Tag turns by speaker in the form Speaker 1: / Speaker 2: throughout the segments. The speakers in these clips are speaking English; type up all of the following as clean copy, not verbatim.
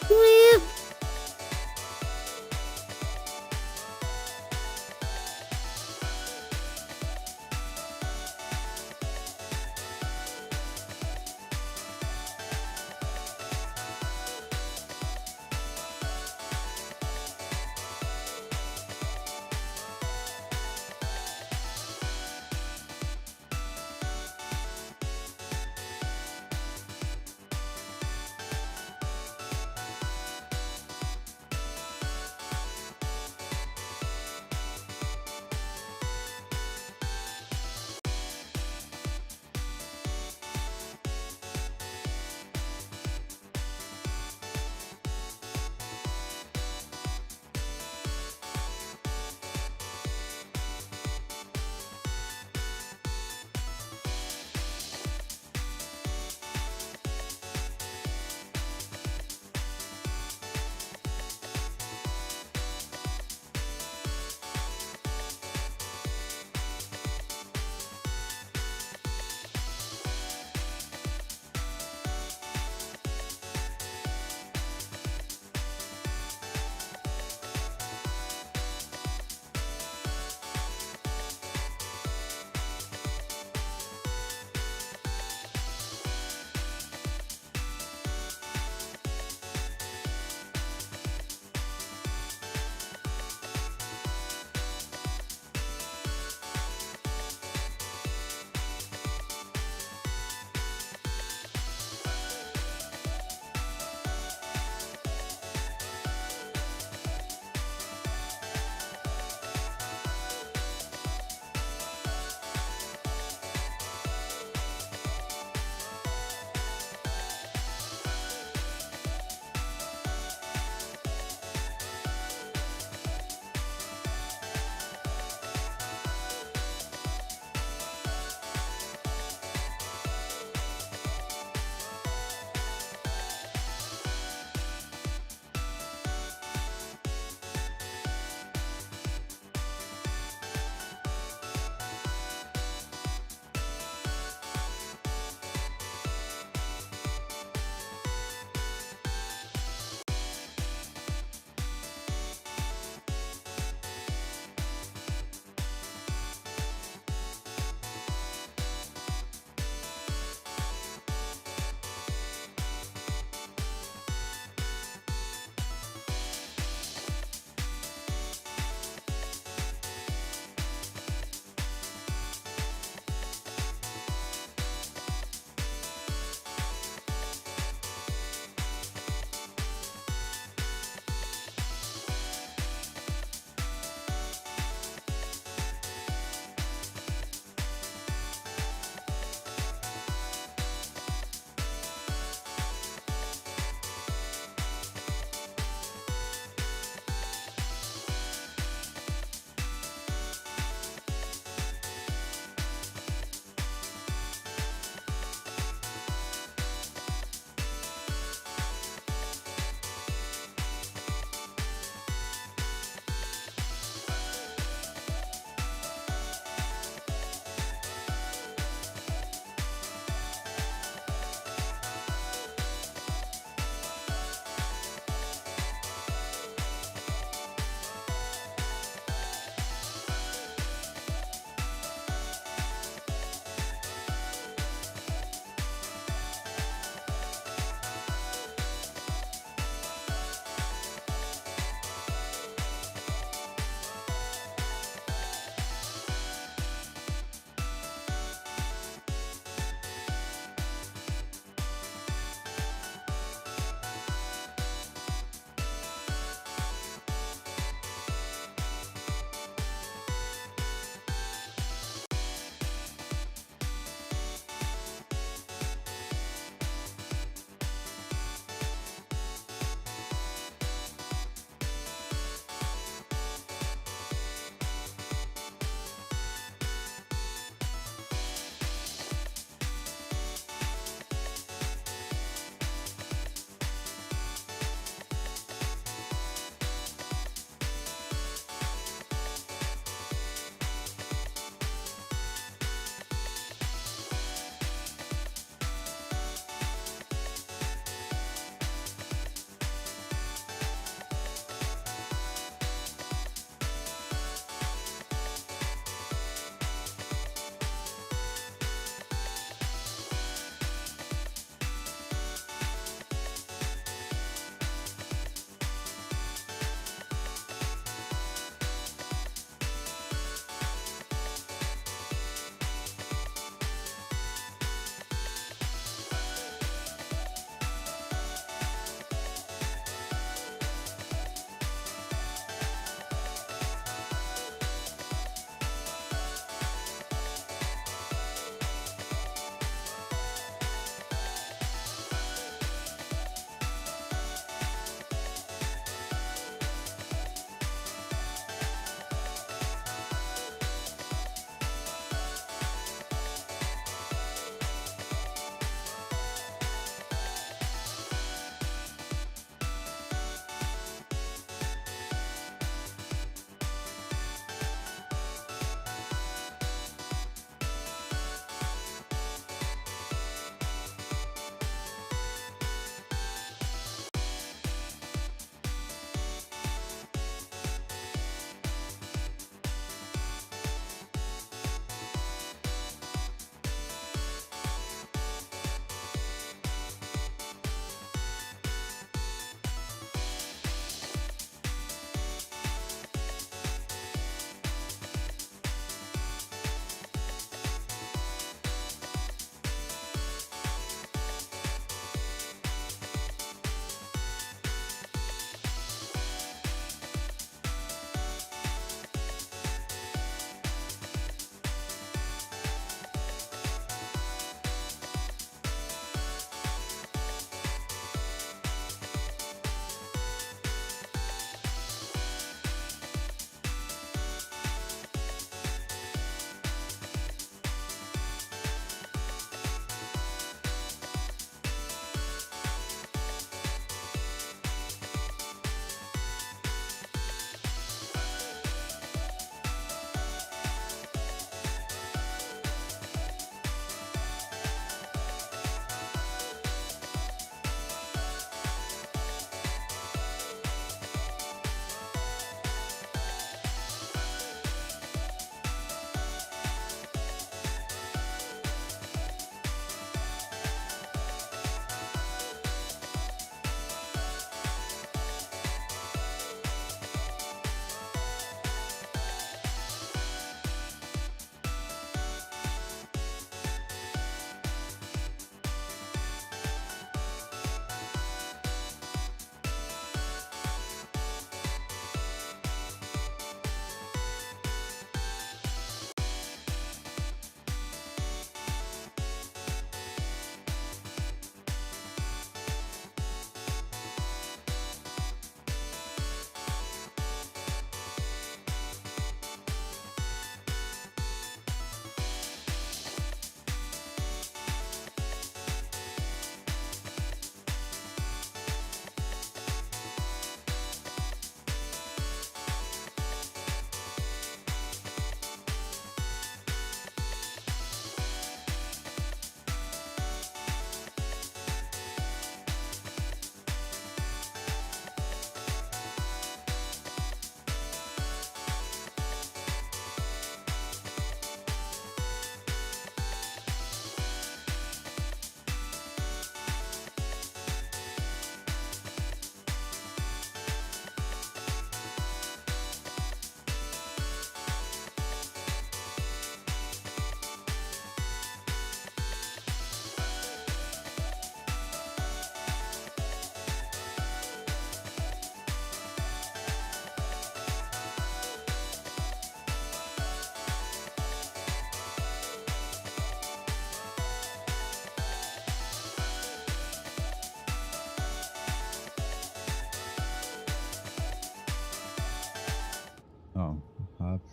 Speaker 1: Meow.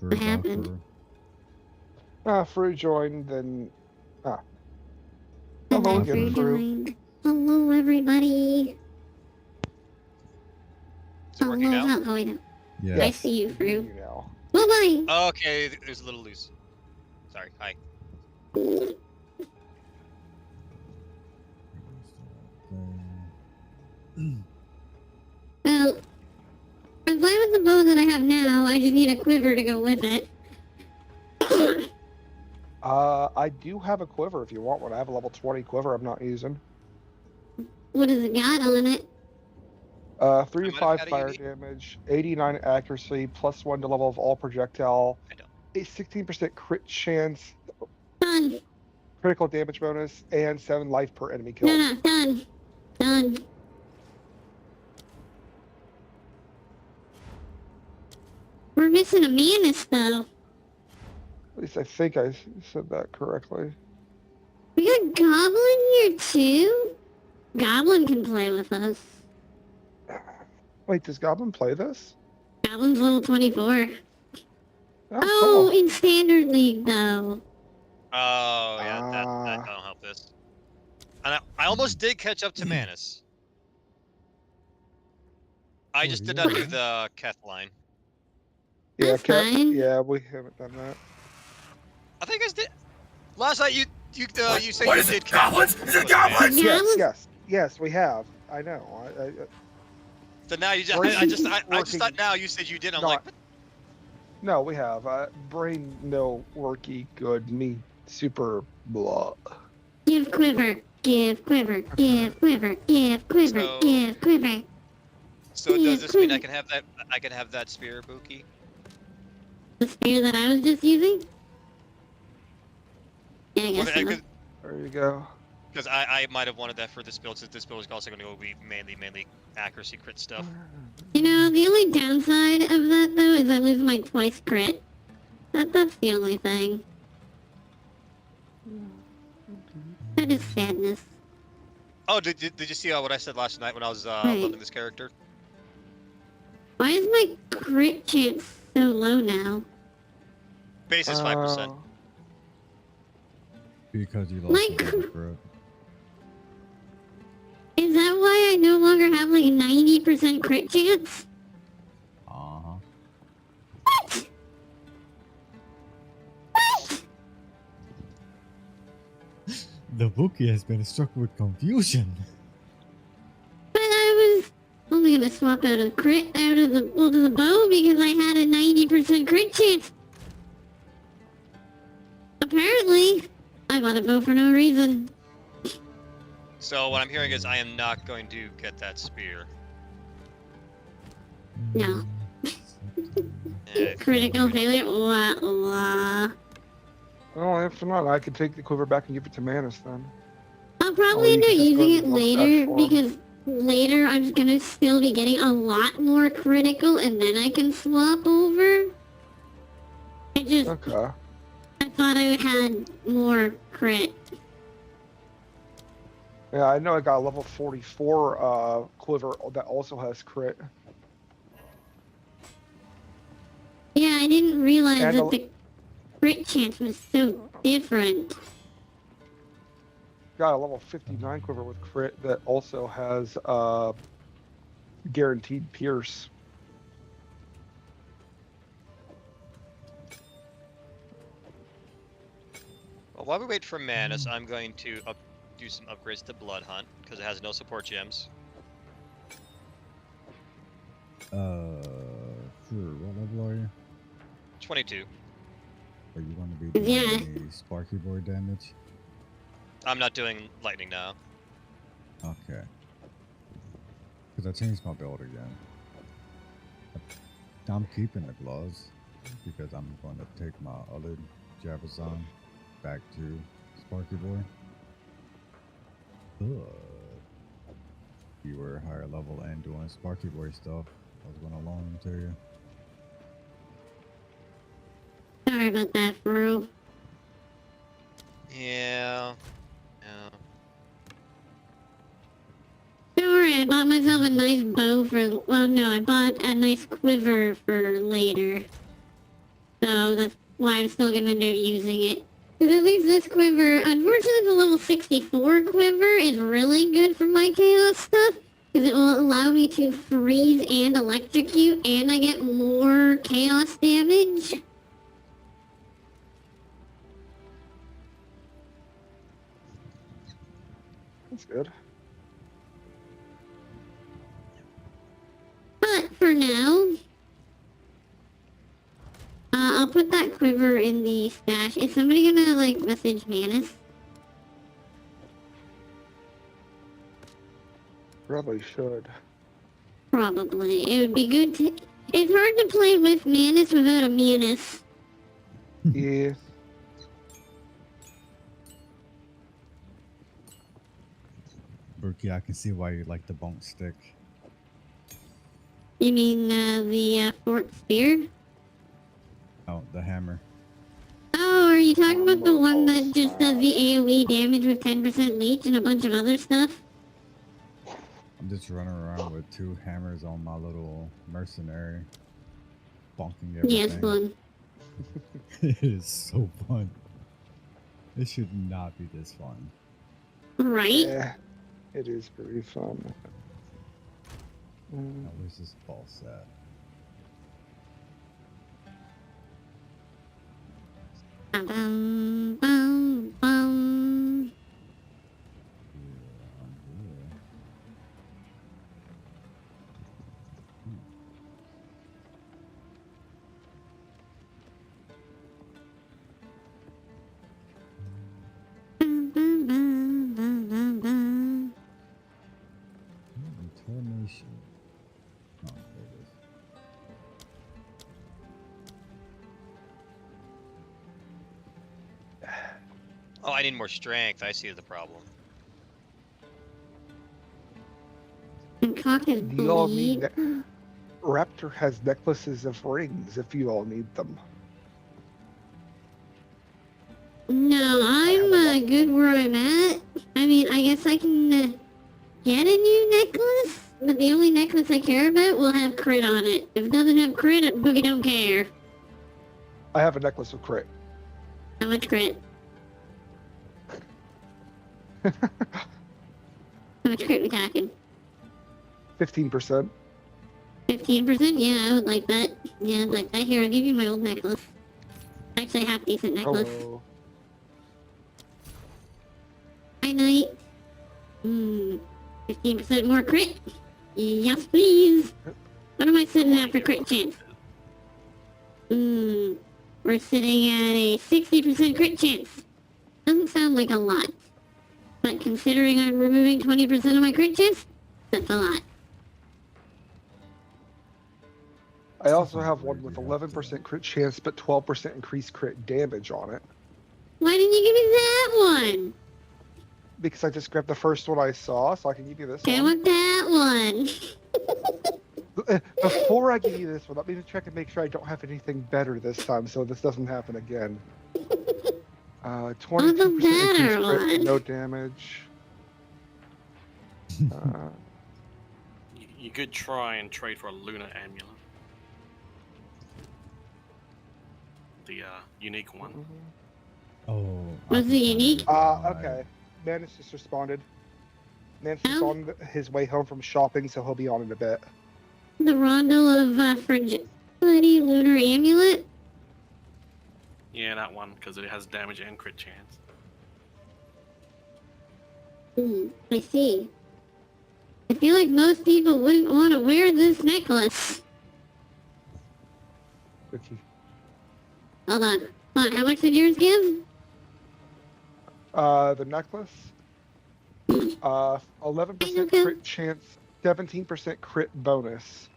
Speaker 1: What happened?
Speaker 2: Fruit joined, then... Ah.
Speaker 1: And
Speaker 2: Hello
Speaker 1: then
Speaker 2: again,
Speaker 1: Fruit
Speaker 2: Fruit.
Speaker 1: joined. Hello, everybody.
Speaker 3: Is it working now?
Speaker 1: Oh, wait.
Speaker 4: Yeah.
Speaker 1: I see you,
Speaker 2: You
Speaker 1: Fruit.
Speaker 2: now.
Speaker 1: Bye-bye.
Speaker 3: Oh, okay, it was a little loose. Sorry, hi.
Speaker 1: Well, I'm fine with the bow that I have now. I just need a quiver to go with it.
Speaker 2: I do have a quiver if you want one. I have a level 20 quiver I'm not using.
Speaker 1: What does it got on it?
Speaker 2: 3 to 5 fire damage, 89 accuracy, +1 to level of all projectile,
Speaker 3: I don't.
Speaker 2: a 16% crit chance,
Speaker 1: Done.
Speaker 2: critical damage bonus, and 7 life per enemy kill.
Speaker 1: No, done. Done. We're missing a Manus, though.
Speaker 2: At least I think I said that correctly.
Speaker 1: We got Goblin here, too? Goblin can play with us.
Speaker 2: Wait, does Goblin play this?
Speaker 1: Goblin's level 24.
Speaker 2: Oh,
Speaker 1: Oh,
Speaker 2: cool.
Speaker 1: in Standard League, though.
Speaker 3: Oh, yeah, that don't help this. And I almost did catch up to Manus. I just did not do the Keth line.
Speaker 2: Yeah,
Speaker 1: That's fine.
Speaker 2: yeah, we haven't done that.
Speaker 3: I think I did. Last night you said
Speaker 5: What
Speaker 3: you
Speaker 5: is
Speaker 3: did
Speaker 5: it? Goblins? Is it goblins?
Speaker 2: Yes, we have. I know.
Speaker 3: So now you
Speaker 2: Brain
Speaker 3: I just
Speaker 2: working
Speaker 3: thought now you said you did. I'm
Speaker 2: not-
Speaker 3: like, what?
Speaker 2: No, we have. Brain no worky good me super blah.
Speaker 1: Give quiver. Give quiver. Give quiver. Give quiver.
Speaker 3: So-
Speaker 1: Give quiver.
Speaker 3: So does this mean I can have that? I can have that spear, Buki?
Speaker 1: The spear that I was just using? Yeah, I guess so.
Speaker 2: There you go.
Speaker 3: Because I might have wanted that for this build, since this build is also going to be mainly accuracy crit stuff.
Speaker 1: You know, the only downside of that, though, is I lose my twice crit. That's the only thing. That is sadness.
Speaker 3: Oh, did you see what I said last night when I was loading this character?
Speaker 1: Why is my crit chance so low now?
Speaker 3: Base is 5%.
Speaker 4: Because you lost
Speaker 1: Like-
Speaker 4: the double crit.
Speaker 1: Is that why I no longer have like 90% crit chance?
Speaker 4: Uh-huh.
Speaker 1: What? What?
Speaker 4: The Wookiee has been struck with confusion.
Speaker 1: But I was only gonna swap out of the crit out of the bow because I had a 90% crit chance. Apparently, I bought a bow for no reason.
Speaker 3: So what I'm hearing is I am not going to get that spear.
Speaker 1: No.
Speaker 3: Eh,
Speaker 1: Critical failure? Wah, wah.
Speaker 2: Well, if not, I could take the quiver back and give it to Manus then.
Speaker 1: I'll probably
Speaker 2: you
Speaker 1: end up
Speaker 2: can just go
Speaker 1: using
Speaker 2: to
Speaker 1: it
Speaker 2: the
Speaker 1: later
Speaker 2: platform.
Speaker 1: because later I'm gonna still be getting a lot more critical and then I can swap over.
Speaker 2: Okay.
Speaker 1: I thought I had more crit.
Speaker 2: Yeah, I know I got a level 44 quiver that also has crit.
Speaker 1: Yeah, I didn't realize
Speaker 2: And
Speaker 1: that the crit chance was so different.
Speaker 2: Got a level 59 quiver with crit that also has guaranteed pierce.
Speaker 3: Well, while we wait for Manus, I'm going to do some upgrades to Blood Hunt because it has no support gems.
Speaker 4: Sure. What level are you?
Speaker 3: 22.
Speaker 4: Are you going to be doing
Speaker 1: Yeah.
Speaker 4: any Sparky Boy damage?
Speaker 3: I'm not doing lightning now.
Speaker 4: Okay. Because I changed my build again. I'm keeping the gloves because I'm going to take my other Jabazon back to Sparky Boy. But you were higher level and doing Sparky Boy stuff, I was going to loan them to you.
Speaker 1: Sorry about that, bro.
Speaker 3: Yeah. Yeah.
Speaker 1: Don't worry, I bought myself a nice bow for... Well, no, I bought a nice quiver for later. So that's why I'm still gonna end up using it. Because at least this quiver, unfortunately the level 64 quiver is really good for my chaos stuff. Because it will allow me to freeze and electrocute, and I get more chaos damage.
Speaker 2: That's good.
Speaker 1: But for now, I'll put that quiver in the stash. Is somebody gonna, like, message Manus?
Speaker 2: Probably should.
Speaker 1: Probably. It would be good to... It's hard to play with Manus without a Manus.
Speaker 2: Yeah.
Speaker 4: Berkey, I can see why you like the bone stick.
Speaker 1: You mean, the, Fort Spear?
Speaker 4: Oh, the hammer.
Speaker 1: Oh, are you talking about the one that just does the AoE damage with 10% leech and a bunch of other stuff?
Speaker 4: I'm just running around with 2 hammers on my little mercenary, bonking everything.
Speaker 1: Yes, fun.
Speaker 4: It is so fun. It should not be this fun.
Speaker 1: Right?
Speaker 2: Yeah. It is pretty fun.
Speaker 4: Now, where's this boss at?
Speaker 1: Bum, bum, bum, bum.
Speaker 4: Here.
Speaker 1: Bum, bum, bum, bum, bum, bum.
Speaker 4: Determination. Oh, there it is.
Speaker 3: Oh, I need more strength. I see the problem.
Speaker 1: And cock is
Speaker 2: Do you all need
Speaker 1: bleed.
Speaker 2: Raptor has necklaces of rings if you all need them.
Speaker 1: No, I'm good where I'm at. I mean, I guess I can get a new necklace, but the only necklace I care about will have crit on it. If it doesn't have crit, Boogie don't care.
Speaker 2: I have a necklace of crit.
Speaker 1: How much crit? How much crit we talking?
Speaker 2: 15%.
Speaker 1: 15%? Yeah, I would like that. Yeah, I'd like that. Here, I'll give you my old necklace. Actually, a half decent necklace.
Speaker 2: Hello.
Speaker 1: Hi, Knight. 15% more crit? Yes, please. What am I sitting at for crit chance? We're sitting at a 60% crit chance. Doesn't sound like a lot. But considering I'm removing 20% of my crit chance, that's a lot.
Speaker 2: I also have one with 11% crit chance, but 12% increased crit damage on it.
Speaker 1: Why didn't you give me that one?
Speaker 2: Because I just grabbed the first one I saw, so I can give you this
Speaker 1: Okay, I
Speaker 2: one.
Speaker 1: want that one.
Speaker 2: Before I give you this one, let me just check and make sure I don't have anything better this time, so this doesn't happen again. 22%
Speaker 1: better
Speaker 2: increased crit,
Speaker 1: one.
Speaker 2: no damage.
Speaker 5: You could try and trade for a lunar amulet. The unique one.
Speaker 4: Oh.
Speaker 1: Was it unique?
Speaker 2: Okay. Manus just responded. Manus is
Speaker 1: Oh.
Speaker 2: on his way home from shopping, so he'll be on in a bit.
Speaker 1: The Rondel of Fragility Lunar Amulet?
Speaker 5: Yeah, that one, because it has damage and crit chance.
Speaker 1: I see. I feel like most people wouldn't want to wear this necklace.
Speaker 2: Ricky.
Speaker 1: Hold on. How much did yours give?
Speaker 2: The necklace. 11% crit chance, 17% crit bonus.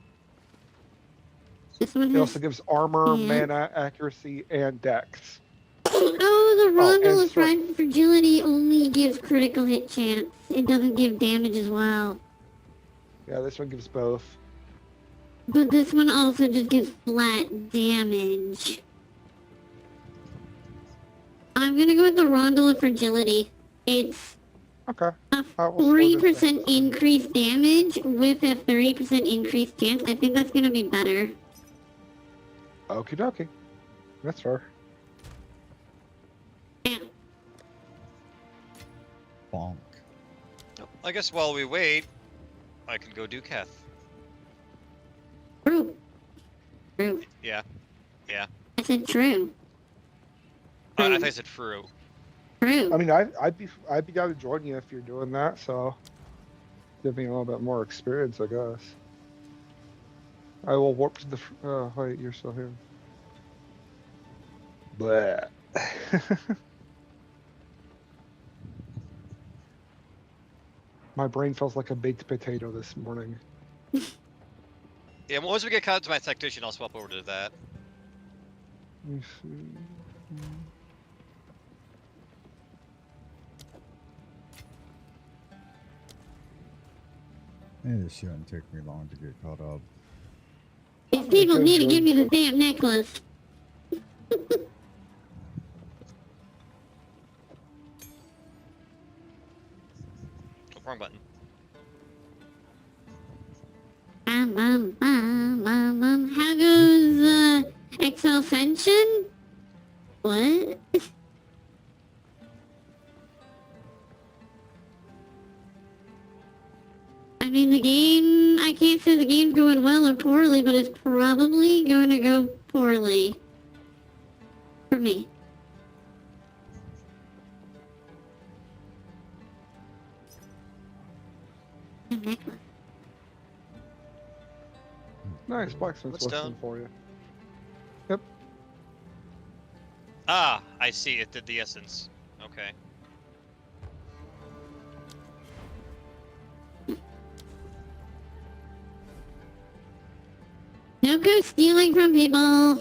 Speaker 1: This one
Speaker 2: It
Speaker 1: has...
Speaker 2: also gives armor,
Speaker 1: Yeah.
Speaker 2: mana, accuracy, and dex.
Speaker 1: Oh, the Rondel
Speaker 2: and
Speaker 1: of Fragility only gives critical hit chance. It doesn't give damage as well.
Speaker 2: Yeah, this one gives both.
Speaker 1: But this one also just gives flat damage. I'm gonna go with the Rondel of Fragility. It's
Speaker 2: Okay.
Speaker 1: a
Speaker 2: I will slow this
Speaker 1: 40%
Speaker 2: down.
Speaker 1: increased damage with a 30% increased chance. I think that's gonna be better.
Speaker 2: Okie dokie. That's fair.
Speaker 1: Yeah.
Speaker 4: Bonk.
Speaker 3: I guess while we wait, I can go do Keth.
Speaker 1: True. True.
Speaker 3: Yeah. Yeah.
Speaker 1: I said true.
Speaker 3: I thought I said Furu.
Speaker 1: True.
Speaker 2: I mean, I'd be down to join you if you're doing that. So, give me a little bit more experience, I guess. I will warp to the. Oh wait, you're still here. Bleh. My brain feels like a baked potato this morning.
Speaker 3: Yeah, once we get caught to my tactician, I'll swap over to that.
Speaker 2: Let me see.
Speaker 4: It shouldn't take me long to get caught up.
Speaker 1: These people need to give me the damn necklace.
Speaker 3: Oh, wrong button.
Speaker 1: How goes Exaltation? What? I mean, the game, I can't say the game's going well or poorly, but it's probably going to go poorly. For me. The necklace.
Speaker 2: Nice blacksmith's
Speaker 3: What's
Speaker 2: lesson
Speaker 3: done?
Speaker 2: for you.
Speaker 3: Ah, I see. It did the essence. Okay.
Speaker 1: Don't go stealing from people.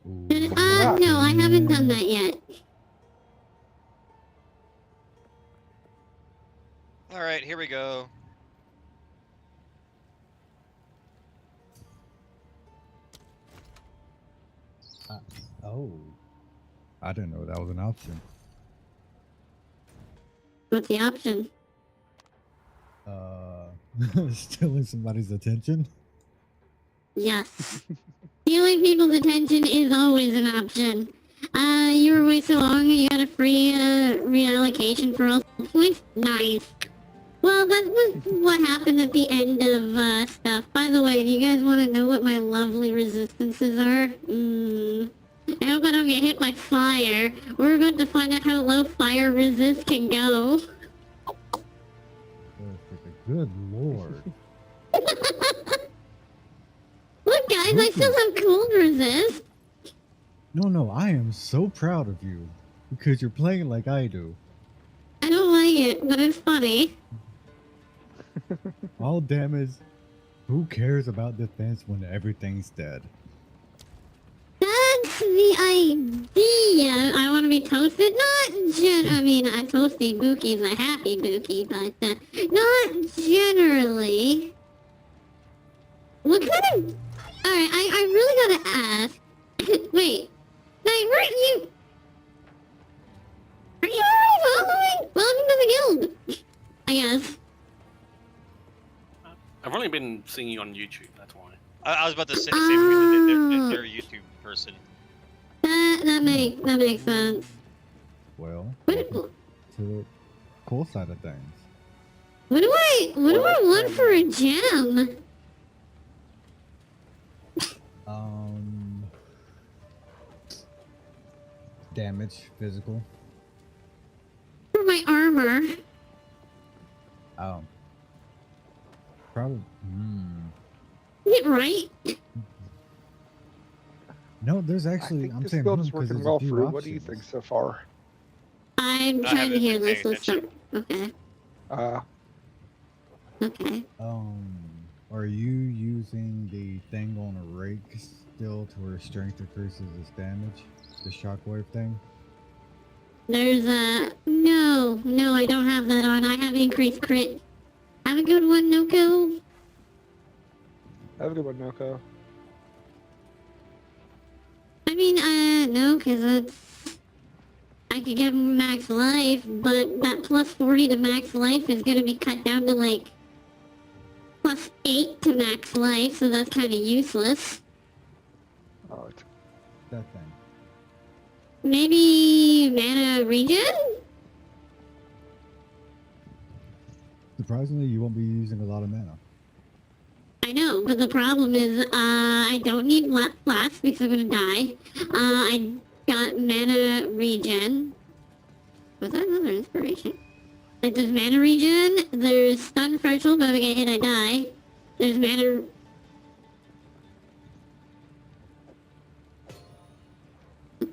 Speaker 4: Ooh.
Speaker 1: No, I haven't done that yet.
Speaker 3: Alright, here we go.
Speaker 4: Oh. I didn't know that was an option.
Speaker 1: What's the option?
Speaker 4: Stealing somebody's attention?
Speaker 1: Yes. Stealing people's attention is always an option. You were away so long, you got a free reallocation for all points? Nice. Well, that was what happened at the end of stuff. By the way, do you guys want to know what my lovely resistances are? I hope I don't get hit by fire. We're about to find out how low fire resist can go.
Speaker 4: Good lord.
Speaker 1: Look, guys, I still have cold resist.
Speaker 4: No, I am so proud of you. Because you're playing like I do.
Speaker 1: I don't like it, but it's funny.
Speaker 4: All damage. Who cares about defense when everything's dead?
Speaker 1: That's the idea. I want to be toasted. I mean, a toasty Bookie's a happy Bookie, but not generally. What kind of... Alright, I really gotta ask. Wait. Hey, weren't you... Are you already following? Welcome to the guild. I guess.
Speaker 5: I've only been seeing you on YouTube, that's why.
Speaker 3: I was about to say they're a YouTube person.
Speaker 1: That makes sense.
Speaker 4: Well,
Speaker 1: What
Speaker 4: to the cool side of things.
Speaker 1: do I want for a gem?
Speaker 4: Damage, physical.
Speaker 1: For my armor.
Speaker 4: Probably.
Speaker 1: Is it right?
Speaker 4: No, there's
Speaker 2: I
Speaker 4: actually.
Speaker 2: think
Speaker 4: I'm
Speaker 2: this
Speaker 4: saying
Speaker 2: build is
Speaker 4: because
Speaker 2: working
Speaker 4: there's
Speaker 2: well
Speaker 4: a few
Speaker 2: for you. What do you
Speaker 4: options.
Speaker 2: think so far?
Speaker 1: I'm
Speaker 3: I
Speaker 1: trying to
Speaker 3: haven't
Speaker 1: hear
Speaker 3: been
Speaker 1: this.
Speaker 3: paying
Speaker 1: Let's start. Okay. Okay.
Speaker 4: Are you using the thing on a rake still to where strength increases its damage? The shockwave thing?
Speaker 1: There's no, I don't have that on. I have increased crit. Have a good one, Noko.
Speaker 2: Have a good one, Noko.
Speaker 1: I mean, no, because I could get max life, but that plus 40 to max life is going to be cut down to, like, plus 8 to max life, so that's kind of useless.
Speaker 2: Alright.
Speaker 4: that thing?
Speaker 1: Maybe mana regen?
Speaker 4: Surprisingly, you won't be using a lot of mana.
Speaker 1: I know, but the problem is, I don't need flash because I'm gonna die. I got mana regen. Was that another inspiration? Like, there's mana regen, there's stun threshold, but if I get hit, I die. There's mana...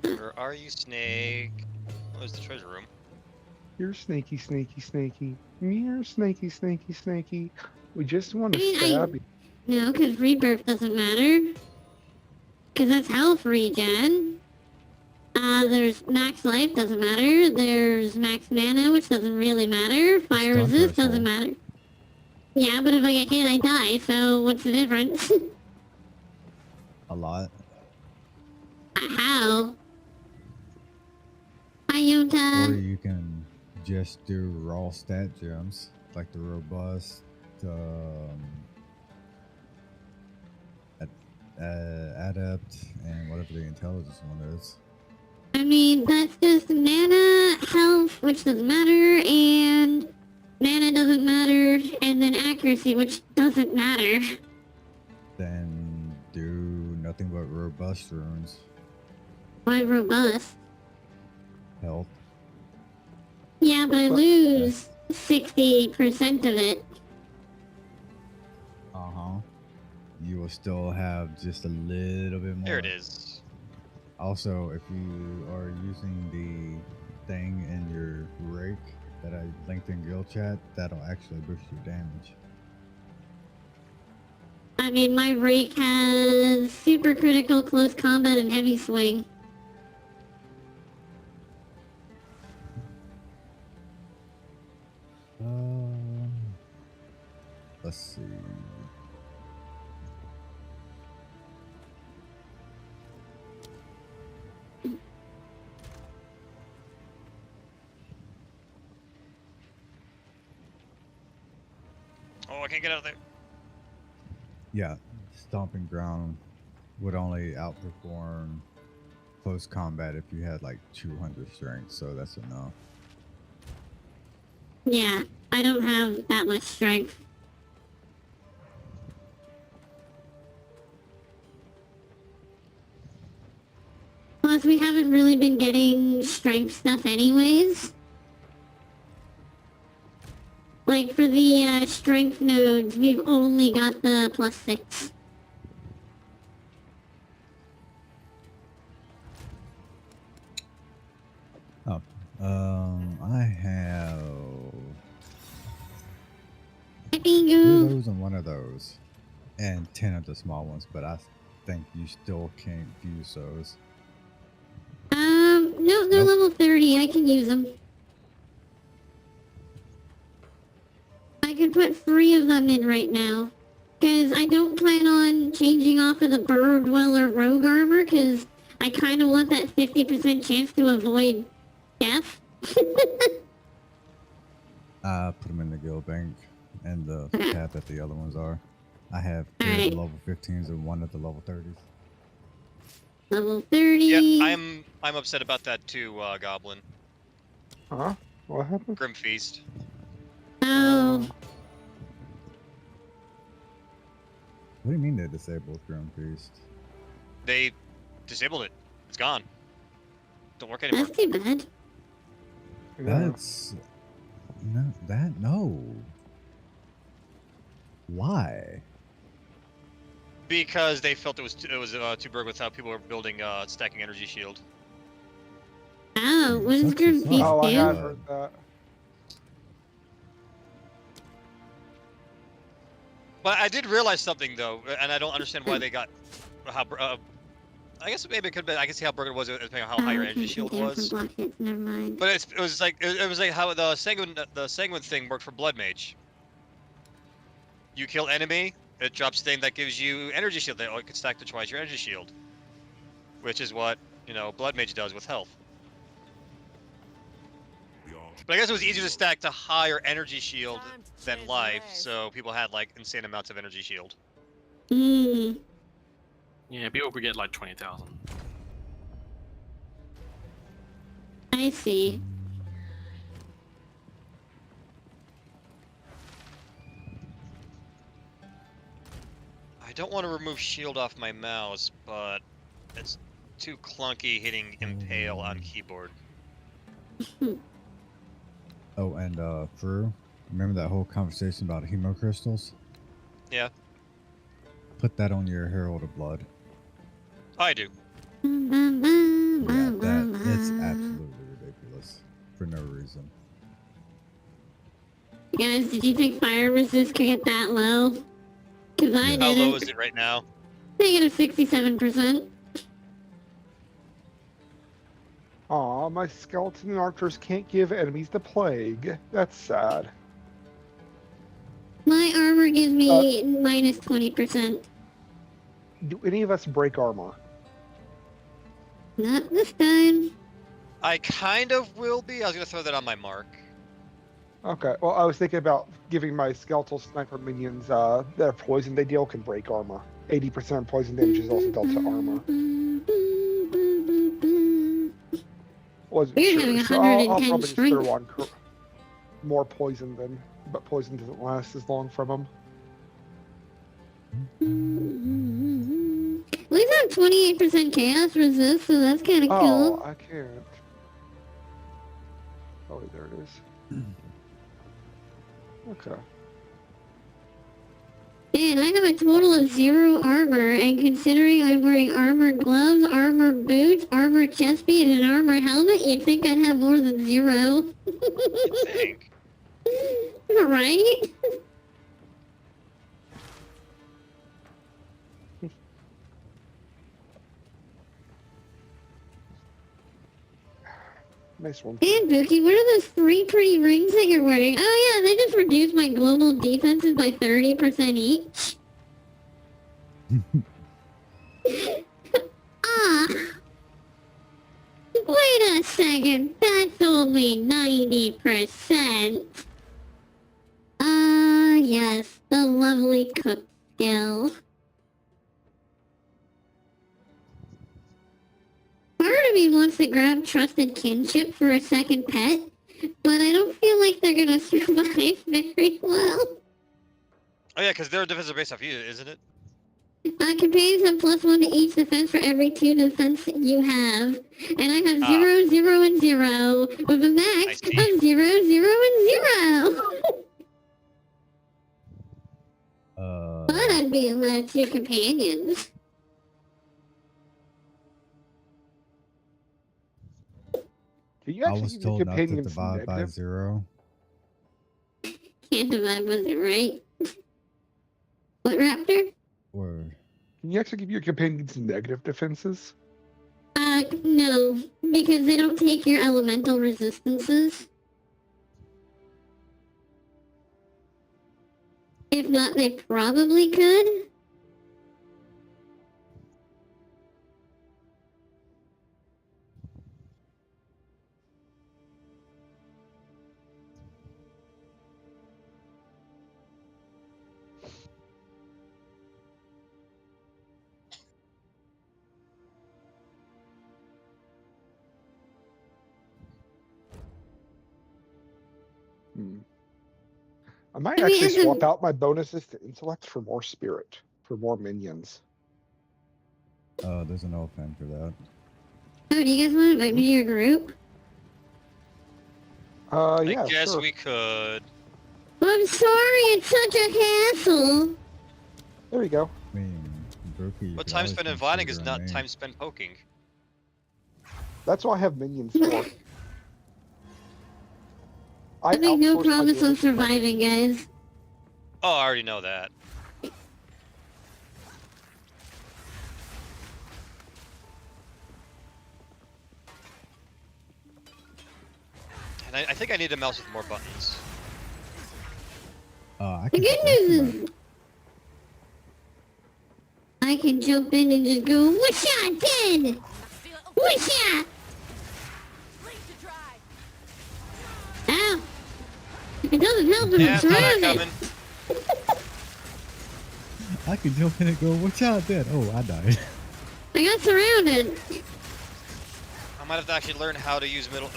Speaker 3: Where are you, Snake? Where's the treasure room?
Speaker 2: You're snaky, snaky, snaky. You're snaky, snaky, snaky. We just want
Speaker 1: I
Speaker 2: to
Speaker 1: mean,
Speaker 2: stab you.
Speaker 1: No, because rebirth doesn't matter. Because that's health regen. There's max life, doesn't matter. There's max mana, which doesn't really matter. Fire
Speaker 4: Stun
Speaker 1: resist
Speaker 4: threshold.
Speaker 1: doesn't matter. Yeah, but if I get hit, I die, so what's the difference?
Speaker 4: A lot.
Speaker 1: How?
Speaker 4: Or
Speaker 1: Iota.
Speaker 4: you can just do raw stat gems, like the robust, adept, and whatever the intelligence one is.
Speaker 1: I mean, that's just mana, health, which doesn't matter, and mana doesn't matter, and then accuracy, which doesn't matter.
Speaker 4: Then do nothing but robust runes,
Speaker 1: Why robust?
Speaker 4: health.
Speaker 1: Yeah, but I lose 60% of it.
Speaker 4: You will still have just a little bit more.
Speaker 3: There it is.
Speaker 4: Also, if you are using the thing in your rake that I linked in guild chat, that'll actually boost your damage.
Speaker 1: I mean, my rake has super critical, close combat, and heavy swing.
Speaker 4: Let's see.
Speaker 3: Oh, I can't get out of there.
Speaker 4: Yeah, stomping ground would only outperform close combat if you had like 200 strength, so that's enough.
Speaker 1: Yeah, I don't have that much strength. Plus, we haven't really been getting strength stuff anyways. Like, for the strength nodes, we've only got the +6.
Speaker 4: Oh, I have
Speaker 1: Hi,
Speaker 4: 2
Speaker 1: Bingo!
Speaker 4: of those and 1 of those, and 10 of the small ones, but I think you still can't use those.
Speaker 1: No, they're
Speaker 4: Nope.
Speaker 1: level 30. I can use them. I could put 3 of them in right now. Because I don't plan on changing off of the Burrow Dweller Rogue armor, because I kind of want that 50% chance to avoid death.
Speaker 4: I put them in the guild bank and the
Speaker 1: Okay.
Speaker 4: tab that the other ones are. I have 2 of
Speaker 1: Alright.
Speaker 4: the level 15s and 1 of the level 30s.
Speaker 1: Level 30.
Speaker 3: Yeah, I'm upset about that too, Goblin.
Speaker 2: Huh? What happened?
Speaker 3: Grim Feast.
Speaker 1: Oh,
Speaker 4: What do you mean they disabled Grim Feast?
Speaker 3: They disabled it. It's gone. Don't work anymore.
Speaker 1: that's too bad.
Speaker 2: Yeah.
Speaker 4: That's no. Why?
Speaker 3: Because they felt it was too big with how people were building stacking energy shield.
Speaker 1: Oh, what does
Speaker 4: Sucks to
Speaker 1: Grim
Speaker 4: suck.
Speaker 1: Feast
Speaker 2: Oh, I
Speaker 1: do?
Speaker 2: had heard that.
Speaker 3: But I did realize something though, and I don't understand why they got how. I guess maybe it could be. I can see how broken it was depending on how high your energy shield was.
Speaker 1: Block hits, never mind.
Speaker 3: But it was like how the sanguine thing worked for Blood Mage. You kill enemy, it drops thing that gives you energy shield. It can stack to twice your energy shield, which is what Blood Mage does with health. But I guess it was easier to stack to higher energy shield than life, so people had like insane amounts of energy shield.
Speaker 1: Hmm.
Speaker 5: Yeah, people could get like 20,000.
Speaker 1: I see.
Speaker 3: I don't want to remove shield off my mouse, but it's too clunky hitting impale on keyboard.
Speaker 4: Oh, and Drew, remember that whole conversation about hemocrystals?
Speaker 3: Yeah,
Speaker 4: Put that on your Herald of Blood.
Speaker 3: I do.
Speaker 4: Yeah, it's absolutely ridiculous for no reason.
Speaker 1: Guys, did you think fire resist could get that low? Cause I
Speaker 3: How
Speaker 1: didn't.
Speaker 3: low is it right now?
Speaker 1: Negative 67%.
Speaker 2: Aw, my skeleton archers can't give enemies the plague. That's sad.
Speaker 1: My armor gives me minus 20%.
Speaker 2: Do any of us break armor?
Speaker 1: Not this time.
Speaker 3: I kind of will be. I was gonna throw that on my mark.
Speaker 2: Okay, well, I was thinking about giving my skeletal sniper minions their poison they deal can break armor. 80% poison damage is also dealt to armor. Wasn't
Speaker 1: We're
Speaker 2: sure,
Speaker 1: having
Speaker 2: so I'll
Speaker 1: 110
Speaker 2: probably just
Speaker 1: strength.
Speaker 2: throw on more poison then, but poison doesn't last as long from them.
Speaker 1: At least I have 28% chaos resist, so that's kind of
Speaker 2: Oh,
Speaker 1: cool.
Speaker 2: I can't. Oh, wait, there it is. Okay.
Speaker 1: And I have a total of 0 armor, and considering I'm wearing armor gloves, armor boots, armor chest piece, and an armor helmet, you'd think I'd have more than 0.
Speaker 3: You think?
Speaker 1: Right?
Speaker 2: Nice one.
Speaker 1: And Bookie, what are those 3 pretty rings that you're wearing? Oh yeah, they just reduced my global defenses by 30% each. Ah! Wait a second, that's only 90%. Ah, yes, the lovely cook skill. Part of me wants to grab trusted kinship for a second pet, but I don't feel like they're gonna survive very well.
Speaker 3: Oh yeah, because their defense are based off you, isn't it?
Speaker 1: Companions have +1 to each defense for every 2 defense you have. And I have
Speaker 3: Ah.
Speaker 1: 0, 0, and 0, with a max
Speaker 3: I see.
Speaker 1: of 0, 0, and 0. But I'd be allowed 2 companions.
Speaker 2: Can you
Speaker 4: I
Speaker 2: actually
Speaker 4: was
Speaker 2: give your
Speaker 4: told not to
Speaker 2: companions
Speaker 4: divide by
Speaker 2: negative?
Speaker 4: 0.
Speaker 1: Can't divide with it, right? What, Raptor?
Speaker 4: Or
Speaker 2: Can you actually give your companions negative defenses?
Speaker 1: No, because they don't take your elemental resistances. If not, they probably could.
Speaker 2: I might
Speaker 1: I mean,
Speaker 2: actually
Speaker 1: as a-
Speaker 2: swap out my bonuses to intellect for more spirit, for more minions.
Speaker 4: there's an open for that.
Speaker 1: Oh, do you guys want to invite me to your group?
Speaker 2: Yeah,
Speaker 3: I guess
Speaker 2: sure.
Speaker 3: we could.
Speaker 1: I'm sorry, it's such a hassle.
Speaker 2: There you go.
Speaker 4: I mean, Brookie,
Speaker 3: But time spent inviting is not time
Speaker 4: time.
Speaker 3: spent poking.
Speaker 2: That's what I have minions for.
Speaker 1: I make no
Speaker 2: outsource my
Speaker 1: promise of
Speaker 2: damage to my-
Speaker 1: surviving, guys.
Speaker 3: Oh, I already know that. And I think I need a mouse with more buttons.
Speaker 4: I
Speaker 1: The
Speaker 4: can
Speaker 1: good news is I can jump in and just go, whoosha, dead! Whoosha! Ow! It doesn't help if
Speaker 3: Yeah,
Speaker 1: I'm
Speaker 3: saw that
Speaker 1: surrounded.
Speaker 3: coming.
Speaker 4: I can jump in and go, watch out, dead. Oh, I died.
Speaker 1: I got surrounded.
Speaker 3: I'm might have to actually learn how to use middle,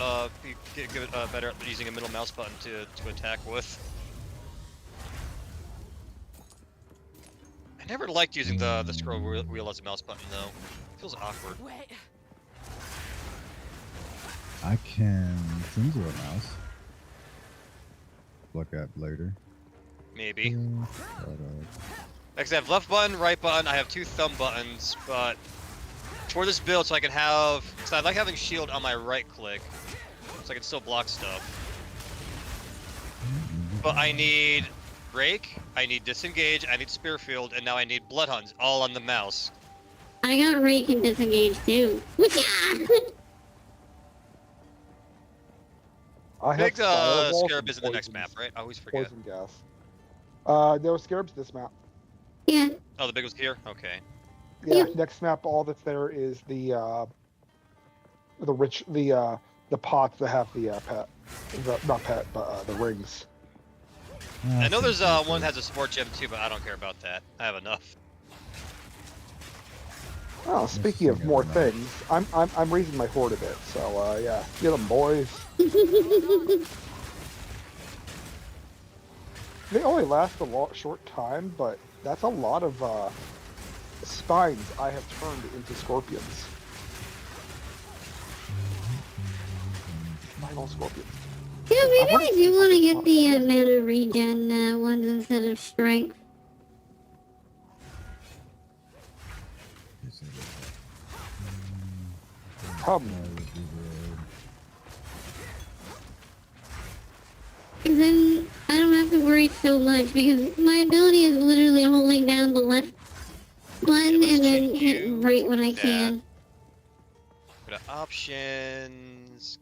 Speaker 3: get better at using a middle mouse button to attack with. I never liked using the scroll wheel as a mouse button though. It feels awkward.
Speaker 4: I can send you a mouse. Look at later.
Speaker 3: Maybe.
Speaker 4: But,
Speaker 3: Like I have left button, right button. I have 2 thumb buttons, but for this build, so I can have, so I like having shield on my right click, so I can still block stuff. But I need rake, I need disengage, I need spear field, and now I need blood hunt, all on the mouse.
Speaker 1: I got rake and disengage too.
Speaker 2: I have
Speaker 3: Big
Speaker 2: firewalls
Speaker 3: scarab
Speaker 2: and
Speaker 3: is in the next
Speaker 2: poisons-
Speaker 3: map, right? I always forget.
Speaker 2: Poison gas. There were scarabs this map.
Speaker 1: Yeah.
Speaker 3: Oh, the big one's here? Okay.
Speaker 2: Yeah,
Speaker 1: Yeah.
Speaker 2: next map, all that's there is the pots that have the pet, not pet, but the rings.
Speaker 3: I know there's one that has a sport gem too, but I don't care about that. I have enough.
Speaker 2: Oh, speaking of more things, I'm raising my horde a bit, so yeah, get them boys. They only last a short time, but that's a lot of spines I have turned into scorpions. Spinal scorpions.
Speaker 1: Yeah, maybe I do want to get the mana regen ones instead of strength.
Speaker 2: Come.
Speaker 1: Because then I don't have to worry so much, because my ability is literally holding down the left button
Speaker 3: let's
Speaker 1: and then
Speaker 3: check
Speaker 1: hit
Speaker 3: you.
Speaker 1: right when I
Speaker 3: Yeah.
Speaker 1: can.
Speaker 3: Go to options.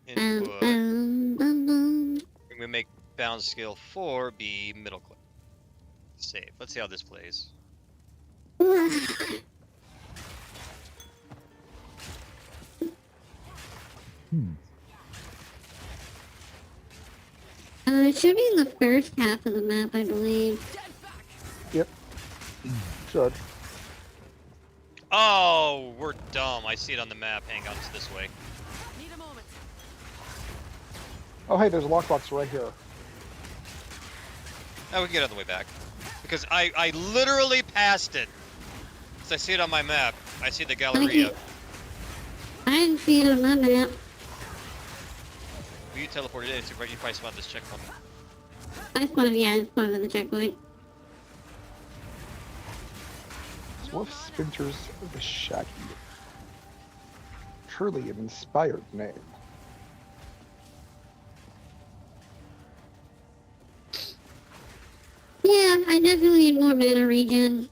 Speaker 1: Um,
Speaker 3: Input.
Speaker 1: um, um, um.
Speaker 3: We make bound skill 4 be middle click. Save. Let's see how this plays.
Speaker 1: It should be in the first half of the map, I believe.
Speaker 2: Yep. Should.
Speaker 3: Oh, we're dumb. I see it on the map. Hang on, it's this way.
Speaker 2: Oh, hey, there's a lockbox right here.
Speaker 3: Oh, we can get on the way back. Because I literally passed it. Because I see it on my map. I see the Galleria.
Speaker 1: I didn't see it on my map.
Speaker 3: Well, you teleported in, so you probably spotted this checkpoint.
Speaker 1: I spotted the checkpoint.
Speaker 2: Wolf Spinters the Shaggy. Truly an inspired name.
Speaker 1: Yeah, I definitely need more mana regen.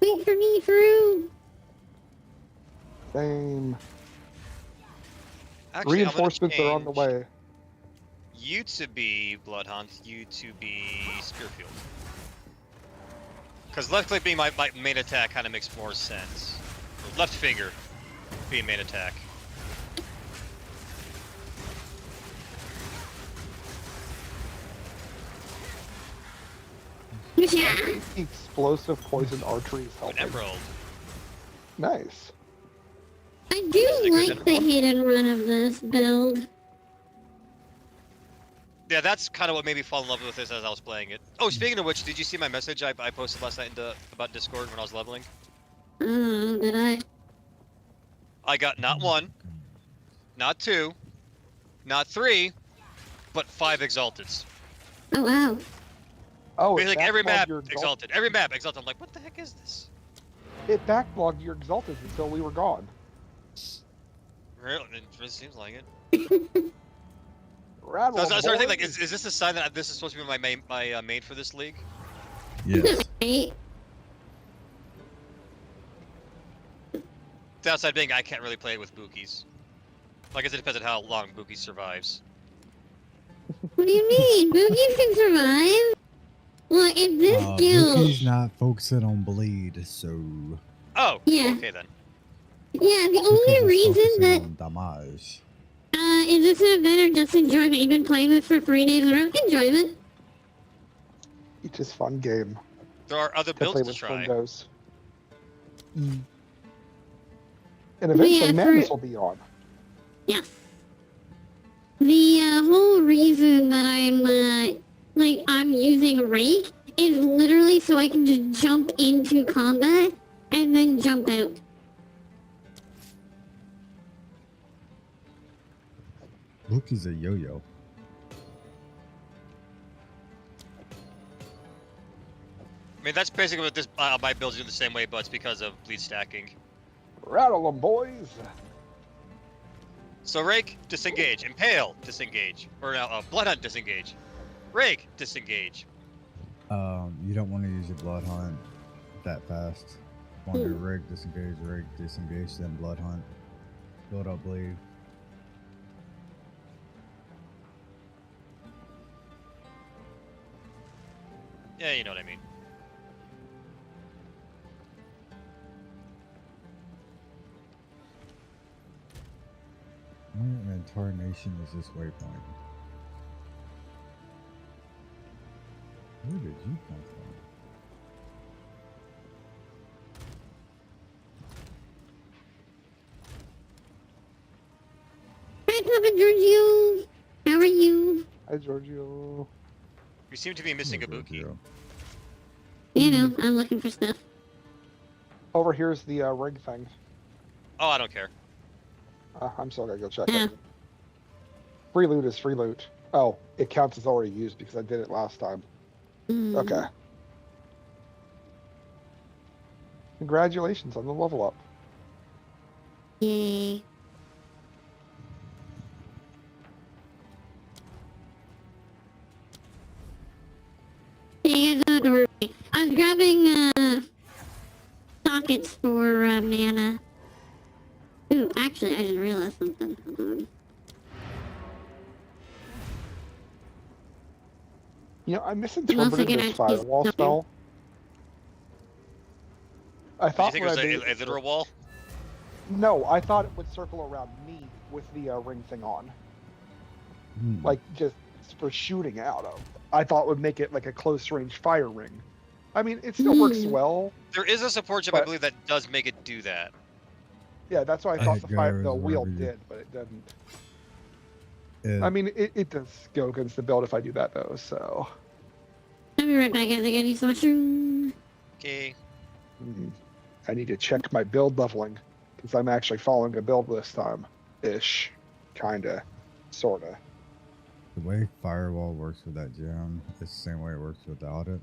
Speaker 1: Wait for me, Drew!
Speaker 2: Same.
Speaker 3: Actually,
Speaker 2: Reinforcements are on the way.
Speaker 3: You to be Bloodhound, you to be Spearfield. Because left click being my main attack kind of makes more sense. Left finger being main attack.
Speaker 1: Yeah.
Speaker 2: Explosive poison archery is
Speaker 3: An
Speaker 2: helping.
Speaker 3: emerald.
Speaker 2: Nice.
Speaker 1: I do like the hit and run of this build.
Speaker 3: Yeah, that's kind of what made me fall in love with this as I was playing it. Oh, speaking of which, did you see my message I posted last night about Discord when I was leveling?
Speaker 1: Did I?
Speaker 3: I got not 1, not 2, not 3, but 5 exalteds.
Speaker 1: Oh, wow.
Speaker 2: Oh, it
Speaker 3: Basically, every
Speaker 2: backlogged
Speaker 3: map
Speaker 2: your
Speaker 3: exalted. Every map exalted. I'm like, what the heck is this?
Speaker 2: It backlogged your exalted until we were gone.
Speaker 3: Really? It seems like it.
Speaker 2: Rattle
Speaker 3: So I was starting to think,
Speaker 2: boys.
Speaker 3: like, is this a sign that this is supposed to be my main for this league?
Speaker 4: Yes.
Speaker 1: Right?
Speaker 3: The outside being, I can't really play it with Bookies. Like, it depends on how long Bookie survives.
Speaker 1: What do you mean? Boogies can survive? Well, if this guild...
Speaker 4: He's not focusing on bleed, so.
Speaker 3: Oh,
Speaker 1: Yeah.
Speaker 3: okay then.
Speaker 1: Yeah, the only reason that...
Speaker 4: Damage.
Speaker 1: Is this an event or just enjoyment? You've been playing this for 3 days in a row? Enjoyment.
Speaker 2: It's just fun game
Speaker 3: There are other
Speaker 2: to play
Speaker 3: builds to
Speaker 2: with
Speaker 3: try.
Speaker 2: friendos.
Speaker 4: Mm.
Speaker 2: And eventually
Speaker 1: Yeah,
Speaker 2: Madness
Speaker 1: for-
Speaker 2: will be on.
Speaker 1: Yeah. The whole reason that I'm using Rake is literally so I can just jump into combat and then jump out.
Speaker 4: Bookie's a yo-yo.
Speaker 3: I mean, that's basically what this my build's doing the same way, but it's because of bleed stacking.
Speaker 2: Rattle 'em, boys.
Speaker 3: So Rake, disengage. Impale, disengage. Or now, Blood Hunt, disengage. Rake, disengage.
Speaker 4: You don't want to use your blood hunt that fast. You want to do rig, disengage, then blood hunt. Build up bleed.
Speaker 3: Yeah, you know what I mean.
Speaker 4: Where in tarnation is this waypoint? Where did you come from?
Speaker 1: Hi, Papa Giorgio. How are you?
Speaker 2: Hi, Giorgio.
Speaker 3: You seem to be missing a
Speaker 4: Hello,
Speaker 3: Buki.
Speaker 4: Giorgio.
Speaker 1: You know, I'm looking for stuff.
Speaker 2: Over here's the rig thing.
Speaker 3: Oh, I don't care.
Speaker 2: I'm still gonna go check
Speaker 1: Yeah.
Speaker 2: it. Free loot is free loot. Oh, it counts as already used because I did it last time.
Speaker 1: Mm.
Speaker 2: Okay. Congratulations on the level up.
Speaker 1: Yay. Hey, guys, don't worry. I was grabbing sockets for mana. Ooh, actually, I just realized something. Hold on.
Speaker 2: You know, I
Speaker 1: Also
Speaker 2: misinterpreted
Speaker 1: gonna
Speaker 2: this
Speaker 1: use
Speaker 2: firewall
Speaker 1: something.
Speaker 2: spell. I
Speaker 3: Did you
Speaker 2: thought
Speaker 3: think it
Speaker 2: when
Speaker 3: was
Speaker 2: I made
Speaker 3: a literal wall?
Speaker 2: No, I thought it would circle around me with the ring thing on,
Speaker 4: Hmm.
Speaker 2: like just for shooting out of. I thought it would make it like a close range fire ring. I mean, it still works
Speaker 1: Hmm.
Speaker 2: well.
Speaker 3: There is a support chip, I
Speaker 2: But-
Speaker 3: believe, that does make it do that.
Speaker 2: Yeah, that's why I
Speaker 4: It
Speaker 2: thought the
Speaker 4: goes
Speaker 2: wheel
Speaker 4: wherever you-
Speaker 2: did, but it didn't.
Speaker 4: It-
Speaker 2: I mean, it does go against the build if I do that though. So
Speaker 1: I'll be right back, guys. I gotta use the mushroom.
Speaker 3: Okay.
Speaker 2: I need to check my build leveling because I'm actually following a build this time, ish, kinda, sorta.
Speaker 4: the way firewall works with that gem is the same way it works without it.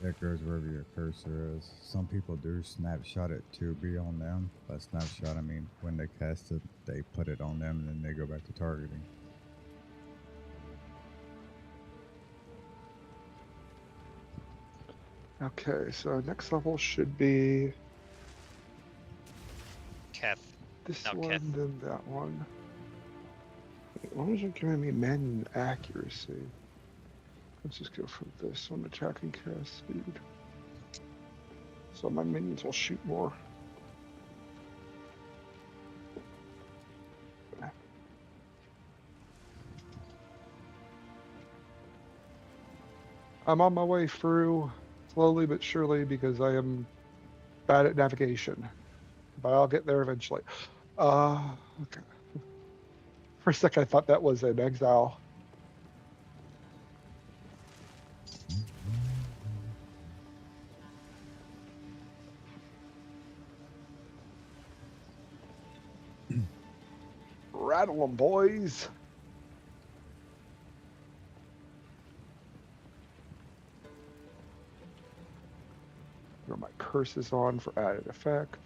Speaker 4: It goes wherever your cursor is. Some people do snapshot it to be on them. By snapshot, I mean when they cast it, they put it on them and then they go back to targeting.
Speaker 2: Okay, so next level should be
Speaker 3: Keth.
Speaker 2: this
Speaker 3: Now,
Speaker 2: one,
Speaker 3: Keth.
Speaker 2: then that one. Wait, why was it giving me manual accuracy? Let's just go for this one, attacking cast speed. So my minions will shoot more. I'm on my way through, slowly but surely, because I am bad at navigation. But I'll get there eventually. Okay. For a sec, I thought that was an exile. Rattle 'em, boys. Throw my curses on for added effect.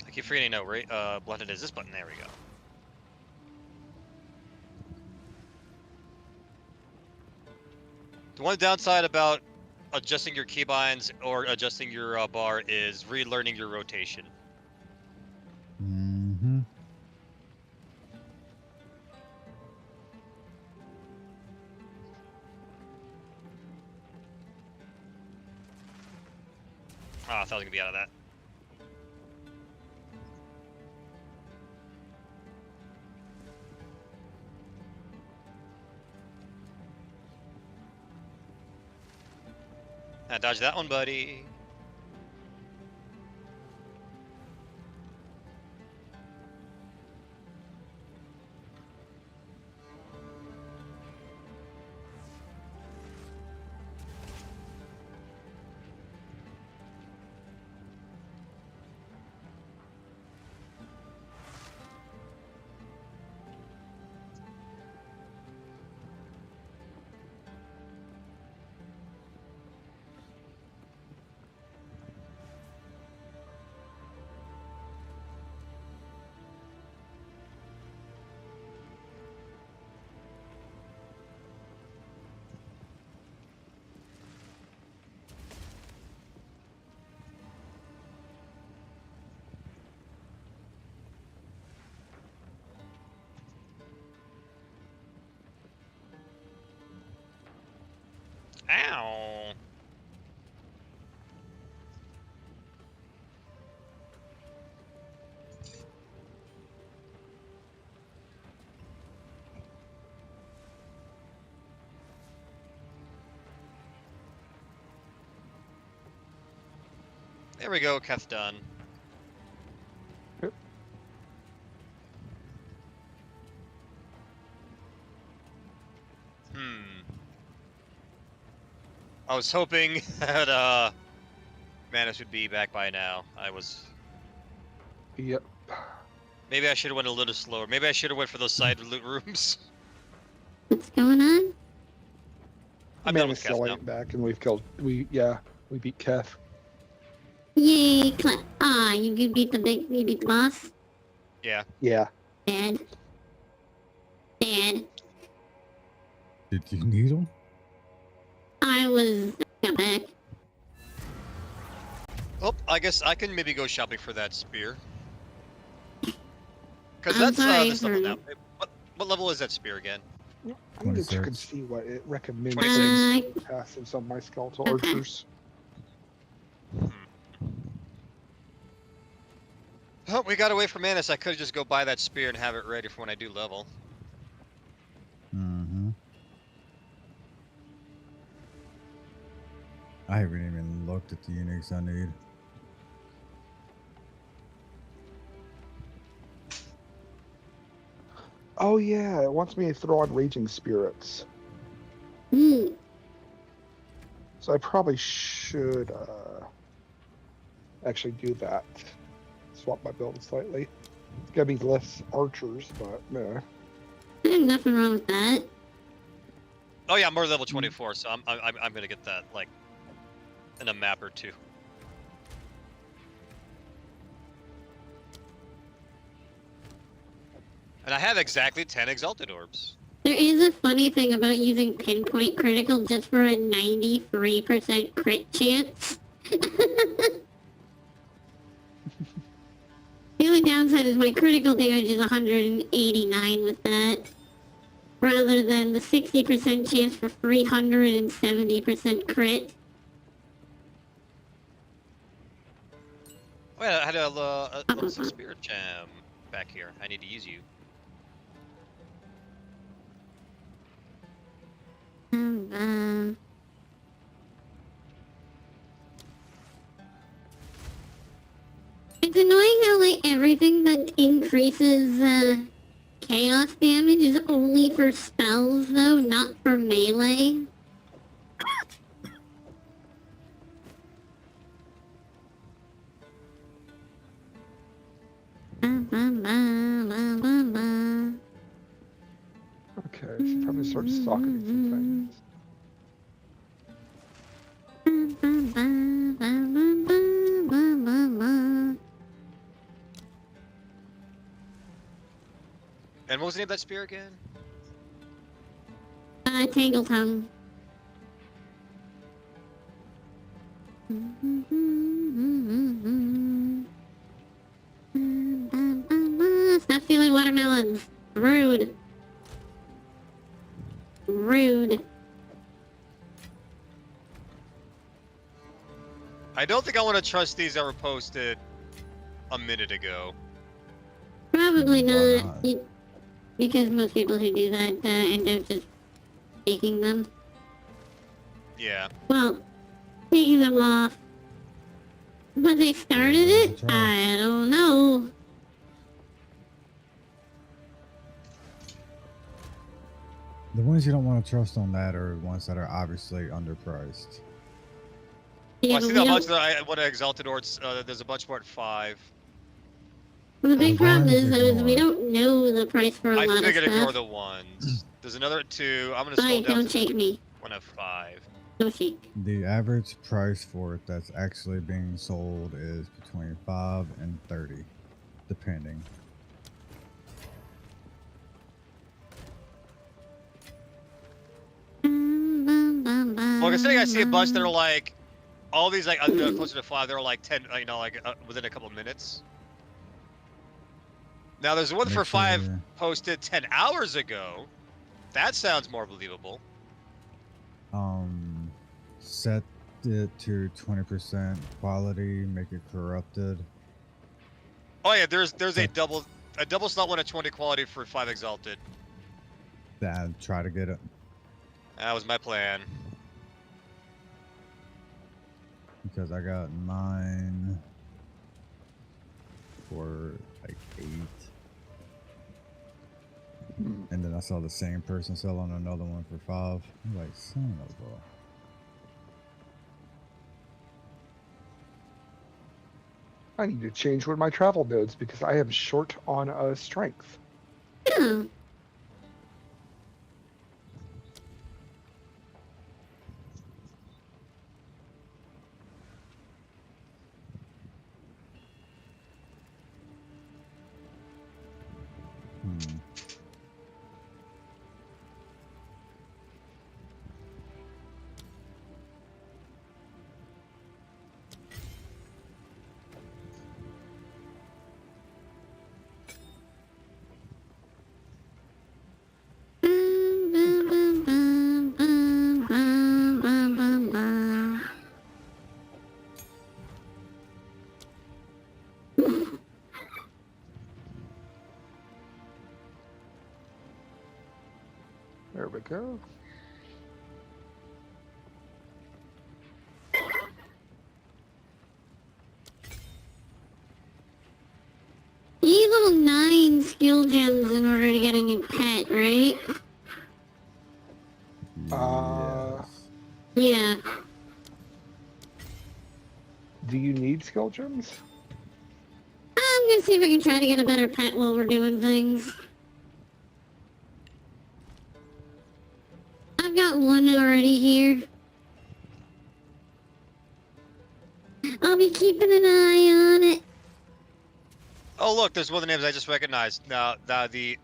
Speaker 3: I keep forgetting, no, right? Blended is this button. There we go. The one downside about adjusting your keybinds or adjusting your bar is relearning your rotation.
Speaker 4: Mm-hmm.
Speaker 3: Oh, I thought I was gonna be out of that. I dodged that one, buddy. Ow. There we go, Keth done.
Speaker 2: Yep.
Speaker 3: I was hoping that Manus would be back by now.
Speaker 2: Yep.
Speaker 3: Maybe I should have went a little slower. Maybe I should have went for those side loot rooms.
Speaker 1: What's going on?
Speaker 3: I'm
Speaker 2: Man
Speaker 3: done
Speaker 2: is
Speaker 3: with Keth
Speaker 2: still
Speaker 3: now.
Speaker 2: ain't back, and we beat Keth.
Speaker 1: Yay, you beat the boss?
Speaker 3: Yeah.
Speaker 2: Yeah.
Speaker 1: Bad. Bad.
Speaker 4: Did you need them?
Speaker 1: Got back.
Speaker 3: Oh, I guess I can maybe go shopping for that spear. Because
Speaker 1: I'm
Speaker 3: that's
Speaker 1: sorry
Speaker 3: this level
Speaker 1: for-
Speaker 3: now. What level is that spear again?
Speaker 2: I need to check and
Speaker 4: 26.
Speaker 2: see what it recommends
Speaker 3: 26.
Speaker 2: for passives on my skeletal
Speaker 1: Okay.
Speaker 2: archers.
Speaker 3: Oh, we got away from Manus. I could just go buy that spear and have it ready for when I do level.
Speaker 4: Mm-hmm. I haven't even looked at the uniques I need.
Speaker 2: Oh yeah, it wants me to throw on raging spirits.
Speaker 1: Hmm.
Speaker 2: So I probably should actually do that. Swap my build slightly. It's gonna be less archers, but no.
Speaker 1: There's nothing wrong with that.
Speaker 3: Oh yeah, I'm more level 24, so I'm gonna get that like in a map or two. And I have exactly 10 exalted orbs.
Speaker 1: There is a funny thing about using pinpoint critical just for a 93% crit chance. The only downside is my critical damage is 189 with that, rather than the 60% chance for 370% crit.
Speaker 3: Wait, I had a level 6 spirit gem back here. I need to use you.
Speaker 1: It's annoying how like everything that increases chaos damage is only for spells though, not for melee.
Speaker 2: Okay, it's time to start stocking some things.
Speaker 3: And what was the name of that spear again?
Speaker 1: Tangle tongue. Stop stealing watermelons. Rude. Rude.
Speaker 3: I don't think I want to trust these that were posted a minute ago.
Speaker 1: Probably
Speaker 4: Why
Speaker 1: not.
Speaker 4: not?
Speaker 1: Because most people who do that end up just taking them.
Speaker 3: Yeah.
Speaker 1: Well, taking them off. But they started
Speaker 4: There's a
Speaker 1: it?
Speaker 4: try.
Speaker 1: I don't know.
Speaker 4: The ones you don't want to trust on that are the ones that are obviously underpriced.
Speaker 1: Yeah,
Speaker 3: Well, I
Speaker 1: but
Speaker 3: see
Speaker 1: we
Speaker 3: that bunch
Speaker 1: don't,
Speaker 3: that I want to Exalted Orcs. There's a bunch more at 5.
Speaker 1: well, the big
Speaker 4: The
Speaker 1: problem
Speaker 4: ones
Speaker 1: is, though, is we
Speaker 4: ignore.
Speaker 1: don't know the price for a
Speaker 3: I
Speaker 1: lot of
Speaker 3: figured ignore
Speaker 1: stuff.
Speaker 3: the ones. There's another at 2. I'm gonna scroll
Speaker 1: Fine,
Speaker 3: down
Speaker 1: don't
Speaker 3: to
Speaker 1: shake me.
Speaker 3: one at 5.
Speaker 1: Don't shake.
Speaker 4: The average price for it that's actually being sold is between 5 and 30, depending.
Speaker 3: Well, considering I see a bunch that are like, all these like closer to 5, they're like 10, you know, like within a couple minutes. Now there's one for
Speaker 4: Make
Speaker 3: 5
Speaker 4: sure-
Speaker 3: posted 10 hours ago. That sounds more believable.
Speaker 4: Set it to 20% quality, make it corrupted.
Speaker 3: Oh yeah, there's a
Speaker 4: Okay.
Speaker 3: double slot one at 20 quality for 5 Exalted.
Speaker 4: Then try to get it.
Speaker 3: That was my plan.
Speaker 4: Because I got mine for like 8. And then I saw the same person selling another one for 5. I'm like, son of a...
Speaker 2: I need to change one of my travel nodes because I am short on strength.
Speaker 1: Yeah.
Speaker 4: Hmm.
Speaker 2: There we go.
Speaker 1: You need level 9 skill gems in order to get a new pet, right?
Speaker 4: Yes.
Speaker 1: Yeah.
Speaker 2: Do you need skill gems?
Speaker 1: I'm gonna see if I can try to get a better pet while we're doing things. I've got one already here. I'll be keeping an eye on it.
Speaker 3: Oh look, there's one of the names I just recognized. Now the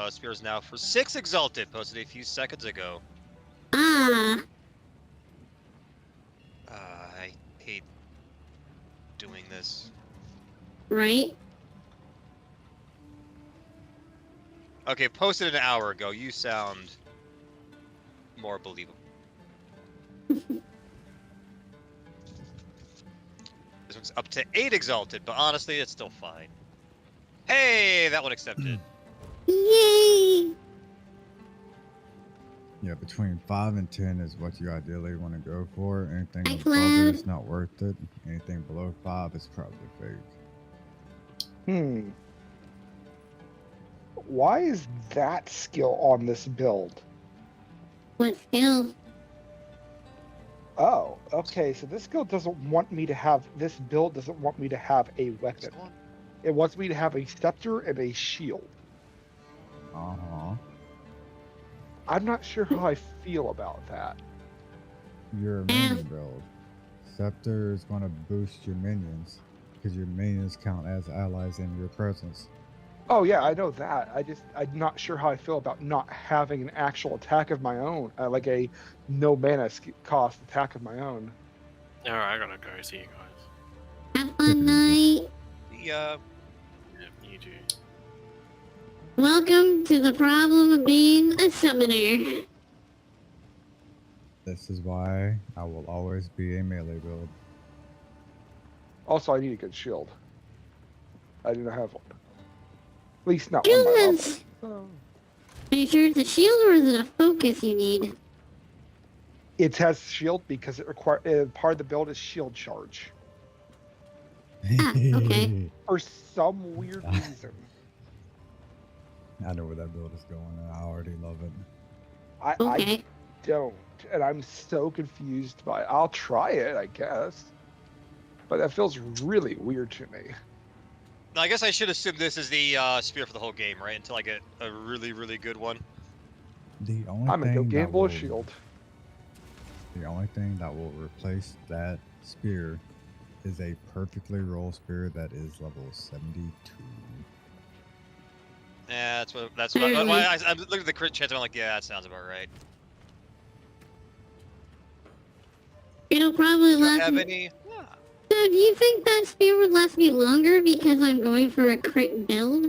Speaker 3: spear is now for 6 Exalted, posted a few seconds ago.
Speaker 1: Ah.
Speaker 3: I hate doing this.
Speaker 1: Right?
Speaker 3: Okay, posted an hour ago. You sound more believable. This one's up to 8 Exalted, but honestly, it's still fine. Hey, that one accepted.
Speaker 1: Yay!
Speaker 4: Yeah, between 5 and 10 is what you ideally want to go for. Anything
Speaker 1: I
Speaker 4: above
Speaker 1: plan-
Speaker 4: it is not worth it. Anything below 5 is probably fake.
Speaker 2: Why is that skill on this build?
Speaker 1: What skill?
Speaker 2: Oh, okay. So this build doesn't want me to have a weapon. It wants me to have a scepter and a shield.
Speaker 4: Uh-huh.
Speaker 2: I'm not sure how I feel about that.
Speaker 4: Your minion build. Scepter is going to boost your minions because your minions count as allies in your presence.
Speaker 2: Oh yeah, I know that. I'm not sure how I feel about not having an actual attack of my own, like a no mana cost attack of my own.
Speaker 5: Alright, I gotta go. See you guys.
Speaker 1: Have fun night.
Speaker 3: Yeah.
Speaker 5: Yeah, you do.
Speaker 1: Welcome to the problem of being a summoner.
Speaker 4: This is why I will always be a melee build.
Speaker 2: Also, I need a good shield. I do not have one. At least not one by level.
Speaker 1: Shield
Speaker 2: Oh.
Speaker 1: Are you sure it's a shield or is it a focus you need?
Speaker 2: It has shield because it part of the build is shield charge.
Speaker 1: Ah, okay.
Speaker 2: For some weird reason.
Speaker 4: I know where that build is going, and I already love it.
Speaker 2: I
Speaker 1: Okay.
Speaker 2: don't, and I'm so confused by it. I'll try it, I guess. But that feels really weird to me.
Speaker 3: I guess I should assume this is the spear for the whole game, right? Until I get a really, really good one.
Speaker 4: The only
Speaker 2: I'm gonna go
Speaker 4: thing that
Speaker 2: gamble
Speaker 4: will,
Speaker 2: a shield.
Speaker 4: the only thing that will replace that spear is a perfectly rolled spear that is level 72.
Speaker 3: Yeah, that's what I looked at the crit chance and I'm like, yeah, that sounds about right.
Speaker 1: It'll probably
Speaker 3: Do I
Speaker 1: last
Speaker 3: have
Speaker 1: me.
Speaker 3: any? Yeah.
Speaker 1: So do you think that spear would last me longer because I'm going for a crit build?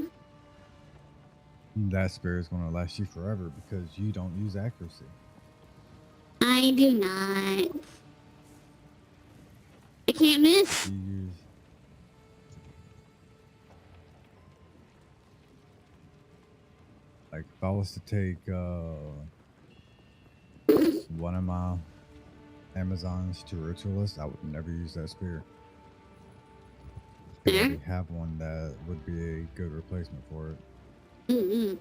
Speaker 4: That spear is going to last you forever because you don't use accuracy.
Speaker 1: I do not. I can't miss.
Speaker 4: You use. Like, if I was to take one of my Amazon's to ritualist, I would never use that spear. Because I already have one that would be a good replacement for it.
Speaker 1: Mm-hmm.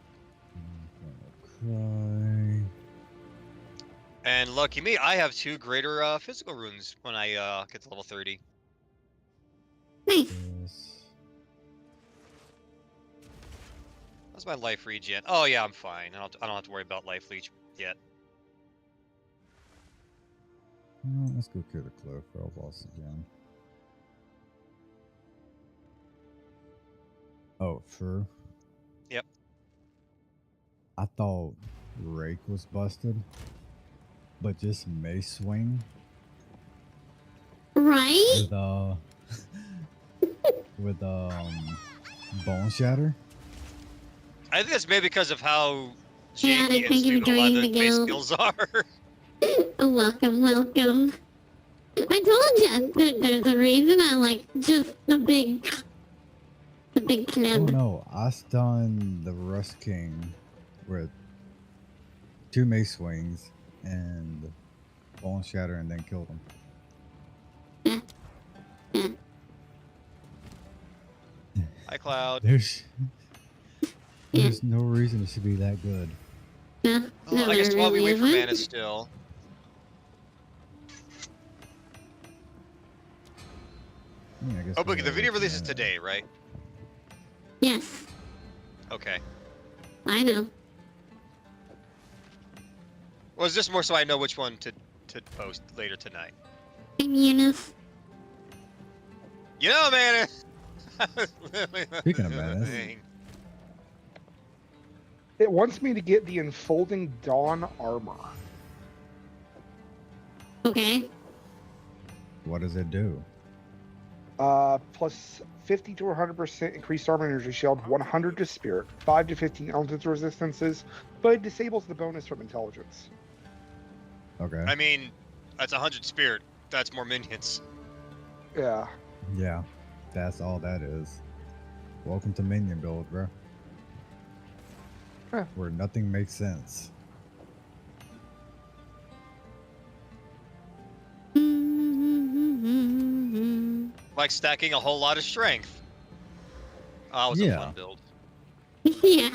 Speaker 4: Cry.
Speaker 3: And lucky me, I have 2 greater physical runes when I get to level 30.
Speaker 1: Nice.
Speaker 4: Yes.
Speaker 3: That's my life regen. Oh yeah, I'm fine. I don't have to worry about life leech yet.
Speaker 4: No, let's go kill the cliff for boss again. Oh, sure.
Speaker 3: Yep.
Speaker 4: I thought Rake was busted, but just Mace Swing
Speaker 1: Right?
Speaker 4: with Bone Shatter.
Speaker 3: I think that's maybe because of how
Speaker 1: Yeah, I
Speaker 3: janky and
Speaker 1: think you're
Speaker 3: stupid a lot of
Speaker 1: joining
Speaker 3: the
Speaker 1: the
Speaker 3: base
Speaker 1: guild.
Speaker 3: skills are.
Speaker 1: Welcome, welcome. I told you that there's a reason I like just the big
Speaker 4: Oh
Speaker 1: club.
Speaker 4: no, I stunned the Rust King with 2 Mace Swings and Bone Shatter and then killed him.
Speaker 3: Hi, Cloud.
Speaker 4: There's no reason it should be that good.
Speaker 1: No,
Speaker 3: Oh, I guess
Speaker 1: there
Speaker 3: while we
Speaker 1: really
Speaker 3: wait for
Speaker 1: isn't.
Speaker 3: mana still.
Speaker 4: Yeah, I guess
Speaker 3: Oh,
Speaker 4: we
Speaker 3: look, the
Speaker 4: gotta
Speaker 3: video
Speaker 4: wait for
Speaker 3: releases
Speaker 4: that.
Speaker 3: today, right?
Speaker 1: Yes,
Speaker 3: Okay.
Speaker 1: I know.
Speaker 3: Well, it's just more so I know which one to post later tonight.
Speaker 1: I'm Eunice.
Speaker 3: You know, man.
Speaker 4: Speaking of Menace.
Speaker 2: It wants me to get the Enfolding Dawn armor.
Speaker 1: Okay.
Speaker 4: What does it do?
Speaker 2: Plus 50 to 100% increased armor energy shield, 100 to spirit, 5 to 15 elements resistances, but it disables the bonus from intelligence.
Speaker 4: Okay.
Speaker 3: I mean, that's 100 spirit. That's more minions.
Speaker 2: Yeah.
Speaker 4: Yeah, that's all that is. Welcome to minion build, bro.
Speaker 2: Huh.
Speaker 4: Where nothing makes sense.
Speaker 3: Like stacking a whole lot of strength. Oh, it was a
Speaker 4: Yeah.
Speaker 3: fun build.
Speaker 1: Yeah.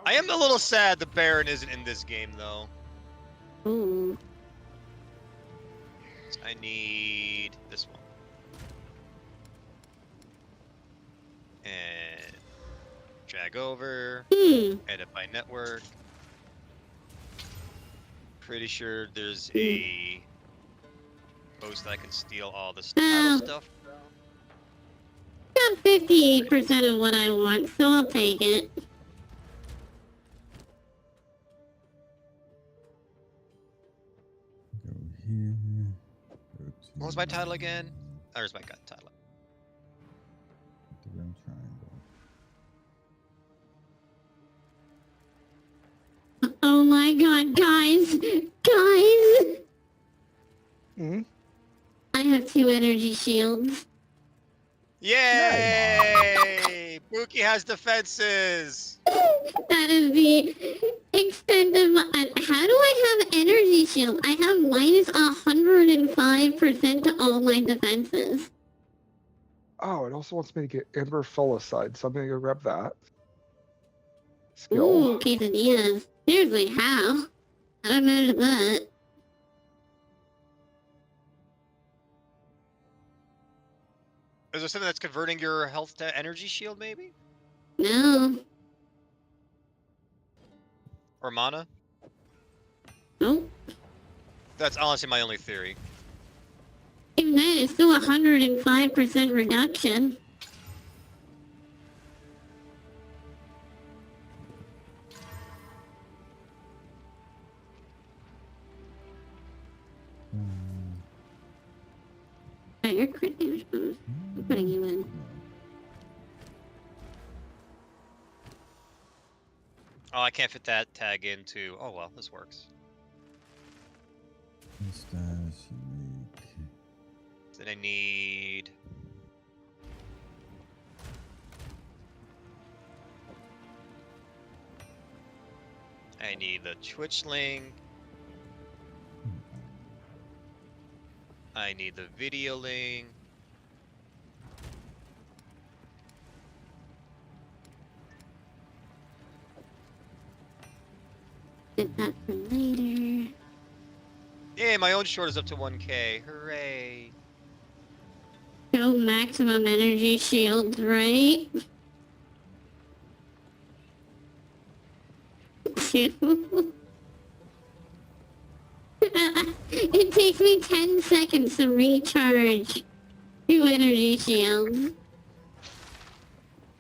Speaker 3: I am a little sad the Baron isn't in this game, though.
Speaker 1: Ooh.
Speaker 3: I need this one. And drag over, edit by network. Pretty sure there's a post I can steal all the title stuff from.
Speaker 1: Got 58% of what I want, so I'll take it.
Speaker 4: Go here. Go to
Speaker 3: What was my title again? There's my title.
Speaker 4: the rim triangle.
Speaker 1: Oh my god, guys! Guys!
Speaker 2: Hmm?
Speaker 1: I have 2 energy shields.
Speaker 3: Yay! Buki has defenses.
Speaker 1: That is the extent of my... How do I have energy shield? I have minus 105% to all my defenses.
Speaker 2: Oh, it also wants me to get Ember Filicide, so I'm gonna go grab that. Skill.
Speaker 1: Ooh, quesadillas. Seriously, how? I don't know that.
Speaker 3: Is there something that's converting your health to energy shield, maybe?
Speaker 1: No.
Speaker 3: Or mana?
Speaker 1: Nope.
Speaker 3: That's honestly my only theory.
Speaker 1: Even then, it's still 105% reduction. Oh, you're crit damage bonus. I'm putting you in.
Speaker 3: Oh, I can't fit that tag into... Oh well, this works.
Speaker 4: Mustache, unique.
Speaker 3: Then I need... I need the Twitchling. I need the video link.
Speaker 1: Get that for later.
Speaker 3: Yeah, my own short is up to 1k. Hooray.
Speaker 1: Go maximum energy shields, right? It takes me 10 seconds to recharge 2 energy shields.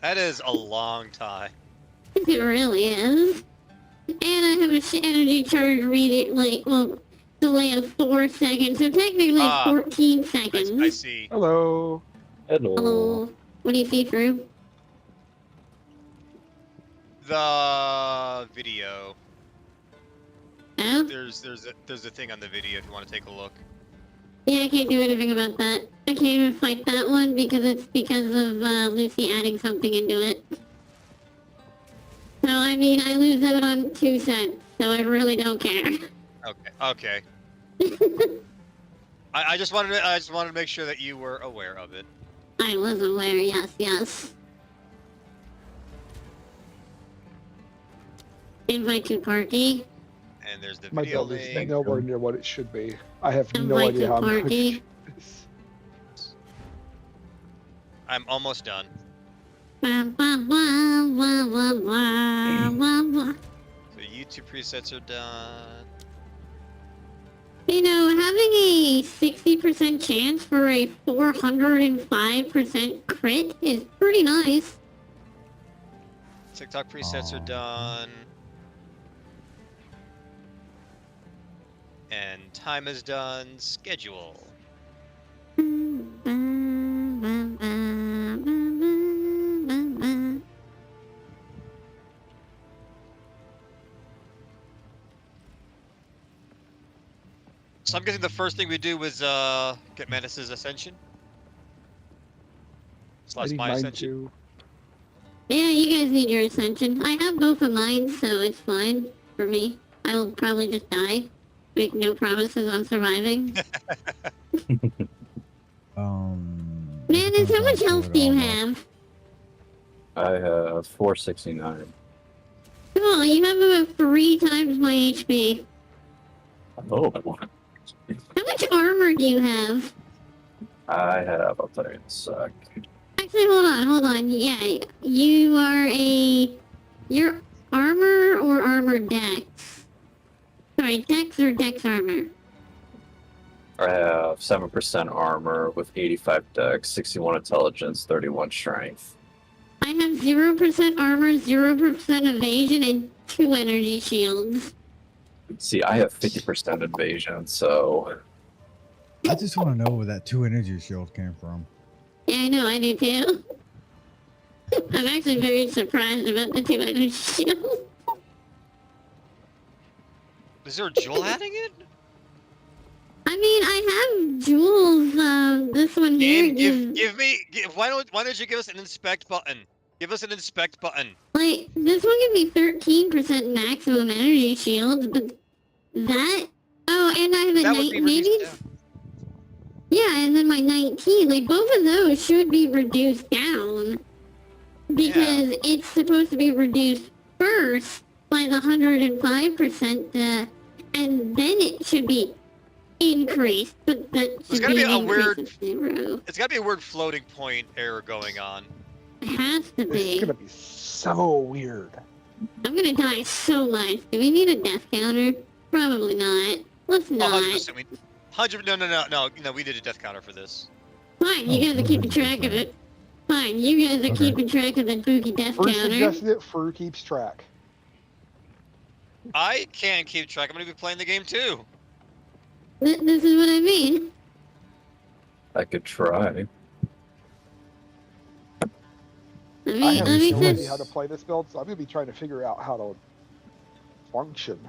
Speaker 3: That is a long time.
Speaker 1: It really is. And I have a energy charge delay of 4 seconds, so technically 14 seconds.
Speaker 3: I see.
Speaker 2: Hello.
Speaker 1: Hello. What do you see through?
Speaker 3: The video.
Speaker 1: Oh?
Speaker 3: There's a thing on the video if you want to take a look.
Speaker 1: Yeah, I can't do anything about that. I can't even fight that one because it's because of Lucy adding something into it. So, I mean, I lose out on 2 cents, so I really don't care.
Speaker 3: Okay. I just wanted to make sure that you were aware of it.
Speaker 1: I was aware, yes. Invite to party.
Speaker 3: And there's the
Speaker 2: My
Speaker 3: video
Speaker 2: build is
Speaker 3: link.
Speaker 2: nowhere near what it should be. I have no
Speaker 1: Invite
Speaker 2: idea
Speaker 1: to
Speaker 2: how I'm going to
Speaker 1: party.
Speaker 2: do this.
Speaker 3: I'm almost done.
Speaker 1: Blah, blah, blah, blah, blah, blah, blah, blah.
Speaker 3: So YouTube presets are done.
Speaker 1: You know, having a 60% chance for a 405% crit is pretty nice.
Speaker 3: TikTok presets are done. And time is done. Schedule. So I'm guessing the first thing we do was get Menace's Ascension.
Speaker 2: I
Speaker 3: Slash
Speaker 2: need
Speaker 3: my
Speaker 2: mine
Speaker 3: Ascension.
Speaker 2: too.
Speaker 1: Yeah, you guys need your ascension. I have both of mine, so it's fine for me. I will probably just die. Make no promises on surviving. Man,
Speaker 4: depends
Speaker 1: how
Speaker 4: on
Speaker 1: much health
Speaker 4: what
Speaker 1: do you
Speaker 4: all
Speaker 1: have?
Speaker 6: I have 469.
Speaker 1: Come on, you have about 3 times my HP.
Speaker 6: Oh,
Speaker 1: How much armor do you have?
Speaker 6: I have, I'll tell you in a sec.
Speaker 1: Actually, hold on. Yeah, you are you're armor or armor dex? Sorry, dex or dex armor?
Speaker 6: I have 7% armor with 85 dex, 61 intelligence, 31 strength.
Speaker 1: I have 0% armor, 0% evasion, and 2 energy shields.
Speaker 6: See, I have 50% invasion, so
Speaker 4: I just want to know where that 2 energy shield came from.
Speaker 1: Yeah, I know, I do too. I'm actually very surprised about the 2 energy shields.
Speaker 3: Is there a jewel adding it?
Speaker 1: I mean, I have jewels, this this one here
Speaker 3: Game,
Speaker 1: gives,
Speaker 3: why don't you give us an inspect button? Give us an inspect button.
Speaker 1: like, this one gives me 13% maximum energy shields, but that, oh, and I have a
Speaker 3: That would be
Speaker 1: maybe,
Speaker 3: reduced down.
Speaker 1: yeah, and then my 19, like, both of those should be reduced down, because it's supposed to be reduced first by the 105%, and then it should be increased, but that should
Speaker 3: gotta
Speaker 1: be
Speaker 3: be
Speaker 1: an
Speaker 3: a
Speaker 1: increase
Speaker 3: weird-
Speaker 1: of 0.
Speaker 3: It's got to be a weird floating point error going on.
Speaker 1: It has to
Speaker 2: This is
Speaker 1: be.
Speaker 2: gonna be so weird.
Speaker 1: I'm gonna die so much. Do we need a death counter? Probably not. Let's not.
Speaker 3: 100%. 100. No. We did a death counter for this.
Speaker 1: Fine, you guys are keeping track of it. Fine, you guys are
Speaker 4: Okay.
Speaker 1: keeping track of the spooky death
Speaker 2: Bruce
Speaker 1: counter.
Speaker 2: suggested it, Fru keeps track.
Speaker 3: I can't keep track. I'm gonna be playing the game too.
Speaker 1: This is what I mean.
Speaker 6: I could try.
Speaker 1: I
Speaker 2: I
Speaker 1: mean,
Speaker 2: have
Speaker 1: let me
Speaker 2: no
Speaker 1: just...
Speaker 2: idea how to play this build, so I'm gonna be trying to figure out how to function.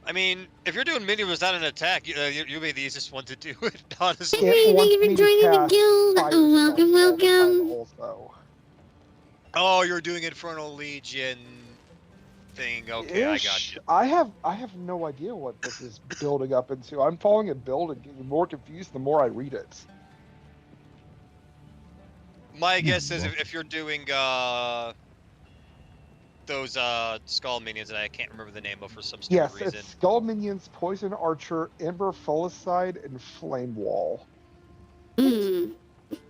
Speaker 3: I mean, if you're doing minion without an attack, you'll be the easiest one to do it, honestly.
Speaker 2: It
Speaker 1: Hey, thank
Speaker 2: wants
Speaker 1: you
Speaker 2: me
Speaker 1: for
Speaker 2: to
Speaker 1: joining the
Speaker 2: cast
Speaker 1: guild.
Speaker 2: fire
Speaker 1: Oh, welcome,
Speaker 2: spells all the time
Speaker 1: welcome.
Speaker 2: Also.
Speaker 3: Oh, you're doing Infernal Legion thing. Okay, I got
Speaker 2: Ish.
Speaker 3: you.
Speaker 2: I have no idea what this is building up into. I'm following a build and getting more confused the more I read it.
Speaker 3: My guess is
Speaker 4: well.
Speaker 3: if you're doing those skull minions that I can't remember the name of for some stupid
Speaker 2: Yes,
Speaker 3: reason.
Speaker 2: it's Skull Minions, Poison Archer, Ember Folicide, and Flame Wall.
Speaker 1: Hmm.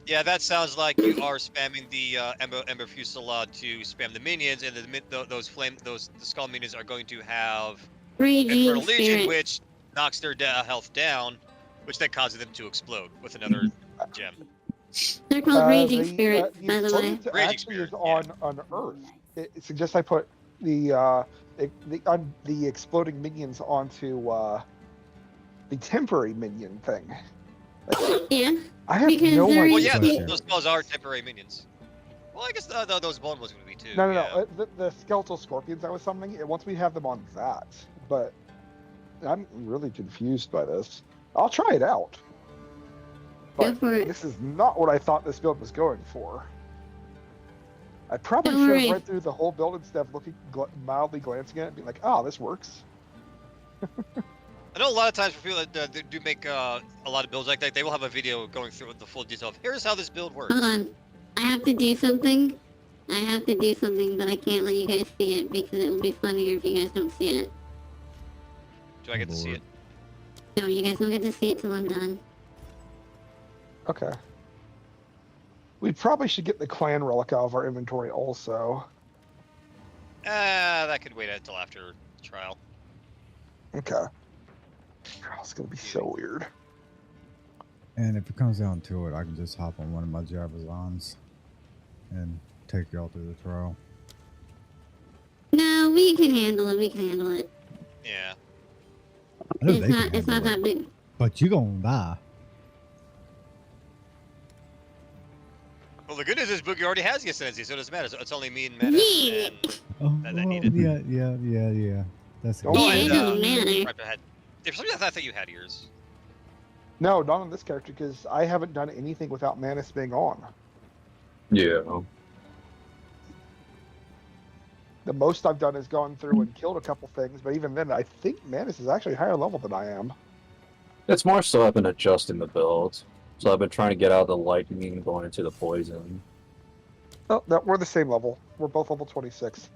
Speaker 3: Yeah, that sounds like you are spamming the Ember Fusillade to spam the minions, and the skull minions are going to have
Speaker 1: Raging
Speaker 3: Infernal Legion,
Speaker 1: Spirit.
Speaker 3: which knocks their health down, which then causes them to explode with another gem.
Speaker 1: They're called Raging
Speaker 2: the
Speaker 1: Spirits, by the way.
Speaker 2: explosions
Speaker 3: Raging
Speaker 2: actually is
Speaker 3: Spirit,
Speaker 2: on Earth. It suggests I put the exploding minions onto the temporary minion thing.
Speaker 1: Yeah.
Speaker 2: I have
Speaker 1: Because
Speaker 2: no
Speaker 1: there
Speaker 2: idea.
Speaker 3: Well,
Speaker 1: is-
Speaker 3: yeah,
Speaker 1: Yeah.
Speaker 3: those spells are temporary minions. Well, I guess those bone ones would be too.
Speaker 2: No.
Speaker 3: yeah.
Speaker 2: The skeletal scorpions I was summoning, it wants me to have them on that, but I'm really confused by this. I'll try it out.
Speaker 1: Go
Speaker 2: But
Speaker 1: for it.
Speaker 2: this is not what I thought this build was going for. I probably
Speaker 1: Don't
Speaker 2: should
Speaker 1: worry.
Speaker 2: have read through the whole build instead of looking mildly glancing at it and being like, "Oh, this works."
Speaker 3: I know a lot of times for people that do make a lot of builds like that, they will have a video going through with the full detail of here's how this build works.
Speaker 1: Hold on. I have to do something. But I can't let you guys see it because it will be funnier if you guys don't see it.
Speaker 3: Do I get to see it?
Speaker 1: No, you guys don't get to see it till I'm done.
Speaker 2: Okay. We probably should get the clan relic out of our inventory also.
Speaker 3: That could wait until after trial.
Speaker 2: Okay. It's gonna be so weird.
Speaker 4: And if it comes down to it, I can just hop on one of my Javazons and take y'all through the trial.
Speaker 1: No, we can handle it.
Speaker 3: Yeah.
Speaker 4: I know
Speaker 1: It's
Speaker 4: they
Speaker 1: not
Speaker 4: can handle
Speaker 1: that
Speaker 4: it,
Speaker 1: big.
Speaker 4: but you gonna die.
Speaker 3: Well, the good news is Boogie already has the Ascendancy, so it doesn't matter. So it's only me and Menace
Speaker 1: Yeah.
Speaker 3: and...
Speaker 4: Oh,
Speaker 3: That
Speaker 4: well,
Speaker 3: needed.
Speaker 4: yeah. That's
Speaker 2: Oh,
Speaker 1: Yeah,
Speaker 3: Oh,
Speaker 1: it
Speaker 3: and,
Speaker 1: doesn't matter.
Speaker 3: Right, had... For some reason, I thought you had yours.
Speaker 2: No, not on this character because I haven't done anything without Manus being on.
Speaker 6: Yeah.
Speaker 2: The most I've done is gone through and killed a couple things, but even then, I think Manus is actually higher level than I am.
Speaker 6: It's more so I've been adjusting the build. So I've been trying to get out of the lightning going into the poison.
Speaker 2: Oh, no, we're the same level. We're both level 26.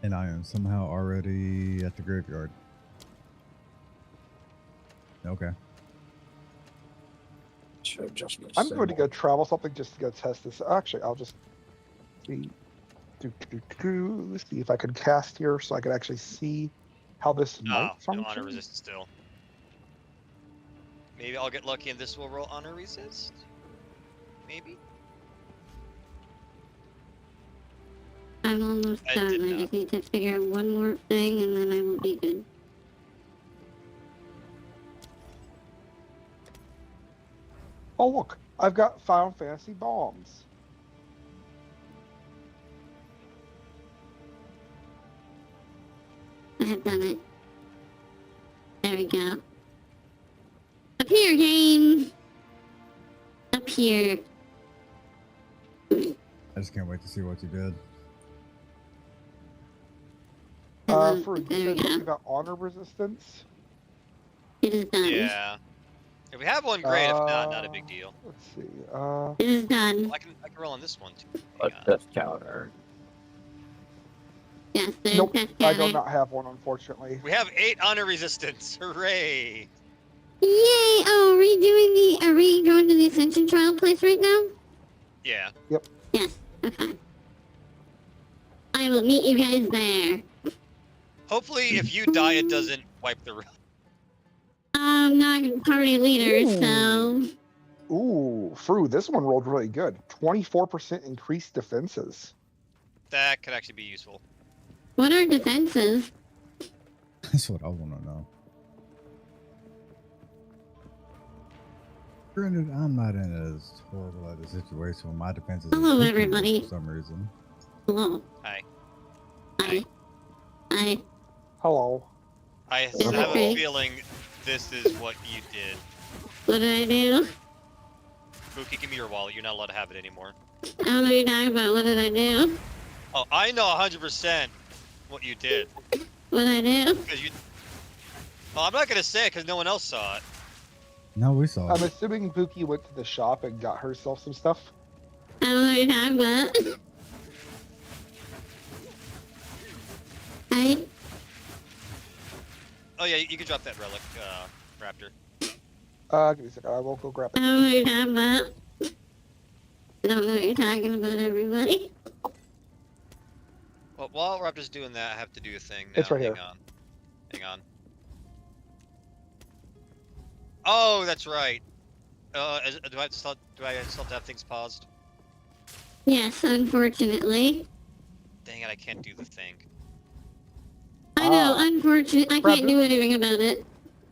Speaker 4: And I am somehow already at the graveyard. Okay.
Speaker 6: Should adjust my
Speaker 2: I'm going to
Speaker 6: symbol.
Speaker 2: go travel something just to go test this. Actually, I'll just see. See if I can cast here so I can actually see how this
Speaker 3: No,
Speaker 2: might
Speaker 3: no
Speaker 2: function.
Speaker 3: honor resist still. Maybe I'll get lucky and this will roll honor resist? Maybe?
Speaker 1: I'm almost
Speaker 3: I
Speaker 1: done.
Speaker 3: did
Speaker 1: I
Speaker 3: not.
Speaker 1: just need to figure out one more thing and then I will be good.
Speaker 2: Oh, look, I've got Final Fantasy bombs.
Speaker 1: I have done it. we go. Up here, game! Up here.
Speaker 4: I just can't wait to see what you did.
Speaker 2: For
Speaker 1: There we
Speaker 2: something
Speaker 1: go.
Speaker 2: about honor resistance.
Speaker 1: It is done.
Speaker 3: Yeah. If we have one, great. If not, not a big deal.
Speaker 2: Let's see.
Speaker 1: It is done.
Speaker 3: I can roll on this one too.
Speaker 6: A
Speaker 3: Hang on.
Speaker 6: death counter.
Speaker 1: Yes, there's
Speaker 2: Nope,
Speaker 1: that
Speaker 2: I do
Speaker 1: counter.
Speaker 2: not have one, unfortunately.
Speaker 3: We have 8 honor resistance. Hooray!
Speaker 1: Yay! Oh, are we going to the Ascension trial place right now?
Speaker 3: Yeah.
Speaker 1: Yes, okay. I will meet you guys there.
Speaker 3: Hopefully, if you die, it doesn't wipe the room.
Speaker 1: I'm not party leader, so...
Speaker 2: Ooh, Fru, this one rolled really good. 24% increased defenses.
Speaker 3: That could actually be useful.
Speaker 1: What are defenses?
Speaker 4: That's what I want to know. Granted, I'm not in as horrible at a situation when my defenses
Speaker 1: Hello,
Speaker 4: are
Speaker 1: everybody.
Speaker 4: for some reason.
Speaker 1: Hello.
Speaker 3: Hi.
Speaker 1: I...
Speaker 2: Hello.
Speaker 3: I
Speaker 1: Is
Speaker 3: have
Speaker 1: it
Speaker 3: a
Speaker 1: okay?
Speaker 3: feeling this is what you did.
Speaker 1: What did I do?
Speaker 3: Buki, give me your wallet. You're not allowed to have it anymore.
Speaker 1: I don't know what you're talking about. What did I do?
Speaker 3: Oh, I know 100% what you did.
Speaker 1: What did I do?
Speaker 3: Because you. Well, I'm not gonna say it because no one else saw it.
Speaker 4: No, we saw
Speaker 2: I'm
Speaker 4: it.
Speaker 2: assuming Buki went to the shop and got herself some stuff.
Speaker 1: I don't know what you're talking about. I...
Speaker 3: Oh yeah, you can drop that relic, Raptor.
Speaker 2: Give me a second. I will go grab
Speaker 1: I
Speaker 2: it.
Speaker 1: don't know what you're talking about. I don't know what you're talking about, everybody.
Speaker 3: Well, while Raptor's doing that, I have to do a thing now.
Speaker 2: It's right
Speaker 3: Hang
Speaker 2: here.
Speaker 3: on. Hang on. Oh, that's right. Do I still have to have things paused?
Speaker 1: Yes, unfortunately.
Speaker 3: Dang it, I can't do the thing.
Speaker 1: I know,
Speaker 2: Ah.
Speaker 1: unfortunately, I
Speaker 2: Grab
Speaker 1: can't do anything about it.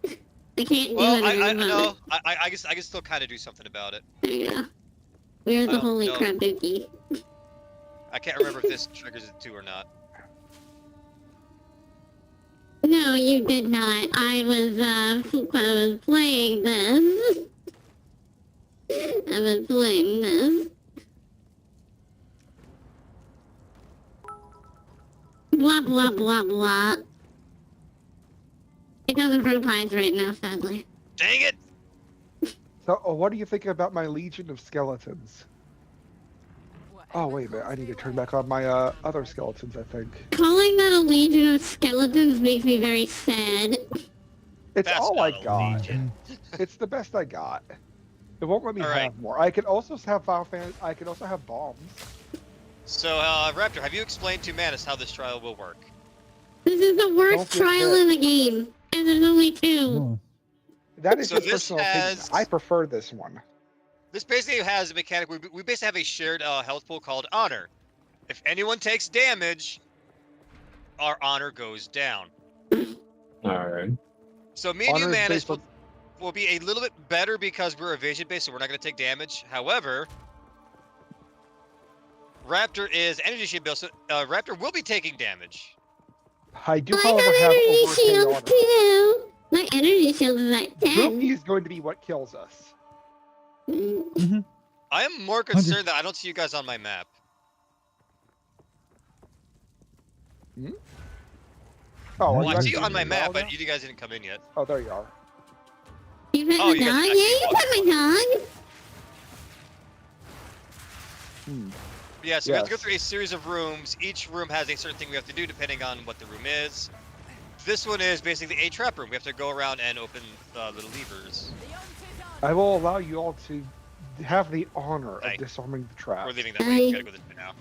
Speaker 1: I can't do
Speaker 3: Well,
Speaker 1: anything
Speaker 3: I
Speaker 1: about
Speaker 3: know.
Speaker 1: it.
Speaker 3: I guess I can still kind of do something about it.
Speaker 1: There you go. We're the
Speaker 3: Oh,
Speaker 1: holy
Speaker 3: no.
Speaker 1: Krabuki.
Speaker 3: I can't remember if this triggers it too or not.
Speaker 1: No, you did not. I was playing this. I was playing this. Blah, blah, blah, blah. It doesn't proprise right now, sadly.
Speaker 3: Dang it!
Speaker 2: So, what do you think about my legion of skeletons? Oh, wait a minute. I need to turn back on my other skeletons, I think.
Speaker 1: Calling that a legion of skeletons makes me very sad.
Speaker 2: It's
Speaker 3: That's
Speaker 2: all I
Speaker 3: not a
Speaker 2: got.
Speaker 3: legion.
Speaker 2: It's the best I got. It won't let me
Speaker 3: All right.
Speaker 2: have more. I can also have I can also have bombs.
Speaker 3: So, Raptor, have you explained to Manus how this trial will work?
Speaker 1: This is the worst
Speaker 2: Don't get
Speaker 1: trial
Speaker 2: hit.
Speaker 1: in the game. And there's only two.
Speaker 4: Oh,
Speaker 2: That is
Speaker 3: So
Speaker 2: just
Speaker 3: this
Speaker 2: personal opinion.
Speaker 3: has-
Speaker 2: I prefer this one.
Speaker 3: This basically has a mechanic. We basically have a shared health pool called honor. If anyone takes damage, our honor goes down.
Speaker 6: Alright.
Speaker 3: So me and you,
Speaker 2: Honor is
Speaker 3: Manus,
Speaker 2: based on-
Speaker 3: will be a little bit better because we're evasion based, so we're not going to take damage. However, Raptor is energy shield built, so Raptor will be taking damage.
Speaker 2: I do,
Speaker 1: I
Speaker 2: however,
Speaker 1: got
Speaker 2: have
Speaker 1: energy
Speaker 2: over 10
Speaker 1: shields
Speaker 2: honor.
Speaker 1: too. My energy shield is at 10.
Speaker 2: Buki is going to be what kills us.
Speaker 1: Mm.
Speaker 3: I am more concerned that I don't see you guys on my map.
Speaker 2: Oh,
Speaker 4: Well,
Speaker 2: are
Speaker 3: Well, I
Speaker 2: guys
Speaker 3: see you on my
Speaker 2: doing
Speaker 3: map,
Speaker 2: well
Speaker 3: but
Speaker 2: now?
Speaker 3: you guys didn't come in yet.
Speaker 2: Oh, there you are.
Speaker 1: You pet
Speaker 3: Oh,
Speaker 1: the
Speaker 3: you guys
Speaker 1: dog?
Speaker 3: actually
Speaker 1: Yeah, you
Speaker 3: walked
Speaker 1: pet my dog.
Speaker 2: Hmm.
Speaker 3: Yeah, so we have to go
Speaker 2: Yes.
Speaker 3: through a series of rooms. Each room has a certain thing we have to do depending on what the room is. This one is basically a trap room. We have to go around and open the little levers.
Speaker 2: I will allow you all to have the honor
Speaker 3: Hey.
Speaker 2: of disarming the trap.
Speaker 3: We're leaving that way. We gotta go this way now.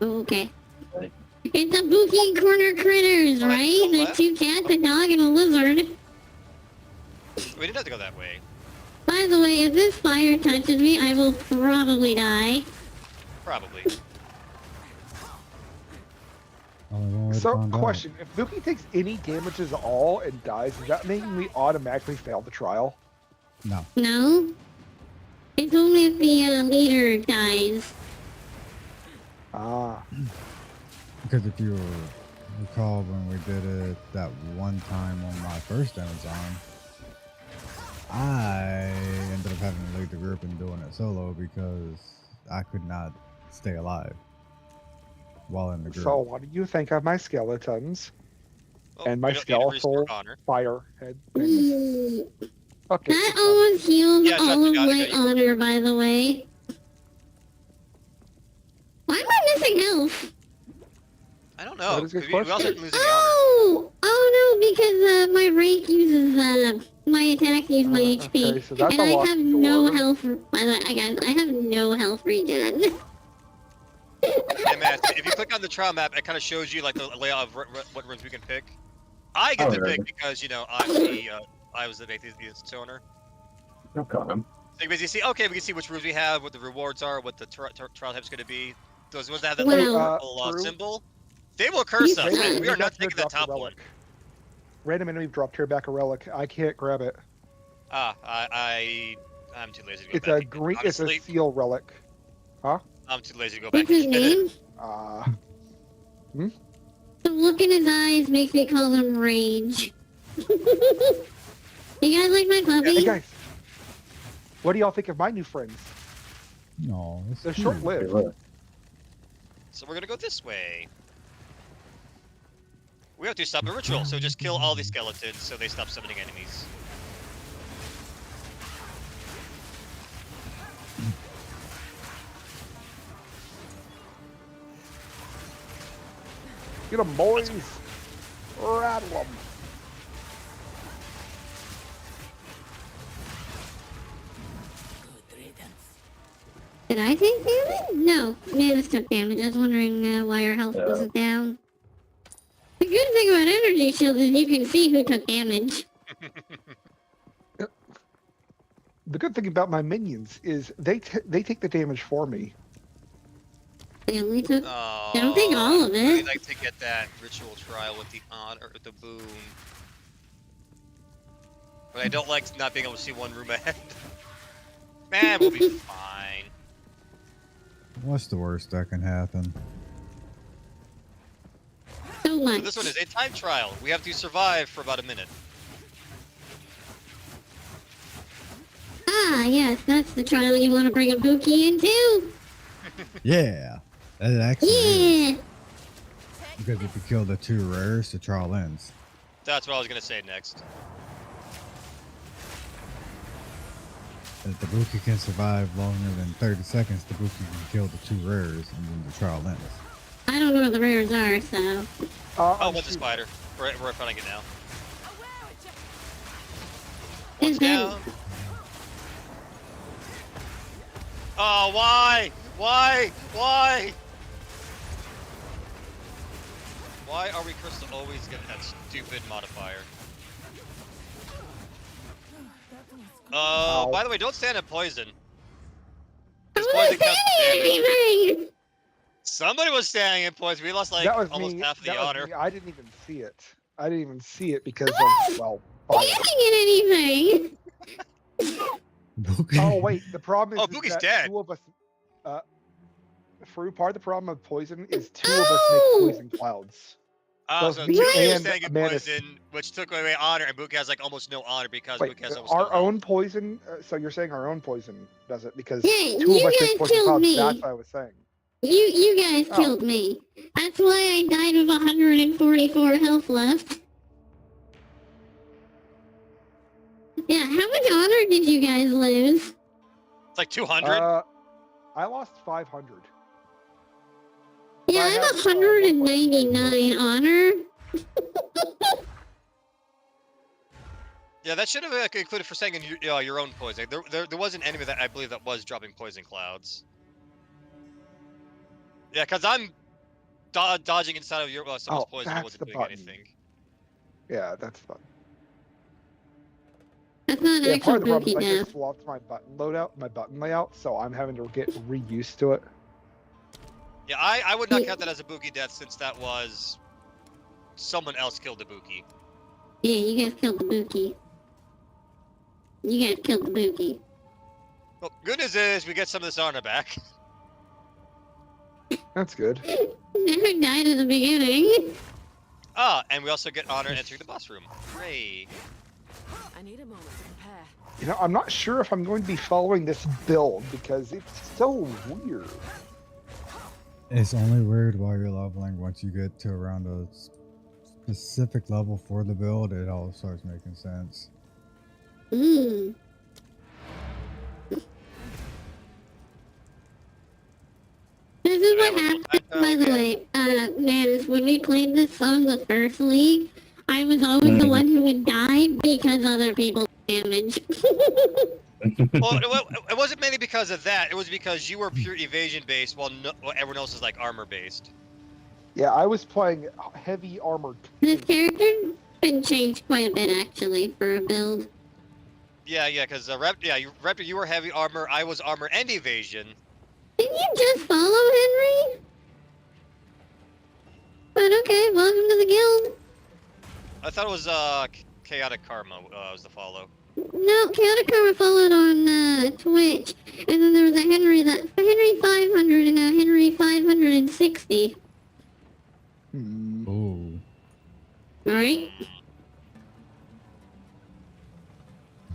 Speaker 1: Okay.
Speaker 6: Right.
Speaker 1: It's a Buki corner critters,
Speaker 3: Alright,
Speaker 1: right?
Speaker 3: go
Speaker 1: The
Speaker 3: left.
Speaker 1: two cats, a dog, and a lizard.
Speaker 3: We didn't have to go that way.
Speaker 1: By the way, if this fire touches me, I will probably die.
Speaker 3: Probably.
Speaker 4: only one way to
Speaker 2: So,
Speaker 4: find out.
Speaker 2: question: if Buki takes any damages at all and dies, does that mean we automatically fail the trial?
Speaker 4: No.
Speaker 1: No? It's only if the leader dies.
Speaker 2: Ah,
Speaker 4: Because if you're recall when we did it that one time on my first Amazon, I ended up having to lead the group and doing it solo because I could not stay alive while in the group.
Speaker 2: So what do you think of my skeletons
Speaker 3: Oh,
Speaker 2: and my
Speaker 3: we don't need to
Speaker 2: skeletal
Speaker 3: restore honor.
Speaker 2: fire head things? Okay.
Speaker 1: That almost heals
Speaker 3: Yeah,
Speaker 1: all of
Speaker 3: got it,
Speaker 1: my
Speaker 3: got it.
Speaker 1: honor, by the way. Why am I missing health?
Speaker 3: I don't know.
Speaker 2: That is a good
Speaker 3: 'Cause we also
Speaker 2: question.
Speaker 3: been losing honor.
Speaker 1: Oh no, because my rank uses my attack uses my HP,
Speaker 2: okay, so that's
Speaker 1: and
Speaker 2: a
Speaker 1: I
Speaker 2: locked
Speaker 1: have no
Speaker 2: door.
Speaker 1: health. By the way, I have no health regen.
Speaker 3: Hey man, if you click on the trial map, it kind of shows you like the layout of what rooms we can pick. I get to
Speaker 6: Alright.
Speaker 3: pick because you know I was the basically owner.
Speaker 6: Okay.
Speaker 3: So you basically see, okay, we can see which rooms we have, what the rewards are, what the trial type's going to be. Those ones that have that
Speaker 1: Wow.
Speaker 3: little
Speaker 2: True.
Speaker 3: symbol, they will curse us,
Speaker 2: Random
Speaker 3: and we are
Speaker 2: enemy
Speaker 3: not
Speaker 2: dropped here,
Speaker 3: taking the
Speaker 2: dropped a
Speaker 3: top one.
Speaker 2: relic. Random enemy dropped here back a relic. I can't grab it.
Speaker 3: I'm too lazy to go
Speaker 2: It's
Speaker 3: back.
Speaker 2: a green. It's a
Speaker 3: Honestly,
Speaker 2: seal relic.
Speaker 3: I'm too lazy to go back
Speaker 1: What's his
Speaker 3: and get it.
Speaker 1: name? The look in his eyes makes me call him Rage. You guys like my puppy?
Speaker 2: Hey guys, what do y'all think of my new friends?
Speaker 4: No, it's
Speaker 2: They're
Speaker 4: cute.
Speaker 2: short-lived.
Speaker 3: So we're gonna go this way. We have to stop the ritual, so just kill all these skeletons so they stop summoning enemies.
Speaker 2: Get them, boys. Rattle them.
Speaker 1: Did I take damage? No, Manus took damage. I was wondering why your health
Speaker 6: Yeah.
Speaker 1: wasn't down. The good thing about energy shields is you can see who took damage.
Speaker 2: The good thing about my minions is they take the damage for me.
Speaker 1: They only took...
Speaker 3: Oh,
Speaker 1: I don't think all of
Speaker 3: I'd really
Speaker 1: it.
Speaker 3: like to get that ritual trial with the honor, the boon. But I don't like not being able to see one room ahead. Man, we'll be fine.
Speaker 4: What's the worst that can happen?
Speaker 1: So
Speaker 3: So
Speaker 1: much.
Speaker 3: this one is a time trial. We have to survive for about a minute.
Speaker 1: Ah, yes, that's the trial you want to bring a Buki into.
Speaker 4: Yeah, that actually is.
Speaker 1: Yeah.
Speaker 4: Because if you kill the 2 rares, the trial ends.
Speaker 3: That's what I was gonna say next.
Speaker 4: If the Buki can survive longer than 30 seconds, the Buki can kill the 2 rares, and then the trial ends.
Speaker 1: I don't know what the rares are, so...
Speaker 3: Oh, what's the spider? We're fighting it now. One's
Speaker 1: Is that...
Speaker 3: down. Oh, why? Why? Why? Why are we cursed to always get that stupid modifier?
Speaker 2: Ow.
Speaker 3: By the way, don't stand in poison.
Speaker 1: I
Speaker 3: This
Speaker 1: wasn't
Speaker 3: poison counts as
Speaker 1: saying
Speaker 3: damage.
Speaker 1: anything!
Speaker 3: Somebody was standing in poison. We lost like
Speaker 2: that was
Speaker 3: almost
Speaker 2: me.
Speaker 3: half of
Speaker 2: That
Speaker 3: the
Speaker 2: was
Speaker 3: honor.
Speaker 2: me. I didn't even see it. I didn't even see it because of, well, fire.
Speaker 1: I didn't get anything!
Speaker 4: Buki.
Speaker 2: Oh wait, the problem is,
Speaker 3: Oh,
Speaker 2: is
Speaker 3: Boogie's
Speaker 2: that
Speaker 3: dead.
Speaker 2: 2 of us. Part of the problem of poison is 2 of us
Speaker 1: Oh!
Speaker 2: make poison clouds. Both
Speaker 3: So
Speaker 2: me
Speaker 3: Choochoo was
Speaker 2: and
Speaker 3: standing in
Speaker 2: Manus.
Speaker 3: poison, which took away honor, and Buki has like almost no honor because
Speaker 2: Wait,
Speaker 3: Buki has almost
Speaker 2: our
Speaker 3: no health.
Speaker 2: own poison. So you're saying our own poison does it because
Speaker 1: Yeah,
Speaker 2: 2 of
Speaker 1: you
Speaker 2: us
Speaker 1: guys
Speaker 2: make poison
Speaker 1: killed
Speaker 2: clouds.
Speaker 1: me.
Speaker 2: That's what I was saying.
Speaker 1: You guys
Speaker 2: Oh.
Speaker 1: killed me. That's why I died with 144 health left. Yeah, how much honor did you guys lose?
Speaker 3: It's like 200.
Speaker 2: I lost 500.
Speaker 1: Yeah,
Speaker 2: I
Speaker 1: I'm
Speaker 2: have,
Speaker 1: 199 honor.
Speaker 3: Yeah, that should have included for saying your own poison. There was an enemy that I believe that was dropping poison clouds. Yeah, because I'm dodging inside of your someone's
Speaker 2: Oh,
Speaker 3: poison. I
Speaker 2: that's
Speaker 3: wasn't
Speaker 2: the
Speaker 3: doing
Speaker 2: button.
Speaker 3: anything.
Speaker 2: Yeah, that's fun.
Speaker 1: That's not
Speaker 2: Yeah,
Speaker 1: actual
Speaker 2: part of the problem is
Speaker 1: Buki
Speaker 2: I
Speaker 1: death.
Speaker 2: just swapped my button loadout, my button layout, so I'm having to get reused to it.
Speaker 3: Yeah, I would not count that as a Buki death since that was someone else killed the Buki.
Speaker 1: Yeah, you guys killed the Buki. You guys killed the Buki.
Speaker 3: Well, good news is we get some of this honor back.
Speaker 2: That's good.
Speaker 1: Never died at the beginning.
Speaker 3: Ah, and we also get honor entering the boss room. Hooray!
Speaker 7: I need a moment to prepare.
Speaker 2: You know, I'm not sure if I'm going to be following this build because it's so weird.
Speaker 4: It's only weird while you're leveling. Once you get to around a specific level for the build, it all starts making sense.
Speaker 1: Mm. This is what happened, by the way, man, is when we played this on the first league, I was always the one who would die because other people damage.
Speaker 3: Well, it wasn't mainly because of that. It was because you were pure evasion based, while everyone else is like armor based.
Speaker 2: Yeah, I was playing heavy armored.
Speaker 1: This character's been changed quite a bit, actually, for a build.
Speaker 3: Yeah, because Raptor, you were heavy armor. I was armor and evasion.
Speaker 1: Didn't you just follow Henry? But okay, welcome to the guild.
Speaker 3: I thought it was chaotic karma was the follow.
Speaker 1: No, Chaotic Karma followed on Twitch, and then there was a Henry 500 and a Henry 560.
Speaker 2: Hmm.
Speaker 4: Oh.
Speaker 1: Alright?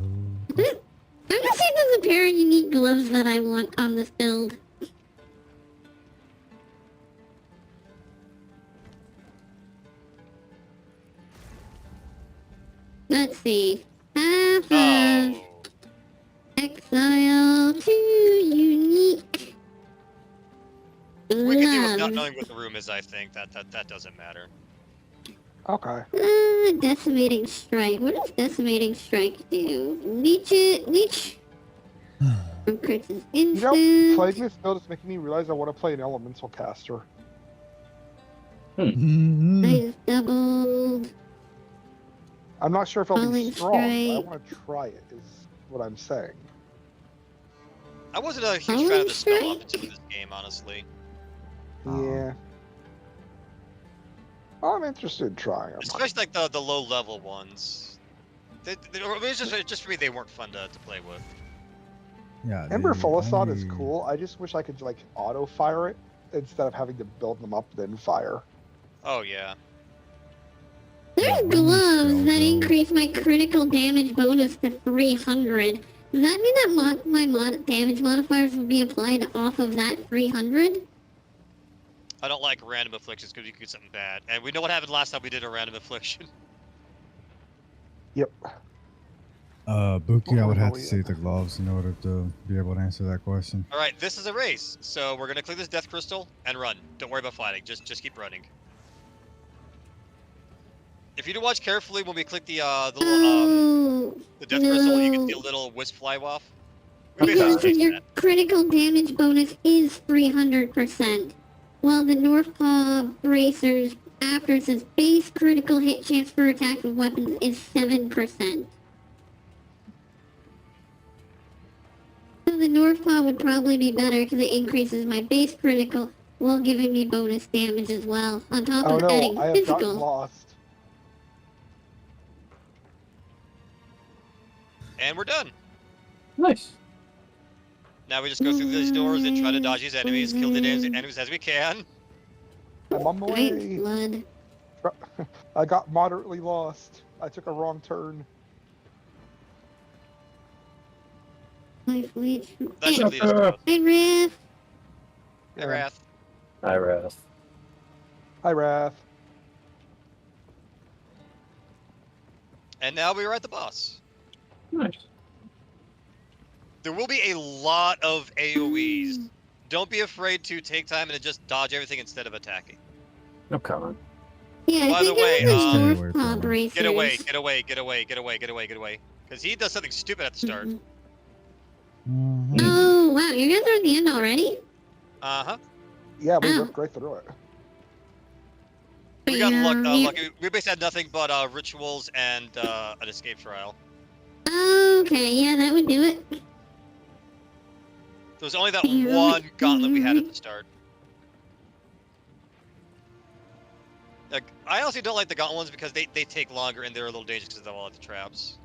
Speaker 1: I'm just saying there's a pair of unique gloves that I want on this build. Let's see. Half of
Speaker 3: Oh.
Speaker 1: Exile, 2 unique
Speaker 3: We can deal with not
Speaker 1: gloves.
Speaker 3: knowing what the room is. I think that doesn't matter.
Speaker 2: Okay.
Speaker 1: Decimating Strike. What does Decimating Strike do? Leech. From Curtis
Speaker 2: You know,
Speaker 1: Instant.
Speaker 2: playing this build is making me realize I want to play an elemental caster.
Speaker 4: Mhm.
Speaker 1: Eyes doubled.
Speaker 2: I'm not sure if I'll be
Speaker 1: Falling
Speaker 2: strong, but I
Speaker 1: Strike.
Speaker 2: want to try it, is what I'm saying.
Speaker 3: I wasn't a huge
Speaker 1: Falling
Speaker 3: fan of the spell
Speaker 1: Strike?
Speaker 3: options in this game, honestly.
Speaker 4: Oh.
Speaker 2: Yeah. I'm interested in trying them.
Speaker 3: Especially like the low level ones. It's just for me, they weren't fun to play with.
Speaker 4: Yeah.
Speaker 2: Ember
Speaker 4: the
Speaker 2: Follisod is
Speaker 4: only-
Speaker 2: cool. I just wish I could like auto fire it instead of having to build them up then fire.
Speaker 3: Oh yeah.
Speaker 1: There's
Speaker 4: Yeah,
Speaker 1: gloves
Speaker 4: spell
Speaker 1: that
Speaker 4: though.
Speaker 1: increase my critical damage bonus to 300. Does that mean that my damage modifiers will be applied off of that 300?
Speaker 3: I don't like random afflictions because you could get something bad. And we know what happened last time we did a random affliction.
Speaker 2: Yep.
Speaker 4: Buki, I would have to
Speaker 2: Really?
Speaker 4: see the gloves in order to be able to answer that question.
Speaker 3: Alright, this is a race. So we're gonna click this death crystal and run. Don't worry about fighting. Just keep running. If you do watch carefully when we click the little
Speaker 1: Oh,
Speaker 3: the death crystal, you can see a
Speaker 1: no.
Speaker 3: little wisp fly off. We basically
Speaker 1: Because
Speaker 3: just chased
Speaker 1: your
Speaker 3: that.
Speaker 1: critical damage bonus is 300%, while the North Paw Bracer's Aptors' base critical hit chance for attack with weapons is 7%. So the North Paw would probably be better because it increases my base critical while giving me bonus damage as well, on top
Speaker 2: Oh
Speaker 1: of
Speaker 2: no,
Speaker 1: adding
Speaker 2: I have gotten
Speaker 1: physical.
Speaker 2: lost.
Speaker 3: And we're done.
Speaker 6: Nice.
Speaker 3: Now we just go through these doors and try to dodge these enemies, kill the enemies as we can.
Speaker 2: I'm on my
Speaker 1: Giant
Speaker 2: way.
Speaker 1: blood.
Speaker 2: I got moderately lost. I took a wrong turn.
Speaker 1: Life leech.
Speaker 3: That should lead us to us.
Speaker 1: Hey, Riff.
Speaker 3: Hey, Wrath.
Speaker 6: Hi, Wrath.
Speaker 2: Hi, Wrath.
Speaker 3: And now we are at the boss.
Speaker 6: Nice.
Speaker 3: There will be a lot of AoEs. Don't be afraid to take time and just dodge everything instead of attacking.
Speaker 6: No comment.
Speaker 1: Yeah, I
Speaker 3: By the
Speaker 1: think
Speaker 3: way,
Speaker 1: it was
Speaker 4: Stay
Speaker 1: the
Speaker 4: away
Speaker 1: North
Speaker 4: from
Speaker 1: Paw
Speaker 4: him.
Speaker 1: Bracers.
Speaker 3: Get away, get away, get away, get away, get away, get away, get away. Because he does something stupid at the start.
Speaker 1: Mhm.
Speaker 4: Mhm.
Speaker 1: Oh, wow, you guys are at the end already?
Speaker 3: Uh-huh.
Speaker 2: Yeah, we
Speaker 1: Oh.
Speaker 2: ripped right through it.
Speaker 3: We got
Speaker 1: Yeah.
Speaker 3: lucky. We basically had nothing but rituals and an escape trial.
Speaker 1: Okay, yeah, that would do it.
Speaker 3: There was only that
Speaker 1: Yeah.
Speaker 3: one gauntlet we had at the start. Like, I honestly don't like the gauntlet ones because they take longer and they're a little dangerous because of all of the traps.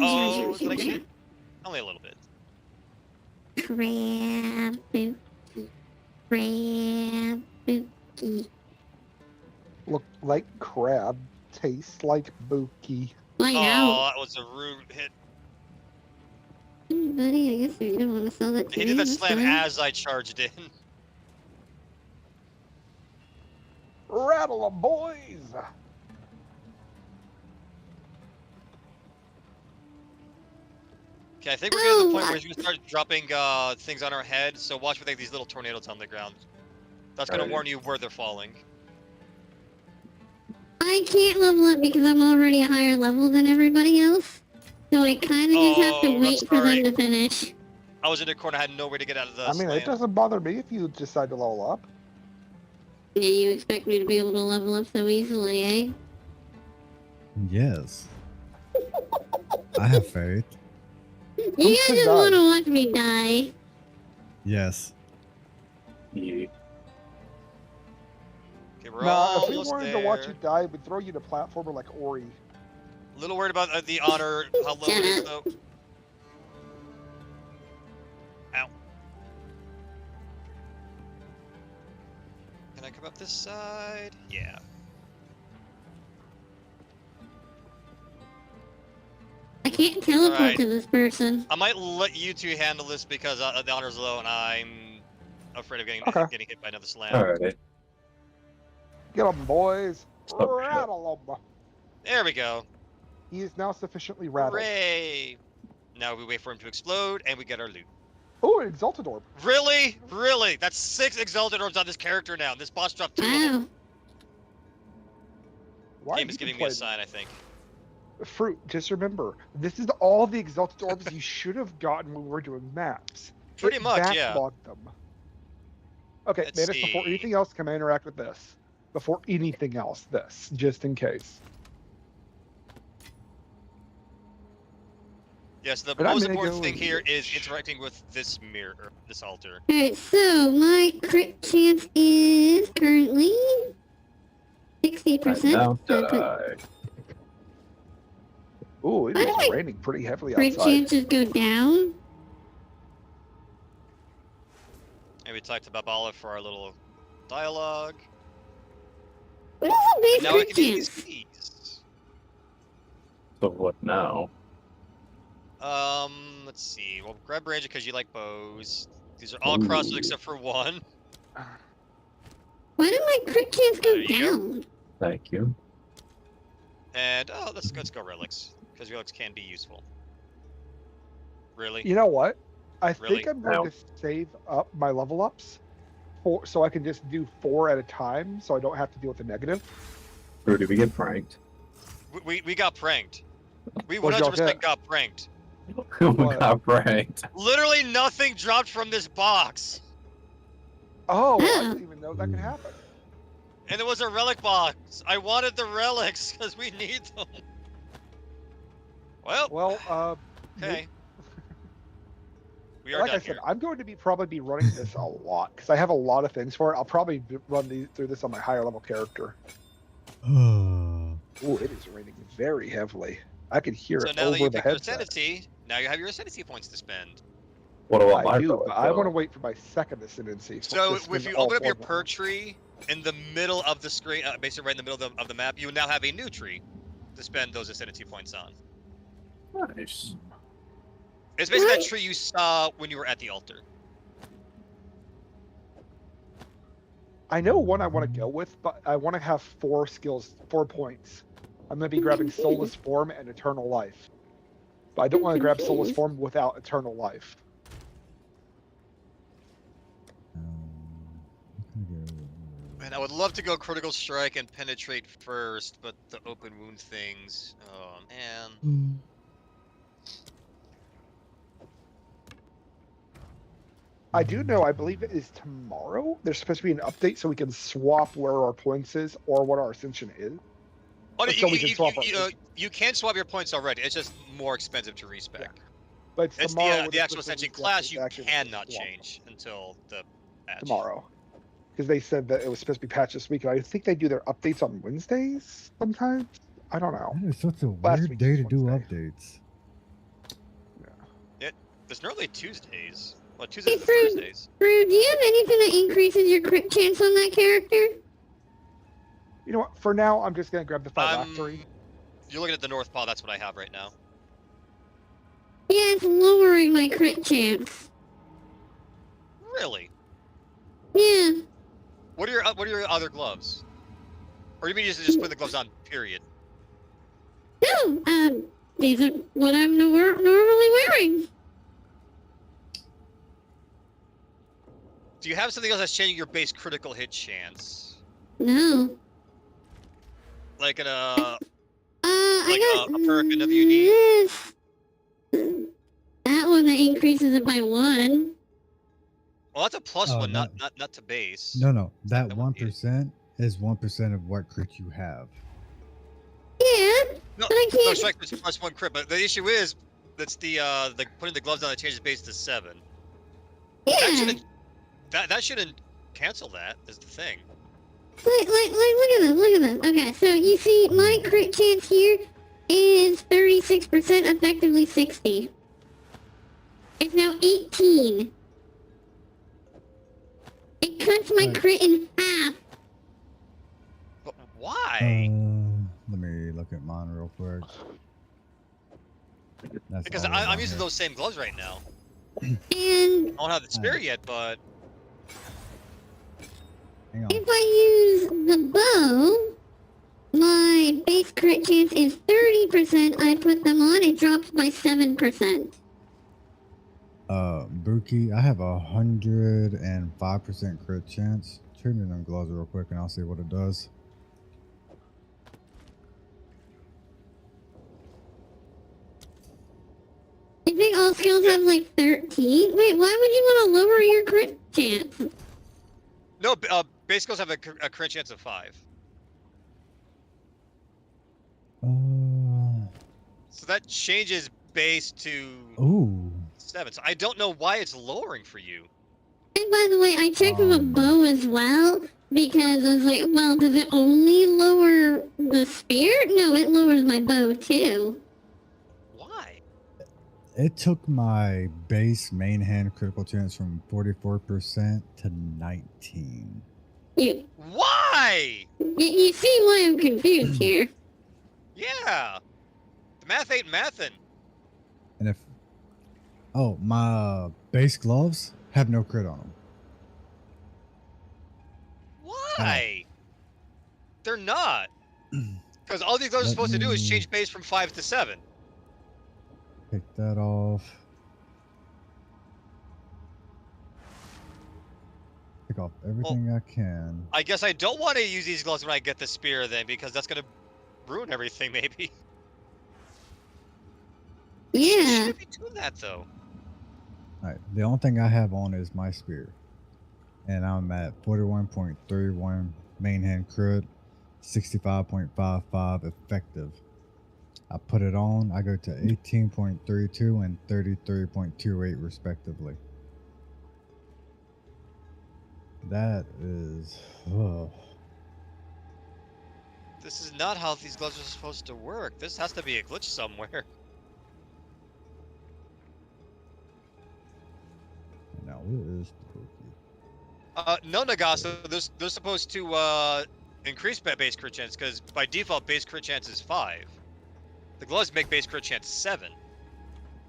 Speaker 3: Oh, did I get it? Only a little bit.
Speaker 1: Crab bookie. Crab bookie.
Speaker 2: Look like crab, tastes like bookie.
Speaker 1: I know.
Speaker 3: Oh, that was a rude hit.
Speaker 1: Buddy, I guess you didn't want to sell that to
Speaker 3: He
Speaker 1: me.
Speaker 3: did that
Speaker 1: That's
Speaker 3: slam
Speaker 1: fine.
Speaker 3: as I charged in.
Speaker 2: Rattle 'em, boys!
Speaker 3: Okay, I think we're getting to the
Speaker 1: Oh,
Speaker 3: point where he's gonna start dropping things on our head. So watch for these little tornadoes on the ground. That's gonna
Speaker 6: Alrighty.
Speaker 3: warn you where they're falling.
Speaker 1: I can't level up because I'm already a higher level than everybody else. So I kind of just have to
Speaker 3: Oh, I'm
Speaker 1: wait for
Speaker 3: sorry.
Speaker 1: them to finish.
Speaker 3: I was in the corner, I had no way to get out of the
Speaker 2: I mean,
Speaker 3: slam.
Speaker 2: it doesn't bother me if you decide to level up.
Speaker 1: Yeah, you expect me to be able to level up so easily, eh?
Speaker 4: Yes. I have faith.
Speaker 1: You
Speaker 2: Who
Speaker 1: guys
Speaker 2: could
Speaker 1: just
Speaker 2: die?
Speaker 1: want to watch me die.
Speaker 4: Yes.
Speaker 6: Yeah.
Speaker 3: Okay, we're
Speaker 2: Nah, if we
Speaker 3: almost
Speaker 2: wanted
Speaker 3: there.
Speaker 2: to watch you die, we'd throw you to platformer like Ori.
Speaker 3: A little worried about the honor, how low it is though. Ow. Can I come up this side? Yeah.
Speaker 1: I can't teleport
Speaker 3: Alright.
Speaker 1: to this person.
Speaker 3: I might let you two handle this because the honor's low and I'm afraid of getting
Speaker 2: Okay.
Speaker 3: getting hit by another slam.
Speaker 6: Alrighty.
Speaker 2: Get 'em, boys!
Speaker 6: Oh, shit.
Speaker 2: Rattle 'em!
Speaker 3: There we go.
Speaker 2: He is now sufficiently rattled.
Speaker 3: Hooray! Now we wait for him to explode and we get our loot.
Speaker 2: Oh, an Exalted Orb.
Speaker 3: Really? Really? That's 6 exalted orbs on this character now. This boss dropped 2 of them.
Speaker 1: Wow.
Speaker 2: Why
Speaker 3: Game
Speaker 2: you
Speaker 3: is
Speaker 2: can
Speaker 3: giving me a
Speaker 2: play
Speaker 3: sign, I think.
Speaker 2: Fruit, just remember, this is all the Exalted Orbs you should have gotten when we were doing maps.
Speaker 3: Pretty
Speaker 2: It
Speaker 3: much, yeah.
Speaker 2: backlogged them. Okay,
Speaker 3: Let's
Speaker 2: Manus, before
Speaker 3: see.
Speaker 2: anything else, can I interact with this? Before anything else, this, just in case.
Speaker 3: Yes, the
Speaker 2: But I'm
Speaker 3: most
Speaker 2: gonna
Speaker 3: important
Speaker 2: go
Speaker 3: thing
Speaker 2: with
Speaker 3: here is
Speaker 2: which.
Speaker 3: interacting with this mirror, this altar.
Speaker 1: Alright, so my crit chance is currently 60%.
Speaker 6: Now
Speaker 1: So I put
Speaker 6: die.
Speaker 2: Ooh, it
Speaker 1: Why
Speaker 2: is
Speaker 1: do I-
Speaker 2: raining pretty heavily
Speaker 1: crit
Speaker 2: outside.
Speaker 1: chances go down.
Speaker 3: And we talked about Bala for our little dialogue.
Speaker 1: What is the base
Speaker 3: Now we
Speaker 1: crit
Speaker 3: can use
Speaker 1: chance?
Speaker 3: these keys.
Speaker 6: So what now?
Speaker 3: Let's see. Well, grab range because you like bows. These are all crosses
Speaker 6: Ooh.
Speaker 3: except for one.
Speaker 1: Why did my crit chance go
Speaker 3: There you go.
Speaker 1: down?
Speaker 6: Thank you.
Speaker 3: And let's go relics because relics can be useful. Really?
Speaker 2: You know what? I
Speaker 3: Really?
Speaker 2: think I'm going
Speaker 6: No.
Speaker 2: to save up my level ups so I can just do 4 at a time, so I don't have to deal with the negative.
Speaker 6: Or did we get pranked?
Speaker 3: We got pranked. We
Speaker 2: What'd y'all
Speaker 3: 100%
Speaker 2: get?
Speaker 3: got pranked.
Speaker 6: We
Speaker 2: What?
Speaker 6: got pranked.
Speaker 3: Literally nothing dropped from this box.
Speaker 2: Oh, I didn't even know that could happen.
Speaker 3: And it was a relic box. I wanted the relics because we need them. Well,
Speaker 2: Well,
Speaker 3: okay. We are
Speaker 2: like I
Speaker 3: done
Speaker 2: said,
Speaker 3: here.
Speaker 2: I'm going to probably be running this a lot because I have a lot of things for it. I'll probably run through this on my higher level character. Ooh, it is raining very heavily. I can hear
Speaker 3: So
Speaker 2: it
Speaker 3: now that you
Speaker 2: over the
Speaker 3: picked your
Speaker 2: headset.
Speaker 3: ascendancy, now you have your ascendancy points to spend.
Speaker 6: What about my
Speaker 2: I do,
Speaker 6: relic,
Speaker 2: but I want to
Speaker 6: though?
Speaker 2: wait for my second ascendancy.
Speaker 3: So
Speaker 2: to spend
Speaker 3: if you
Speaker 2: all
Speaker 3: open up
Speaker 2: 4
Speaker 3: your
Speaker 2: of them.
Speaker 3: per tree in the middle of the screen, basically right in the middle of the map, you now have a new tree to spend those ascendancy points on.
Speaker 6: Nice.
Speaker 3: It's basically that tree you saw when you were at the altar.
Speaker 2: I know one I want to go with, but I want to have 4 skills, 4 points. I'm going to be grabbing Soulless Form and Eternal Life. But I don't want to grab Soulless Form without Eternal Life.
Speaker 3: Man, I would love to go critical strike and penetrate first, but the open wound things. Oh man.
Speaker 2: I do know, I believe it is tomorrow. There's supposed to be an update so we can swap where our points is or what our ascension is.
Speaker 3: Oh, no,
Speaker 2: So we can swap our points.
Speaker 3: you can swap your points already. It's just more expensive to respec.
Speaker 2: Yeah. But
Speaker 3: It's
Speaker 2: tomorrow.
Speaker 3: the
Speaker 2: they're
Speaker 3: actual
Speaker 2: supposed to
Speaker 3: ascension
Speaker 2: release the
Speaker 3: class
Speaker 2: update
Speaker 3: you
Speaker 2: to actually
Speaker 3: cannot
Speaker 2: swap
Speaker 3: change until the patch.
Speaker 2: tomorrow. Because they said that it was supposed to be patched this week, and I think they do their updates on Wednesdays sometimes. I don't know.
Speaker 4: That is such a
Speaker 2: Last
Speaker 4: weird
Speaker 2: week
Speaker 4: day
Speaker 2: was
Speaker 4: to do
Speaker 2: Wednesday.
Speaker 4: updates.
Speaker 3: There's normally Tuesdays. Well,
Speaker 1: Hey,
Speaker 3: Tuesdays and
Speaker 1: Fruit,
Speaker 3: Thursdays.
Speaker 1: Fruit, do you have anything that increases your crit chance on that character?
Speaker 2: You know what? For now, I'm just gonna grab the phylactery.
Speaker 3: You're looking at the North Paw. That's what I have right now.
Speaker 1: Yeah, it's lowering my crit chance.
Speaker 3: Really?
Speaker 1: Yeah.
Speaker 3: What are your other gloves? Or you mean just put the gloves on? Period.
Speaker 1: No, these are what I'm normally wearing.
Speaker 3: Do you have something else that's changing your base critical hit chance?
Speaker 1: No.
Speaker 3: Like an
Speaker 1: I got
Speaker 3: a perk, a WD?
Speaker 1: this. That one that increases it by 1.
Speaker 3: Well, that's a plus
Speaker 4: Oh,
Speaker 3: one,
Speaker 4: that-
Speaker 3: not to base.
Speaker 4: No. That
Speaker 3: That wouldn't be it.
Speaker 4: 1% is 1% of what crit you have.
Speaker 1: Yeah,
Speaker 3: No,
Speaker 1: but I
Speaker 3: no,
Speaker 1: can't.
Speaker 3: strike is plus 1 crit. But the issue is that's the putting the gloves on that changes base to 7.
Speaker 1: Yeah.
Speaker 3: That shouldn't cancel that. Is the thing.
Speaker 1: Look at this. Okay, so you see my crit chance here is 36%, effectively 60. It's now 18. It cuts my
Speaker 4: Right.
Speaker 1: crit in half.
Speaker 3: But why?
Speaker 4: Let me look at mine real quick. That's
Speaker 3: Because
Speaker 4: always
Speaker 3: I'm
Speaker 4: on
Speaker 3: using
Speaker 4: here.
Speaker 3: those same gloves right now.
Speaker 1: And
Speaker 3: I don't have the spear yet, but
Speaker 4: Hang on.
Speaker 1: if I use the bow, my base crit chance is 30%. I put them on, it drops by 7%.
Speaker 4: Buki, I have 105% crit chance. Trade me them gloves real quick and I'll see what it does.
Speaker 1: I think all skills have like 13. Wait, why would you want to lower your crit chance?
Speaker 3: no. Base skills have a crit chance of 5. So that changes base to
Speaker 4: Ooh.
Speaker 3: 7. So I don't know why it's lowering for you.
Speaker 1: And by the way, I checked with a bow as well, because I was like, well, does it only lower the spear? No, it lowers my bow too.
Speaker 3: Why?
Speaker 4: It took my base main hand critical chance from 44% to 19.
Speaker 3: Why?
Speaker 1: You see why I'm confused here.
Speaker 3: Yeah. The math ain't mathin'.
Speaker 4: And if... Oh, my base gloves have no crit on them.
Speaker 3: Why? They're not. Because all these gloves are supposed to do is change base from 5 to 7.
Speaker 4: Pick that off. Pick off everything I can.
Speaker 3: I guess I don't want to use these gloves when I get the spear then, because that's going to ruin everything, maybe. You
Speaker 1: Yeah.
Speaker 3: shouldn't be doing that, though.
Speaker 4: Alright, the only thing I have on is my spear. And I'm at 41.31 main hand crit, 65.55 effective. I put it on, I go to 18.32 and 33.28 respectively. That is... ugh.
Speaker 3: This is not how these gloves are supposed to work. This has to be a glitch somewhere.
Speaker 4: Now, where is the cookie?
Speaker 3: No, Nagasa, they're supposed to increase base crit chance, because by default, base crit chance is 5. The gloves make base crit chance 7.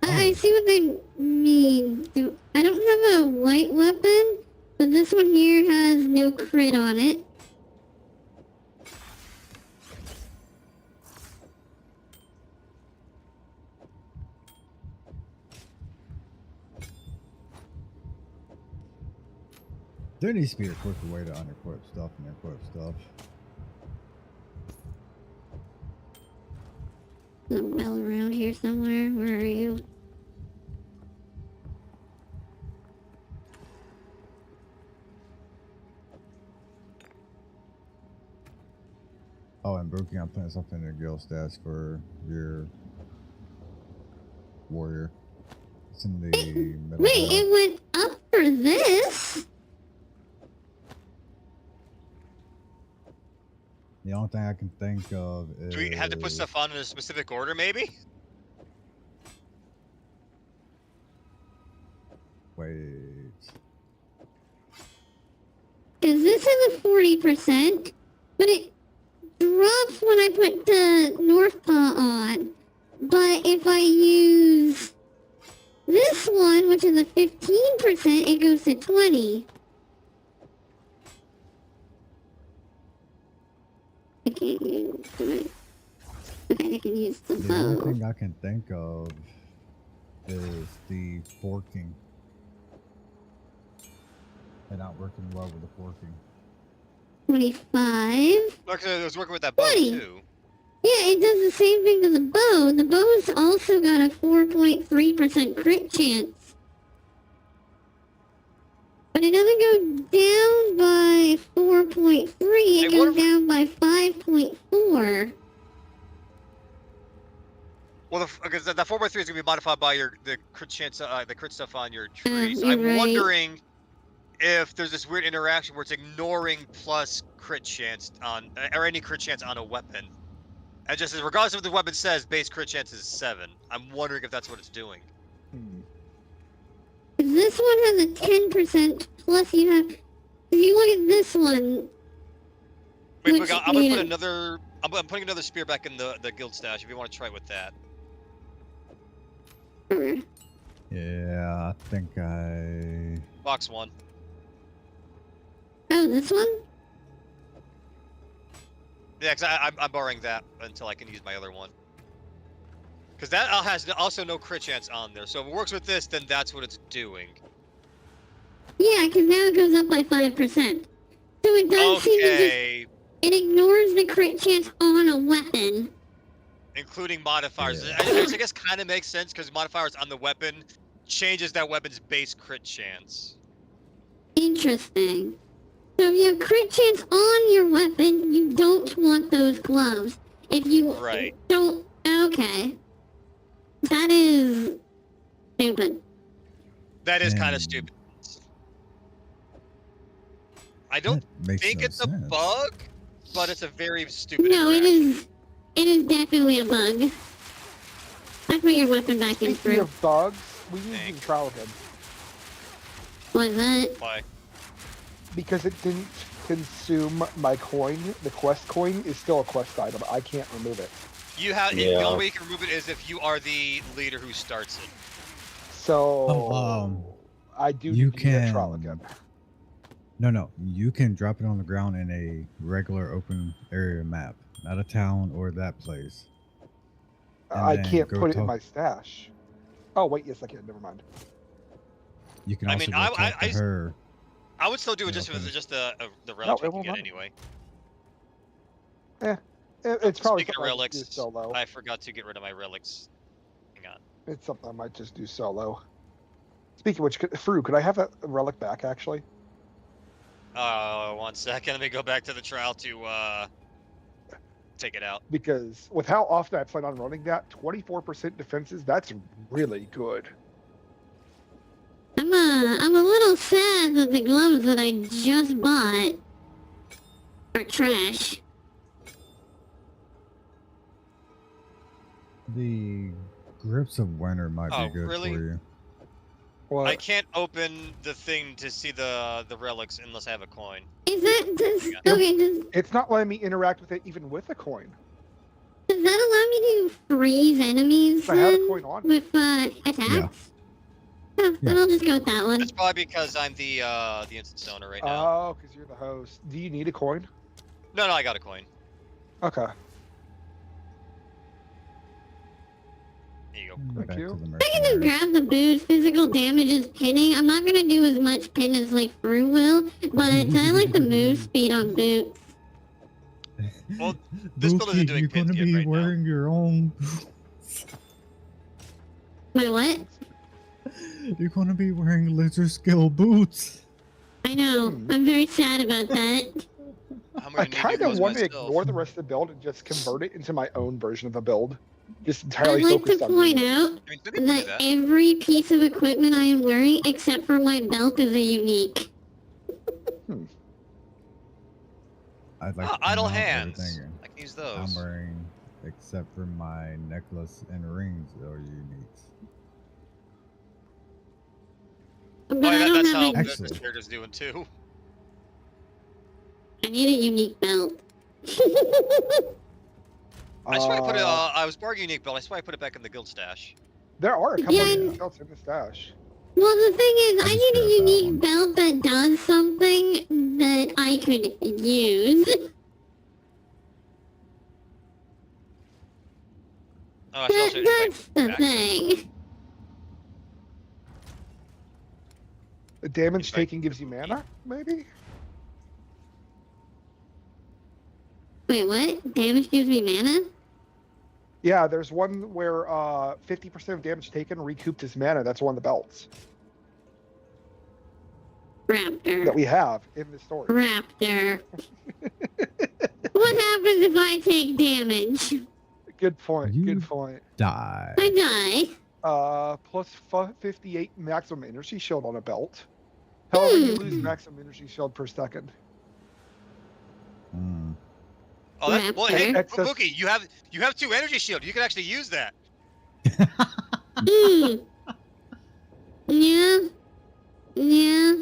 Speaker 1: I see what they mean. I don't have a white weapon, but this one here has no crit on it.
Speaker 4: There needs to be a quicker way to unequip stuff and equip stuff.
Speaker 1: I'm well around here somewhere. Where are you?
Speaker 4: Oh, and Brookie, I'm putting something in your guild stats for your warrior. It's in the middle.
Speaker 1: Wait, it went up for this?
Speaker 4: The only thing I can think of is...
Speaker 3: Do we have to put stuff on in a specific order, maybe?
Speaker 4: Wait.
Speaker 1: Cause this is a 40%, but it drops when I put the North Paw on. But if I use this one, which is a 15%, it goes to 20. I can't use it. Okay, I can use the
Speaker 4: The only
Speaker 1: bow.
Speaker 4: thing I can think of is the forking. And not working well with the forking.
Speaker 1: 25.
Speaker 3: Look, I was working with that bow
Speaker 1: 20.
Speaker 3: too.
Speaker 1: Yeah, it does the same thing to the bow. The bow's also got a 4.3% crit chance. But it doesn't go down by 4.3, it
Speaker 3: Hey, what
Speaker 1: goes
Speaker 3: if-
Speaker 1: down by 5.4.
Speaker 3: Well, because the 4x3 is gonna be modified by the crit chance, the crit stuff on your tree. So
Speaker 1: you're
Speaker 3: I'm
Speaker 1: right.
Speaker 3: wondering if there's this weird interaction where it's ignoring plus crit chance on, or any crit chance on a weapon. And just regardless of what the weapon says, base crit chance is 7. I'm wondering if that's what it's doing.
Speaker 2: Hmm.
Speaker 1: This one has a 10%, plus you have... If you look at this one...
Speaker 3: Wait,
Speaker 1: Which,
Speaker 3: I'm gonna
Speaker 1: you
Speaker 3: put
Speaker 1: know-
Speaker 3: another. I'm putting another spear back in the guild stash. If you want to try with that.
Speaker 4: Yeah, I think I...
Speaker 3: Box 1.
Speaker 1: Oh, this one?
Speaker 3: Yeah, cause I'm borrowing that until I can use my other one. Because that has also no crit chance on there. So if it works with this, then that's what it's doing.
Speaker 1: Yeah, because now it goes up by 5%. So it does seem to just...
Speaker 3: Okay,
Speaker 1: It ignores the crit chance on a weapon.
Speaker 3: including modifiers.
Speaker 4: Yeah.
Speaker 3: I guess kind of makes sense because modifiers on the weapon changes that weapon's base crit chance.
Speaker 1: Interesting. So if you have crit chance on your weapon, you don't want those gloves. If you
Speaker 3: Right.
Speaker 1: don't... Okay. That is... stupid.
Speaker 3: That is kind
Speaker 4: And
Speaker 3: of stupid. I don't
Speaker 4: that makes
Speaker 3: think
Speaker 4: no
Speaker 3: it's a
Speaker 4: sense.
Speaker 3: bug, but it's a very stupid
Speaker 1: No, it
Speaker 3: interaction.
Speaker 1: is... It is definitely a bug. I put your weapon back in
Speaker 2: Speaking
Speaker 1: through.
Speaker 2: of bugs, we need to
Speaker 3: Thanks.
Speaker 2: trial him
Speaker 1: What's that?
Speaker 3: Why?
Speaker 2: because it didn't consume my coin. The quest coin is still a quest item. I can't remove it.
Speaker 3: You have the
Speaker 6: Yeah.
Speaker 3: only way you can remove it is if you are the leader who starts it.
Speaker 2: So I do
Speaker 4: you
Speaker 2: need to do that trial
Speaker 4: can-
Speaker 2: again.
Speaker 4: No, you can drop it on the ground in a regular open area map, not a town or that place. And
Speaker 2: I
Speaker 4: then
Speaker 2: can't
Speaker 4: go
Speaker 2: put it in
Speaker 4: talk-
Speaker 2: my stash. Oh wait, yes I can. Never mind.
Speaker 4: You can
Speaker 3: I
Speaker 4: also
Speaker 3: mean,
Speaker 4: go talk to her.
Speaker 3: I would still do it
Speaker 4: Yeah,
Speaker 3: just for
Speaker 4: finish.
Speaker 3: the relics
Speaker 2: it
Speaker 3: we can
Speaker 2: won't
Speaker 3: get
Speaker 2: matter.
Speaker 3: anyway.
Speaker 2: It's probably
Speaker 3: Speaking of
Speaker 2: something I
Speaker 3: relics,
Speaker 2: just do solo.
Speaker 3: I forgot to get rid of my relics. Hang on.
Speaker 2: It's something I might just do solo. Speaking of which, Fru, could I have a relic back actually?
Speaker 3: 1 second. Let me go back to the trial to take it out.
Speaker 2: Because with how often I plan on running that, 24% defenses, that's really good.
Speaker 1: I'm a little sad that the gloves that I just bought are trash.
Speaker 4: The grips of winter might
Speaker 3: Oh,
Speaker 4: be good
Speaker 3: really?
Speaker 4: for you.
Speaker 2: Well,
Speaker 3: I can't open the thing to see the relics unless I have a coin.
Speaker 1: Is that does
Speaker 3: Yeah.
Speaker 1: okay?
Speaker 2: it's not letting me interact with it even with a coin.
Speaker 1: Does that allow me to freeze enemies
Speaker 2: I have a
Speaker 1: then
Speaker 2: coin on.
Speaker 1: with attacks?
Speaker 4: Yeah.
Speaker 1: Oh,
Speaker 4: Yeah.
Speaker 1: then I'll just go with that one.
Speaker 3: That's probably because I'm the instance owner right now.
Speaker 2: Oh, because you're the host. Do you need a coin?
Speaker 3: No, I got a coin.
Speaker 2: Okay.
Speaker 3: Here you go.
Speaker 2: Thank
Speaker 4: Back
Speaker 2: you.
Speaker 4: to the
Speaker 1: I'm gonna
Speaker 4: mercenaries.
Speaker 1: grab the boost. Physical damage is pinning. I'm not gonna do as much pin as like Fru will, but I like the move speed on boots.
Speaker 3: Well, this build isn't
Speaker 4: Buki,
Speaker 3: doing
Speaker 4: you're
Speaker 3: pins
Speaker 4: gonna
Speaker 3: yet
Speaker 4: be
Speaker 3: right now.
Speaker 4: wearing your own.
Speaker 1: My what?
Speaker 4: You're gonna be wearing lizard scale boots.
Speaker 1: I know.
Speaker 2: Hmm.
Speaker 1: I'm very sad about that.
Speaker 3: I'm
Speaker 2: I
Speaker 3: gonna need new
Speaker 2: kind of
Speaker 3: clothes
Speaker 2: want to
Speaker 3: myself.
Speaker 2: ignore the rest of the build and just convert it into my own version of a build. Just
Speaker 1: I'd
Speaker 2: entirely
Speaker 1: like to
Speaker 2: focused on
Speaker 1: point
Speaker 2: me.
Speaker 1: out
Speaker 3: I mean, they can do
Speaker 1: that
Speaker 3: that.
Speaker 1: every piece of equipment I am wearing, except for my belt, is a unique.
Speaker 4: I'd like to point
Speaker 3: idle
Speaker 4: out
Speaker 3: hands.
Speaker 4: everything
Speaker 3: I can use
Speaker 4: I'm
Speaker 3: those.
Speaker 4: wearing, except for my necklace and rings, are unique.
Speaker 1: But
Speaker 3: Oh,
Speaker 1: I
Speaker 3: yeah,
Speaker 1: don't
Speaker 3: that's
Speaker 1: have
Speaker 3: how
Speaker 1: a...
Speaker 4: Actually-
Speaker 3: this character's doing too.
Speaker 1: I need a unique belt.
Speaker 3: I swear I put it. I was borrowing a unique belt. I swear I put it back in the guild stash.
Speaker 2: There are a couple
Speaker 1: Yeah,
Speaker 2: of
Speaker 1: I-
Speaker 2: unique belts in the stash.
Speaker 1: Well, the thing is,
Speaker 4: I
Speaker 1: I
Speaker 4: just
Speaker 1: need a
Speaker 4: grabbed that one.
Speaker 1: unique belt that does something that I could use.
Speaker 3: Oh, I should also use my
Speaker 1: That's the
Speaker 3: back.
Speaker 1: thing.
Speaker 2: The damage
Speaker 3: It's like-
Speaker 2: taking gives you mana, maybe?
Speaker 1: Wait, what? Damage gives me mana?
Speaker 2: Yeah, there's one where 50% of damage taken recouped as mana. That's one of the belts
Speaker 1: Raptor.
Speaker 2: that we have in the story.
Speaker 1: Raptor. What happens if I take damage?
Speaker 2: Good point.
Speaker 4: You-
Speaker 2: Good point.
Speaker 4: Die.
Speaker 1: I die.
Speaker 2: Plus 58 maximum energy shield on a belt. However, you lose
Speaker 4: Hmm.
Speaker 2: maximum energy shield per second.
Speaker 4: Mm.
Speaker 3: Oh, that's well. Hey,
Speaker 2: Excess-
Speaker 3: Mookie, you have 2 energy shield. You can actually use that.
Speaker 1: Hmm. Yeah. Yeah.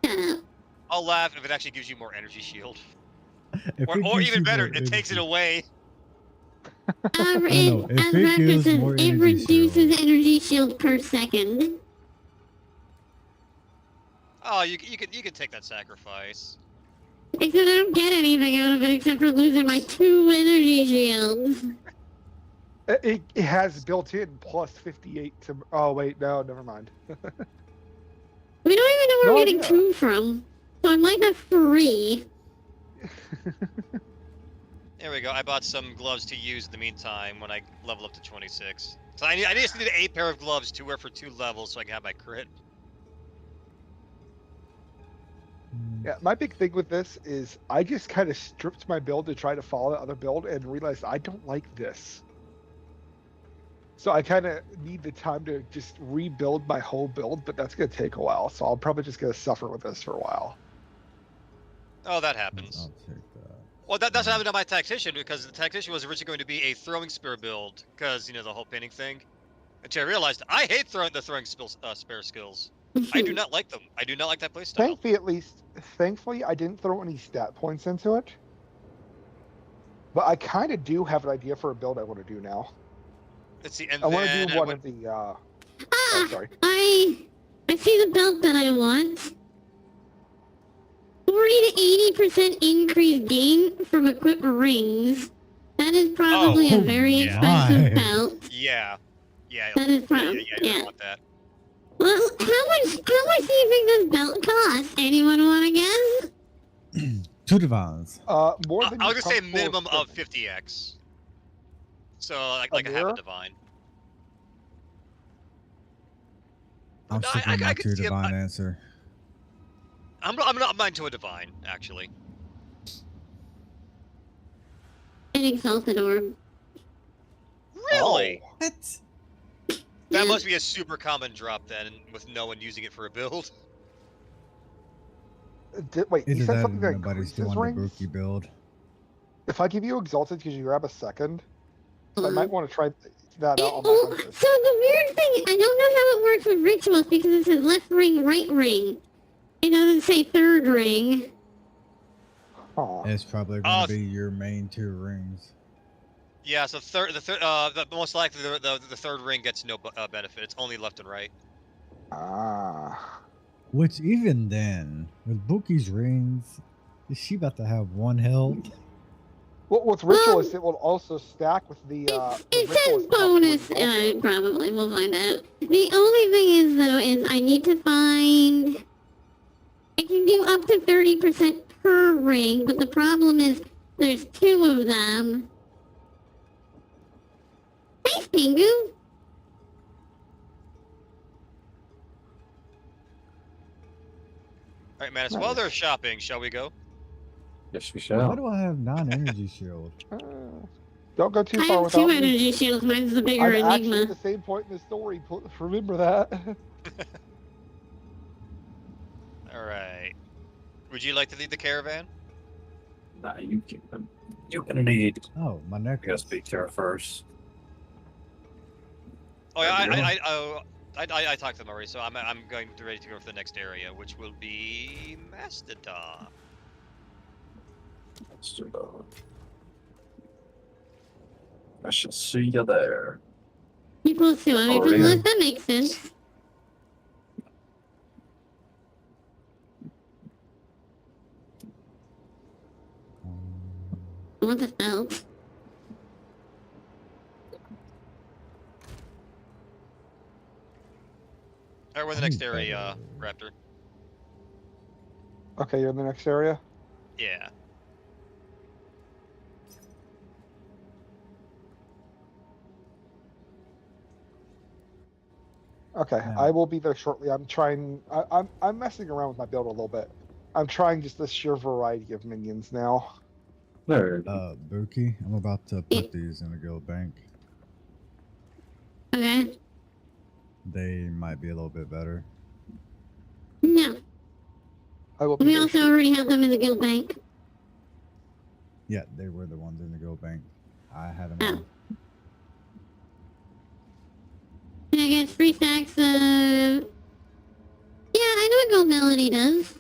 Speaker 1: Shut up.
Speaker 3: I'll laugh if it actually gives you more energy shield,
Speaker 4: If
Speaker 3: or
Speaker 4: it gives
Speaker 3: even
Speaker 4: you
Speaker 3: better,
Speaker 4: more
Speaker 3: it takes it
Speaker 4: energy-
Speaker 3: away.
Speaker 4: know, if
Speaker 1: As
Speaker 4: it
Speaker 1: Raptor
Speaker 4: gives
Speaker 1: says,
Speaker 4: more
Speaker 1: it
Speaker 4: energy
Speaker 1: reduces
Speaker 4: shield.
Speaker 1: energy shield per second.
Speaker 3: Oh, you can take that sacrifice.
Speaker 1: Except I don't get anything out of it except for losing my 2 energy shields.
Speaker 2: It has built in plus 58 to. Oh, wait, no, never mind.
Speaker 1: We don't even know where
Speaker 2: No
Speaker 1: we're getting
Speaker 2: idea.
Speaker 1: 2 from. So I might have 3.
Speaker 3: There we go. I bought some gloves to use in the meantime when I level up to 26. So I just need 8 pair of gloves to wear for 2 levels so I can have my crit.
Speaker 4: Mm.
Speaker 2: Yeah, my big thing with this is I just kind of stripped my build to try to follow the other build and realized I don't like this. So I kind of need the time to just rebuild my whole build, but that's going to take a while. So I'm probably just going to suffer with this for a while.
Speaker 3: Oh, that happens.
Speaker 4: I'll take that.
Speaker 3: Well, that's what happened to my tactician because the tactician was originally going to be a throwing spear build because the whole pinning thing. Until I realized I hate the throwing spear skills. I do not like them. I do not like that playstyle.
Speaker 2: Thankfully, I didn't throw any stat points into it. But I kind of do have an idea for a build I want to do now.
Speaker 3: Let's see, and
Speaker 2: I want to
Speaker 3: then
Speaker 2: do one of the. Oh, sorry.
Speaker 1: I see the belt that I want. 40 to 80% increased gain from equipped rings. That is probably a
Speaker 3: Oh,
Speaker 1: very
Speaker 3: yeah.
Speaker 1: expensive
Speaker 4: My.
Speaker 1: belt.
Speaker 3: Yeah.
Speaker 1: That is
Speaker 3: Yeah,
Speaker 1: probably
Speaker 3: I don't want that.
Speaker 1: Well, how much do you think this belt costs? Anyone want to guess?
Speaker 4: 2 divines.
Speaker 2: More than
Speaker 3: I
Speaker 2: you're
Speaker 3: was gonna say
Speaker 2: comfortable
Speaker 3: minimum of
Speaker 2: spending.
Speaker 3: 50x. So like a half
Speaker 2: mirror?
Speaker 3: a divine.
Speaker 4: I'm
Speaker 3: No,
Speaker 4: sticking
Speaker 3: I
Speaker 4: with my
Speaker 3: could
Speaker 4: 2
Speaker 3: see it,
Speaker 4: divine answer.
Speaker 3: I'm not mine to a divine actually.
Speaker 1: An exalted orb.
Speaker 3: Really?
Speaker 4: What?
Speaker 3: That
Speaker 1: Yeah.
Speaker 3: must be a super common drop then, with no one using it for a build.
Speaker 2: Wait, you
Speaker 4: Either
Speaker 2: said
Speaker 4: that or
Speaker 2: something that
Speaker 4: nobody's
Speaker 2: increases
Speaker 4: doing the
Speaker 2: rings?
Speaker 4: Buki build.
Speaker 2: If I give you Exalted because you grab a second, so I might want to try that out on my
Speaker 1: So
Speaker 2: Huntress.
Speaker 1: the weird thing, I don't know how it works with rituals because it says left ring, right ring. It doesn't say third ring.
Speaker 2: Aw.
Speaker 4: It's probably going to be your main 2 rings.
Speaker 3: Yeah, so the most likely the third ring gets no benefit. It's only left and right.
Speaker 2: Ah.
Speaker 4: Which even then, with Buki's rings, is she about to have 1 health?
Speaker 2: Well, with Ritualist, it will also stack with the.
Speaker 1: It says
Speaker 2: Ritualist
Speaker 1: bonus.
Speaker 2: buff also.
Speaker 1: Probably we'll find out. The only thing is though, is I need to find. I can do up to 30% per ring, but the problem is there's 2 of them. Thanks, Pingu.
Speaker 3: Alright, man, while they're shopping, shall we go?
Speaker 6: Yes, we
Speaker 4: Why
Speaker 6: shall.
Speaker 4: do I have 9 energy shield?
Speaker 2: Don't go too
Speaker 1: I
Speaker 2: far
Speaker 1: have
Speaker 2: without
Speaker 1: 2
Speaker 2: me.
Speaker 1: energy shields. Mine's the bigger
Speaker 2: I'm actually
Speaker 1: enigma.
Speaker 2: at the same point in the story. Remember that.
Speaker 3: Alright. Would you like to lead the caravan?
Speaker 6: Nah, you're gonna need
Speaker 4: Oh, my necklace.
Speaker 6: USB care first.
Speaker 3: Oh yeah,
Speaker 6: There you
Speaker 3: I talked to them already, so I'm going to ready to go for the next area, which will be Mastodon.
Speaker 6: I shall see you there.
Speaker 1: People sue me for
Speaker 6: Alright.
Speaker 1: this. That makes sense. What the hell?
Speaker 3: Alright, we're in the
Speaker 4: I
Speaker 3: next
Speaker 4: need
Speaker 3: area,
Speaker 4: better-
Speaker 3: Raptor.
Speaker 2: Okay, you're in the next area?
Speaker 3: Yeah.
Speaker 2: Okay,
Speaker 4: Yeah.
Speaker 2: I will be there shortly. I'm trying. I'm messing around with my build a little bit. I'm trying just the sheer variety of minions now.
Speaker 6: There.
Speaker 4: Buki, I'm about to
Speaker 1: Yeah.
Speaker 4: put these in the guild bank.
Speaker 1: Okay.
Speaker 2: They
Speaker 4: Might be a little bit better.
Speaker 1: No.
Speaker 2: I will be
Speaker 1: We
Speaker 2: there
Speaker 1: also
Speaker 2: shortly.
Speaker 1: already have them in the guild bank.
Speaker 4: Yeah, they were the ones in the guild bank. I had them
Speaker 1: Oh.
Speaker 4: on.
Speaker 1: I guess 3 stacks of... Yeah, I know what Gold Melody does.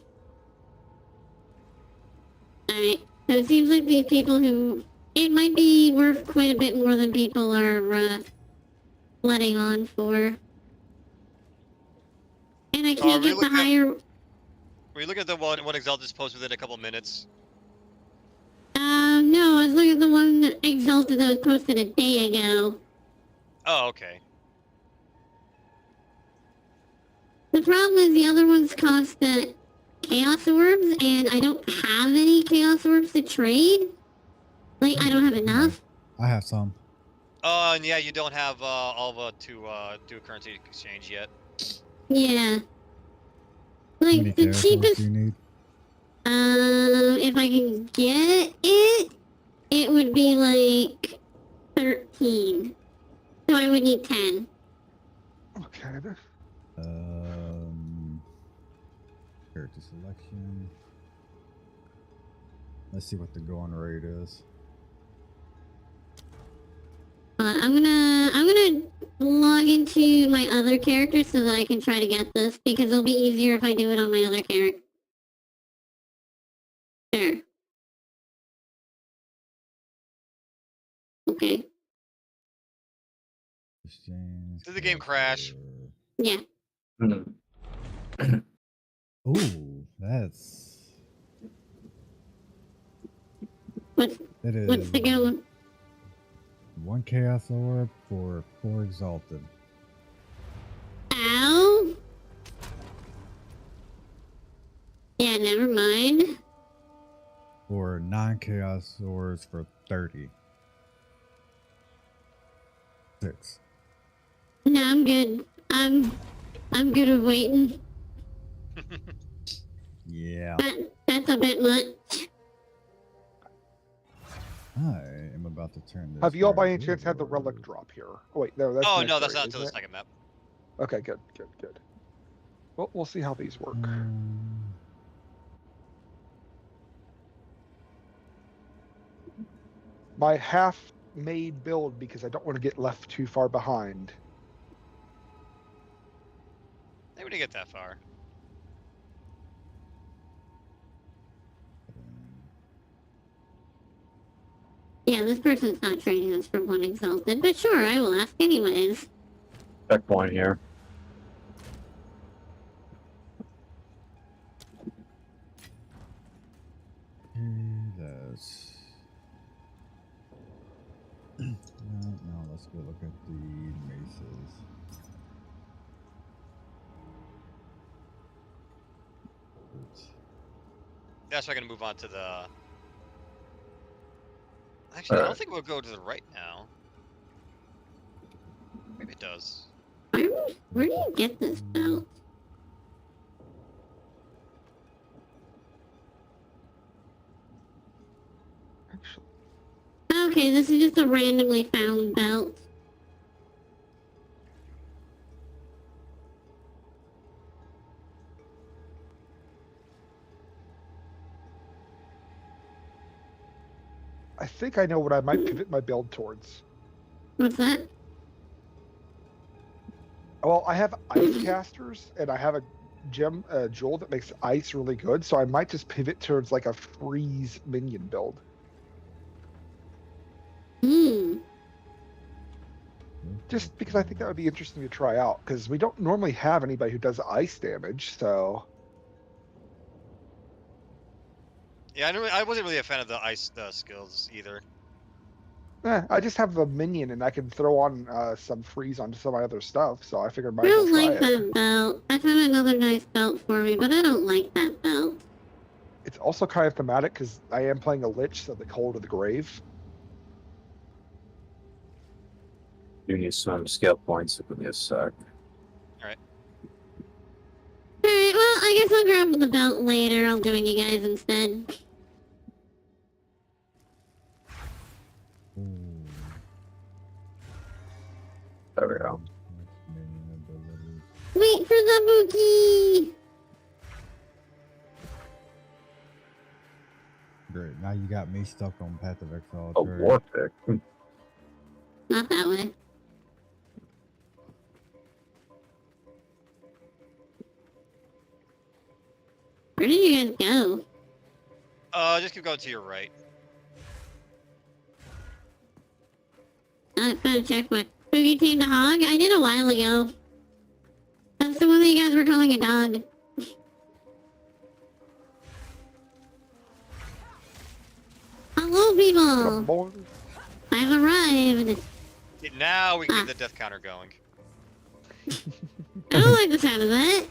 Speaker 1: Alright. So it seems like these people who... It might be worth quite a bit more than people are, letting on for. And I can't get the higher...
Speaker 3: Will you look at the one Exalted post within a couple minutes?
Speaker 1: No, I was looking at the one that Exalted that was posted a day ago.
Speaker 3: Oh, okay.
Speaker 1: The problem is the other ones cost the Chaos Orbs, and I don't have any Chaos Orbs to trade. Like, I don't have enough.
Speaker 4: I have some.
Speaker 3: And yeah, you don't have Alva to do a currency exchange yet.
Speaker 1: Yeah.
Speaker 4: How many
Speaker 1: Like, the
Speaker 4: chaos orbs
Speaker 1: cheapest...
Speaker 4: do you need?
Speaker 1: If I can get it, it would be like 13. So I would need 10.
Speaker 2: Okay.
Speaker 4: Character selection. Let's see what the going rate is.
Speaker 1: I'm gonna log into my other character so that I can try to get this, because it'll be easier if I do it on my other character. Sure. Okay.
Speaker 4: Exchange.
Speaker 3: Did the game crash?
Speaker 1: Yeah.
Speaker 4: Ooh, that's.
Speaker 1: What's
Speaker 4: It is
Speaker 1: what's the go?
Speaker 4: 1 chaos orb for 4 exalted.
Speaker 1: Ow. Yeah, never mind.
Speaker 4: Or 9 chaos orbs for 30. 6.
Speaker 1: No, I'm good. I'm good with waiting.
Speaker 4: Yeah.
Speaker 1: That's a bit much.
Speaker 4: I am about to turn this.
Speaker 2: Have you all by any
Speaker 4: guard
Speaker 2: chance had the
Speaker 4: over.
Speaker 2: relic drop here? Oh wait, no, that's
Speaker 3: Oh
Speaker 2: the
Speaker 3: no,
Speaker 2: next
Speaker 3: that's
Speaker 2: area,
Speaker 3: not until the
Speaker 2: isn't it?
Speaker 3: second map.
Speaker 2: Okay, good. Well, we'll see how these work. My half-made build because I don't want to get left too far behind.
Speaker 3: They wouldn't get that far.
Speaker 1: Yeah, this person's not trading us for 1 exalted, but sure, I will ask anyways.
Speaker 6: Checkpoint here.
Speaker 4: That's. No, let's go look at the maces. Oops.
Speaker 3: That's why I'm gonna move on to the. Actually, I don't
Speaker 6: Alright.
Speaker 3: think we'll go to the right now. Maybe it does.
Speaker 1: Where do you get this belt?
Speaker 2: Actually,
Speaker 1: Okay, this is just a randomly found belt.
Speaker 2: I think I know what I might pivot my build towards.
Speaker 1: What's that?
Speaker 2: Well, I have ice casters, and I have a gem jewel that makes ice really good, so I might just pivot towards like a freeze minion build.
Speaker 1: Hmm.
Speaker 2: Just because I think that would be interesting to try out, because we don't normally have anybody who does ice damage, so
Speaker 3: Yeah, I wasn't really a fan of the ice skills either.
Speaker 2: I just have the minion and I can throw on some freeze onto some of my other stuff, so I figured
Speaker 1: I
Speaker 2: might as well
Speaker 1: don't
Speaker 2: try
Speaker 1: like
Speaker 2: it.
Speaker 1: that belt. I found another nice belt for me, but I don't like that belt.
Speaker 2: It's also kind of thematic because I am playing a lich, so the cold of the grave.
Speaker 6: You need some skill points. Give me a sec.
Speaker 1: Alright, well, I guess I'll grab the belt later. I'll join you guys instead.
Speaker 4: Ooh.
Speaker 6: There we go.
Speaker 4: Next minion abilities.
Speaker 1: Wait for the bookie!
Speaker 4: Great. Now you got me stuck on Path of Exile.
Speaker 6: A
Speaker 4: turret.
Speaker 6: war pick.
Speaker 1: Not that way. Where did you guys go?
Speaker 3: Just keep going to your right.
Speaker 1: I gotta check my boogie team to hog. I did a while ago. That's the one that you guys were calling a dog. Hello, people!
Speaker 2: Boy,
Speaker 1: I've arrived.
Speaker 3: Now we can get the death counter going.
Speaker 1: I don't like the sound of that.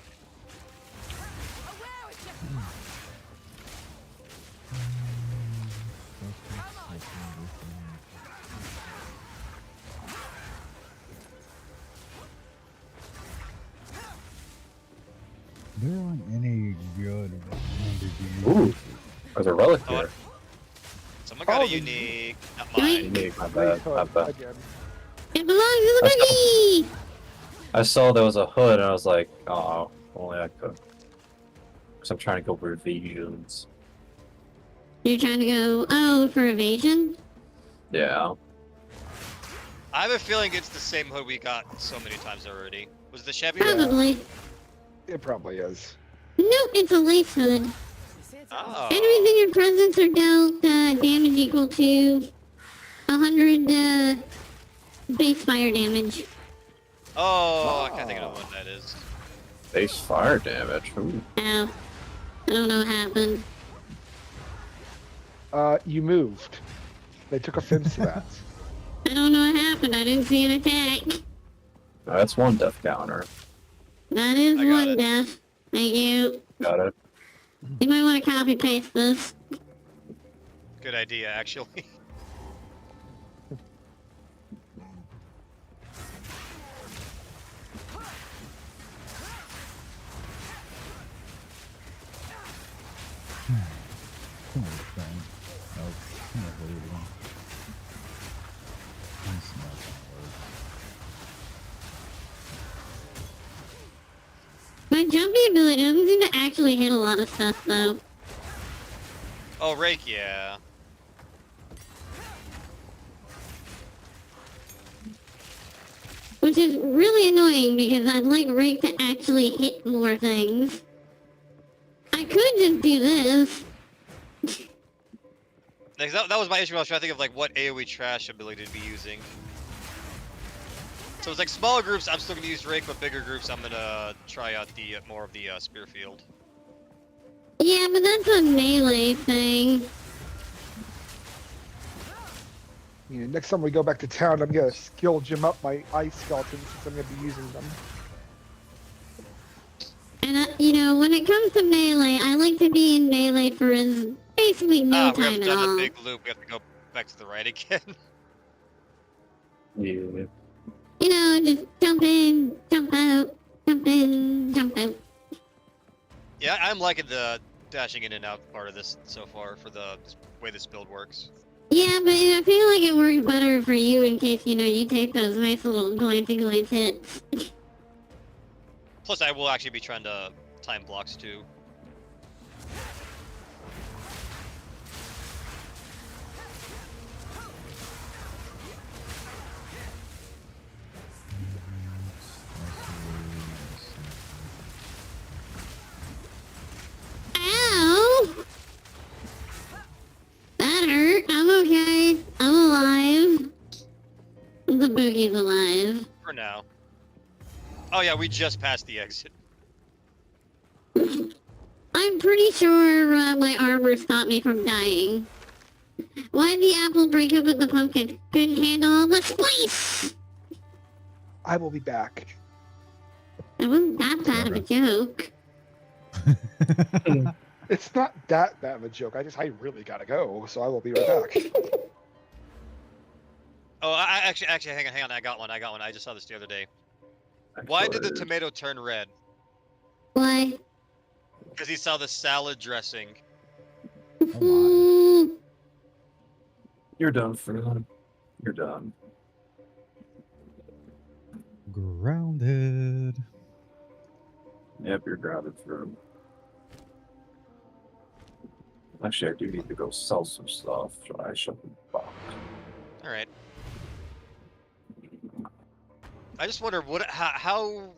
Speaker 4: There aren't any good
Speaker 6: Ooh, there's a relic
Speaker 3: Oh,
Speaker 6: here.
Speaker 3: Someone got a
Speaker 2: the-
Speaker 3: unique. Not
Speaker 1: Yoink.
Speaker 3: mine.
Speaker 6: Unique, my
Speaker 2: great
Speaker 6: bad, my
Speaker 2: hood
Speaker 6: bad.
Speaker 2: again.
Speaker 1: It belongs to the boogie!
Speaker 6: I saw there was a hood and I was like, oh, only I could. Because I'm trying to go for evasions.
Speaker 1: You're trying to go, oh, for evasion?
Speaker 6: Yeah.
Speaker 3: I have a feeling it's the same hood we got so many times already. Was it the Chevy?
Speaker 2: Yeah.
Speaker 1: Probably.
Speaker 2: It probably is.
Speaker 1: Nope, it's a lace hood.
Speaker 3: Oh.
Speaker 1: Enemies in your presence are dealt damage equal to 100 base fire damage.
Speaker 3: Oh, I can't think of what that is.
Speaker 6: Base fire damage. Ooh.
Speaker 1: Ow. I don't know what happened.
Speaker 2: You moved. They took offense to that.
Speaker 1: I don't know what happened. I didn't see an attack.
Speaker 6: That's one death counter.
Speaker 1: That is
Speaker 3: I got
Speaker 1: one
Speaker 3: it.
Speaker 1: death. Thank you.
Speaker 6: Got it.
Speaker 1: You might want to copy paste this.
Speaker 3: Good idea, actually.
Speaker 4: Come on, friend. Nope. Come on, what are you doing? That's not gonna work.
Speaker 1: My jumping ability doesn't seem to actually hit a lot of stuff, though.
Speaker 3: Oh, rake, yeah.
Speaker 1: Which is really annoying because I'd like Rake to actually hit more things. I could just do this.
Speaker 3: Like, that was my issue. I was trying to think of like what AoE trash ability to be using. So it's like smaller groups, I'm still gonna use rake, but bigger groups, I'm gonna try out the more of the spear field.
Speaker 1: Yeah, but that's a melee thing.
Speaker 2: You know, next time we go back to town, I'm gonna skill gem up my ice skeletons since I'm gonna be using them.
Speaker 1: And, you know, when it comes to melee, I like to be in melee for basically no
Speaker 3: We
Speaker 1: time
Speaker 3: haven't
Speaker 1: at
Speaker 3: done
Speaker 1: all.
Speaker 3: the big loop. We have to go back to the right again.
Speaker 6: Yeah.
Speaker 1: You know, just jump in, jump out, jump in, jump out.
Speaker 3: Yeah, I'm liking the dashing in and out part of this so far for the way this build works.
Speaker 1: Yeah, but I feel like it works better for you in case, you know, you take those nice little glance hits.
Speaker 3: Plus, I will actually be trying to time blocks too. now. Oh yeah, we just passed the exit.
Speaker 1: I'm pretty sure my armor stopped me from dying. Why'd the apple break up with the pumpkin? Couldn't handle all the spice!
Speaker 2: I will be back.
Speaker 1: That wasn't that bad of a joke.
Speaker 2: It's not that bad of a joke. I really gotta go, so I will be right back.
Speaker 3: Oh, I actually, hang on. I got one. I just saw this the other day. Why did the tomato turn red?
Speaker 1: Why?
Speaker 3: Because he saw the salad dressing.
Speaker 4: Oh
Speaker 6: You're done, Fred. You're done.
Speaker 4: my. Grounded.
Speaker 6: Yep, you're grounded, Fred. Actually, I do need to go sell some stuff. I should be box.
Speaker 3: All right. I just wonder how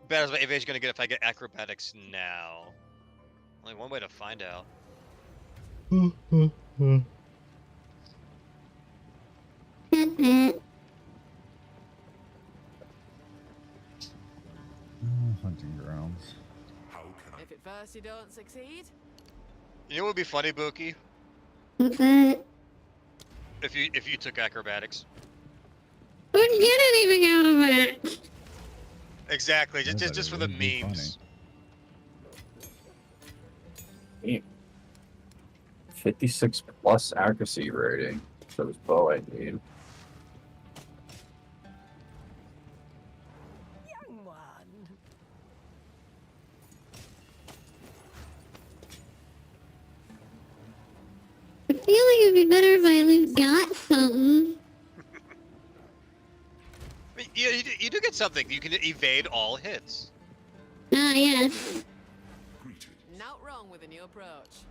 Speaker 3: bad is my evasion gonna get if I get acrobatics now? Only one way to find out.
Speaker 4: Hunting grounds.
Speaker 7: If at first you don't succeed,
Speaker 3: You know what would be funny, Buki?
Speaker 1: What's that?
Speaker 3: If you took acrobatics.
Speaker 1: Wouldn't get anything out of it!
Speaker 3: Exactly,
Speaker 4: Yeah, but
Speaker 3: just
Speaker 4: it
Speaker 3: for the
Speaker 4: would be
Speaker 3: memes.
Speaker 6: Damn. 56 plus accuracy rating. So this bow I need.
Speaker 7: young one.
Speaker 1: I feel like it'd be better if I at least got something.
Speaker 3: You do get something. You can evade all hits.
Speaker 1: Ah, yes.
Speaker 7: Not wrong with a new approach.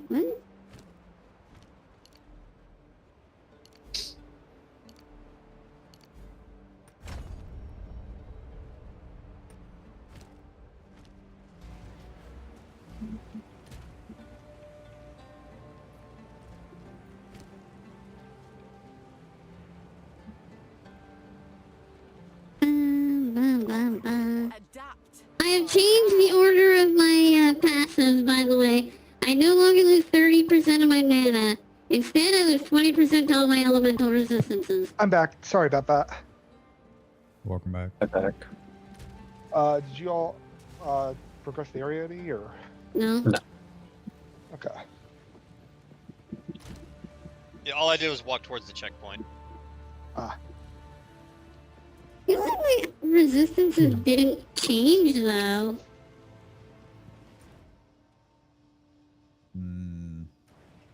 Speaker 1: What?
Speaker 7: Adapt.
Speaker 1: I have changed the order of my passives, by the way. I no longer lose 30% of my mana. Instead, I lose 20% to all my elemental resistances.
Speaker 2: I'm back. Sorry about that.
Speaker 4: Welcome back.
Speaker 6: I'm back.
Speaker 2: Did you all progress the area any, or?
Speaker 1: No?
Speaker 2: Okay.
Speaker 3: Yeah, all I did was walk towards the checkpoint.
Speaker 2: Ah.
Speaker 1: I feel like my resistances didn't change, though.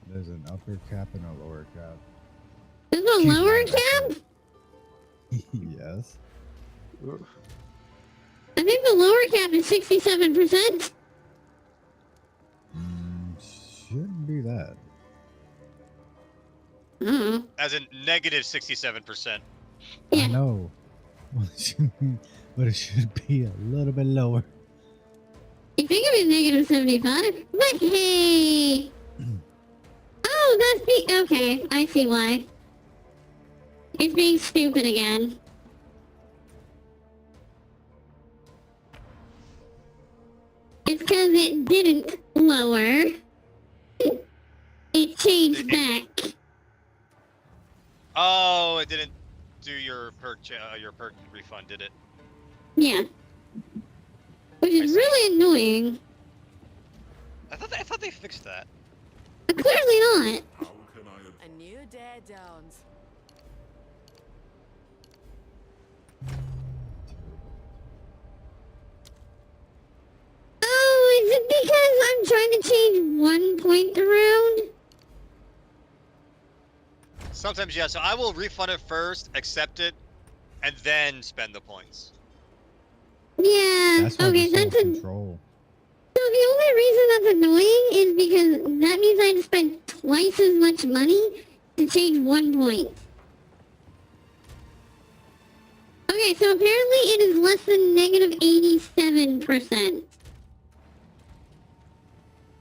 Speaker 4: There's an upper cap and a lower cap.
Speaker 1: There's a lower cap?
Speaker 4: Yes.
Speaker 2: Oof.
Speaker 1: I think the lower cap is 67%.
Speaker 4: Shouldn't be that.
Speaker 3: As in negative 67%.
Speaker 1: Yeah.
Speaker 4: I know. But it should be a little bit lower.
Speaker 1: You think it was negative 75? But hey! Oh, that's the... Okay, I see why. It's being stupid again. It's because it didn't lower. It changed back.
Speaker 3: Oh, it didn't do your perk refund, did it?
Speaker 1: Yeah. Which
Speaker 3: I
Speaker 1: is
Speaker 3: see.
Speaker 1: really annoying.
Speaker 3: I thought they fixed that.
Speaker 1: But clearly not.
Speaker 7: A new day dawns.
Speaker 1: Oh, is it because I'm trying to change 1 point around?
Speaker 3: Sometimes, yeah. So I will refund it first, accept it, and then spend the points.
Speaker 1: Yeah,
Speaker 4: That's why
Speaker 1: okay,
Speaker 4: there's
Speaker 1: that's
Speaker 4: no
Speaker 1: a...
Speaker 4: control.
Speaker 1: So the only reason that's annoying is because that means I had to spend twice as much money to change 1 point. Okay, so apparently it is less than negative 87%.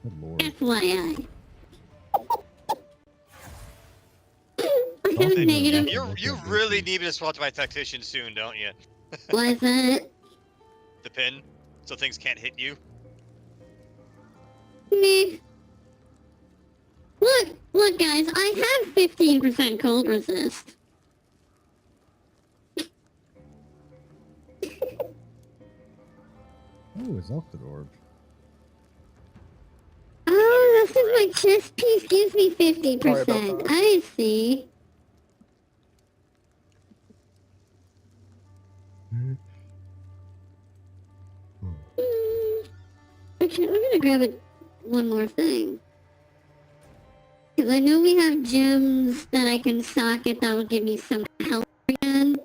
Speaker 4: Good lord.
Speaker 1: FYI. I
Speaker 4: Don't
Speaker 1: have
Speaker 4: think
Speaker 1: negative.
Speaker 4: about
Speaker 3: You really need me to swap to my tactician soon, don't you?
Speaker 1: Why is that?
Speaker 3: The pin, so things can't hit you.
Speaker 1: Meh. Look, guys, I have 15% cold resist.
Speaker 4: Oh, it's off the orb.
Speaker 1: Oh, this is my chest piece gives me
Speaker 2: Sorry about
Speaker 1: 50%.
Speaker 2: that.
Speaker 1: I see. Actually, I'm gonna grab one more thing. Because I know we have gems that I can socket that will give me some health again.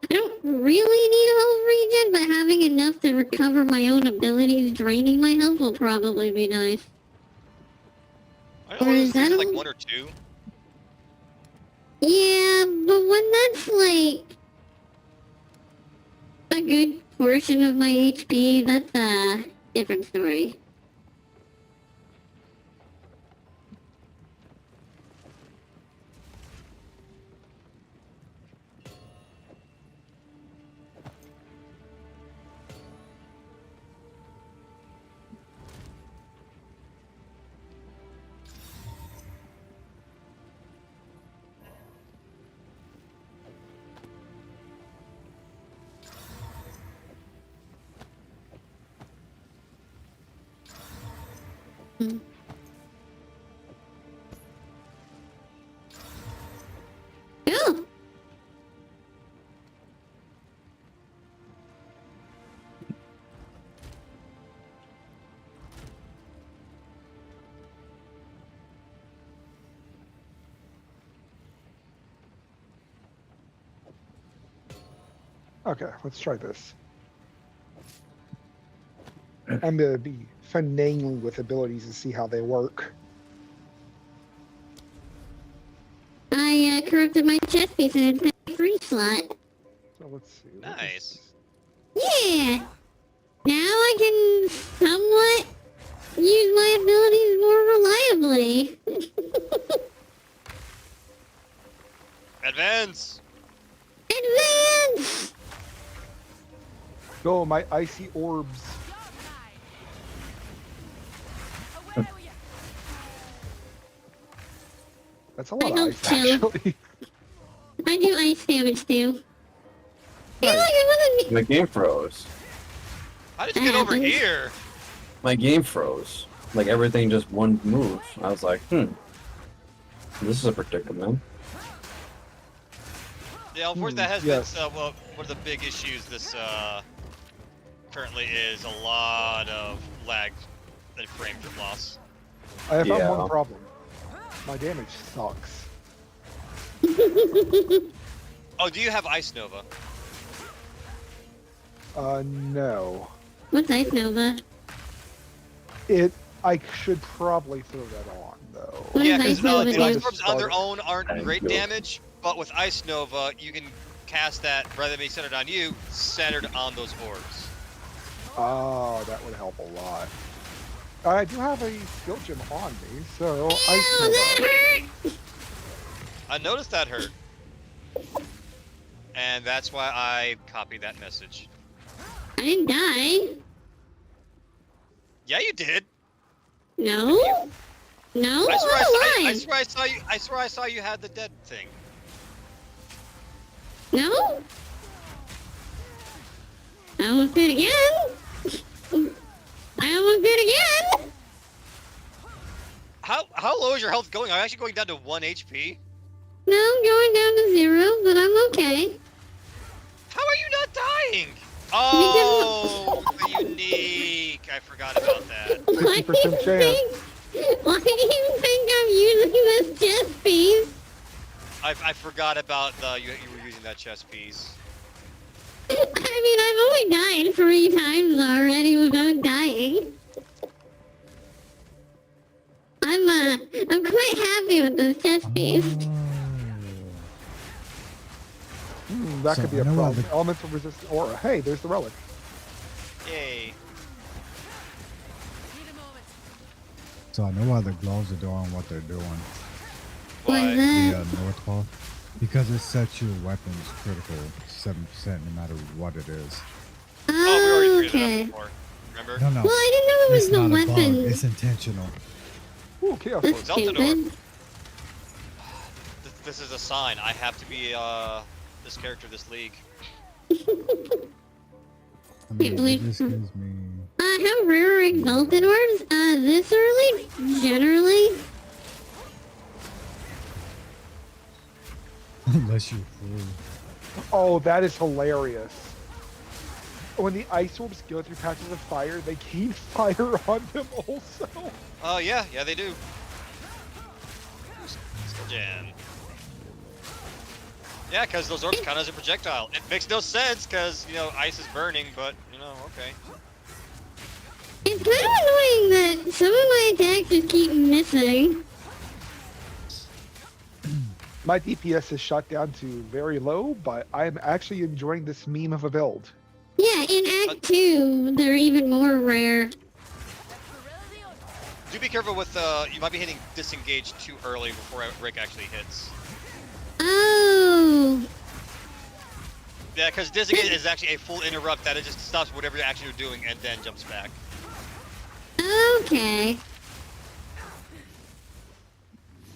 Speaker 1: I don't really need a health regen, but having enough to recover my own abilities draining my health will probably be nice.
Speaker 3: I
Speaker 1: Or
Speaker 3: don't know,
Speaker 1: is
Speaker 3: it's
Speaker 1: that
Speaker 3: like
Speaker 1: a-
Speaker 3: 1 or 2.
Speaker 1: Yeah, but when that's like a good portion of my HP, that's a different story. Hmm. Cool.
Speaker 2: Okay, let's try this. I'm gonna be finagling with abilities to see how they work.
Speaker 1: I corrupted my chest piece and it's a free slot.
Speaker 2: So let's see. what is
Speaker 3: Nice.
Speaker 2: this?
Speaker 1: Yeah! Now I can somewhat use my abilities more reliably.
Speaker 3: Advance!
Speaker 1: Advance!
Speaker 2: Go, my icy orbs. That's a lot of
Speaker 1: I
Speaker 2: ice,
Speaker 1: hope
Speaker 2: actually.
Speaker 1: I do ice damage too. I feel
Speaker 2: Nice.
Speaker 1: like I wasn't.
Speaker 6: My game froze.
Speaker 3: How did you get over
Speaker 1: happens.
Speaker 3: here?
Speaker 6: My game froze. Like everything just one move. I was like, this is a predicament.
Speaker 3: Yeah, unfortunately, that has
Speaker 2: yes.
Speaker 3: been well, one of the big issues this currently is a lot of lag and frame loss.
Speaker 2: I have found
Speaker 6: Yeah.
Speaker 2: one problem. My damage sucks.
Speaker 3: Oh, do you have Ice Nova?
Speaker 2: No.
Speaker 1: What's Ice Nova?
Speaker 2: I should probably throw that on, though.
Speaker 1: What
Speaker 3: Yeah,
Speaker 1: does
Speaker 3: because
Speaker 1: Ice Nova
Speaker 3: the
Speaker 1: do?
Speaker 3: Ice Orbs on their own aren't
Speaker 6: Thank
Speaker 3: great
Speaker 6: you.
Speaker 3: damage, but with Ice Nova, you can cast that rather than being centered on you, centered on those orbs.
Speaker 2: Oh, that would help a lot. I do have a skill gem on me, so Ice
Speaker 1: Ow, that
Speaker 2: Nova.
Speaker 1: hurt!
Speaker 3: I noticed that hurt. And that's why I copied that message.
Speaker 1: I didn't die.
Speaker 3: Yeah, you did.
Speaker 1: No? No?
Speaker 3: I swear
Speaker 1: I'm
Speaker 3: I
Speaker 1: alive.
Speaker 3: swear I saw you. I swear I saw you had the dead thing.
Speaker 1: No? I almost did again. I almost did again.
Speaker 3: How low is your health going? I'm actually going down to 1 HP.
Speaker 1: No, I'm going down to 0, but I'm okay.
Speaker 3: How are you not dying? Oh, the unique. I forgot about that.
Speaker 2: 50% chance.
Speaker 1: Why do you think I'm using this chest piece?
Speaker 3: I forgot about you were using that chest piece.
Speaker 1: I mean, I've only died 3 times already without dying. I'm quite happy with this chest piece.
Speaker 2: That
Speaker 4: So,
Speaker 2: could be a
Speaker 4: I know why
Speaker 2: problem.
Speaker 4: the-
Speaker 2: Elemental resistant aura. Hey, there's the relic.
Speaker 3: Yay.
Speaker 7: Need a moment.
Speaker 4: So I know why the gloves are doing what they're doing.
Speaker 1: What's
Speaker 3: Why?
Speaker 1: that?
Speaker 4: The North Claw. Because it sets your weapons critical 7% no matter what it is.
Speaker 3: Oh, we already figured
Speaker 1: Okay.
Speaker 3: that out before. Remember?
Speaker 4: No, no.
Speaker 1: Well, I didn't know it was
Speaker 4: It's
Speaker 1: the
Speaker 4: not a bug.
Speaker 1: weapon.
Speaker 4: It's intentional.
Speaker 2: Ooh, chaos
Speaker 1: That's
Speaker 2: sword.
Speaker 3: Zelda door.
Speaker 1: stupid.
Speaker 3: This is a sign. I have to be this character, this league.
Speaker 4: I mean, it
Speaker 1: believe-
Speaker 4: just gives me...
Speaker 1: How rare are exalted orbs? This early? Generally?
Speaker 4: Unless you're free.
Speaker 2: Oh, that is hilarious. When the ice orbs go through patches of fire, they gain fire on them also.
Speaker 3: Oh yeah, they do. Skill Jam. Yeah, because those orbs count as a projectile. It makes no sense because, you know, ice is burning, but, you know, okay.
Speaker 1: It's kind of annoying that some of my attacks just keep missing.
Speaker 2: My DPS is shot down to very low, but I'm actually enjoying this meme of a build.
Speaker 1: Yeah, in Act 2, they're even more rare.
Speaker 3: Do be careful with, you might be hitting disengage too early before Rick actually hits.
Speaker 1: Oh!
Speaker 3: Yeah, because disengage is actually a full interrupt that it just stops whatever you're actually doing and then jumps back.
Speaker 1: Okay.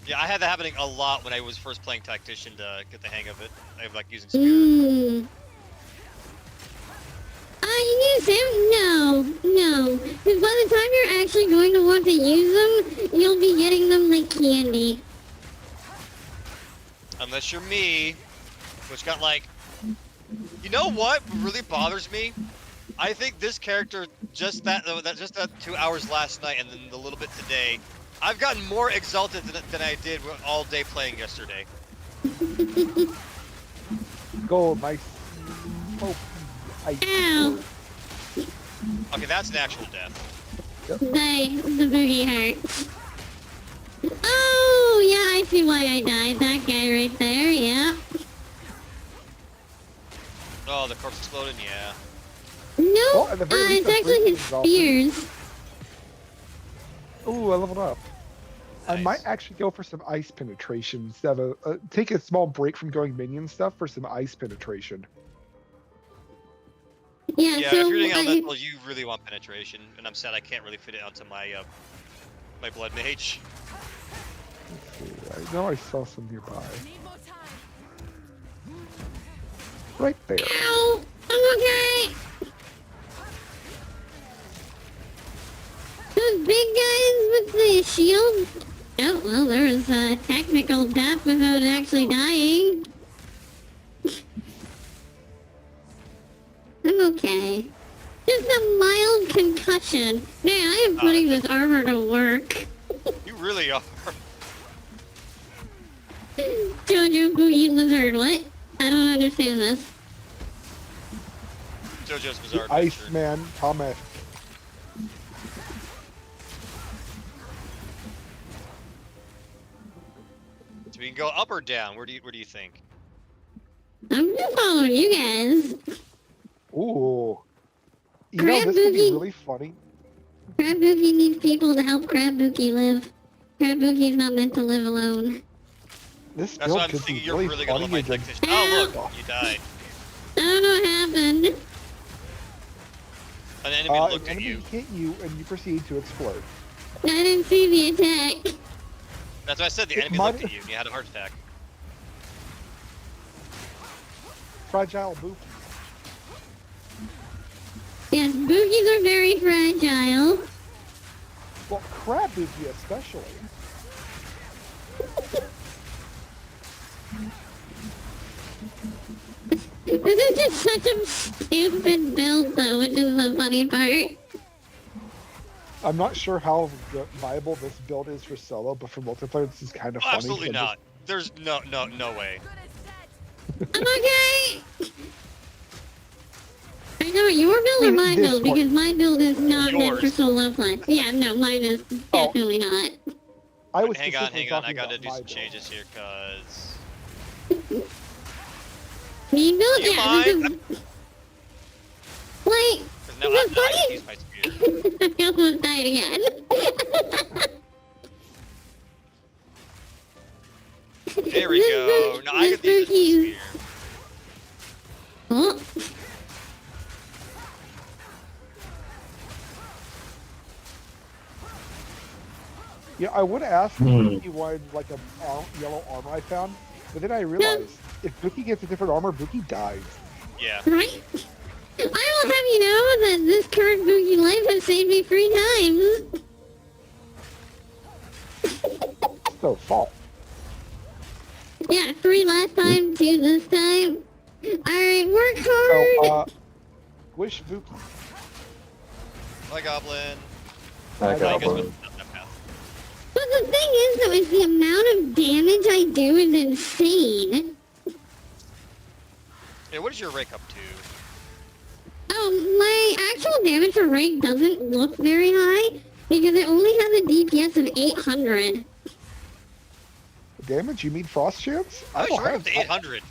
Speaker 3: Yeah, I had that happening a lot when I was first playing Tactician to get the hang of it. I like using Spirit.
Speaker 1: Mmm. You Sam? No. Because by the time you're actually going to want to use them, you'll be getting them like candy.
Speaker 3: Unless you're me, which got like... You know what really bothers me? I think this character, just that 2 hours last night and then the little bit today, I've gotten more exalted than I did all day playing yesterday.
Speaker 2: Gold, my
Speaker 1: Ow.
Speaker 3: Okay, that's an actual death.
Speaker 1: The boogie hurts. Oh, yeah, I see why I died. That guy right there, yeah.
Speaker 3: Oh, the corpse exploded? Yeah.
Speaker 1: No,
Speaker 2: Well, at the very least,
Speaker 1: it's
Speaker 2: I'm
Speaker 1: actually his
Speaker 2: freaking
Speaker 1: spears.
Speaker 2: Ooh, I leveled up. I
Speaker 3: Nice.
Speaker 2: might actually go for some ice penetration instead of take a small break from going minion stuff for some ice penetration.
Speaker 1: Yeah,
Speaker 3: Yeah,
Speaker 1: so
Speaker 3: if you're doing elemental, you really want penetration, and I'm sad I can't really fit it onto my my blood mage.
Speaker 2: Let's see, I know I saw some nearby.
Speaker 7: Need more time.
Speaker 2: Right there.
Speaker 1: Ow! I'm okay! Those big guys with the shield? Oh, well, there was a technical death without actually dying. I'm okay. Just a mild concussion. Man, I am putting this armor to work.
Speaker 3: You really are.
Speaker 1: Jojo Boogie Lizard, what? I don't understand this.
Speaker 3: JoJo's Bizarre
Speaker 2: The
Speaker 3: Adventure.
Speaker 2: Iceman Thomas.
Speaker 3: So we can go up or down. Where do you think?
Speaker 1: I'm just following you guys.
Speaker 2: Ooh. You know,
Speaker 1: Crab
Speaker 2: this could be
Speaker 1: Boogie.
Speaker 2: really funny.
Speaker 1: Crab Boogie needs people to help Crab Boogie live. Crab Boogie's not meant to live alone.
Speaker 2: This
Speaker 3: That's
Speaker 2: build
Speaker 3: what I'm
Speaker 2: could be
Speaker 3: thinking. You're
Speaker 2: really
Speaker 3: really gonna
Speaker 2: funny
Speaker 3: love my
Speaker 2: against
Speaker 3: tactician. Oh look, you died.
Speaker 1: I don't know what happened.
Speaker 3: An enemy
Speaker 2: an
Speaker 3: looked at
Speaker 2: enemy
Speaker 3: you.
Speaker 2: hit you and you proceed to explode.
Speaker 1: I didn't see the attack.
Speaker 3: That's what I said. The
Speaker 2: It
Speaker 3: enemy
Speaker 2: might-
Speaker 3: looked at you and you had a heart attack.
Speaker 2: Fragile Bookie.
Speaker 1: Yes, Boogies are very fragile.
Speaker 2: Well, Crab Bookie especially.
Speaker 1: This is just such a stupid build though, which is the funny part.
Speaker 2: I'm not sure how viable this build is for solo, but for multiplayer, this is kind of
Speaker 3: Oh,
Speaker 2: funny.
Speaker 3: absolutely
Speaker 2: so
Speaker 3: not. There's no way.
Speaker 7: Good as dead.
Speaker 1: I'm okay! I know your build or my
Speaker 2: This
Speaker 1: build,
Speaker 2: one.
Speaker 1: because my build is not meant for
Speaker 3: Yours.
Speaker 1: solo play. Yeah, no, mine is
Speaker 2: Oh.
Speaker 1: definitely not.
Speaker 2: I was
Speaker 3: Hang on.
Speaker 2: specifically
Speaker 3: I
Speaker 2: talking
Speaker 3: gotta
Speaker 2: about
Speaker 3: do
Speaker 2: my
Speaker 3: some
Speaker 2: build.
Speaker 3: changes here, cause.
Speaker 1: Me build?
Speaker 3: Do you
Speaker 1: Yeah, this
Speaker 3: mind?
Speaker 1: is... Like,
Speaker 3: Cause now I can use my spear.
Speaker 1: I almost died again.
Speaker 3: There we go. No, I
Speaker 1: This
Speaker 3: could use this
Speaker 1: Buki-
Speaker 3: spear.
Speaker 1: Oh,
Speaker 2: Yeah, I would ask
Speaker 6: Hmm.
Speaker 2: if he wanted like a yellow armor I found, but then I realized if Buki gets a different armor, Buki dies.
Speaker 3: Yeah.
Speaker 1: right? I will have you know that this current Buki life has saved me 3 times.
Speaker 2: So fault.
Speaker 1: Yeah, 3 last time, 2 this time. Alright, work hard.
Speaker 2: So, wish Buki.
Speaker 3: Hi, Goblin.
Speaker 6: I
Speaker 2: I
Speaker 6: got
Speaker 3: guess
Speaker 6: one.
Speaker 3: with that path.
Speaker 1: But the thing is, though, is the amount of damage I do is insane.
Speaker 3: Yeah, what is your rake up to?
Speaker 1: Oh, my actual damage for rank doesn't look very high because it only has a DPS of 800.
Speaker 2: Damage? You mean frost chance?
Speaker 3: Oh,
Speaker 2: don't
Speaker 3: you're right up
Speaker 2: have-
Speaker 3: to 800.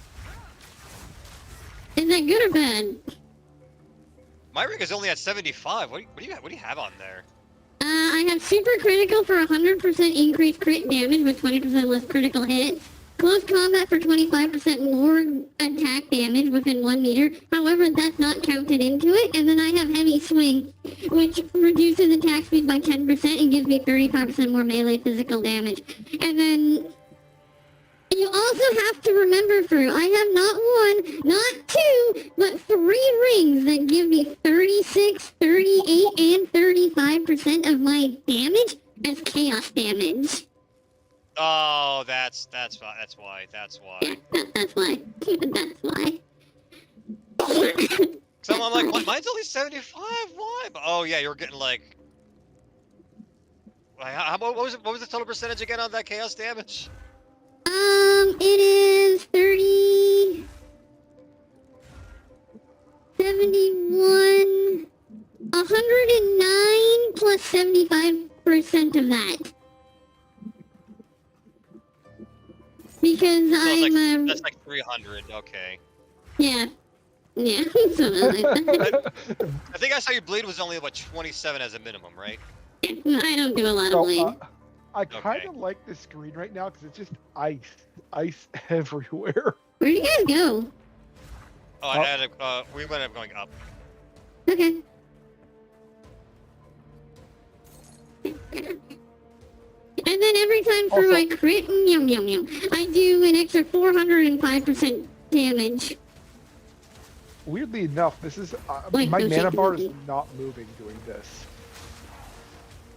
Speaker 1: Is that good or bad?
Speaker 3: My rig is only at 75. What do you have on there?
Speaker 1: I have super critical for 100% increased crit damage with 20% less critical hit. Close combat for 25% more attack damage within 1 meter. However, that's not counted into it. And then I have heavy swing, which reduces attack speed by 10% and gives me 35% more melee physical damage. And then you also have to remember, Fruit, I have not 1, not 2, but 3 rings that give me 36, 38, and 35% of my damage as chaos damage.
Speaker 3: Oh, that's why.
Speaker 1: Yeah, that's why. That's why.
Speaker 3: So I'm like, what? Mine's only 75. Why? But, oh yeah, you're getting like. What was the total percentage again on that chaos damage?
Speaker 1: It is 30, 71, 109 plus 75% of that. Because
Speaker 3: So it's
Speaker 1: I'm,
Speaker 3: that's like 300. Okay.
Speaker 1: yeah, something like that.
Speaker 3: I think I saw you bleed was only about 27 as a minimum, right?
Speaker 1: I don't do a lot of
Speaker 2: So,
Speaker 1: bleed.
Speaker 2: I kind of like this screen right now because it's just ice everywhere.
Speaker 1: Where'd you guys go?
Speaker 3: Oh, I had we ended up going up.
Speaker 1: Okay. And then every time for
Speaker 2: Also-
Speaker 1: my crit, I do an extra 405% damage.
Speaker 2: Weirdly enough, this is
Speaker 1: Wait,
Speaker 2: my
Speaker 1: no
Speaker 2: mana
Speaker 1: shit,
Speaker 2: bar is
Speaker 1: Buki.
Speaker 2: not moving doing this.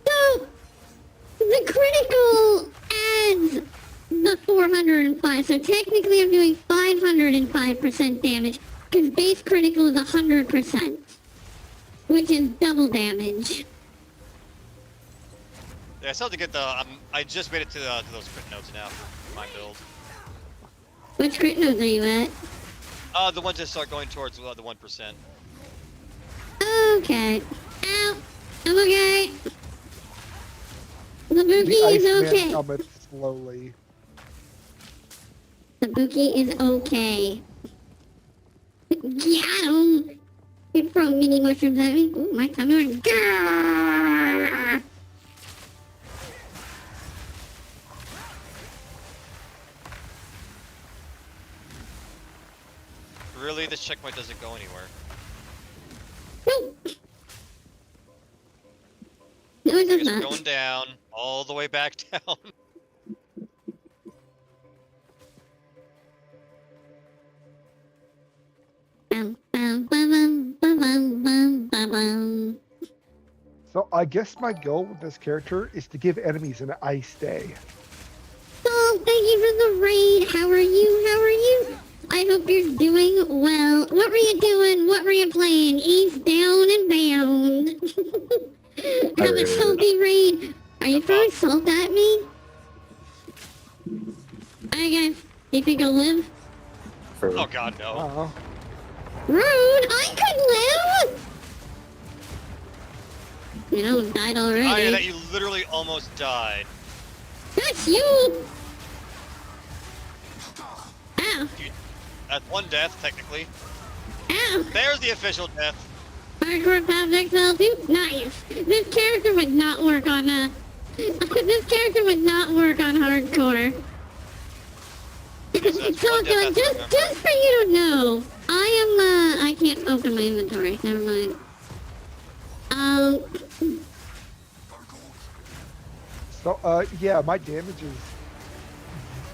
Speaker 1: So, the critical adds the 405, so technically I'm doing 505% damage, because base critical is 100%, which is double damage.
Speaker 3: Yeah, I still have to get the. I just made it to those crit notes now for my build.
Speaker 1: Which crit nodes are you at?
Speaker 3: The ones that start going towards the 1%.
Speaker 1: Okay. Ow! I'm okay. The
Speaker 2: The
Speaker 1: Buki is
Speaker 2: Iceman
Speaker 1: okay.
Speaker 2: cometh slowly.
Speaker 1: The Buki is okay. Got him! You throw mini mushrooms at me. Ooh, my tummy went grrrr.
Speaker 3: Really, this checkpoint doesn't go anywhere.
Speaker 1: Nope. No, it does
Speaker 3: It's
Speaker 1: not.
Speaker 3: going down, all the way back down.
Speaker 1: Bum, bum, bum, bum, bum, bum, bum, bum.
Speaker 2: So I guess my goal with this character is to give enemies an ice day.
Speaker 1: Oh, thank you for the raid. How are you? How are you? I hope you're doing well. What were you doing? What were you playing? East down and bound. Have a salty raid. Are you throwing salt at me? I guess. Do you think I'll live?
Speaker 6: For,
Speaker 3: Oh god, no.
Speaker 2: Uh-huh.
Speaker 1: Rude! I could live! You know, died already.
Speaker 3: Oh yeah, that you literally almost died.
Speaker 1: That's you! Ow!
Speaker 3: That's one death, technically.
Speaker 1: Ow!
Speaker 3: There's the official death.
Speaker 1: Hardcore Path XL2? Nice! This character would not work on, this character would not work on hardcore.
Speaker 3: That's
Speaker 1: So,
Speaker 3: one death I
Speaker 1: just
Speaker 3: remember.
Speaker 1: for you to know, I can't open my inventory. Never mind.
Speaker 2: So, yeah, my damage is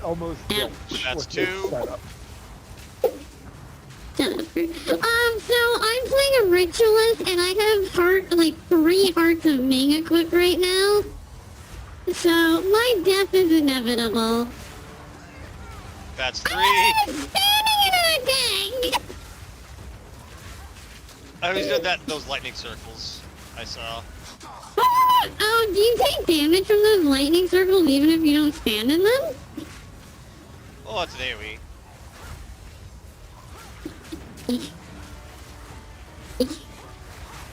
Speaker 2: almost
Speaker 1: Yeah.
Speaker 2: zilch
Speaker 3: That's
Speaker 2: with this
Speaker 3: two.
Speaker 2: setup.
Speaker 1: So I'm playing a ritualist, and I have like 3 hearts of Ming equipped right now. So my death is inevitable.
Speaker 3: That's
Speaker 1: I'm
Speaker 3: 3.
Speaker 1: standing in a thing.
Speaker 3: I was doing that. Those lightning circles. I saw.
Speaker 1: Oh, do you take damage from those lightning circles even if you don't stand in them?
Speaker 3: Oh, it's an AoE.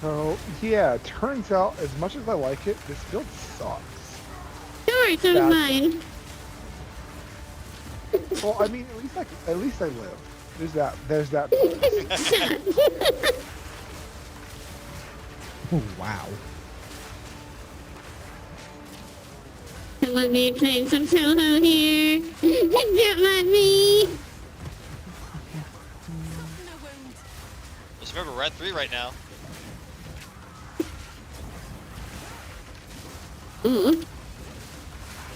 Speaker 2: So, yeah, turns out, as much as I like it, this build sucks.
Speaker 1: Sure, so does
Speaker 2: That's-
Speaker 1: mine.
Speaker 2: Well, I mean, at least I live. There's that.
Speaker 4: Oh, wow.
Speaker 1: Let me play some solo here. Don't mind me.
Speaker 7: No wound.
Speaker 3: Just remember, we're at 3 right now.
Speaker 1: Ooh.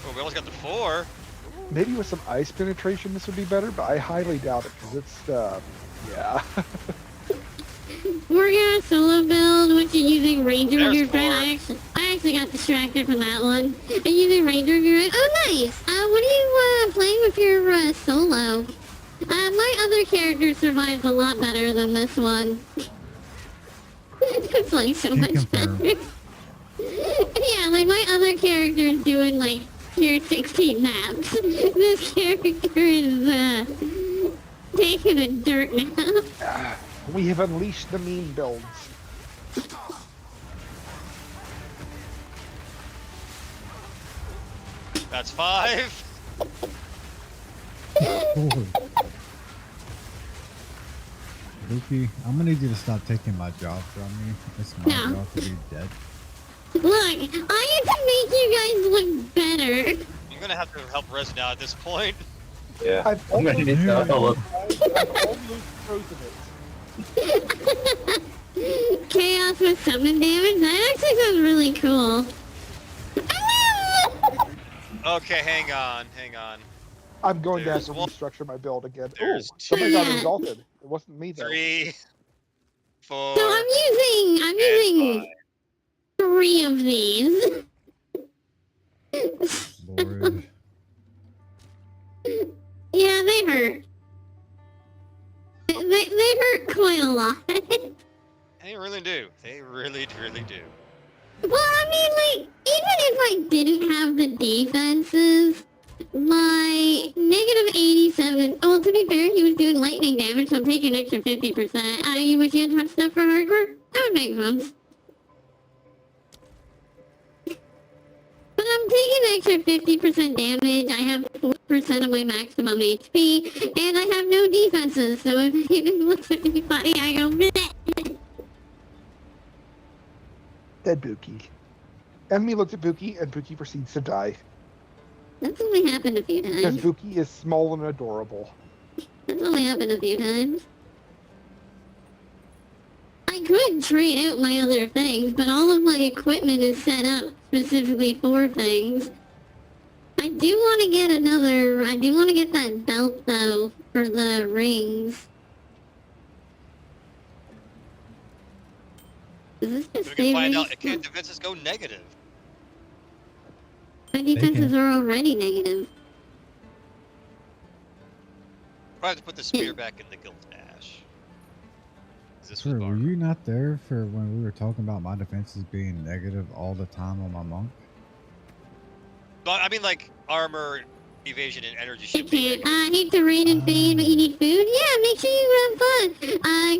Speaker 3: Oh, we almost got to 4.
Speaker 2: Maybe with some ice penetration this would be better, but I highly doubt it because it's, yeah.
Speaker 1: We're gonna solo build, which is using Ranger
Speaker 3: There's
Speaker 1: of your friend. I actually got distracted from that one. I'm using Ranger of your. Oh, nice. What are you playing with your solo? My other character survives a lot better than this one. It's like so
Speaker 4: Can
Speaker 1: much
Speaker 4: confirm.
Speaker 1: better. Yeah, like my other character is doing like tier 16 naps. This character is taking a dirt nap.
Speaker 2: We have unleashed the meme builds.
Speaker 3: That's 5.
Speaker 4: Holy. Luffy, I'm gonna need you to stop taking my job from me. It's my
Speaker 1: No.
Speaker 4: job to be dead.
Speaker 1: Look, I have to make you guys look better.
Speaker 3: I'm gonna have to help Res now at this point.
Speaker 6: Yeah.
Speaker 2: I've
Speaker 6: I'm gonna need
Speaker 2: almost,
Speaker 6: to help.
Speaker 2: I've almost frozen it.
Speaker 1: Chaos with summon damage? That actually sounds really cool.
Speaker 3: Okay, hang on.
Speaker 2: I'm going to have
Speaker 3: There's
Speaker 2: to
Speaker 3: one-
Speaker 2: restructure my build again. Ooh,
Speaker 3: there's
Speaker 2: somebody got
Speaker 1: two.
Speaker 2: exalted. It wasn't me though.
Speaker 3: 3, 4.
Speaker 1: So I'm
Speaker 3: and
Speaker 1: using 3 of these.
Speaker 4: Lord.
Speaker 1: Yeah, they hurt. They hurt quite a lot.
Speaker 3: They really do. They really do.
Speaker 1: Well, I mean, like, even if I didn't have the defenses, my negative 87, well, to be fair, he was doing lightning damage, so I'm taking an extra 50%. You wish you had touch stuff for hardcore? That would make sense. But I'm taking an extra 50% damage, I have 4% of my maximum HP, and I have no defenses, so if he looks at me funny, I go, bleh.
Speaker 2: Dead Buki. Enemy looks at Buki, and Buki proceeds to die.
Speaker 1: That's only happened a few
Speaker 2: Because
Speaker 1: times.
Speaker 2: Buki is small and adorable.
Speaker 1: That's only happened a few times. I could trade out my other things, but all of my equipment is set up specifically for things. I do want to get that belt though, for the rings. Is this
Speaker 3: So
Speaker 1: just
Speaker 3: we can find
Speaker 1: saving?
Speaker 3: out, can defenses go negative?
Speaker 1: My defenses are already negative.
Speaker 3: I have to put the spear back in the guild stash. 'Cause this was
Speaker 4: Sir, were
Speaker 3: armor.
Speaker 4: you not there for when we were talking about my defenses being negative all the time on my monk?
Speaker 3: But I mean, like armor, evasion, and energy
Speaker 1: You
Speaker 3: should be
Speaker 1: can't.
Speaker 3: negative.
Speaker 1: I hate to raid and feed, but you need food. Yeah, make sure you have fun.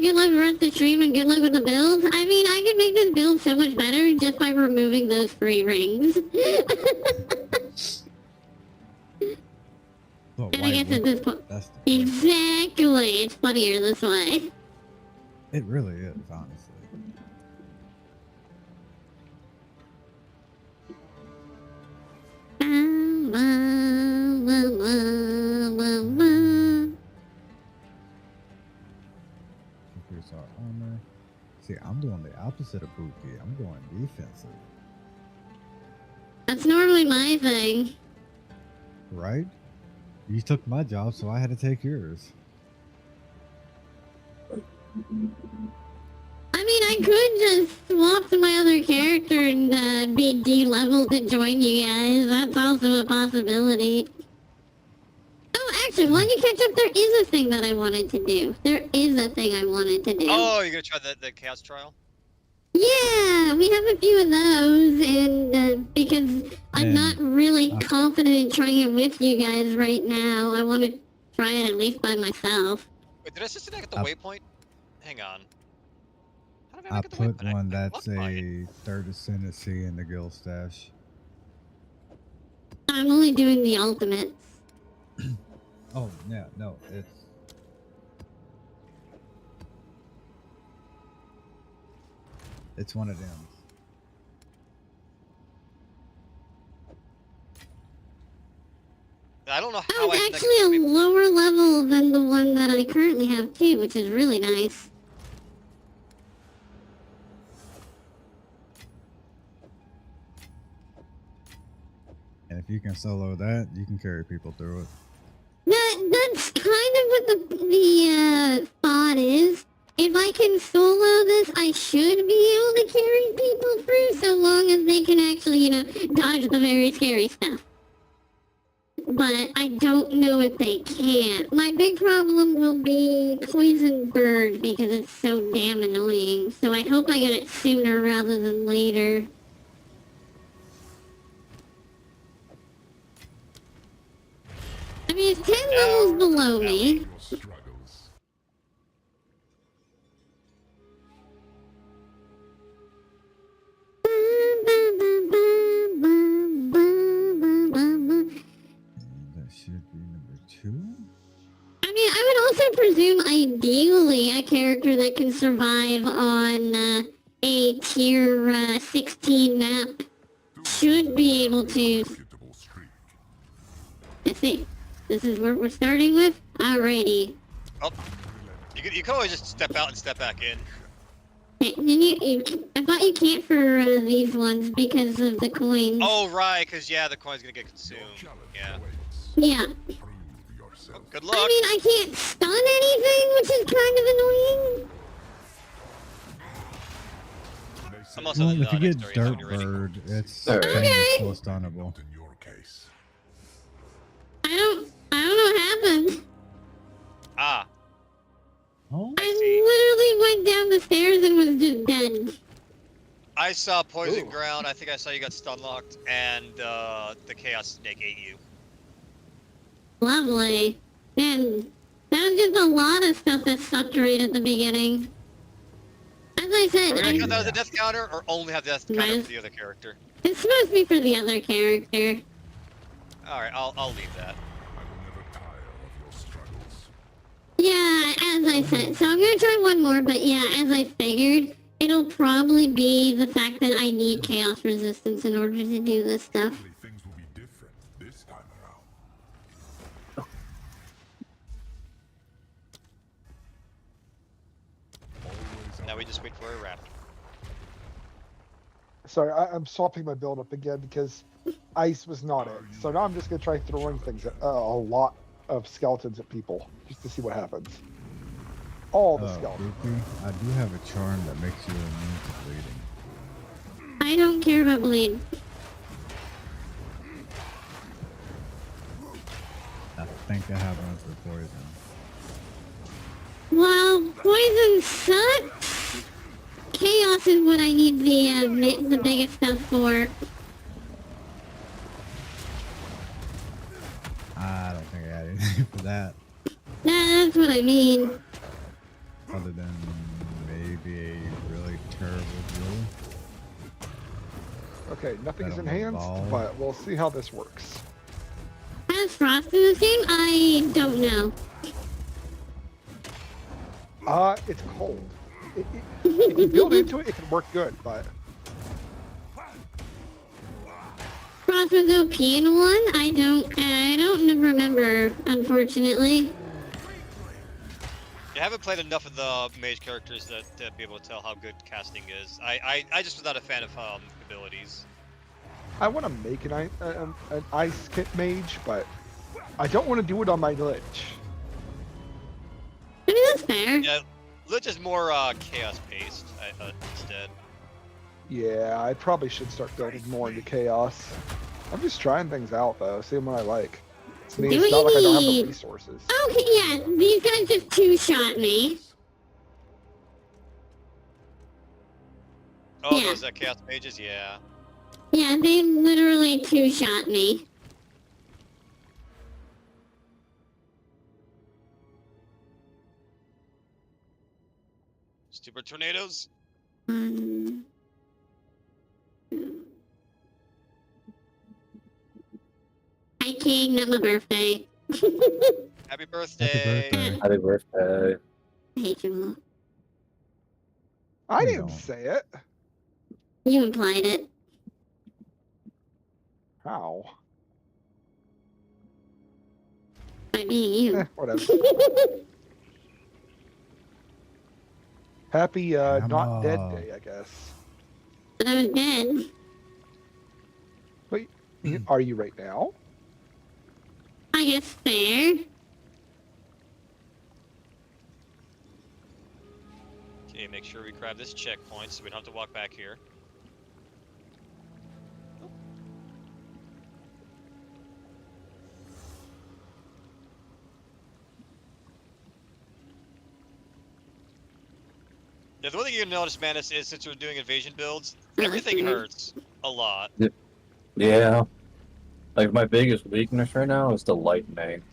Speaker 1: Good luck with the rest of the stream and good luck with the build. I mean, I could make this build so much better just by removing those 3 rings.
Speaker 4: But
Speaker 1: And I guess at this point,
Speaker 4: That's the
Speaker 1: exactly, it's funnier this way.
Speaker 4: It really is, honestly. See, I'm doing the opposite of Buki. I'm going defensive,
Speaker 1: That's normally my thing.
Speaker 4: right? You took my job, so I had to take yours.
Speaker 1: I mean, I could just swap to my other character and be D-level to join you guys. That's also a possibility. Oh, actually, while you catch up, there is a thing that I wanted to do. There is a thing I wanted to do.
Speaker 3: Oh, you're gonna try the chaos trial?
Speaker 1: Yeah, we have a few of those, and because I'm
Speaker 4: And,
Speaker 1: not really
Speaker 4: uh,
Speaker 1: confident in trying it with you guys right now, I want to try it at least by myself.
Speaker 3: Wait, did I just get the
Speaker 4: I-
Speaker 3: waypoint? Hang on. How did I
Speaker 4: I
Speaker 3: not get the
Speaker 4: put
Speaker 3: waypoint?
Speaker 4: one
Speaker 3: I
Speaker 4: that's
Speaker 3: looked by it.
Speaker 4: a third ascendancy in the guild stash.
Speaker 1: I'm only doing the ultimates.
Speaker 4: Oh, yeah, no, it's one of them.
Speaker 3: I don't know how
Speaker 1: Oh,
Speaker 3: I
Speaker 1: it's
Speaker 3: connected
Speaker 1: actually
Speaker 3: the
Speaker 1: a lower level than the one that I currently have too, which is really nice.
Speaker 4: And if you can solo that, you can carry people through it.
Speaker 1: That's kind of what the thought is. If I can solo this, I should be able to carry people through so long as they can actually, you know, dodge the very scary stuff. But I don't know if they can. My big problem will be Poison Bird because it's so damn annoying. So I hope I get it sooner rather than later. I mean, it's 10 levels below me.
Speaker 4: And that should be number 2.
Speaker 1: I mean, I would also presume, ideally, a character that can survive on a tier 16 map should be able to. Let's see. This is what we're starting with? Alrighty.
Speaker 3: Oh, you can always just step out and step back in.
Speaker 1: Hey, I thought you can't for these ones because of the coins.
Speaker 3: Oh, right, because, yeah, the coin's gonna get consumed. Yeah.
Speaker 1: Yeah.
Speaker 3: Oh, good luck.
Speaker 1: I mean, I can't stun anything, which is kind of annoying.
Speaker 3: I'm also
Speaker 4: Well,
Speaker 3: in the
Speaker 4: if you get
Speaker 3: next area, so when
Speaker 4: Dirt
Speaker 3: you're ready.
Speaker 4: Bird, it's
Speaker 6: Alright.
Speaker 1: Okay.
Speaker 4: still stunnable.
Speaker 1: I don't know what happened.
Speaker 3: Ah,
Speaker 4: Oh,
Speaker 1: I literally went down the stairs and was just dead.
Speaker 3: I saw Poison
Speaker 2: Ooh.
Speaker 3: Ground. I think I saw you got stun locked, and the Chaos Snake ate you.
Speaker 1: Lovely. And that was just a lot of stuff that sucked right at the beginning. As I
Speaker 3: Are
Speaker 1: said,
Speaker 3: we gonna count that as a
Speaker 4: Yeah.
Speaker 3: death counter, or only have death counter
Speaker 1: Nice.
Speaker 3: for the other character?
Speaker 1: it's supposed to be for the other character.
Speaker 3: Alright, I'll leave that.
Speaker 1: Yeah, as I said. So I'm gonna try one more, but yeah, as I figured, it'll probably be the fact that I need chaos resistance in order to do this stuff.
Speaker 8: Things will be different this time around.
Speaker 3: Now we just wait for a raptor.
Speaker 2: Sorry, I'm swapping my build up again because ice was not it. So now I'm just gonna try throwing things at a lot of skeletons at people just to see what happens. All the skeletons.
Speaker 4: Buki, I do have a charm that makes you immune to bleeding.
Speaker 1: I don't care about bleed.
Speaker 4: I think I have one for poison.
Speaker 1: Well, poison sucks. Chaos is what I need the biggest stuff for.
Speaker 4: I don't think I had anything for that,
Speaker 1: That's what I mean.
Speaker 4: other than maybe a really terrible drill.
Speaker 2: Okay, nothing's
Speaker 4: That'll
Speaker 2: in hands,
Speaker 4: evolve.
Speaker 2: but we'll see how this works.
Speaker 1: Has Frost in this game? I don't know.
Speaker 2: It's cold. If you build into it, it can work good, but
Speaker 1: Frost was OP in one? I don't remember, unfortunately.
Speaker 3: I haven't played enough of the mage characters to be able to tell how good casting is. I just was not a fan of abilities.
Speaker 2: I want to make an ice kit mage, but I don't want to do it on my lich.
Speaker 1: I mean, that's fair.
Speaker 3: Yeah, Lich is more chaos paced instead.
Speaker 2: Yeah, I probably should start building more into chaos. I'm just trying things out though, seeing what I like. I mean,
Speaker 1: Do
Speaker 2: it's
Speaker 1: what
Speaker 2: not like I
Speaker 1: you
Speaker 2: don't have the
Speaker 1: need.
Speaker 2: resources.
Speaker 1: Okay, yeah, these guys just two-shot me.
Speaker 3: Oh,
Speaker 1: Yeah.
Speaker 3: those chaos mages, yeah.
Speaker 1: Yeah, they literally two-shot me.
Speaker 3: Stupid tornadoes.
Speaker 1: Hi, King, not my birthday.
Speaker 3: Happy birthday.
Speaker 4: Happy birthday.
Speaker 6: Happy birthday.
Speaker 1: I hate you all.
Speaker 2: I
Speaker 4: You
Speaker 2: didn't
Speaker 4: don't.
Speaker 2: say it.
Speaker 1: You implied it.
Speaker 2: How?
Speaker 1: By being you.
Speaker 2: Whatever. Happy not dead
Speaker 4: Grandma.
Speaker 2: day, I guess.
Speaker 1: But I was dead.
Speaker 2: Wait, are you right now?
Speaker 1: I guess fair.
Speaker 3: Okay, make sure we grab this checkpoint so we don't have to walk back here. Yeah, the one thing you're gonna notice, Manus, is since we're doing invasion builds, everything hurts a lot.
Speaker 6: Yeah. Like my biggest weakness right now is the lightning.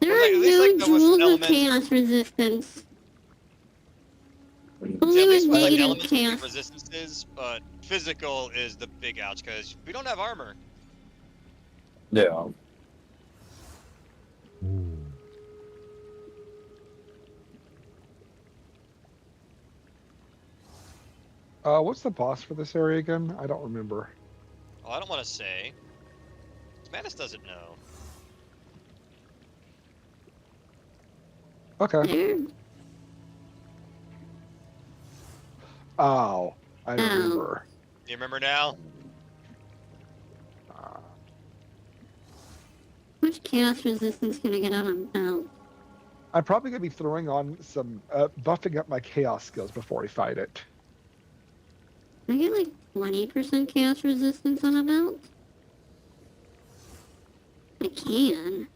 Speaker 1: There
Speaker 3: Well,
Speaker 1: are
Speaker 3: at least,
Speaker 1: no
Speaker 3: like, with
Speaker 1: jewels of
Speaker 3: elements-
Speaker 1: chaos resistance.
Speaker 3: Yeah,
Speaker 1: Only
Speaker 3: at
Speaker 1: with
Speaker 3: least with like
Speaker 1: negative
Speaker 3: elements we
Speaker 1: chaos.
Speaker 3: have resistances, but physical is the big ouch because we don't have armor.
Speaker 6: Yeah.
Speaker 4: Ooh.
Speaker 2: What's the boss for this area again? I don't remember.
Speaker 3: Oh, I don't want to say. Manus doesn't know.
Speaker 2: Okay.
Speaker 1: There.
Speaker 2: Oh, I remember.
Speaker 3: You remember now?
Speaker 2: Uh,
Speaker 1: Which chaos resistance can I get out on belt?
Speaker 2: I'm probably gonna be throwing on some buffing up my chaos skills before we fight it.
Speaker 1: Can I get like 20% chaos resistance on a belt? I can.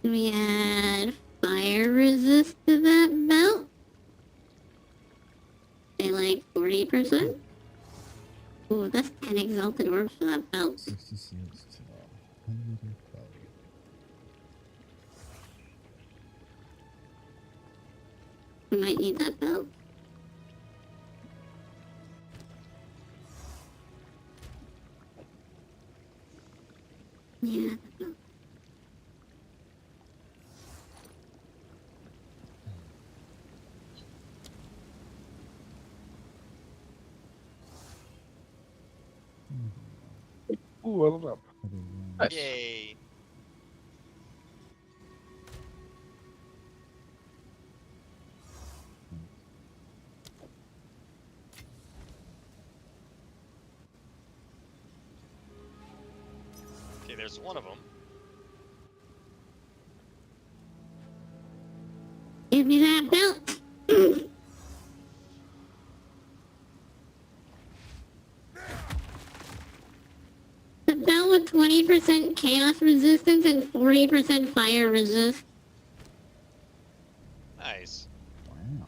Speaker 1: Can we add fire resist to that belt? Say like 40%? Ooh, that's 10 exalted orbs for that belt.
Speaker 4: 66 to 105.
Speaker 1: We might need that belt. Yeah.
Speaker 2: Ooh, I leveled up.
Speaker 6: Nice.
Speaker 3: Yay. Okay, there's one of them.
Speaker 1: Give me that belt. The belt with 20% chaos resistance and 40% fire resist.
Speaker 3: Nice.
Speaker 4: Wow.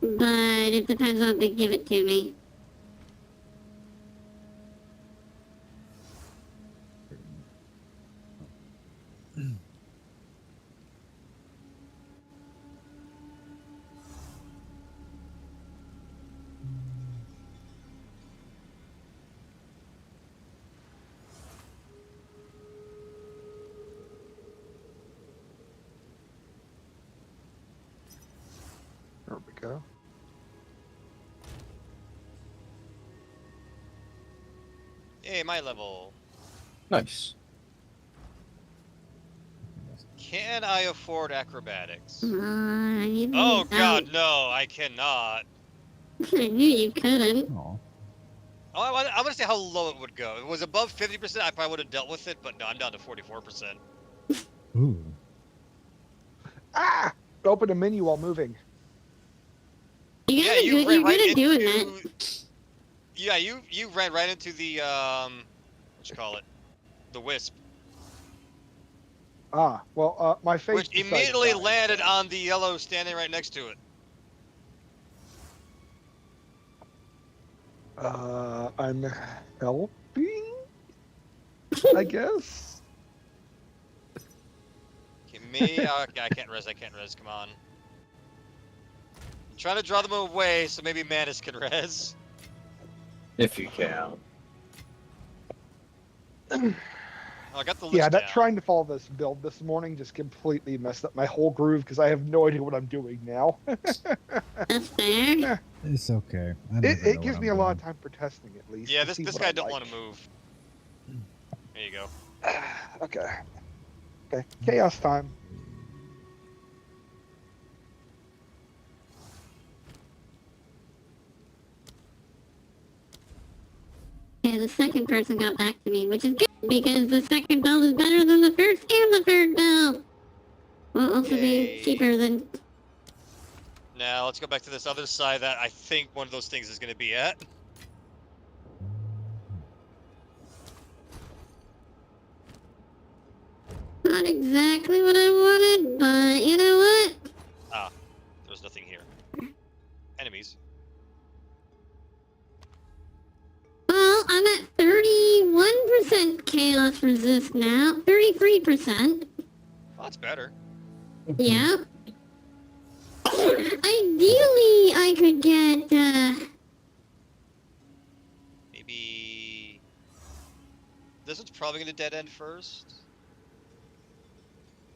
Speaker 1: But it depends on if they give it to me.
Speaker 2: There we go.
Speaker 3: Hey, my level.
Speaker 6: Nice.
Speaker 3: Can I afford acrobatics?
Speaker 1: I need to
Speaker 3: Oh
Speaker 1: use
Speaker 3: god, no, I cannot.
Speaker 1: I knew you couldn't.
Speaker 4: Oh,
Speaker 3: Oh, I want to see how low it would go. If it was above 50%, I probably would have dealt with it, but no, I'm down to 44%.
Speaker 4: ooh.
Speaker 2: Ah! Open a menu while moving.
Speaker 1: You
Speaker 3: Yeah,
Speaker 1: gotta
Speaker 3: you
Speaker 1: do,
Speaker 3: ran
Speaker 1: you're
Speaker 3: right
Speaker 1: good at doing
Speaker 3: into...
Speaker 1: that.
Speaker 3: Yeah, you ran right into the, what you call it? The wisp.
Speaker 2: Ah, well, my face
Speaker 3: Which
Speaker 2: decides
Speaker 3: immediately
Speaker 2: size,
Speaker 3: landed
Speaker 2: so.
Speaker 3: on the yellow standing right next to it.
Speaker 2: I'm helping, I guess.
Speaker 3: Okay, me? Okay, I can't res, come on. I'm trying to draw them away so maybe Manus can res.
Speaker 6: If you can.
Speaker 3: Oh, I got the lich
Speaker 2: Yeah, that
Speaker 3: down.
Speaker 2: trying to follow this build this morning just completely messed up my whole groove because I have no idea what I'm doing now.
Speaker 1: That's fair.
Speaker 4: It's okay. I never know
Speaker 2: It
Speaker 4: what
Speaker 2: gives
Speaker 4: I'm
Speaker 2: me a lot of
Speaker 4: doing.
Speaker 2: time for testing at least.
Speaker 3: Yeah,
Speaker 2: to see
Speaker 3: this
Speaker 2: what
Speaker 3: guy
Speaker 2: I
Speaker 3: don't
Speaker 2: like.
Speaker 3: want to move. There you go.
Speaker 2: Okay. Okay. Chaos time.
Speaker 1: Yeah, the second person got back to me, which is good because the second build is better than the first and the third build. Will also be
Speaker 3: Yay.
Speaker 1: cheaper than.
Speaker 3: Now let's go back to this other side that I think one of those things is going to be at.
Speaker 1: Not exactly what I wanted, but you know what?
Speaker 3: Ah, there's nothing here. Enemies.
Speaker 1: Well, I'm at 31% chaos resist now. 33%.
Speaker 3: Oh, that's better.
Speaker 1: Yeah. Ideally, I could get,
Speaker 3: Maybe... This one's probably going to dead end first.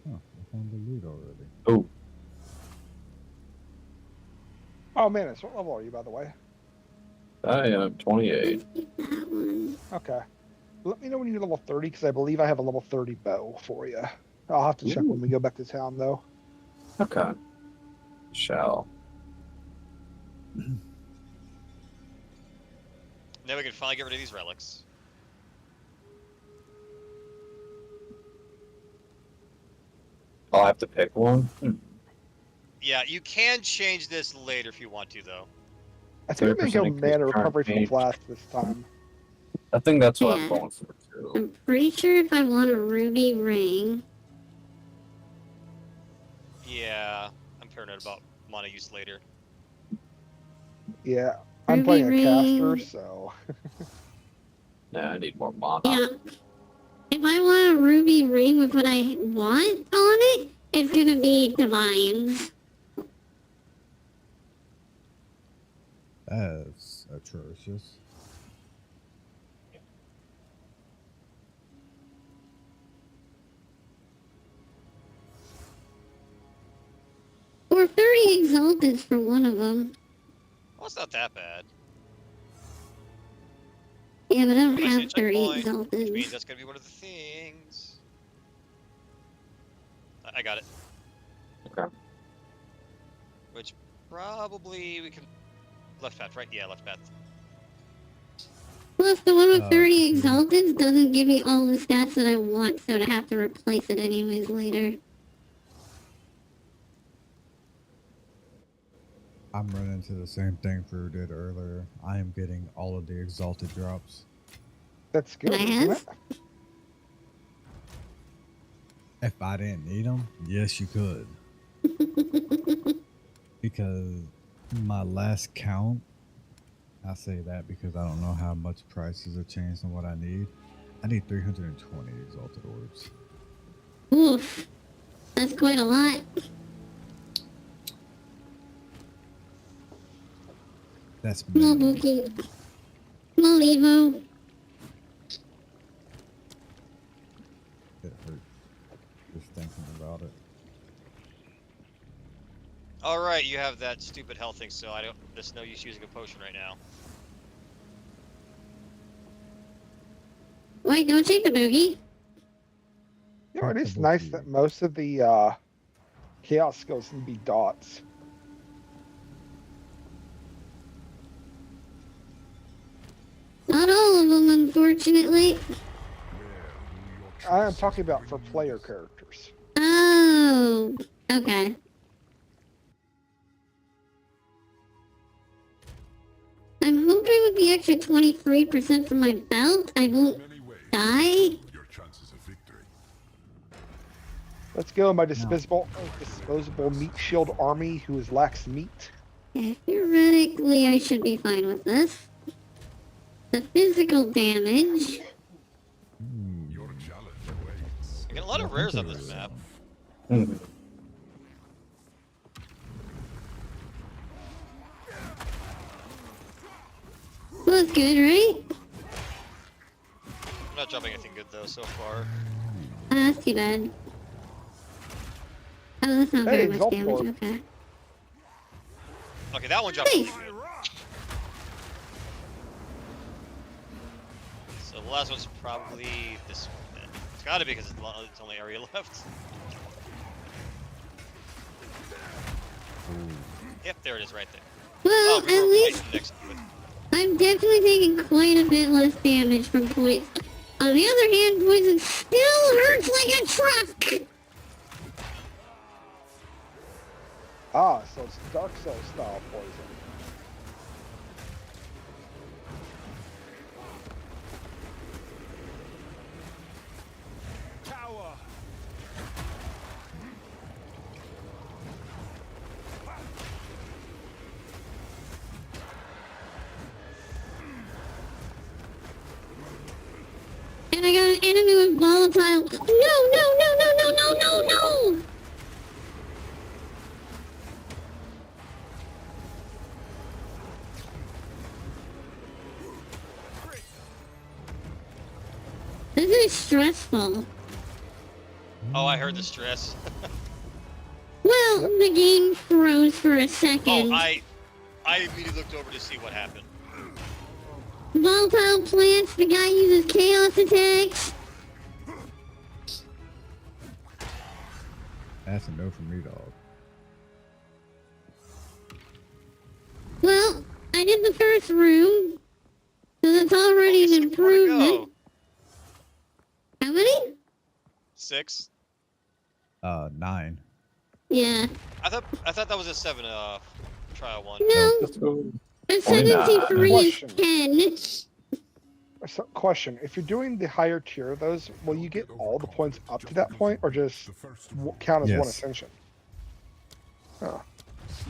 Speaker 4: Oh, I found the loot already.
Speaker 6: Oh,
Speaker 2: Oh, Manus, what level are you, by the way?
Speaker 6: I am 28.
Speaker 1: that one.
Speaker 2: Okay. Let me know when you're level 30, because I believe I have a level 30 bow for you. I'll have to check when we go back to town, though.
Speaker 6: Okay. Shall.
Speaker 3: Now we can finally get rid of these relics.
Speaker 6: I'll have to pick one.
Speaker 3: Yeah, you can change this later if you want to, though.
Speaker 2: I think I'm going to go
Speaker 6: 30% increase
Speaker 2: mana recovery
Speaker 6: current
Speaker 2: from
Speaker 6: page.
Speaker 2: Flask this time.
Speaker 6: I think that's what
Speaker 1: Yeah.
Speaker 6: I'm going for too.
Speaker 1: I'm pretty sure if I want a ruby ring.
Speaker 3: Yeah, I'm paranoid about mana use later.
Speaker 2: Yeah, I'm
Speaker 1: Ruby
Speaker 2: playing a caster,
Speaker 1: ring.
Speaker 2: so...
Speaker 6: Nah, I need more mana.
Speaker 1: Yeah. If I want a ruby ring with what I want on it, it's gonna be divines.
Speaker 4: That's atrocious.
Speaker 1: Or 30 exalted for one of them.
Speaker 3: Well, it's not that bad.
Speaker 1: Yeah, but I don't
Speaker 3: I see a
Speaker 1: have 30
Speaker 3: checkpoint, which
Speaker 1: exalted.
Speaker 3: means that's going to be one of the things. I got it.
Speaker 6: Okay.
Speaker 3: Which probably we can... Left path, right? Yeah, left path.
Speaker 1: Plus, the one with
Speaker 4: Oh,
Speaker 1: 30
Speaker 4: yeah.
Speaker 1: exalted doesn't give me all the stats that I want, so to have to replace it anyways later.
Speaker 4: I'm running into the same thing Drew did earlier. I am getting all of the exalted drops.
Speaker 2: That's good,
Speaker 1: Can I
Speaker 2: isn't
Speaker 1: have?
Speaker 2: it?
Speaker 4: If I didn't need them, yes, you could. Because my last count, I say that because I don't know how much prices have changed and what I need. I need 320 exalted orbs.
Speaker 1: Oof. That's quite a lot.
Speaker 4: That's
Speaker 1: Small
Speaker 4: me.
Speaker 1: bookie. Small Evo.
Speaker 4: It hurts just thinking about it.
Speaker 3: Alright, you have that stupid health thing, so there's no use using a potion right now.
Speaker 1: Wait, don't take the boogie.
Speaker 2: You know, it is
Speaker 4: Comfortable
Speaker 2: nice
Speaker 4: to
Speaker 2: that
Speaker 4: you.
Speaker 2: most of the chaos skills can be dots.
Speaker 1: Not all of them, unfortunately.
Speaker 2: I am talking about for player characters.
Speaker 1: Oh, okay. I'm hoping with the extra 23% from my belt, I won't
Speaker 8: Many ways
Speaker 1: die.
Speaker 8: your chances of victory.
Speaker 2: Let's go, my disposable meat shield army who is lacks meat.
Speaker 1: Yeah, theoretically, I should be fine with this. The physical damage.
Speaker 8: Your challenge awaits.
Speaker 3: You get a lot of rares on this map.
Speaker 6: Hmm.
Speaker 1: Well, that's good, right?
Speaker 3: I'm not dropping anything good though so far.
Speaker 1: That's too bad. Oh, that's not very
Speaker 2: Hey,
Speaker 1: much
Speaker 2: Exalt
Speaker 1: damage,
Speaker 2: Lord.
Speaker 1: okay.
Speaker 3: Okay, that one dropped really
Speaker 1: Nice.
Speaker 3: good. So the last one's probably this one then. It's gotta be because it's only area left. Yep, there it is right there.
Speaker 1: Well,
Speaker 3: Oh, we
Speaker 1: at
Speaker 3: were
Speaker 1: least
Speaker 3: right next to it.
Speaker 1: I'm definitely taking quite a bit less damage from poison. On the other hand, poison still hurts like a truck!
Speaker 2: Ah, so it's Dark Souls style poison.
Speaker 1: And I got an enemy with volatile. No, no, no, no, no, no, no, no! This is stressful.
Speaker 3: Oh, I heard the stress.
Speaker 1: Well, the game froze for a
Speaker 3: Oh,
Speaker 1: second.
Speaker 3: I immediately looked over to see what happened.
Speaker 1: Volatile plants, the guy uses chaos attacks.
Speaker 4: That's a no for me, dog.
Speaker 1: Well, I did the first room, so that's already an
Speaker 3: Only 6 more to
Speaker 1: improvement.
Speaker 3: go.
Speaker 1: How many?
Speaker 3: 6?
Speaker 4: 9.
Speaker 1: Yeah.
Speaker 3: I thought that was a 7 trial one.
Speaker 1: No,
Speaker 6: Let's go.
Speaker 1: a
Speaker 6: 29.
Speaker 1: 73 is
Speaker 2: Question.
Speaker 1: 10.
Speaker 2: So, question: if you're doing the higher tier of those, will you get all the points up to that point, or just
Speaker 8: The first
Speaker 2: count as one
Speaker 4: Yes.
Speaker 2: ascension? Oh.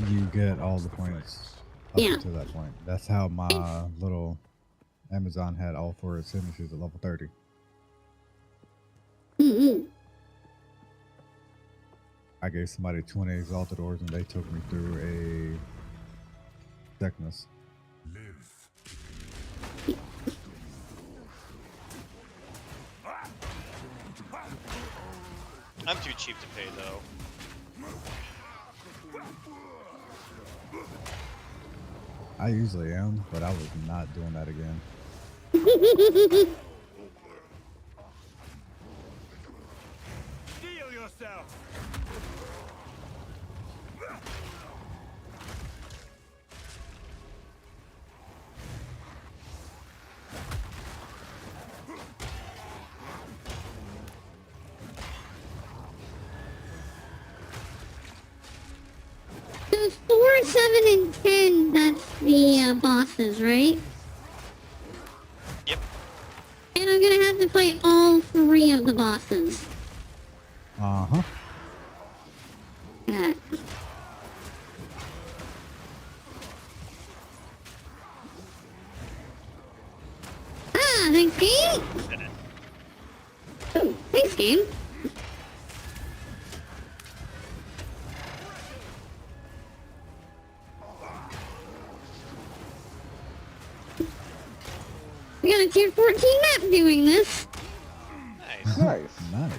Speaker 4: You get all the points up
Speaker 1: Yeah.
Speaker 4: to that point. That's how my little Amazon had all 4 ascendancies at level 30.
Speaker 1: Mm-hmm.
Speaker 4: I gave somebody 20 exalted ores and they took me through a sickness.
Speaker 8: live.
Speaker 3: I'm too cheap to pay though.
Speaker 4: I usually am, but I was not doing that again.
Speaker 8: Steel yourself.
Speaker 1: So 4, 7, and 10, that's the bosses, right?
Speaker 3: Yep.
Speaker 1: And I'm gonna have to fight all 3 of the bosses.
Speaker 4: Uh-huh.
Speaker 1: Yeah. Ah, thanks, game! Oh, thanks, game. We got a tier 14 map doing this.
Speaker 3: Nice.
Speaker 2: Nice.
Speaker 4: Nice.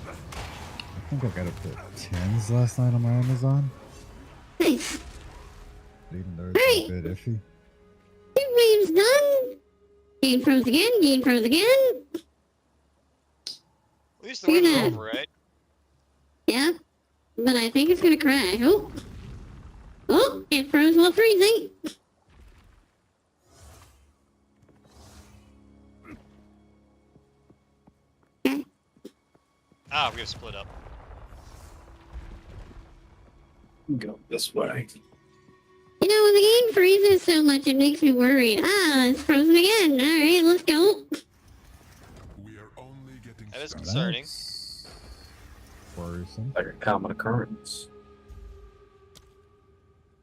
Speaker 4: I think I got up to 10s last night on my Amazon,
Speaker 1: Nice.
Speaker 4: even though it's a bit iffy.
Speaker 1: time's done. Game froze again, game froze again.
Speaker 3: At least the wins are
Speaker 1: Yeah.
Speaker 3: over, right?
Speaker 1: Yep. But I think it's gonna crash. Oh. Oh, it froze while freezing.
Speaker 3: Ah, we gotta split up.
Speaker 6: Go this way.
Speaker 1: You know, when the game freezes so much, it makes me worried. Ah, it's frozen again. Alright, let's go.
Speaker 8: We are only getting
Speaker 3: That is
Speaker 8: started.
Speaker 3: concerning.
Speaker 4: That's worrisome.
Speaker 6: Like a common occurrence.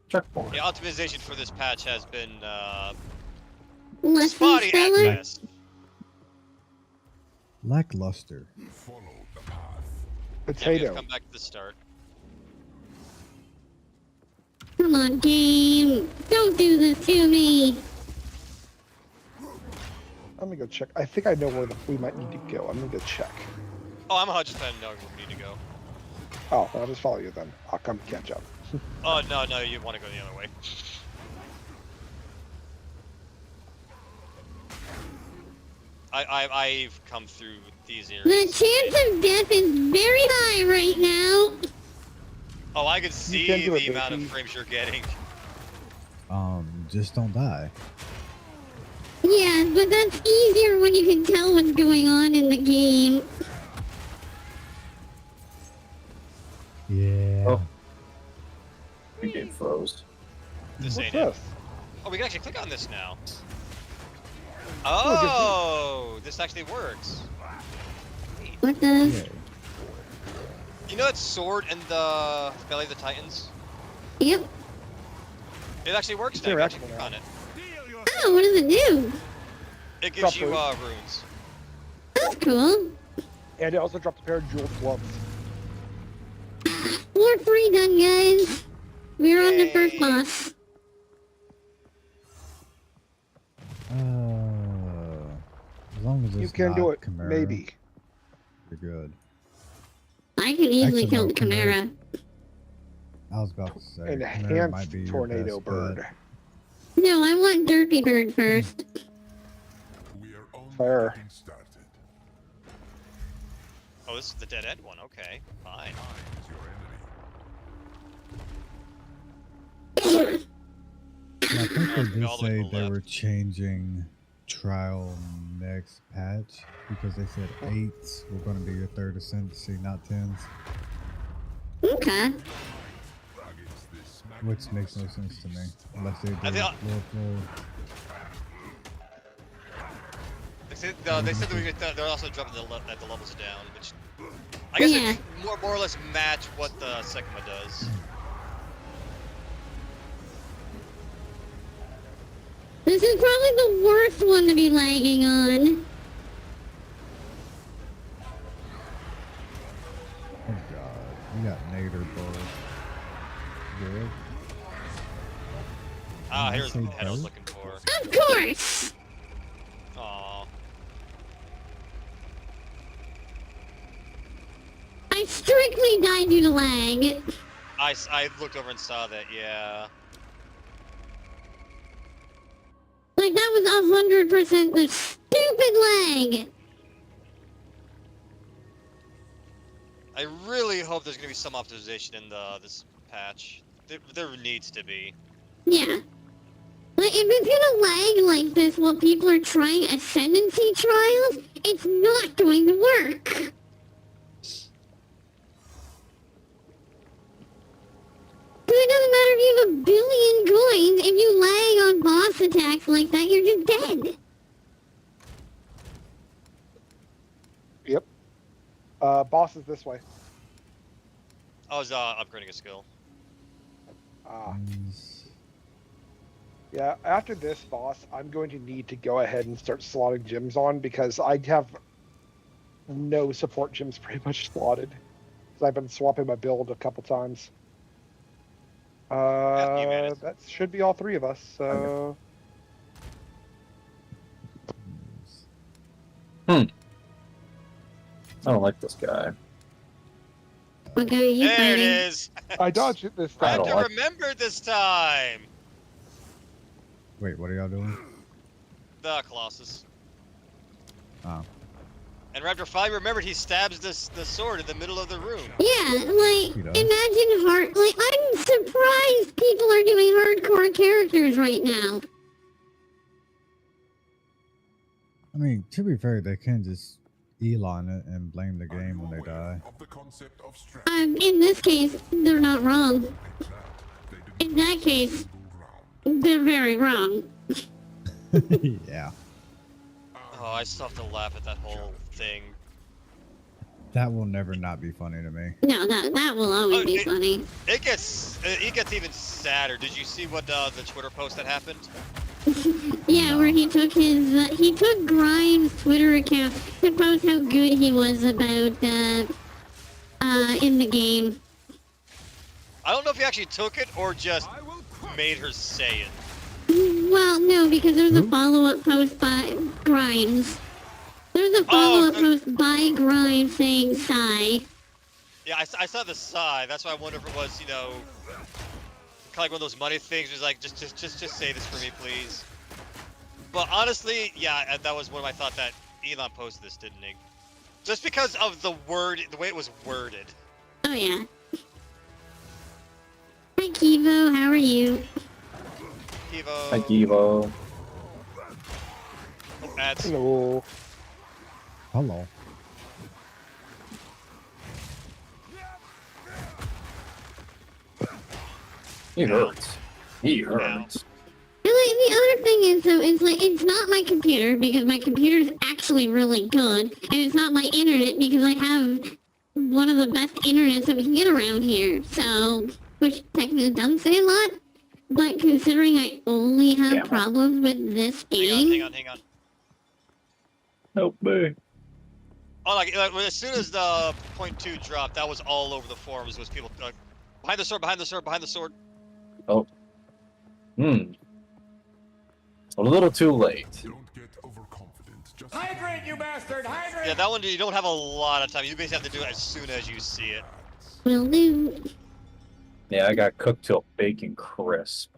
Speaker 6: Checkpoint.
Speaker 3: The optimization for this patch has been
Speaker 1: Less than
Speaker 3: spotty at
Speaker 1: stellar.
Speaker 3: best.
Speaker 4: Lackluster.
Speaker 8: Follow the path.
Speaker 3: Yeah, we have
Speaker 2: Potato.
Speaker 3: to come back to the start.
Speaker 1: Come on, game. Don't do this to me.
Speaker 2: Let me go check. I think I know where we might need to go. I'm gonna go check.
Speaker 3: Oh, I'm 100% knowing where we need to go.
Speaker 2: Oh, well, I'll just follow you then. I'll come catch up.
Speaker 3: Oh, no, you want to go the other way. I've come through these areas.
Speaker 1: The chance of death is very high right now.
Speaker 3: Oh, I can see
Speaker 2: can do it,
Speaker 3: the amount of
Speaker 2: Vicky.
Speaker 3: frames you're getting.
Speaker 4: Just don't die.
Speaker 1: Yeah, but that's easier when you can tell what's going on in the game.
Speaker 4: Yeah.
Speaker 6: Oh. The game froze.
Speaker 3: This
Speaker 2: What's
Speaker 3: ain't it.
Speaker 2: this?
Speaker 3: Oh, we can actually click on this now.
Speaker 2: Oh, it gives me-
Speaker 3: Oh, this actually works.
Speaker 1: What the?
Speaker 4: Yeah.
Speaker 3: You know that sword in the Belly of the Titans?
Speaker 1: Yep.
Speaker 3: It actually works
Speaker 2: It's
Speaker 3: now. You can actually
Speaker 2: interactable
Speaker 3: click
Speaker 2: now.
Speaker 3: on it.
Speaker 1: Oh, what does it do?
Speaker 3: It gives
Speaker 2: Drop
Speaker 3: you
Speaker 2: roots.
Speaker 3: runes.
Speaker 1: That's cool.
Speaker 2: And it also dropped a pair of jeweled gloves.
Speaker 1: We're free done, guys. We're on the first
Speaker 3: Yay.
Speaker 1: boss.
Speaker 4: As long as it's
Speaker 2: You can
Speaker 4: not
Speaker 2: do it.
Speaker 4: Chimera,
Speaker 2: Maybe.
Speaker 4: you're good.
Speaker 1: I can easily
Speaker 4: Actually,
Speaker 1: kill
Speaker 4: no,
Speaker 1: the Chimera.
Speaker 4: I was about to say Chimera might
Speaker 2: Enhanced
Speaker 4: be your
Speaker 2: tornado
Speaker 4: best
Speaker 2: bird.
Speaker 4: bet.
Speaker 1: No, I want Derpy Bird first.
Speaker 8: We are only
Speaker 2: Fair.
Speaker 8: getting started.
Speaker 3: Oh, this is the dead end one. Okay, fine.
Speaker 8: Time is your enemy.
Speaker 4: And I think they did
Speaker 3: All the way
Speaker 4: say
Speaker 3: to the
Speaker 4: they
Speaker 3: left.
Speaker 4: were changing trial next patch because they said 8s were going to be your third ascendancy, not 10s,
Speaker 1: Okay.
Speaker 8: Against this
Speaker 4: which makes no sense to me unless they do
Speaker 3: I think
Speaker 4: floor.
Speaker 3: They said they're also dropping at the levels down, which I guess
Speaker 1: Yeah.
Speaker 3: it more or less match what the Sigma does.
Speaker 1: This is probably the worst one to be lagging on.
Speaker 4: Oh god, you got Nader balls. Good.
Speaker 3: Ah,
Speaker 4: Did I
Speaker 3: here's the
Speaker 4: say
Speaker 3: head I was
Speaker 4: both?
Speaker 3: looking for.
Speaker 1: Of course!
Speaker 3: Aww.
Speaker 1: I strictly died due to lag.
Speaker 3: I looked over and saw that, yeah.
Speaker 1: Like, that was 100% the stupid lag!
Speaker 3: I really hope there's gonna be some optimization in this patch. There needs to be.
Speaker 1: Yeah. Like, if it's gonna lag like this while people are trying ascendancy trials, it's not going to work. So it doesn't matter if you have a billion coins, if you lag on boss attacks like that, you're just dead.
Speaker 2: Yep. Boss is this way.
Speaker 3: I was upgrading a skill.
Speaker 2: Yeah, after this boss, I'm going to need to go ahead and start slotting gyms on because I have no support gyms pretty much slotted. Because I've been swapping my build a couple times.
Speaker 3: Yeah, you managed.
Speaker 2: That should be all three of us, so...
Speaker 6: I don't like this guy.
Speaker 1: What guy are you
Speaker 3: There it
Speaker 1: fighting?
Speaker 3: is!
Speaker 2: I dodged it this
Speaker 3: I
Speaker 6: I
Speaker 3: have
Speaker 2: time.
Speaker 6: don't
Speaker 3: to
Speaker 6: like-
Speaker 3: remember this time!
Speaker 4: Wait, what are y'all doing?
Speaker 3: the Colossus.
Speaker 4: Oh.
Speaker 3: And Raptor 5 remembered he stabs the sword in the middle of the room.
Speaker 1: Yeah, like,
Speaker 4: You know.
Speaker 1: imagine I'm surprised people are doing hardcore characters right now.
Speaker 4: I mean, to be fair, they can just Elon it and blame the game when they die.
Speaker 8: Of the concept of strength.
Speaker 1: In this case, they're not wrong.
Speaker 8: Like that, they
Speaker 1: In that case,
Speaker 8: ground.
Speaker 1: they're very wrong.
Speaker 4: Yeah.
Speaker 3: Oh, I still have to laugh at that whole thing.
Speaker 4: That will never not be funny to me.
Speaker 1: No, that will always be funny.
Speaker 3: It gets even sadder. Did you see what the Twitter post that happened?
Speaker 1: Yeah, where he took Grimes' Twitter account to post how good he was about in the game.
Speaker 3: I don't know if he actually took it or just made her say it.
Speaker 1: Well, no, because there's a
Speaker 4: Who?
Speaker 1: follow-up post by Grimes. There's a follow-up post by Grimes saying sigh.
Speaker 3: Yeah, I saw the sigh. That's why I wonder if it was, you know, kind of like one of those money things. It was like, just say this for me, please. But honestly, yeah, that was one of my thoughts that Elon posted this, didn't he? Just because of the way it was worded.
Speaker 1: Oh yeah. Hi Kivo, how are you?
Speaker 3: Evo.
Speaker 6: Hi, Givo.
Speaker 3: Oh, ads.
Speaker 2: Hello.
Speaker 4: Hello.
Speaker 6: He hurts. He hurts.
Speaker 1: And like, the other thing is though, is like it's not my computer because my computer is actually really good, and it's not my internet because I have one of the best internets that we can get around here. So, which technically doesn't say a lot, but considering I only have
Speaker 6: Yeah.
Speaker 1: problems with this game,
Speaker 3: Hang on.
Speaker 6: Help me.
Speaker 3: Oh, like as soon as the .2 dropped, that was all over the forums. Was people behind the sword, behind the sword, behind the sword.
Speaker 6: Oh. A little too late.
Speaker 8: Don't get overconfident. Just
Speaker 9: Hydrate, you bastard! Hydrate!
Speaker 3: Yeah, that one you don't have a lot of time. You basically have to do it as soon as you see it.
Speaker 1: will do.
Speaker 6: Yeah, I got cooked till bacon crisp.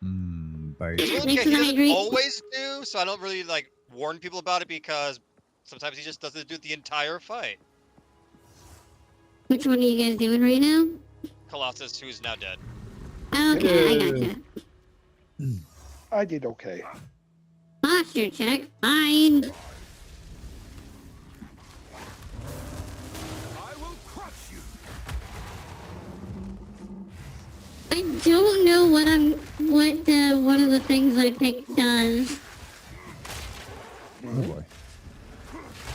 Speaker 4: Bite.
Speaker 3: He
Speaker 1: Thanks for the
Speaker 3: doesn't
Speaker 1: hydrate.
Speaker 3: always do, so I don't really like warn people about it because sometimes he just doesn't do it the entire fight.
Speaker 1: Which one are you guys doing right now?
Speaker 3: Colossus, who is now dead.
Speaker 1: Okay, I gotcha.
Speaker 2: I did okay.
Speaker 1: Posture check, fine.
Speaker 8: I will crush you.
Speaker 1: I don't know what one of the things I picked does.
Speaker 4: Oh boy.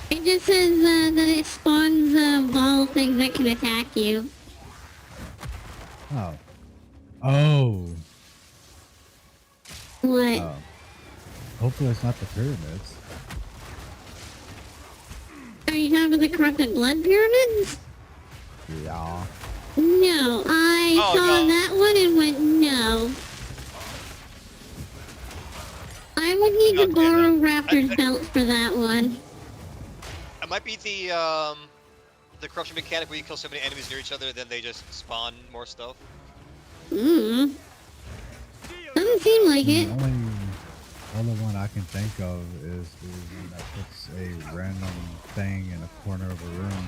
Speaker 1: It just says that it spawns ball things that can attack you.
Speaker 4: Oh. Oh.
Speaker 1: What?
Speaker 4: Oh. Hopefully it's not the pyramids.
Speaker 1: Are you talking about the corrupted blood pyramids?
Speaker 4: Yeah.
Speaker 1: No, I
Speaker 3: Oh,
Speaker 1: saw
Speaker 3: no.
Speaker 1: that one and went no. I would need to
Speaker 3: Okay,
Speaker 1: borrow
Speaker 3: no.
Speaker 1: Raptor's belt for that one.
Speaker 3: It might be the corruption mechanic where you kill so many enemies near each other, then they just spawn more stuff.
Speaker 1: Doesn't seem like
Speaker 4: The
Speaker 1: it.
Speaker 4: only one I can think of is the one that puts a random thing in a corner of a room.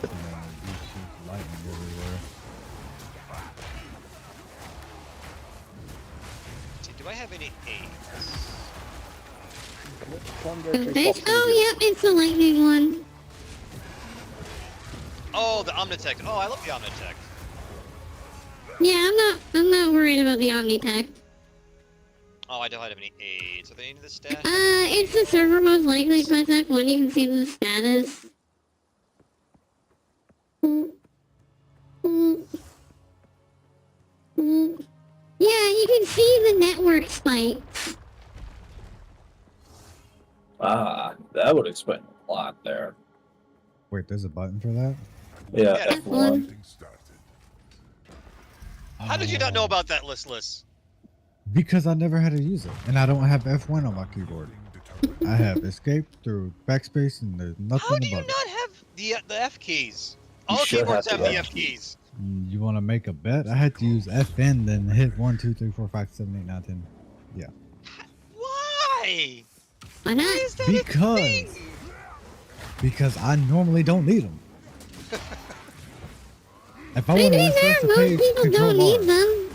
Speaker 4: And then you shoot lightning everywhere.
Speaker 3: Let's see, do I have any aids?
Speaker 1: Okay. Oh, yep, it's the lightning one.
Speaker 3: Oh, the Omnitech. Oh, I love the Omnitech.
Speaker 1: Yeah, I'm not worried about the Omnitech.
Speaker 3: Oh, I don't have any aids. Are they in the stash?
Speaker 1: It's the server most likely contact one. You can see the status. Yeah, you can see the network spikes.
Speaker 6: Ah, that would explain a lot there.
Speaker 4: Wait, there's a button for that?
Speaker 6: Yeah,
Speaker 3: Yeah.
Speaker 6: F1.
Speaker 8: Getting started.
Speaker 3: How did you not know about that, Listless?
Speaker 4: Because I never had to use it, and I don't have F1 on my keyboard. I have escape through backspace, and there's nothing
Speaker 3: How do you
Speaker 4: above it.
Speaker 3: not have the F keys? All
Speaker 6: should
Speaker 3: keyboards
Speaker 6: have
Speaker 3: have
Speaker 6: to
Speaker 3: the
Speaker 6: have
Speaker 3: F keys.
Speaker 4: You want to make a bet? I had to use FN, then hit 1, 2, 3, 4, 5, 7, 8, 9, 10. Yeah.
Speaker 3: Why?
Speaker 1: Why
Speaker 3: Why
Speaker 1: not?
Speaker 3: is that a
Speaker 4: Because.
Speaker 3: thing?
Speaker 4: Because I normally don't need them. If I
Speaker 1: To
Speaker 4: want to
Speaker 1: be
Speaker 4: refresh
Speaker 1: fair,
Speaker 4: the
Speaker 1: most
Speaker 4: page,
Speaker 1: people
Speaker 4: control
Speaker 1: don't
Speaker 4: bar.
Speaker 1: need them.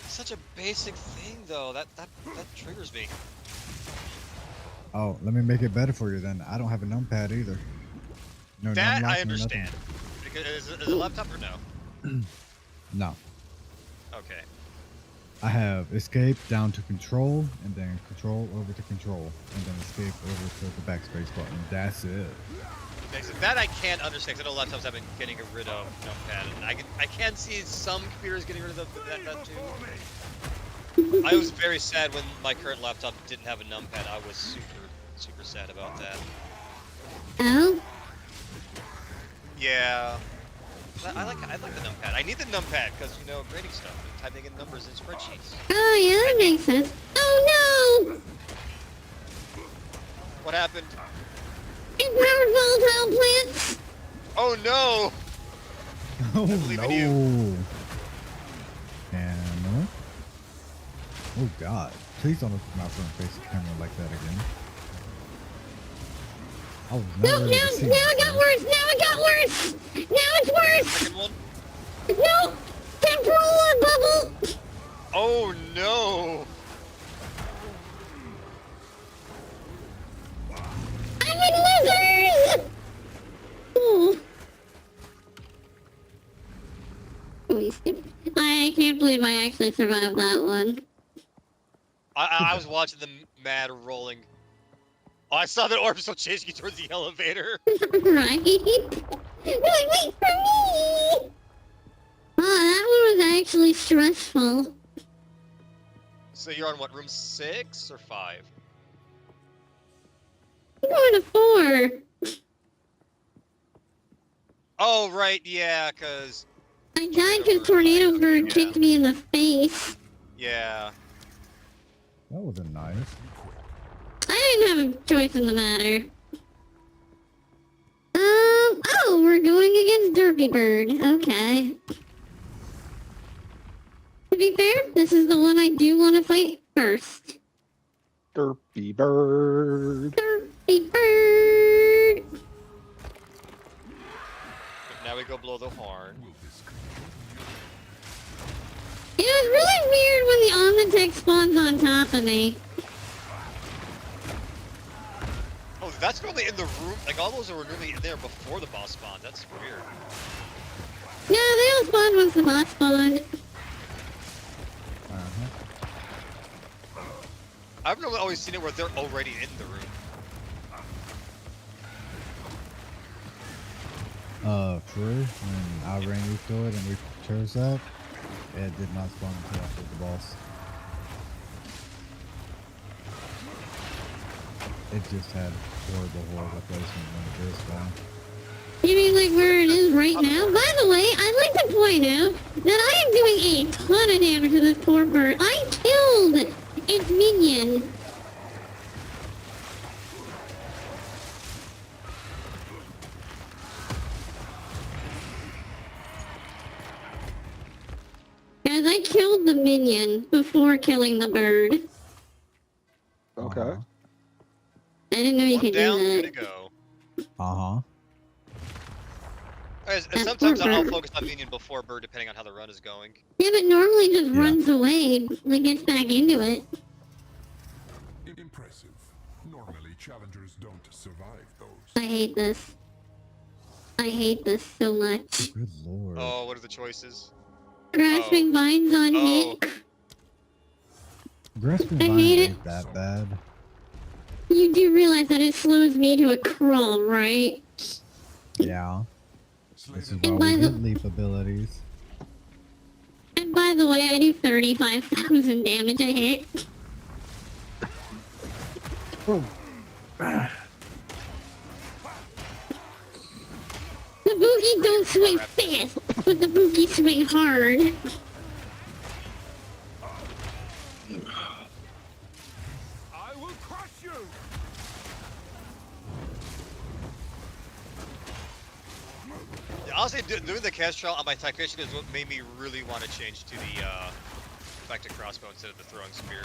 Speaker 3: Such a basic thing, though. That triggers me.
Speaker 4: Oh, let me make it better for you then. I don't have a numpad either. No
Speaker 3: That
Speaker 4: numlock,
Speaker 3: I
Speaker 4: no
Speaker 3: understand.
Speaker 4: nothing.
Speaker 3: Because is it a laptop or no?
Speaker 4: No.
Speaker 3: Okay.
Speaker 4: I have escape down to control, and then control over to control, and then escape over to the backspace button. That's it.
Speaker 3: That I can't understand. 'Cause I know laptops have been getting rid of numpad, and I can see some computers getting rid of that too. I was very sad when my current laptop didn't have a numpad. I was super sad about that.
Speaker 1: Oh?
Speaker 3: Yeah. I like the numpad. I need the numpad because grading stuff and typing in numbers in spreadsheets.
Speaker 1: Oh, yeah, that makes sense. Oh, no!
Speaker 3: What happened?
Speaker 1: Empowered volatile plants!
Speaker 3: Oh no!
Speaker 4: Oh
Speaker 3: believe in
Speaker 4: no! And oh god! Please don't look at my front face camera like that again. I was
Speaker 1: No,
Speaker 4: not
Speaker 1: no,
Speaker 4: ready to see
Speaker 1: now it got
Speaker 4: that.
Speaker 1: worse! Now it got worse! Now it's worse!
Speaker 3: Second one?
Speaker 1: No! Temporal bubble!
Speaker 3: Oh no!
Speaker 1: I'm in lizards! Oh. I can't believe I actually survived that one.
Speaker 3: I was watching the mad rolling. Oh, I saw that orb still chasing you towards the elevator.
Speaker 1: Right? They're like, wait for me! Oh, that one was actually stressful.
Speaker 3: So you're on what, room 6 or 5?
Speaker 1: I'm going to 4.
Speaker 3: Oh, right, yeah, because...
Speaker 1: I died because Tornado Bird kicked me in the face.
Speaker 3: Yeah.
Speaker 4: That wasn't nice.
Speaker 1: I didn't have a choice in the matter. Oh, we're going against Derpy Bird. Okay. To be fair, this is the one I do want to fight first.
Speaker 2: Derpy bird.
Speaker 1: Derpy Bird!
Speaker 3: Now we go blow the horn.
Speaker 1: It was really weird when the Omnitech spawns on top of me.
Speaker 3: Oh, that's normally in the room. Like, all those were normally in there before the boss spawned. That's weird.
Speaker 1: Yeah, they all spawned once the boss spawned.
Speaker 3: I've normally always seen it where they're already in the room.
Speaker 4: True. When I ran you through it and we chose that, it did not spawn until after the boss. It just had horrible placement when it did spawn.
Speaker 1: You mean like where it is right now? By the way, I'd like to point out that I am doing a ton of damage to this poor bird. I killed its minion. Guys, I killed the minion before killing the bird.
Speaker 2: Okay.
Speaker 1: I didn't know you
Speaker 3: One
Speaker 1: could
Speaker 3: down,
Speaker 1: do
Speaker 3: good
Speaker 1: that.
Speaker 3: to go.
Speaker 4: Uh-huh.
Speaker 3: Sometimes I'll
Speaker 1: bird.
Speaker 3: focus on minion before bird, depending on how the run is going.
Speaker 1: Yeah, but normally it just
Speaker 4: Yeah.
Speaker 1: runs away and gets back into it.
Speaker 8: Impressive. Normally, challengers don't survive those.
Speaker 1: I hate this. I hate this so much.
Speaker 4: Good lord.
Speaker 3: Oh, what are the choices?
Speaker 1: Grasping vines on
Speaker 3: Oh.
Speaker 1: hit.
Speaker 4: Grasping
Speaker 1: I
Speaker 4: vines
Speaker 1: hate it.
Speaker 4: ain't that bad.
Speaker 1: You do realize that it slows me to a crawl, right?
Speaker 4: Yeah. This is why
Speaker 1: And
Speaker 4: we
Speaker 1: by the-
Speaker 4: get leap abilities.
Speaker 1: And by the way, I do 35,000 damage a hit. The boogie don't swing fast, but the boogie swing hard.
Speaker 8: I will crush you.
Speaker 3: Honestly, doing the cast trial on my tactician is what made me really want to change to the back to crossbow instead of the throwing spear.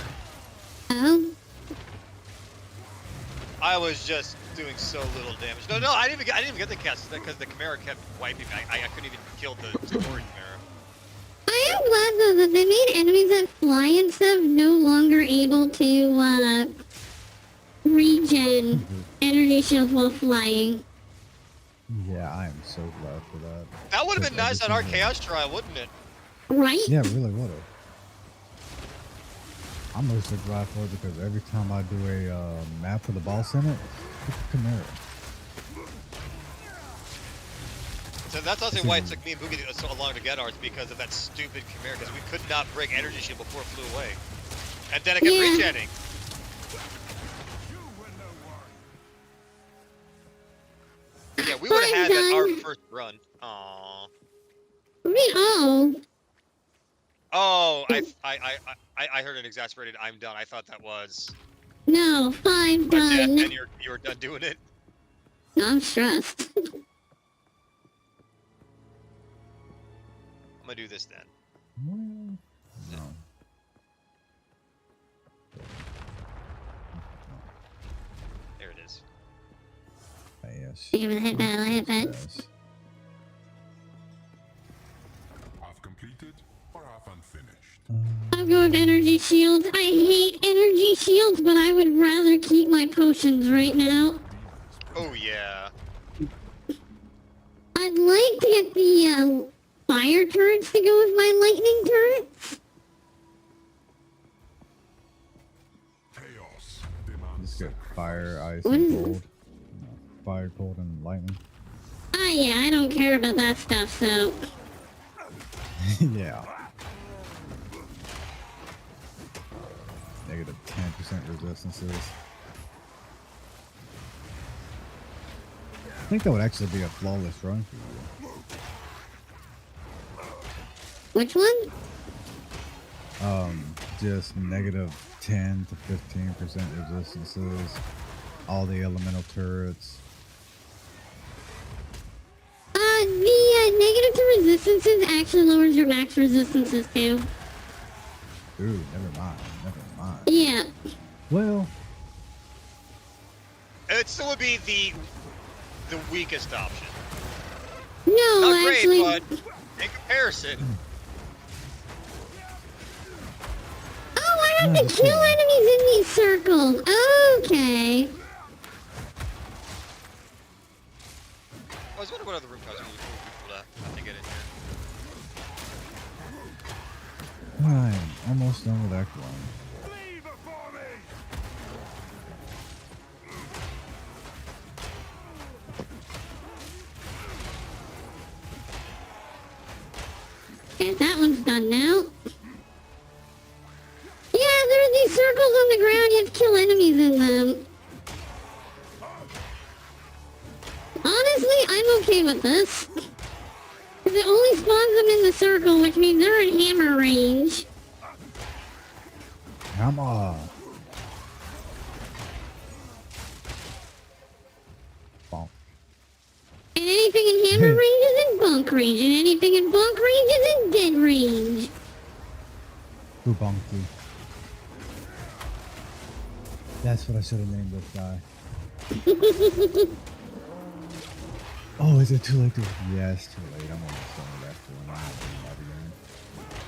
Speaker 1: Oh,
Speaker 3: I was just doing so little damage. No, I didn't even get the cast because the Chimera kept wiping me. I couldn't even kill the story Chimera.
Speaker 1: I am glad though that they made enemies that fly and stuff no longer able to regen energy shields while flying.
Speaker 4: Yeah, I am so glad for that.
Speaker 3: That would have been nice on our
Speaker 4: Everything
Speaker 3: chaos trial, wouldn't it?
Speaker 1: Right?
Speaker 4: Yeah, it really would have. I'm mostly glad for it because every time I do a map with a boss in it, it's a Chimera.
Speaker 3: So that's also why it took me and Boogie so long to get ours, because of that stupid Chimera, because we could not break energy shield before it flew away. And then it kept regenning. Yeah, we would have had that our first run. Aww. Oh, I heard an exasperated "I'm done." I thought that was.
Speaker 1: No, I'm done.
Speaker 3: And you're done doing it.
Speaker 1: I'm stressed.
Speaker 3: I'm gonna do this then.
Speaker 4: Well, no.
Speaker 3: There it is.
Speaker 4: Yes.
Speaker 1: Give it a hit battle, hit bat.
Speaker 4: Yes.
Speaker 8: Half completed or half unfinished?
Speaker 1: I'm going energy shields. I hate energy shields, but I would rather keep my potions right now.
Speaker 3: Oh yeah.
Speaker 1: I'd like to get the fire turrets to go with my lightning turrets.
Speaker 8: Chaos demands
Speaker 4: Just get fire, ice,
Speaker 1: What
Speaker 4: and
Speaker 1: is it?
Speaker 4: cold. Fire, cold, and lightning.
Speaker 1: Ah, yeah, I don't care about that stuff, so.
Speaker 4: Yeah. Negative 10% resistances. I think that would actually be a flawless run for you.
Speaker 1: Which one?
Speaker 4: Just negative 10 to 15% resistances. All the elemental turrets.
Speaker 1: The negative to resistances actually lowers your max resistances too.
Speaker 4: Ooh, never mind. Never mind.
Speaker 1: Yeah.
Speaker 4: Well,
Speaker 3: It still would be the weakest option.
Speaker 1: No,
Speaker 3: Not great,
Speaker 1: actually.
Speaker 3: but in comparison.
Speaker 1: Oh, I have to kill enemies in these circles. Okay.
Speaker 3: I was wondering what other room cards would be cool to get in here.
Speaker 4: I'm almost done with Act 1.
Speaker 8: Flee before me!
Speaker 1: Okay, that one's done now. Yeah, there are these circles on the ground. You have to kill enemies in them. Honestly, I'm okay with this. Because it only spawns them in the circle, which means they're in hammer range.
Speaker 4: Come on. Bonk.
Speaker 1: And anything in hammer range is in bunk range, and anything in bunk range is in dead range.
Speaker 4: Who bonked you? That's what I should have named this guy. Oh, is it too late to... Yeah, it's too late. I'm almost done with that one. I'm not doing that again.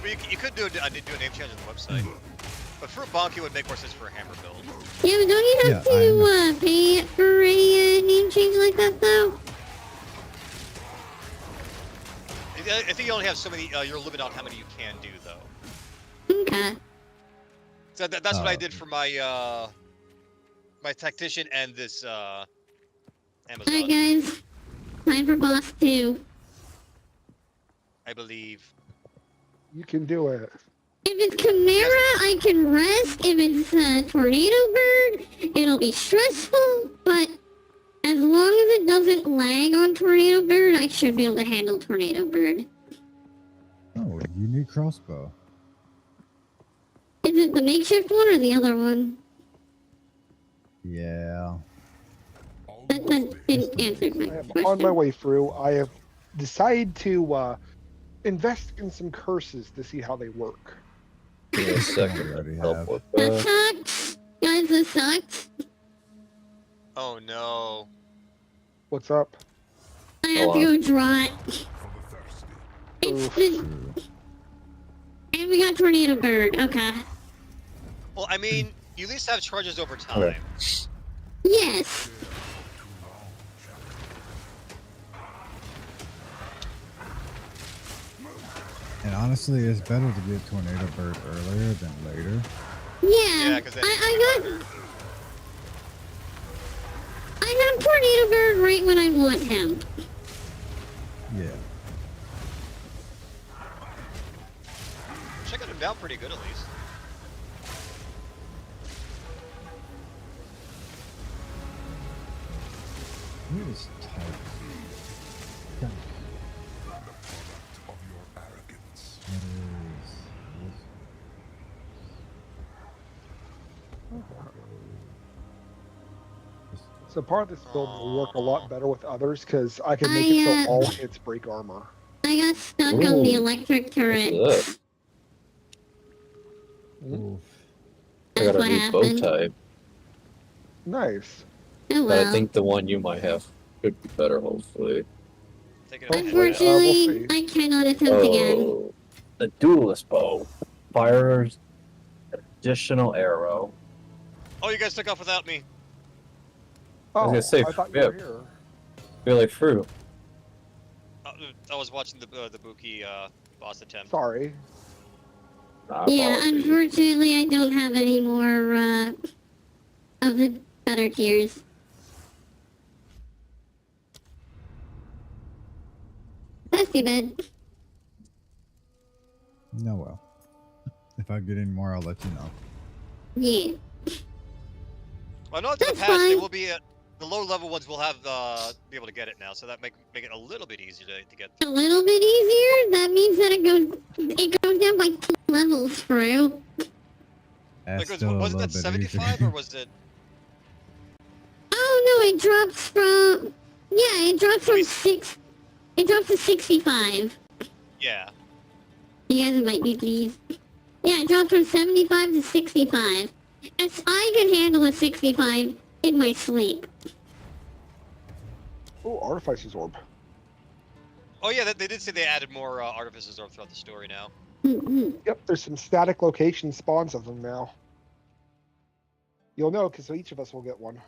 Speaker 3: Well, you could do a name change on the website. But for a bonk, it would make more sense for a hammer build.
Speaker 1: Yeah, but don't you have to pay for a name change like that, though?
Speaker 3: I think you only have so many, you're limited on how many you can do, though.
Speaker 1: Okay.
Speaker 3: So that's what I did for my, my tactician and this, Amazon.
Speaker 1: Alright, guys. Time for boss 2.
Speaker 3: I believe.
Speaker 2: You can do it.
Speaker 1: If it's Chimera, I can rest. If it's Tornado Bird, it'll be stressful, but as long as it doesn't lag on Tornado Bird, I should be able to handle Tornado Bird.
Speaker 4: Oh, you need crossbow.
Speaker 1: Is it the makeshift one or the other one?
Speaker 4: Yeah.
Speaker 1: That didn't answer my
Speaker 2: I am
Speaker 1: question.
Speaker 2: on my way through. I have decide to invest in some curses to see how they work.
Speaker 6: Give me a second
Speaker 4: We already
Speaker 6: to help
Speaker 4: have.
Speaker 6: with
Speaker 1: That
Speaker 6: that.
Speaker 1: sucks. Guys, that sucks.
Speaker 3: Oh no.
Speaker 2: What's up?
Speaker 1: I have
Speaker 6: Hold
Speaker 1: to
Speaker 6: on.
Speaker 1: go draw it.
Speaker 8: For the thirsty.
Speaker 1: It's
Speaker 2: Oof.
Speaker 1: the...
Speaker 4: True.
Speaker 1: And we got Tornado Bird. Okay.
Speaker 3: Well, I mean, you at least have charges over time.
Speaker 6: Okay.
Speaker 1: Yes.
Speaker 4: And honestly, it's better to get Tornado Bird earlier than later.
Speaker 1: Yeah.
Speaker 3: Yeah, 'cause then
Speaker 1: I got Tornado Bird right when I want him.
Speaker 4: Yeah.
Speaker 3: Check him down pretty good at least.
Speaker 4: Who is tight? God,
Speaker 8: Of your arrogance.
Speaker 4: that is.
Speaker 2: So part of this build will work a lot better with others because I can make
Speaker 1: I,
Speaker 2: it so all hits break armor.
Speaker 1: I got stuck on the
Speaker 6: Ooh.
Speaker 1: electric turret.
Speaker 6: What's that?
Speaker 4: Oof.
Speaker 6: I
Speaker 1: That's
Speaker 6: got a
Speaker 1: what
Speaker 6: new bow
Speaker 1: happened.
Speaker 6: tie,
Speaker 2: Nice.
Speaker 1: Oh
Speaker 6: but I
Speaker 1: well.
Speaker 6: think the one you might have could be better, hopefully.
Speaker 3: Take it
Speaker 2: Hopefully.
Speaker 3: ahead.
Speaker 1: Unfortunately,
Speaker 2: we'll
Speaker 1: I cannot attempt again.
Speaker 6: Oh, the duelist bow fires an additional arrow.
Speaker 3: Oh, you guys took off without me.
Speaker 2: Oh,
Speaker 6: gonna say,
Speaker 2: I thought you
Speaker 6: yeah.
Speaker 2: were here.
Speaker 6: Feel like fruit.
Speaker 3: I was watching the Buki boss attempt.
Speaker 2: Sorry.
Speaker 6: Nah,
Speaker 1: Yeah,
Speaker 6: apologies.
Speaker 1: unfortunately, I don't have any more of the better tiers. That's too bad.
Speaker 4: No, well. If I get any more, I'll let you know.
Speaker 1: Yeah.
Speaker 3: Well, not to the
Speaker 1: That's
Speaker 3: past. They
Speaker 1: fine.
Speaker 3: will be the low level ones will have be able to get it now, so that make it a little bit easier to get.
Speaker 1: A little bit easier? That means that it goes down by 2 levels, bro.
Speaker 4: That's
Speaker 3: Like,
Speaker 4: still a
Speaker 3: was
Speaker 4: little
Speaker 3: it that
Speaker 4: bit
Speaker 3: 75
Speaker 4: easier.
Speaker 3: or was it?
Speaker 1: Oh no, it drops from... Yeah, it drops from
Speaker 3: Wait.
Speaker 1: 6... It drops to 65.
Speaker 3: Yeah.
Speaker 1: You guys might be pleased. Yeah, it dropped from 75 to 65. As I can handle a 65 in my sleep.
Speaker 2: Oh, Artificer's Orb.
Speaker 3: Oh yeah, they did say they added more artificers throughout the story now.
Speaker 2: Yep, there's some static location spawns of them now. You'll know because each of us will get one.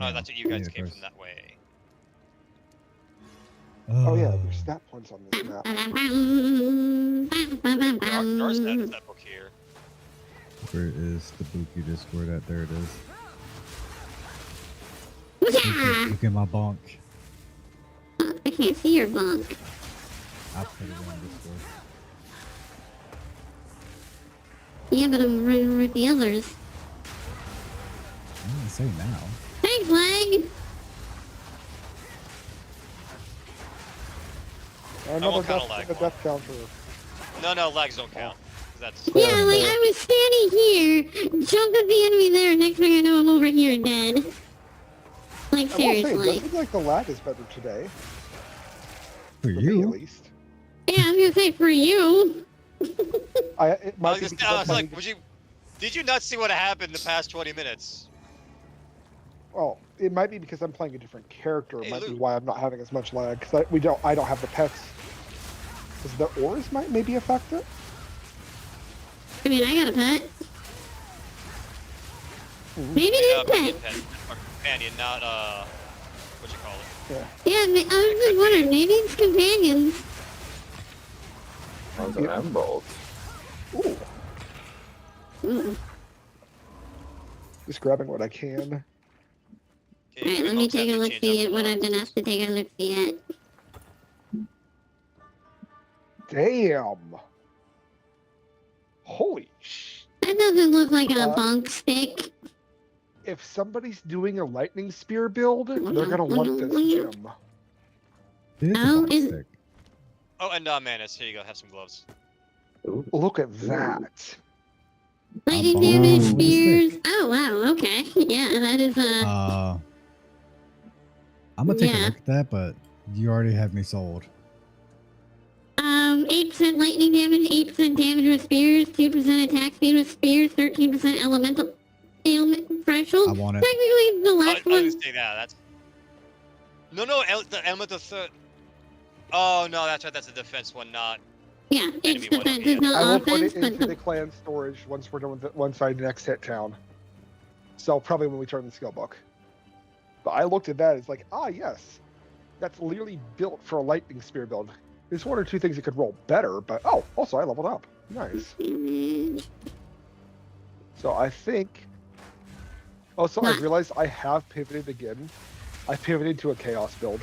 Speaker 3: Oh, that's what you guys
Speaker 4: Yeah,
Speaker 3: came
Speaker 4: first.
Speaker 3: from that way.
Speaker 2: Oh yeah, there's stat points on this map.
Speaker 3: There are that book here.
Speaker 4: Where is the Buki Discord at? There it is. Look at my bonk.
Speaker 1: I can't see your bonk.
Speaker 4: I put it on Discord.
Speaker 1: Yeah, but I'm running with the others.
Speaker 4: I didn't say now.
Speaker 1: Thanks, Leg!
Speaker 2: Another
Speaker 3: count a lag
Speaker 2: death,
Speaker 3: one.
Speaker 2: death counter.
Speaker 3: No, lags don't count. 'Cause that's
Speaker 1: Yeah, like, I was standing here, jumped at the enemy there, next thing I know I'm over here dead. Like,
Speaker 2: I will say, it
Speaker 1: seriously.
Speaker 2: does look like the lag is better today.
Speaker 4: For
Speaker 2: For me, at
Speaker 4: you?
Speaker 2: least.
Speaker 1: Yeah, I was gonna say for you.
Speaker 2: It
Speaker 3: I
Speaker 2: might
Speaker 3: was,
Speaker 2: be
Speaker 3: just,
Speaker 2: because
Speaker 3: I
Speaker 2: I'm
Speaker 3: was
Speaker 2: playing
Speaker 3: like, did you not see what happened in the past 20 minutes?
Speaker 2: Well, it might be because I'm playing a different character. It
Speaker 3: Hey,
Speaker 2: might be
Speaker 3: Luke.
Speaker 2: why I'm not having as much lag because I don't have the pets. Because the ores might maybe affect it.
Speaker 1: I mean, I got a pet. Maybe it
Speaker 3: Pet,
Speaker 1: is pet.
Speaker 3: or companion, not what you call it.
Speaker 1: Yeah, I was just wondering, maybe it's companions.
Speaker 6: Those are emeralds.
Speaker 2: Ooh,
Speaker 1: Ooh.
Speaker 2: just grabbing what I can.
Speaker 3: Okay,
Speaker 1: Alright,
Speaker 3: we
Speaker 1: let me
Speaker 3: folks have
Speaker 1: take a
Speaker 3: to
Speaker 1: look
Speaker 3: change
Speaker 1: see
Speaker 3: up
Speaker 1: at
Speaker 3: the
Speaker 1: what I've
Speaker 3: lines.
Speaker 1: been asked to take a look see at.
Speaker 2: Damn. Holy sh!
Speaker 1: That doesn't look like a
Speaker 2: Uh,
Speaker 1: bonk stick.
Speaker 2: If somebody's doing a lightning spear build, they're gonna want this gem.
Speaker 4: It is a
Speaker 1: Oh,
Speaker 4: bonk
Speaker 1: is-
Speaker 4: stick.
Speaker 3: Oh, and Manus, here you go, have some gloves.
Speaker 6: Ooh.
Speaker 2: Look at that.
Speaker 1: Lightning
Speaker 4: bonk
Speaker 1: damage,
Speaker 4: with a stick.
Speaker 1: spears. Oh wow, okay. Yeah, that is
Speaker 4: I'm gonna take a
Speaker 1: Yeah.
Speaker 4: look at that, but you already have me sold.
Speaker 1: 8% lightning damage, 8% damage with spears, 2% attack speed with spears, 13% elemental ailment threshold.
Speaker 4: I want it.
Speaker 1: Technically, the
Speaker 3: Oh,
Speaker 1: last
Speaker 3: I
Speaker 1: one.
Speaker 3: didn't say that. That's the element of third. Oh no, that's right. That's a defense one, not.
Speaker 1: Yeah, it's
Speaker 3: Enemy one,
Speaker 1: defense,
Speaker 3: okay,
Speaker 1: it's
Speaker 3: yeah.
Speaker 2: I will
Speaker 1: not
Speaker 2: put
Speaker 1: offense,
Speaker 2: it
Speaker 1: but
Speaker 2: into the clan storage once we're done with it, once I next hit town. So probably when we turn the skill book. But I looked at that, it's like, ah, yes. That's literally built for a lightning spear build. There's one or two things that could roll better, but oh, also I leveled up. Nice. So I think. Also, I
Speaker 1: What?
Speaker 2: realized I have pivoted again. I pivoted to a chaos build.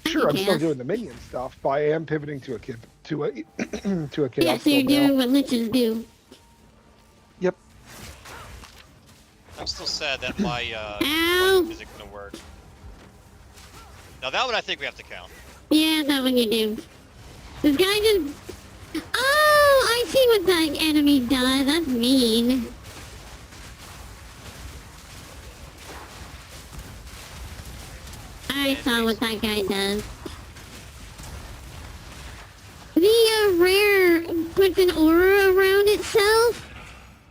Speaker 2: Sure, I'm still
Speaker 1: Chaos.
Speaker 2: doing the minion stuff, but I am pivoting to a to a chaos
Speaker 1: yeah, so you're
Speaker 2: build now.
Speaker 1: doing what liches do.
Speaker 2: Yep.
Speaker 3: I'm still sad that my
Speaker 1: Ow!
Speaker 3: one isn't gonna work. Now that one I think we have to count.
Speaker 1: Yeah, that one you do. This guy just. Oh, I see what that enemy does. That's mean. I saw what that guy does. The rare puts an aura around itself,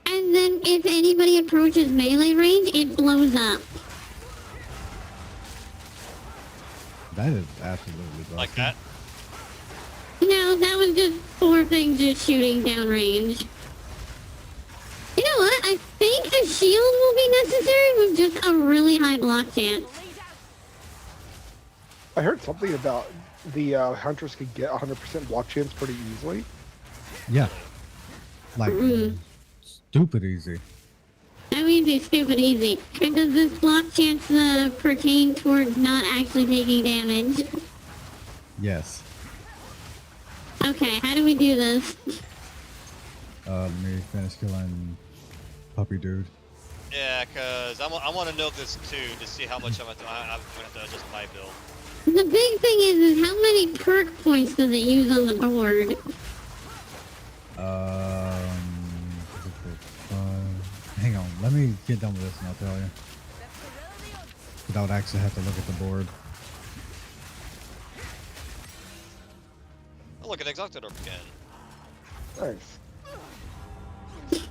Speaker 1: and then if anybody approaches melee range, it blows up.
Speaker 4: That is absolutely busted.
Speaker 3: Like that.
Speaker 1: No, that was just 4 things just shooting downrange. You know what? I think a shield will be necessary with just a really high block chance.
Speaker 2: I heard something about the hunters could get 100% block chance pretty easily.
Speaker 4: Yeah. Like, stupid easy.
Speaker 1: That means it's stupid easy. And does this block chance pertain towards not actually taking damage?
Speaker 4: Yes.
Speaker 1: Okay, how do we do this?
Speaker 4: Let me finish killing Puppy Dude.
Speaker 3: Yeah, cause I want to know this too to see how much I'm gonna have to adjust my build.
Speaker 1: The big thing is how many perk points does it use on the board?
Speaker 4: Hang on, let me get done with this and I'll tell you. But I would actually have to look at the board.
Speaker 3: Oh, look at Exalted Orb again.
Speaker 2: Nice.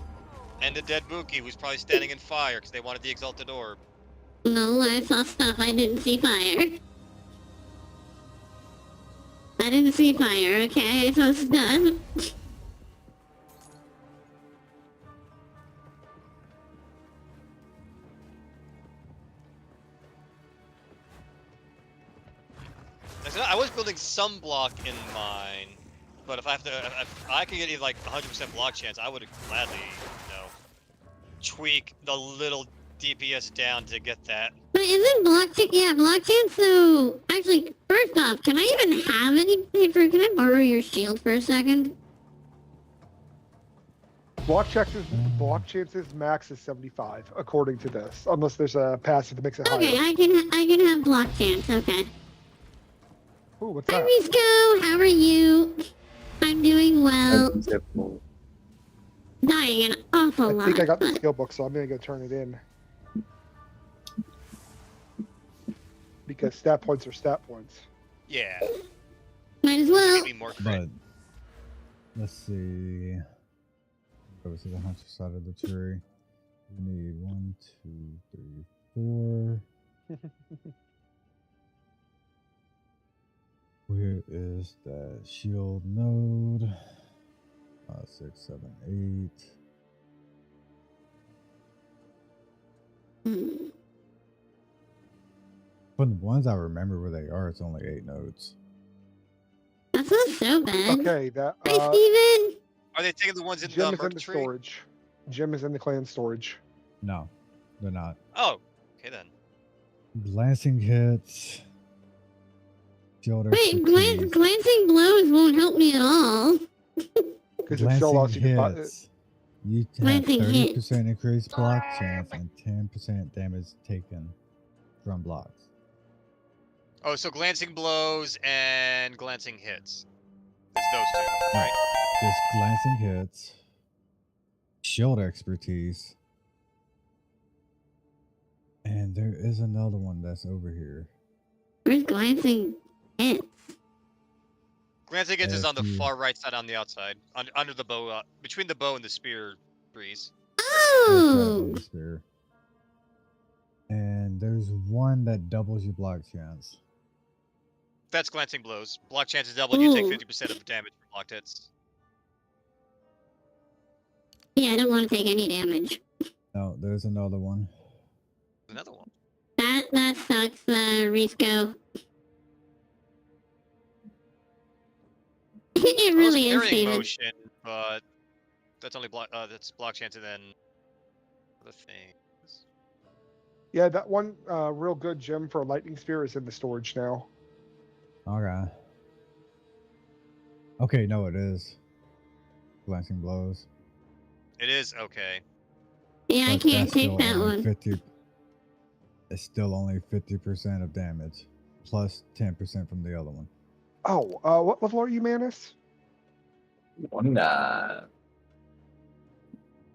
Speaker 3: And the dead Mookie who's probably standing in fire because they wanted the Exalted Orb.
Speaker 1: No, I saw stuff. I didn't see fire. I didn't see fire, okay, so it's done.
Speaker 3: I was building some block in mine, but if I have to, if I could get like 100% block chance, I would gladly, you know, tweak the little DPS down to get that.
Speaker 1: But isn't block chance? Yeah, block chance. So actually, first off, can I even have any paper? Can I borrow your shield for a second?
Speaker 2: Block chances max is 75 according to this, unless there's a passive that makes it
Speaker 1: Okay,
Speaker 2: higher.
Speaker 1: I can have block chance. Okay.
Speaker 2: Ooh, what's
Speaker 1: Hi,
Speaker 2: that?
Speaker 1: Risco. How are you? I'm doing well. Dying an awful
Speaker 2: I
Speaker 1: lot.
Speaker 2: think I got the
Speaker 1: but-
Speaker 2: skill book, so I'm gonna go turn it in. Because stat points are stat points.
Speaker 3: Yeah.
Speaker 1: Might as well.
Speaker 3: Maybe more crit.
Speaker 4: But let's see. Go to the hunter side of the tree. We need 1, 2, 3, 4. Where is that shield node? 5, 6, 7, 8.
Speaker 1: Hmm.
Speaker 4: From the ones I remember where they are, it's only 8 nodes.
Speaker 1: That's not so bad.
Speaker 2: Okay, that
Speaker 1: Hi, Steven.
Speaker 3: Are they taking the ones in
Speaker 2: Jim
Speaker 3: the
Speaker 2: is in
Speaker 3: merc
Speaker 2: the
Speaker 3: tree?
Speaker 2: storage. Jim is in the clan storage.
Speaker 4: No, they're not.
Speaker 3: Oh, okay then.
Speaker 4: Glancing hits. Shield
Speaker 1: Wait,
Speaker 4: expertise,
Speaker 1: glancing blows won't help me at all.
Speaker 2: Because it still allows
Speaker 4: glancing
Speaker 2: you to buy it.
Speaker 4: hits. You have
Speaker 1: Glancing
Speaker 4: 30%
Speaker 1: hits.
Speaker 4: increased block chance and 10% damage taken from blocks.
Speaker 3: Oh, so glancing blows and glancing hits. It's those two, right?
Speaker 4: Just glancing hits. Shield expertise. And there is another one that's over here.
Speaker 1: Where's glancing hits?
Speaker 3: Glancing hits is on the
Speaker 4: If you-
Speaker 3: far right side on the outside, under the bow, between the bow and the spear trees.
Speaker 4: It's right
Speaker 1: Oh!
Speaker 4: on the spear. And there's one that doubles your block chance.
Speaker 3: That's glancing blows. Block chance is double. You take
Speaker 1: Ooh.
Speaker 3: 50% of the damage from blocked hits.
Speaker 1: Yeah, I don't want to take any damage.
Speaker 4: No, there's another one.
Speaker 3: Another one.
Speaker 1: That sucks, Risco. It really is,
Speaker 3: Parrying
Speaker 1: Steven.
Speaker 3: motion, but that's only block. That's block chance, and then other things.
Speaker 2: Yeah, that one real good gem for a lightning spear is in the storage now.
Speaker 4: Okay. Okay, no, it is. Glancing blows.
Speaker 3: It is okay.
Speaker 1: Yeah, I
Speaker 4: But
Speaker 1: can't
Speaker 4: that's
Speaker 1: take
Speaker 4: still
Speaker 1: that
Speaker 4: only
Speaker 1: one.
Speaker 4: 50. It's still only 50% of damage, plus 10% from the other one.
Speaker 2: Oh, what level are you, Manus?
Speaker 6: 29.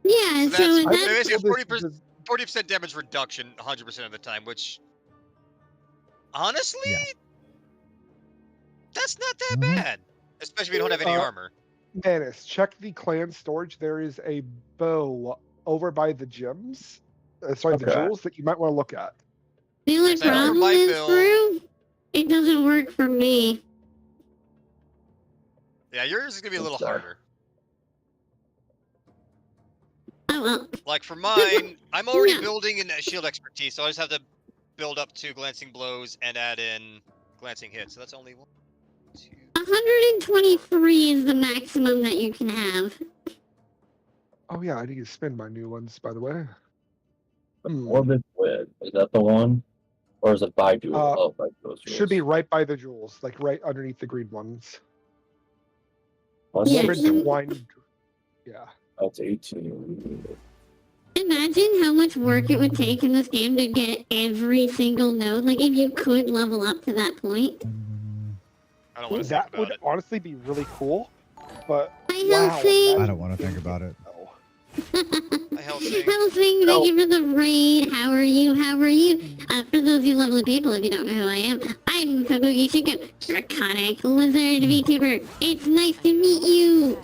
Speaker 1: Yeah,
Speaker 3: So
Speaker 1: so
Speaker 3: that's-
Speaker 1: that's
Speaker 3: basically
Speaker 2: Well, this
Speaker 3: 40%.
Speaker 2: is-
Speaker 3: 40% damage reduction 100% of the time, which honestly,
Speaker 4: Yeah.
Speaker 3: that's not that
Speaker 4: Mhm.
Speaker 3: bad. Especially if you don't have any armor.
Speaker 2: Manus, check the clan storage. There is a bow over by the gems. Sorry, the
Speaker 6: Okay.
Speaker 2: jewels that you might want to look at.
Speaker 1: the only
Speaker 3: Except for
Speaker 1: problem
Speaker 3: my
Speaker 1: is,
Speaker 3: build.
Speaker 1: Brew, it doesn't work for me.
Speaker 3: Yeah, yours is gonna be a little
Speaker 6: Okay.
Speaker 3: harder.
Speaker 1: Oh well.
Speaker 3: Like for mine, I'm already
Speaker 1: No.
Speaker 3: building in shield expertise, so I just have to build up to glancing blows and add in glancing hits. So that's only 1, 2.
Speaker 1: 123 is the maximum that you can have.
Speaker 2: Oh yeah, I need to spin my new ones, by the way.
Speaker 6: Orbit Wit. Is that the one? Or is it by dual?
Speaker 2: Uh,
Speaker 6: By dual
Speaker 2: Should be
Speaker 6: jewels?
Speaker 2: right by the jewels, like right underneath the green ones.
Speaker 6: What's
Speaker 1: Yeah,
Speaker 6: that?
Speaker 1: so-
Speaker 2: Intertwined. Yeah.
Speaker 6: That's 18.
Speaker 1: Imagine how much work it would take in this game to get every single node. Like, if you could level up to that point.
Speaker 3: I don't want to think
Speaker 2: That
Speaker 3: about
Speaker 2: would
Speaker 3: it.
Speaker 2: honestly be really cool. But
Speaker 1: Hi,
Speaker 2: wow,
Speaker 1: Helsing.
Speaker 4: I don't want to think about it.
Speaker 2: no.
Speaker 3: I held thing.
Speaker 1: Helsing, thank you for the raid. How are you? How are you? For those of you lovely people, if you don't know who I am, I'm Kabuki Shika, Draconic Lizard VTuber. It's nice to meet you.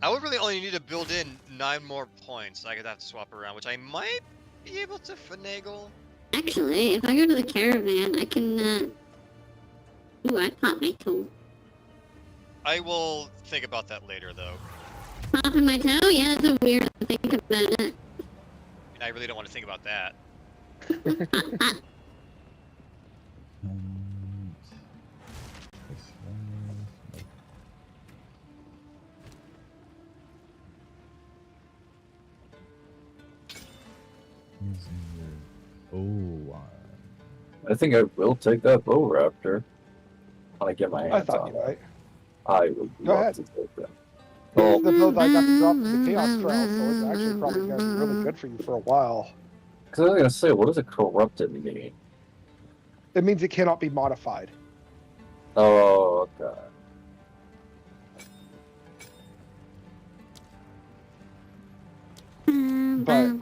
Speaker 3: I would really only need to build in 9 more points. I could have to swap around, which I might be able to finagle.
Speaker 1: Actually, if I go to the caravan, I can, Ooh, I popped my toe.
Speaker 3: I will think about that later, though.
Speaker 1: Popping my toe? Yeah, that's a weird to think about it.
Speaker 3: And I really don't want to think about that.
Speaker 4: This one is- He's in your-
Speaker 6: I think I will take that bow raptor. When I get my
Speaker 2: I
Speaker 6: hands
Speaker 2: thought
Speaker 6: on
Speaker 2: you
Speaker 6: it.
Speaker 2: might.
Speaker 6: I would
Speaker 2: Go
Speaker 6: love
Speaker 2: ahead.
Speaker 6: to take that.
Speaker 2: This is the build I got to drop in the Chaos Trial, so it's actually probably going to be really good for you for a while.
Speaker 6: Because I was gonna say, what does a corrupted mean?
Speaker 2: It means it cannot be modified.
Speaker 6: Oh, okay.
Speaker 2: But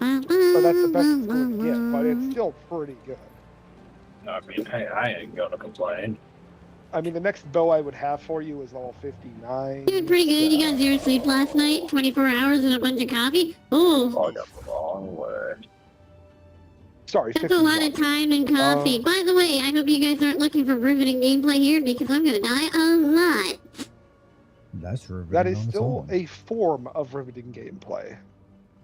Speaker 2: that's the best it's going to get, but it's still pretty good.
Speaker 6: I mean, hey, I ain't gonna complain.
Speaker 2: I mean, the next bow I would have for you is level 59.
Speaker 1: Doing pretty good. You got 0 sleep last night, 24 hours and a bunch of coffee.
Speaker 6: Oh,
Speaker 1: Oh,
Speaker 6: I got the wrong way.
Speaker 2: Sorry,
Speaker 1: that's a
Speaker 2: 51.
Speaker 1: lot of time and coffee. By the way, I hope you guys aren't looking for riveting gameplay here because I'm gonna die a lot.
Speaker 4: That's riveting
Speaker 2: That is
Speaker 4: on its
Speaker 2: still
Speaker 4: own.
Speaker 2: a form of riveting gameplay.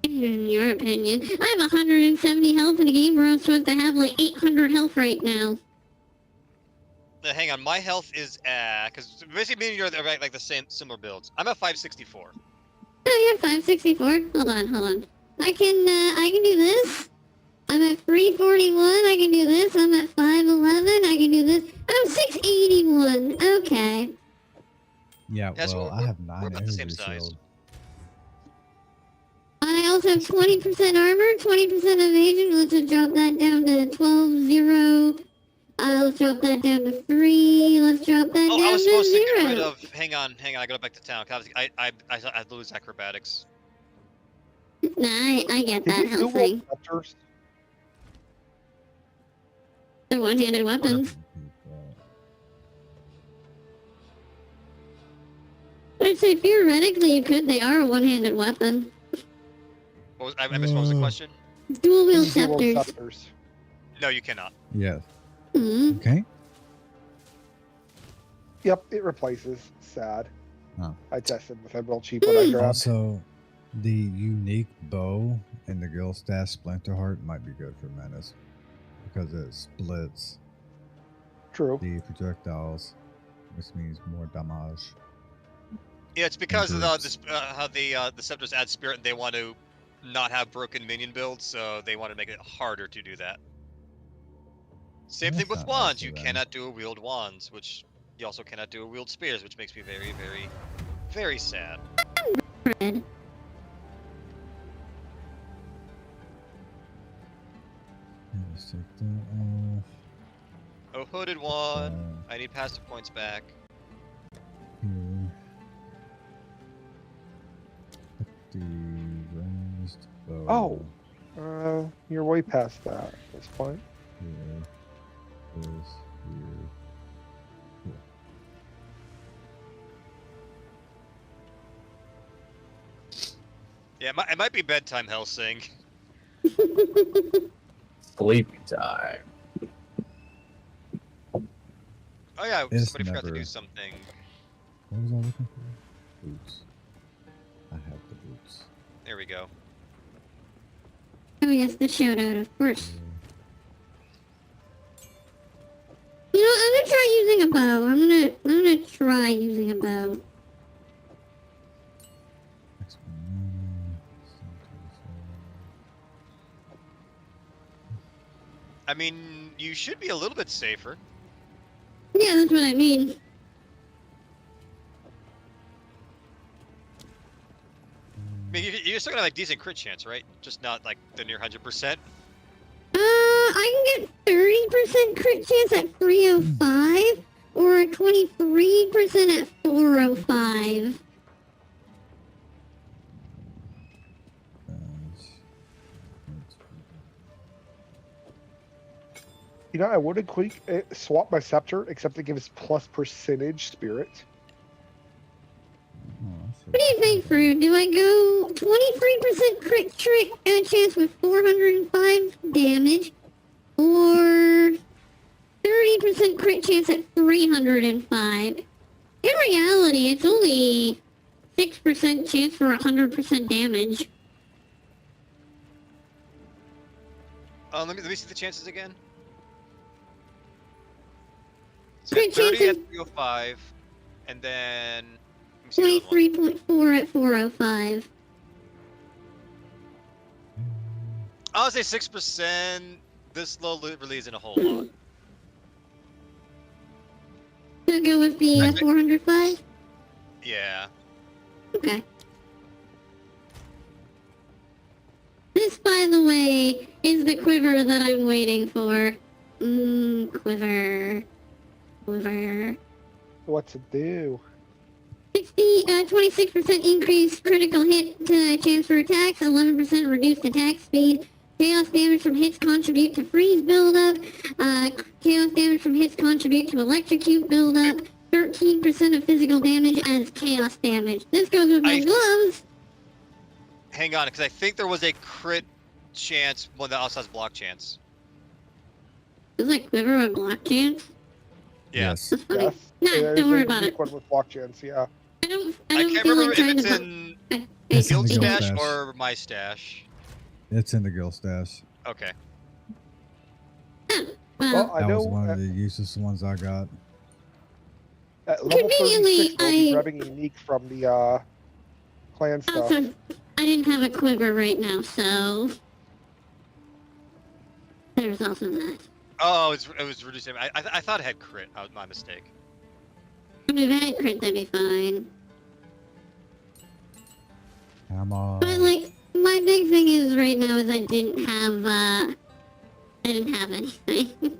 Speaker 1: In your opinion, I have 170 health in a game where I'm supposed to have like 800 health right now.
Speaker 3: Hang on, my health is because basically me and you are like the same similar builds. I'm at 564.
Speaker 1: Oh, you're 564. Hold on. I can do this. I'm at 341. I can do this. I'm at 511. I can do this. I'm 681. Okay.
Speaker 4: Yeah,
Speaker 3: Yes,
Speaker 4: well,
Speaker 3: we're-
Speaker 4: I have
Speaker 3: we're
Speaker 4: 9
Speaker 3: about the same
Speaker 4: energy
Speaker 3: size.
Speaker 4: shield.
Speaker 1: I also have 20% armor, 20% evasion. Let's just drop that down to 12, 0. Let's drop that down to 3. Let's drop that
Speaker 3: Oh,
Speaker 1: down
Speaker 3: I was
Speaker 1: to
Speaker 3: supposed
Speaker 1: 0.
Speaker 3: to get rid of. Hang on. I gotta go back to town. 'Cause I had to lose acrobatics.
Speaker 1: Nah, I get
Speaker 2: Did
Speaker 1: that
Speaker 2: you
Speaker 1: health
Speaker 2: Google
Speaker 1: thing.
Speaker 2: raptors?
Speaker 1: They're one-handed weapons. I'd say theoretically you could. They are a one-handed weapon.
Speaker 3: I missed what was the question?
Speaker 1: Dual-wield
Speaker 2: Dual
Speaker 1: scepters.
Speaker 2: scepters.
Speaker 3: No, you cannot.
Speaker 4: Yes.
Speaker 1: Hmm.
Speaker 4: Okay.
Speaker 2: Yep, it replaces. Sad.
Speaker 4: Oh.
Speaker 2: I tested with a real cheap one I grabbed.
Speaker 4: Also, the unique bow and the Gilstaff Splinterheart might be good for Menace because it splits
Speaker 2: True.
Speaker 4: the projectiles, which means more damage.
Speaker 3: Yeah, it's because of
Speaker 4: Groups.
Speaker 3: how the Scepters add spirit and they want to not have broken minion builds, so they want to make it harder to do that. Same thing
Speaker 4: That's
Speaker 3: with
Speaker 4: not nice
Speaker 3: wands.
Speaker 4: of
Speaker 3: You
Speaker 4: them.
Speaker 3: cannot dual wield wands, which you also cannot dual wield spears, which makes me very, very, very sad.
Speaker 1: Fred.
Speaker 4: Let's take that off.
Speaker 3: Oh, hooded one. I need passive points back.
Speaker 4: Here. Put the raised bow.
Speaker 2: You're way past that at this point.
Speaker 4: Here. This here.
Speaker 3: Yeah, it might be bedtime, Helsing.
Speaker 6: Sleepy time.
Speaker 3: Oh yeah,
Speaker 4: It's
Speaker 3: somebody forgot to
Speaker 4: never-
Speaker 3: do something.
Speaker 4: What was I looking for? Boots. I have the boots.
Speaker 3: There we go.
Speaker 1: Oh yes, the shout out, of course.
Speaker 4: Here.
Speaker 1: You know, I'm gonna try using a bow. I'm gonna try using a bow.
Speaker 4: Next one.
Speaker 3: I mean, you should be a little bit safer.
Speaker 1: Yeah, that's what I mean.
Speaker 3: I mean, you're still gonna have like decent crit chance, right? Just not like the near 100%.
Speaker 1: I can get 30% crit chance at 305, or a 23% at 405.
Speaker 2: You know, I would have swap my scepter, except it gives plus percentage spirit.
Speaker 1: What do you think, Fruit? Do I go 23% crit chance with 405 damage, or 30% crit chance at 305? In reality, it's only 6% chance for 100% damage.
Speaker 3: Let me see the chances again. So
Speaker 1: Crit
Speaker 3: 30
Speaker 1: chance
Speaker 3: at 305, and then let me see the other one.
Speaker 1: 23.4 at 405.
Speaker 3: I'll say 6%. This low really isn't a whole lot.
Speaker 1: So go with the 405?
Speaker 3: Yeah.
Speaker 1: Okay. This, by the way, is the quiver that I'm waiting for. Quiver. Quiver.
Speaker 2: What's it do?
Speaker 1: 26% increased critical hit chance for attacks, 11% reduced attack speed. Chaos damage from hits contribute to freeze buildup. Chaos damage from hits contribute to electrocute buildup. 13% of physical damage as chaos damage. This goes with my gloves.
Speaker 3: Hang on, because I think there was a crit chance one that also has block chance.
Speaker 1: Is that quiver a block chance?
Speaker 3: Yeah.
Speaker 4: Yes.
Speaker 1: That's funny.
Speaker 2: Yes.
Speaker 1: Nah,
Speaker 2: There's
Speaker 1: don't worry
Speaker 2: a
Speaker 1: about
Speaker 2: unique
Speaker 1: it.
Speaker 2: one with block chance, yeah.
Speaker 1: I don't
Speaker 3: I can't
Speaker 1: feel
Speaker 3: remember
Speaker 1: like
Speaker 3: if
Speaker 1: trying
Speaker 3: it's
Speaker 1: to...
Speaker 3: in
Speaker 4: It's in
Speaker 3: Guild
Speaker 4: the Guild
Speaker 3: Stash
Speaker 4: Stash.
Speaker 3: or my stash.
Speaker 4: It's in the Guild Stash.
Speaker 3: Okay.
Speaker 2: Well, I
Speaker 4: That
Speaker 2: know
Speaker 4: was one of the useless ones I got.
Speaker 2: at level
Speaker 1: Conveniently,
Speaker 2: 36, we'll be grabbing a unique from the clan stuff.
Speaker 1: Also, I didn't have a quiver right now, so... There's also that.
Speaker 3: Oh, it was reducing. I thought it had crit. My mistake.
Speaker 1: I mean, if I had crit, that'd be fine.
Speaker 4: Come on.
Speaker 1: But, like, my big thing is right now is I didn't have anything.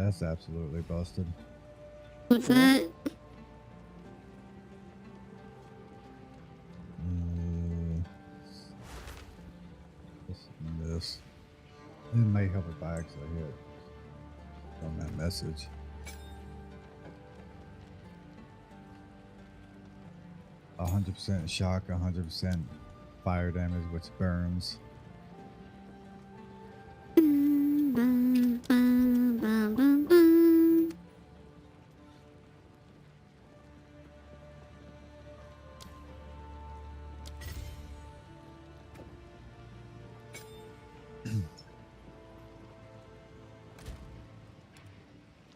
Speaker 4: that's absolutely busted.
Speaker 1: What's that?
Speaker 4: This. It may help it by accident hit on that message. A 100% shock, 100% fire damage, which burns.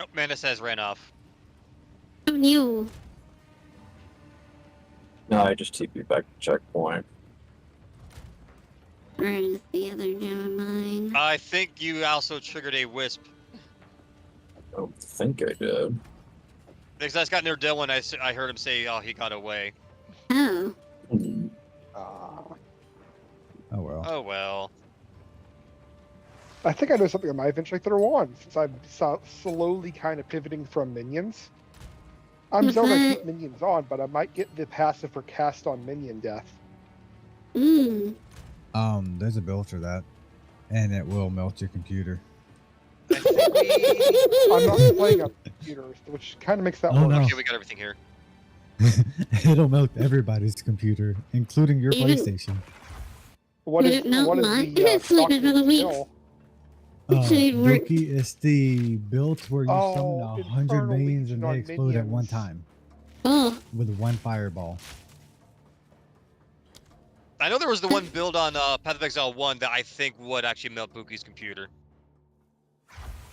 Speaker 3: Oh, Mana says ran off.
Speaker 1: Oh, no.
Speaker 6: No, I just TP back to checkpoint.
Speaker 1: Where is the other Gemini?
Speaker 3: I think you also triggered a wisp.
Speaker 6: I don't think I did.
Speaker 3: Because I just got near Dylan, I heard him say, "Oh, he got away."
Speaker 1: Oh.
Speaker 2: Ah.
Speaker 4: Oh well.
Speaker 3: Oh well.
Speaker 2: I think I know something I might eventually throw on, since I'm slowly kind of pivoting from minions. I'm still going to keep minions on, but I might get the passive for cast on minion death.
Speaker 1: Mmm.
Speaker 4: There's a build for that, and it will melt your computer.
Speaker 3: I think we...
Speaker 2: I'm not playing on computers, which kind of makes that
Speaker 4: Oh,
Speaker 2: work.
Speaker 4: no.
Speaker 3: Okay, we got everything here.
Speaker 4: It'll melt everybody's computer, including your
Speaker 1: Even-
Speaker 4: PlayStation.
Speaker 2: What
Speaker 1: Did
Speaker 2: is
Speaker 1: it melt
Speaker 2: what is
Speaker 1: mine?
Speaker 2: the
Speaker 1: It's like
Speaker 2: stock
Speaker 1: another week.
Speaker 2: skill?
Speaker 1: Should work.
Speaker 4: Rookie is the build where you
Speaker 2: Oh,
Speaker 4: summon 100
Speaker 2: Infernal
Speaker 4: minions and
Speaker 2: Legion
Speaker 4: they
Speaker 2: on
Speaker 4: explode at one
Speaker 2: minions.
Speaker 4: time
Speaker 1: Oh.
Speaker 4: with one fireball.
Speaker 3: I know there was the one build on Path of Exile 1 that I think would actually melt Buki's computer.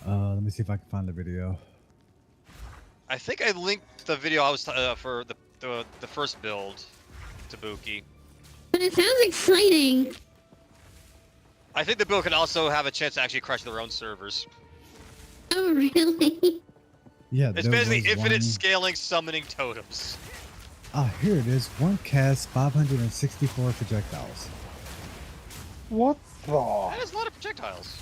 Speaker 4: Let me see if I can find the video.
Speaker 3: I think I linked the video I was for the first build to Buki.
Speaker 1: But it sounds exciting.
Speaker 3: I think the build can also have a chance to actually crush their own servers.
Speaker 1: Oh, really?
Speaker 4: Yeah,
Speaker 3: It's
Speaker 4: there
Speaker 3: basically
Speaker 4: was
Speaker 3: infinite
Speaker 4: one...
Speaker 3: scaling summoning totems.
Speaker 4: Ah, here it is. One cast, 564 projectiles.
Speaker 2: What the?
Speaker 3: That is a lot of projectiles.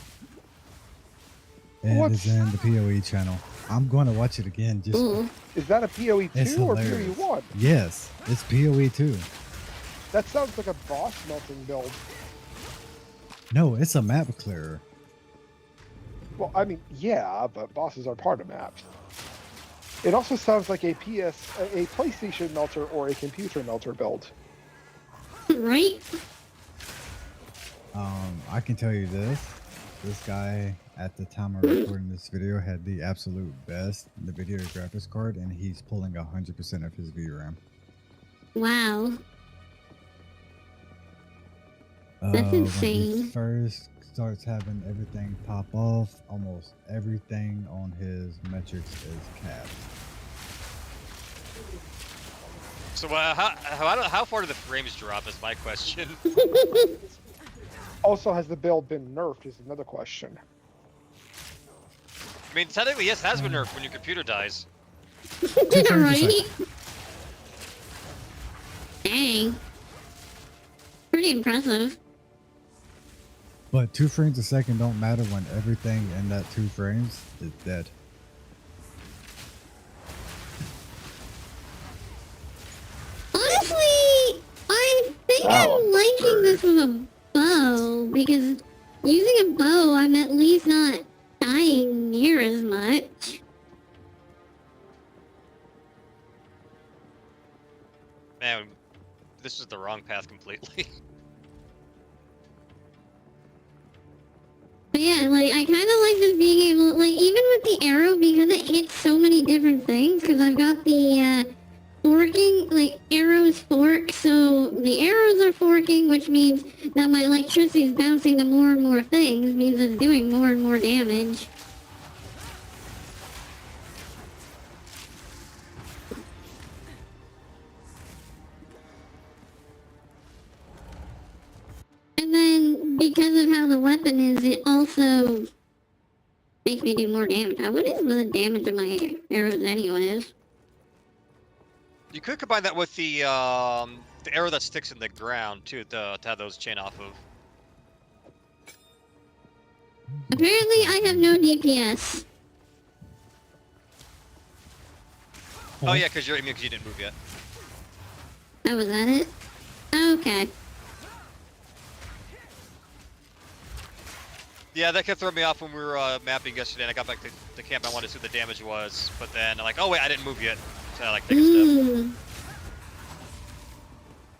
Speaker 4: And
Speaker 2: What?
Speaker 4: it's in the PoE channel. I'm going to watch it again. Just
Speaker 1: Ooh.
Speaker 2: Is that a PoE 2
Speaker 4: It's
Speaker 2: or
Speaker 4: hilarious.
Speaker 2: PoE 1?
Speaker 4: Yes, it's PoE 2.
Speaker 2: That sounds like a boss melting build.
Speaker 4: No, it's a map clearer.
Speaker 2: Well, I mean, yeah, but bosses are part of maps. It also sounds like a PlayStation melter or a computer melter build.
Speaker 1: Right?
Speaker 4: I can tell you this. This guy, at the time of recording this video, had the absolute best NVIDIA graphics card, and he's pulling 100% of his VRAM.
Speaker 1: Wow. That's
Speaker 4: When he
Speaker 1: insane.
Speaker 4: first starts having everything pop off, almost everything on his metrics is capped.
Speaker 3: So how far do the frames drop is my question.
Speaker 2: Also, has the build been nerfed is another question.
Speaker 3: I mean, technically, yes, it has been nerfed when your computer dies.
Speaker 4: frames a
Speaker 1: Right?
Speaker 4: second.
Speaker 1: Dang. Pretty impressive.
Speaker 4: But 2 frames a second don't matter when everything in that 2 frames is dead.
Speaker 1: Honestly, I think I'm liking this with a bow, because using a bow, I'm at least not dying near as much.
Speaker 3: Man, this is the wrong path completely.
Speaker 1: But yeah, like, I kind of like just being able, like, even with the arrow, because it hits so many different things, because I've got the, forking, like, arrows fork, so the arrows are forking, which means that my electricity is bouncing to more and more things, means it's doing more and more damage. And then, because of how the weapon is, it also makes me do more damage. What is the damage of my arrows anyways?
Speaker 3: You could combine that with the arrow that sticks in the ground too, to have those chain off of.
Speaker 1: Apparently I have no DPS.
Speaker 3: Oh yeah, because you're immune because you didn't move yet.
Speaker 1: Oh, was that it? Okay.
Speaker 3: Yeah, that kept throwing me off when we were mapping yesterday, and I got back to the camp. I wanted to see what the damage was, but then I'm like, oh wait, I didn't move yet, so I like take a step.
Speaker 1: Ooh.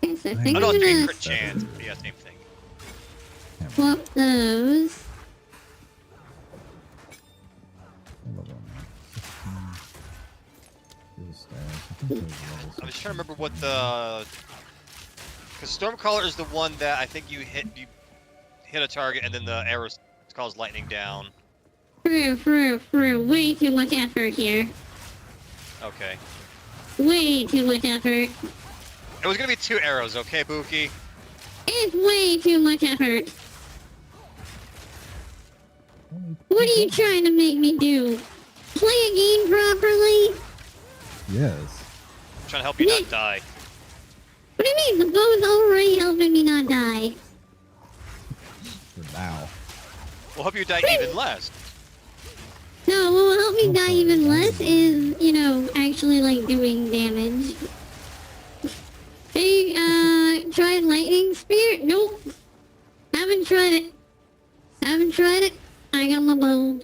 Speaker 1: Okay, so I think
Speaker 3: Oh no,
Speaker 1: I'm
Speaker 3: it's
Speaker 1: gonna
Speaker 3: green crit chance. Yeah, same thing.
Speaker 1: swap those.
Speaker 3: I'm just trying to remember what the, because Stormcaller is the one that I think you hit a target and then the arrow calls lightning down.
Speaker 1: For way too much effort here.
Speaker 3: Okay.
Speaker 1: Way too much effort.
Speaker 3: It was gonna be 2 arrows, okay, Buki?
Speaker 1: It's way too much effort. What are you trying to make me do? Play a game properly?
Speaker 4: Yes.
Speaker 3: I'm trying to help you not die.
Speaker 1: What do you mean? The bow's already helping me not die.
Speaker 4: For now.
Speaker 3: We'll help you die even less.
Speaker 1: No, what will help me die even less is, you know, actually, like, doing damage. Hey, tried lightning spear? Nope. Haven't tried it. I got my bow.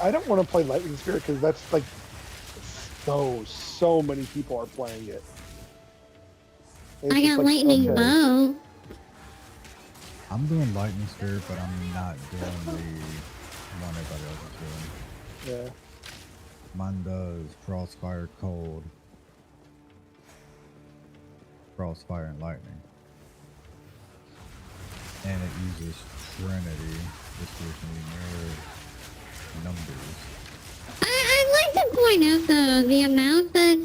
Speaker 2: I don't want to play Lightning Spear because that's like so many people are playing it. It's
Speaker 1: I
Speaker 2: just
Speaker 1: got
Speaker 2: like,
Speaker 1: lightning
Speaker 2: okay.
Speaker 1: bow.
Speaker 4: I'm doing lightning spear, but I'm not doing the one everybody else is doing.
Speaker 2: Yeah.
Speaker 4: Mine does crossfire, cold, crossfire, and lightning. And it uses Trinity, which gives me more numbers.
Speaker 1: I'd like to point out, though, the amount that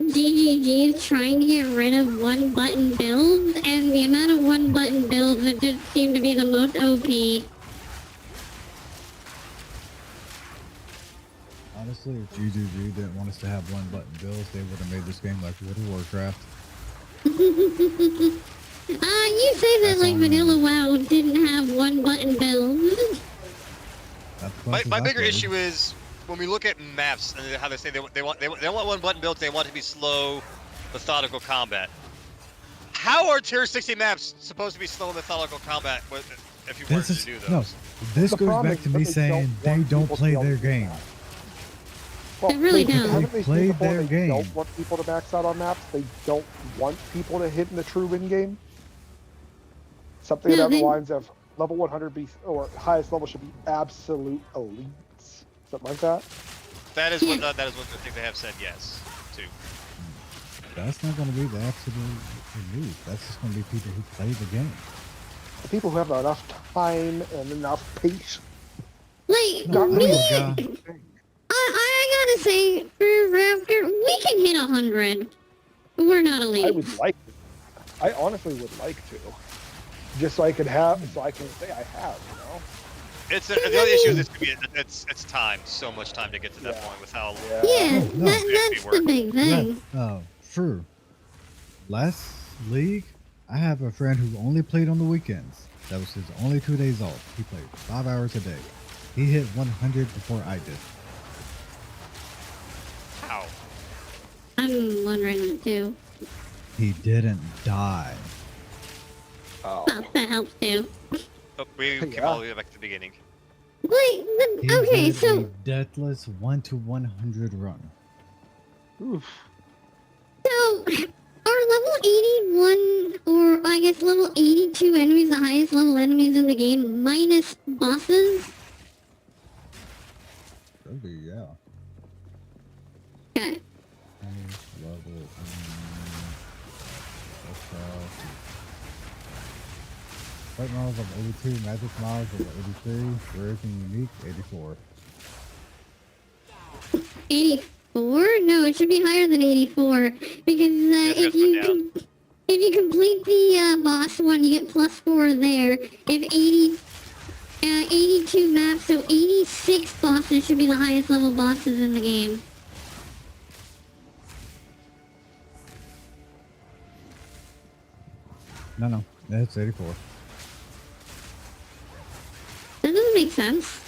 Speaker 1: GGG is trying to get rid of one-button builds, and the amount of one-button builds that just seem to be the most OP.
Speaker 4: Honestly, if GGG didn't want us to have one-button builds, they would have made this game like World of Warcraft.
Speaker 1: You say that
Speaker 4: That's
Speaker 1: like
Speaker 4: on
Speaker 1: Vanilla
Speaker 4: them.
Speaker 1: WoW didn't have one-button builds.
Speaker 3: My bigger issue is when we look at maps and how they say they want one button builds. They want it to be slow, methodical combat. How are tier 60 maps supposed to be slow, methodical combat if you wanted to do those?
Speaker 4: No, this
Speaker 2: The
Speaker 4: goes
Speaker 2: problem
Speaker 4: back
Speaker 2: is
Speaker 4: to
Speaker 2: that
Speaker 4: me
Speaker 2: they
Speaker 4: saying
Speaker 2: don't
Speaker 4: they
Speaker 2: want
Speaker 4: don't
Speaker 2: people to
Speaker 4: play
Speaker 2: be able
Speaker 4: their
Speaker 2: to do
Speaker 4: game.
Speaker 2: that. Well,
Speaker 1: They really
Speaker 2: haven't
Speaker 1: don't.
Speaker 2: they
Speaker 4: Played
Speaker 2: said before
Speaker 4: their
Speaker 2: they
Speaker 4: game.
Speaker 2: don't want people to max out on maps? They don't want people to hit in the true win game? Something
Speaker 1: No,
Speaker 2: along the
Speaker 1: they-
Speaker 2: lines of level 100 be, or highest level should be absolute elites. Something like that.
Speaker 3: That is what I think they have said yes to.
Speaker 4: That's not going to be the absolute elite. That's just going to be people who play the game.
Speaker 2: The people who have enough time and enough patience.
Speaker 1: Like,
Speaker 4: No,
Speaker 2: Not really
Speaker 1: me,
Speaker 4: a guy.
Speaker 1: I gotta say, for Raptor, we can hit 100. We're not elite.
Speaker 2: I would like to. I honestly would like to. Just so I could have, so I can say I have, you know?
Speaker 3: It's the other issue is it's time, so much time to get to that
Speaker 2: Yeah.
Speaker 3: point with how.
Speaker 1: Yeah,
Speaker 4: Oh, no.
Speaker 1: that's the big thing.
Speaker 4: True. Last league, I have a friend who only played on the weekends. That was his only 2 days off. He played 5 hours a day. He hit 100 before I did.
Speaker 3: How?
Speaker 1: I'm wondering that too.
Speaker 4: He didn't die.
Speaker 2: Oh.
Speaker 1: Oh, that helps too.
Speaker 3: Oh, we came
Speaker 2: Yeah.
Speaker 3: all the way back to the beginning.
Speaker 1: Wait,
Speaker 4: He
Speaker 1: okay,
Speaker 4: did
Speaker 1: so
Speaker 4: a deathless 1 to 100 run.
Speaker 2: Oof.
Speaker 1: are level 81 or I guess level 82 enemies the highest level enemies in the game minus bosses?
Speaker 4: Could be, yeah.
Speaker 1: Okay.
Speaker 4: Highest level. Fight models of 82, magic models of 83, rare and unique 84.
Speaker 1: 84? No, it should be higher than 84 because
Speaker 3: it's
Speaker 1: if
Speaker 3: gonna
Speaker 1: you if you complete the boss one, you get +4 there. If 82 maps, so 86 bosses should be the highest level bosses in the game.
Speaker 4: No, that's 84.
Speaker 1: That doesn't make sense.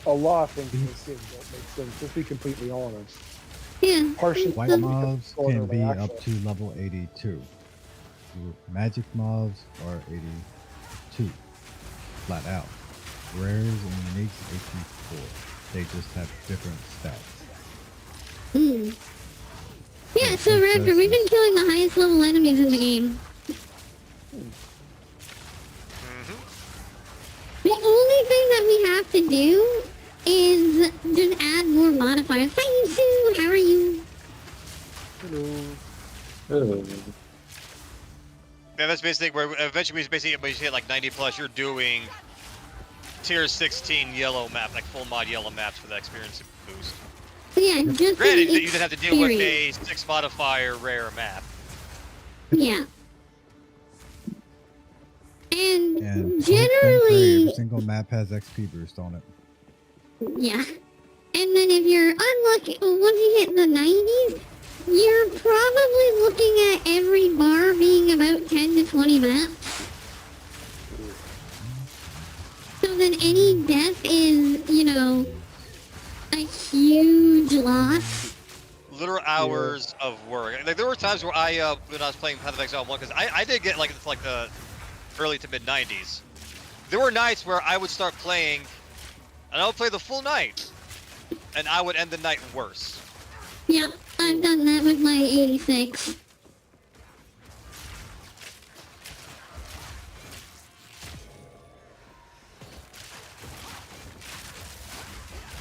Speaker 2: A lot of things in this game don't make sense, let's be completely honest.
Speaker 1: Yeah.
Speaker 2: Partially
Speaker 4: White
Speaker 2: because
Speaker 4: mobs
Speaker 2: of
Speaker 4: can be
Speaker 2: early
Speaker 4: up
Speaker 2: access.
Speaker 4: to level 82. Magic mobs are 82. Flat out. Rares and uniques 84. They just have different stats.
Speaker 1: Hmm. Yeah,
Speaker 4: Yeah,
Speaker 1: so
Speaker 4: it
Speaker 1: Raptor,
Speaker 4: does
Speaker 1: we've been
Speaker 4: this.
Speaker 1: killing the highest level enemies in the game. The only thing that we have to do is just add more modifiers. Hi, Sue. How are you?
Speaker 2: Hello.
Speaker 3: Yeah, that's basically where eventually, basically, when you hit like 90 plus, you're doing tier 16 yellow map, like full mod yellow maps for the experience boost.
Speaker 1: So yeah, just
Speaker 3: Granted,
Speaker 1: the
Speaker 3: you then have to deal with a
Speaker 1: experience.
Speaker 3: 6 modifier rare map.
Speaker 1: Yeah. And
Speaker 4: And don't think
Speaker 1: generally,
Speaker 4: every single map has XP boost on it.
Speaker 1: yeah. And then if you're unlucky, once you hit the 90s, you're probably looking at every bar being about 10 to 20 maps. So then any death is, you know, a huge loss.
Speaker 3: Literal hours of work. Like there were times where when I was playing Path of Exile 1, because I did get like it's like the early to mid 90s. There were nights where I would start playing, and I would play the full night, and I would end the night worse.
Speaker 1: Yep, I've done that with my 86.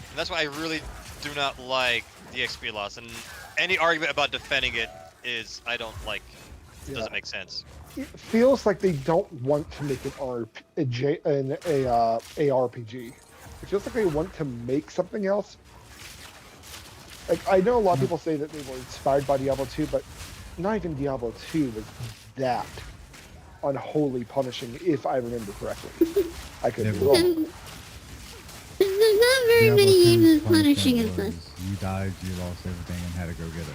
Speaker 3: And that's why I really do not like the XP loss. And any argument about defending it is I don't like.
Speaker 2: Yeah.
Speaker 3: Doesn't make sense.
Speaker 2: It feels like they don't want to make an ARPG. It feels like they want to make something else. Like I know a lot of people say that they were inspired by Diablo 2, but not even Diablo 2 was that unholy punishing, if I remember correctly. I could be wrong.
Speaker 1: There's not very
Speaker 4: Diablo
Speaker 1: many
Speaker 4: 2's
Speaker 1: games as punishing as
Speaker 4: punishment
Speaker 1: this.
Speaker 4: was you died, you lost everything, and had to go get it.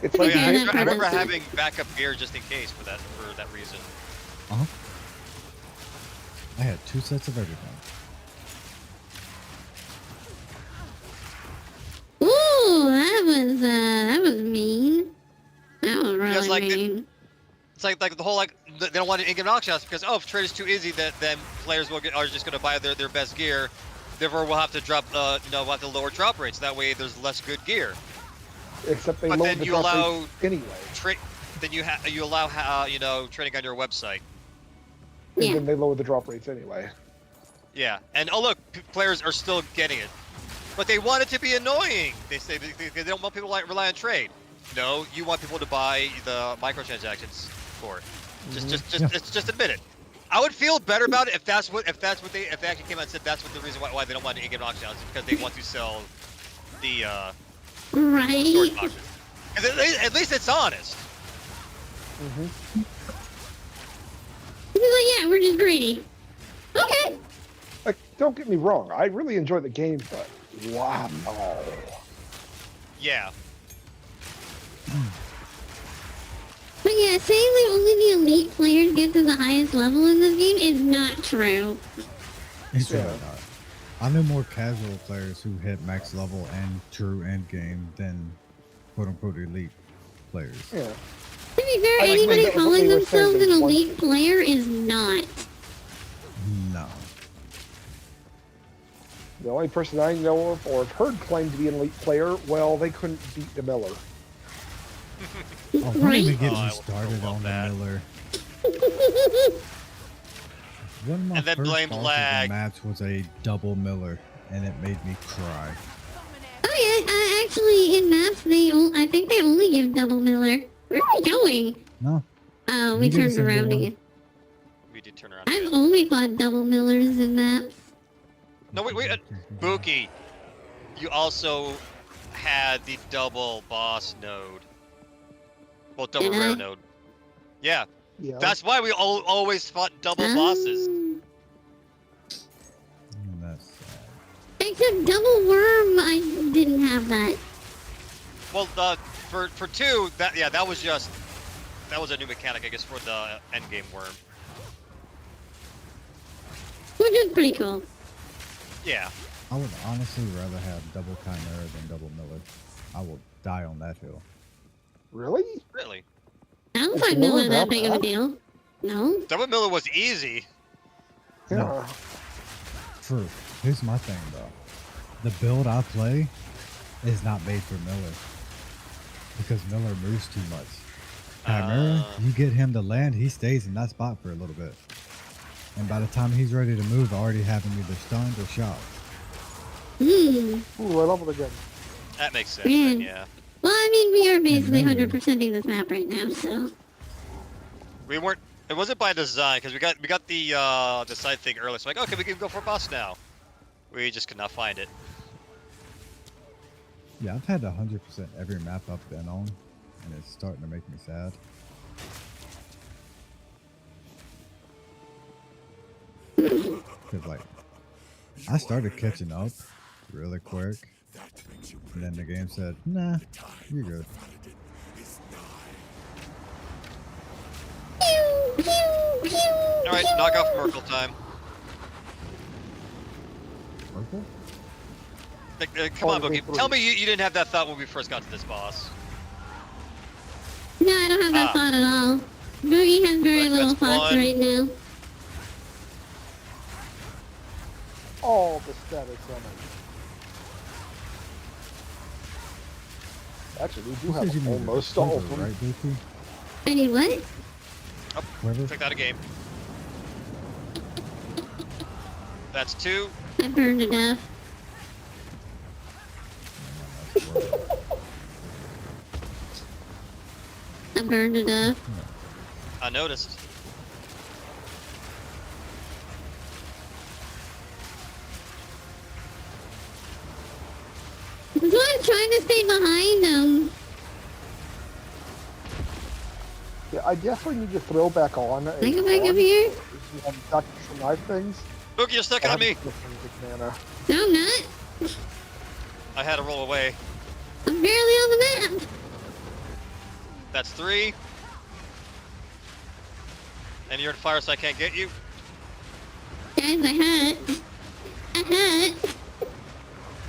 Speaker 2: It's
Speaker 3: Oh,
Speaker 2: like
Speaker 3: yeah,
Speaker 1: Yeah,
Speaker 3: I remember
Speaker 1: that's it.
Speaker 3: having backup gear just in case for that reason.
Speaker 4: Uh-huh. I had 2 sets of everything.
Speaker 1: Ooh, that was mean. That was really
Speaker 3: Because, like,
Speaker 1: mean.
Speaker 3: It's like the whole they don't want an in-game auction house because if trade is too easy, then players are just going to buy their best gear. Therefore, we'll have to drop we'll have to lower drop rates. That way, there's less good gear.
Speaker 2: except they
Speaker 3: But
Speaker 2: lower
Speaker 3: then
Speaker 2: the
Speaker 3: you
Speaker 2: drop
Speaker 3: allow
Speaker 2: rates anyway.
Speaker 3: then you allow trading on your website.
Speaker 2: And
Speaker 1: Yeah.
Speaker 2: then they lower the drop rates anyway.
Speaker 3: Yeah, and oh look, players are still getting it, but they want it to be annoying. They say they don't want people to rely on trade. No, you want people to buy the microtransactions for it. Just admit it. I would feel better about it if they actually came out and said that's what the reason why they don't want an in-game auction house is because they want to sell the
Speaker 1: Right?
Speaker 3: storage boxes. 'Cause at least it's honest.
Speaker 1: He's like, yeah, we're just greedy. Okay.
Speaker 2: Like, don't get me wrong, I really enjoy the game, but wow.
Speaker 3: Yeah.
Speaker 1: But yeah, saying that only the elite players get to the highest level in this game is not true.
Speaker 4: It's
Speaker 2: Yeah.
Speaker 4: really not. I know more casual players who hit max level and true end game than quote-unquote elite players.
Speaker 2: Yeah.
Speaker 1: To be fair,
Speaker 3: I like
Speaker 1: anybody
Speaker 2: that
Speaker 1: calling
Speaker 2: they were saying
Speaker 1: themselves an
Speaker 2: they want-
Speaker 1: elite player is not.
Speaker 4: No.
Speaker 2: The only person I know of or have heard claim to be an elite player, well, they couldn't beat the Miller.
Speaker 4: Oh, don't
Speaker 1: Right?
Speaker 4: even get
Speaker 3: Oh, I
Speaker 4: me
Speaker 3: will
Speaker 4: started
Speaker 3: love
Speaker 4: on
Speaker 3: that.
Speaker 4: the Miller. One of my
Speaker 3: And then
Speaker 4: first
Speaker 3: blame
Speaker 4: bosses
Speaker 3: lag.
Speaker 4: in match was a double Miller, and it made me cry.
Speaker 1: Oh yeah, actually in maps I think they only give double Miller. Where are we going?
Speaker 4: No,
Speaker 1: Oh,
Speaker 4: You
Speaker 1: we
Speaker 4: get a
Speaker 1: turned
Speaker 4: single
Speaker 1: around
Speaker 4: one.
Speaker 1: again.
Speaker 3: We did turn around.
Speaker 1: I've
Speaker 3: again.
Speaker 1: only fought double Millers in maps.
Speaker 3: No, wait, Buki, you also had the double boss node. Well, double
Speaker 1: Did
Speaker 3: rare
Speaker 1: I?
Speaker 3: node. Yeah,
Speaker 2: Yeah.
Speaker 3: that's why we always fought double bosses.
Speaker 4: And that's sad.
Speaker 1: Except double worm, I didn't have that.
Speaker 3: Well, for 2, that was a new mechanic, I guess, for the endgame worm.
Speaker 1: which is pretty cool.
Speaker 3: Yeah.
Speaker 4: I would honestly rather have double Chimera than double Miller. I will die on that hill.
Speaker 2: Really?
Speaker 3: Really.
Speaker 1: I don't
Speaker 2: Is
Speaker 1: find
Speaker 2: Miller
Speaker 1: Miller that
Speaker 2: that
Speaker 1: big of a
Speaker 2: bad?
Speaker 1: deal. No?
Speaker 3: Double Miller was easy.
Speaker 2: Yeah.
Speaker 4: No. True. Here's my thing though. The build I play is not made for Miller. Because Miller moves too much. Chimera, you get him to land, he stays in that spot for a little bit. And by the time he's ready to move, I already have him either stunned or shot.
Speaker 1: Hmm.
Speaker 2: Ooh, I love it again.
Speaker 3: That makes sense. Then, yeah.
Speaker 1: Well, I mean, we are basically
Speaker 4: Miller.
Speaker 1: 100%ing this map right now, so.
Speaker 3: We weren't. It wasn't by design because we got the side thing early. So like, okay, we can go for a boss now. We just could not find it.
Speaker 4: Yeah, I've had 100% every map I've been on, and it's starting to make me sad. Cause like, I started catching up really quick, and then the game said, "Nah, you're good."
Speaker 3: All right, knock off Merkle time.
Speaker 4: Purple?
Speaker 3: Come on,
Speaker 2: Oh,
Speaker 3: Boogie.
Speaker 2: Merkle.
Speaker 3: Tell me you didn't have that thought when we first got to this boss.
Speaker 1: No, I don't have that
Speaker 3: Ah.
Speaker 1: thought at all. Boogie has very
Speaker 3: Right,
Speaker 1: little
Speaker 3: that's
Speaker 1: thoughts
Speaker 3: one.
Speaker 1: right now.
Speaker 2: Oh, the status on it. Actually, we do
Speaker 4: This is
Speaker 2: have
Speaker 4: you need to
Speaker 2: almost all of
Speaker 4: quiver,
Speaker 2: them.
Speaker 4: right, Dookie?
Speaker 1: I need what?
Speaker 4: Quiver?
Speaker 3: Took that a game. That's 2.
Speaker 1: I burned to death.
Speaker 4: That's quiver.
Speaker 1: I burned to death.
Speaker 3: I noticed.
Speaker 1: That's why I'm trying to stay behind them.
Speaker 2: Yeah, I definitely need to throw back on.
Speaker 1: Can I go back up here?
Speaker 2: Dr. Knife things.
Speaker 3: Boogie, you're stuck on me.
Speaker 2: Mana.
Speaker 1: No, I'm not.
Speaker 3: I had to roll away.
Speaker 1: I'm barely on the map.
Speaker 3: That's 3. And you're in fire, so I can't get you.
Speaker 1: Guys, I had. I had.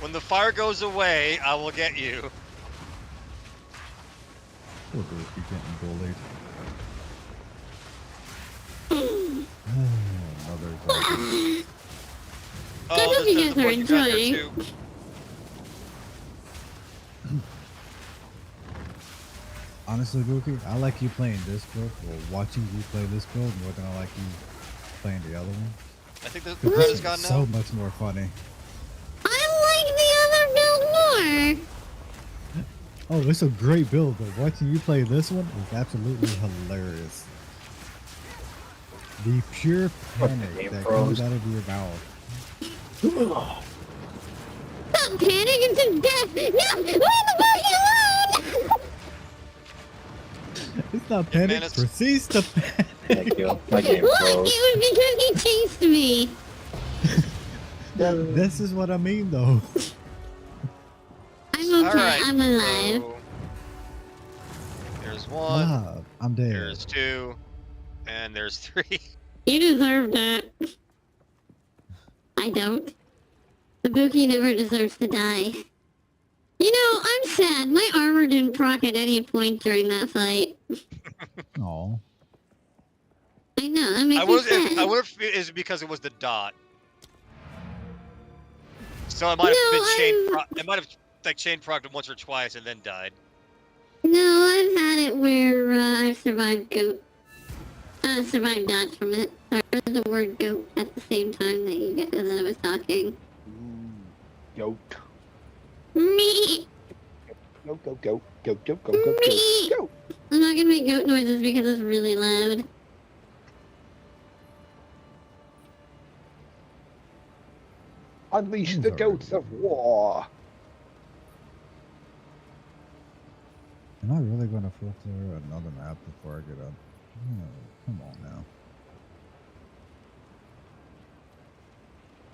Speaker 3: When the fire goes away, I will get you.
Speaker 4: Poor Dookie getting bullied. Another dog.
Speaker 3: Oh,
Speaker 1: hope
Speaker 3: this
Speaker 1: you
Speaker 3: is
Speaker 1: guys
Speaker 3: the
Speaker 1: are
Speaker 3: book you got there,
Speaker 1: enjoying.
Speaker 3: too.
Speaker 4: Honestly, Dookie, I like you playing this build, or watching you play this build, more than I like you playing the other one.
Speaker 3: I think the
Speaker 4: 'Cause
Speaker 3: crowd
Speaker 4: this
Speaker 3: is
Speaker 4: is
Speaker 3: gone now.
Speaker 4: so much more funny.
Speaker 1: I like the other build more.
Speaker 4: Oh, it's a great build, but watching you play this one is absolutely hilarious. The pure panic
Speaker 6: game
Speaker 4: that
Speaker 6: froze.
Speaker 4: comes out of your mouth.
Speaker 1: Stop panicking to death. No, leave the buggy alone.
Speaker 4: It's not panic,
Speaker 3: managed-
Speaker 4: proceeds to panic.
Speaker 6: Thank you. My game
Speaker 1: Look,
Speaker 6: froze.
Speaker 1: it was because he chased me.
Speaker 4: This is what I mean, though.
Speaker 1: I'm okay.
Speaker 3: Alright,
Speaker 1: I'm alive.
Speaker 3: so there's 1,
Speaker 4: Ah, I'm dead.
Speaker 3: there's 2, and there's 3.
Speaker 1: You deserve that. I don't. The Buki never deserves to die. You know, I'm sad. My armor didn't proc at any point during that fight.
Speaker 4: Aw.
Speaker 1: I know, that makes
Speaker 3: I
Speaker 1: me
Speaker 3: was
Speaker 1: sad.
Speaker 3: I wonder if it is because it was the dot. So it might have
Speaker 1: No,
Speaker 3: been chain.
Speaker 1: I'm-
Speaker 3: It might have like chain procced once or twice and then died.
Speaker 1: No, I've had it where I've survived goat. Survived dots from it. Sorry, I heard the word goat at the same time that I was talking.
Speaker 2: Goat.
Speaker 1: Me.
Speaker 2: Go, go, go, go, go, go, go, go, go.
Speaker 1: I'm not gonna make goat noises because it's really loud.
Speaker 2: Unleash
Speaker 4: Things
Speaker 2: the
Speaker 4: are
Speaker 2: goats
Speaker 4: really
Speaker 2: of war.
Speaker 4: Am I really going to flip through another map before I get up? Oh, come on now.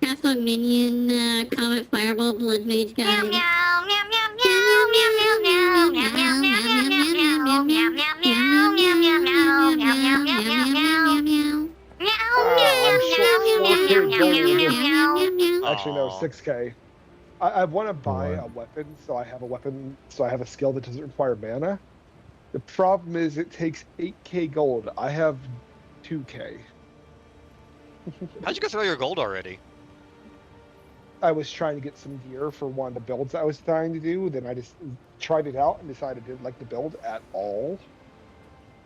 Speaker 1: Cast on minion, comet, fireball, blood mage guy.
Speaker 2: I'm 4K gold. Actually, no,
Speaker 3: Aw.
Speaker 2: 6K. I want to buy
Speaker 4: What?
Speaker 2: a weapon, so I have a weapon, so I have a skill that doesn't require mana. The problem is it takes 8K gold. I have 2K.
Speaker 3: How'd you go through your gold already?
Speaker 2: I was trying to get some gear for one of the builds I was trying to do. Then I just tried it out and decided I didn't like the build at all.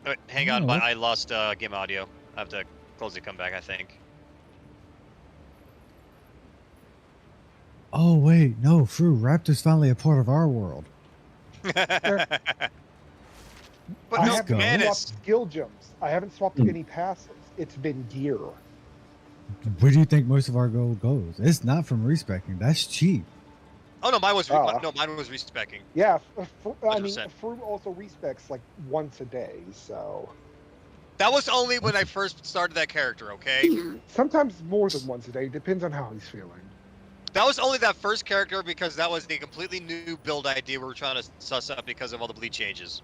Speaker 3: Wait, hang on, but I lost game audio. I have to close it, come back, I think.
Speaker 4: Oh wait, no, Fru, Raptor's finally a part of our world.
Speaker 3: But
Speaker 2: I
Speaker 3: no,
Speaker 2: haven't
Speaker 3: man,
Speaker 2: swapped
Speaker 3: it's...
Speaker 2: skill gems. I haven't swapped any passives. It's been gear.
Speaker 4: Where do you think most of our gold goes? It's not from respecting. That's cheap.
Speaker 3: Oh no, mine was
Speaker 2: Ah.
Speaker 3: mine was respecking.
Speaker 2: Yeah, I mean,
Speaker 3: 100%.
Speaker 2: Fruit also respects like once a day, so
Speaker 3: That was only when I first started that character, okay?
Speaker 2: sometimes more than once a day. Depends on how he's feeling.
Speaker 3: That was only that first character because that was the completely new build idea we were trying to suss up because of all the bleed changes.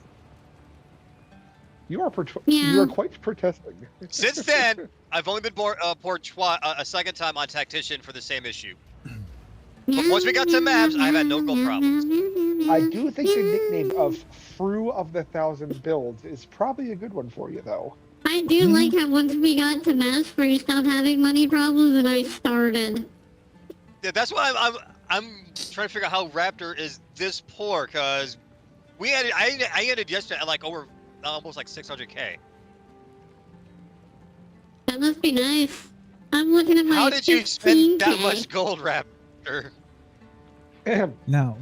Speaker 2: You are
Speaker 1: Yeah.
Speaker 2: you are quite protesting.
Speaker 3: Since then, I've only been poured a second time on Tactician for the same issue. But once we got to maps, I've had no gold problems.
Speaker 2: I do think the nickname of Fru of the Thousand Builds is probably a good one for you, though.
Speaker 1: I do like how once we got to mass where you stopped having money problems and I started.
Speaker 3: Yeah, that's why I'm trying to figure out how Raptor is this poor, cause I ended yesterday at like over almost like 600K.
Speaker 1: That must be nice. I'm looking at my
Speaker 3: How did you spend that
Speaker 1: 15K.
Speaker 3: much gold, Raptor?
Speaker 4: Now,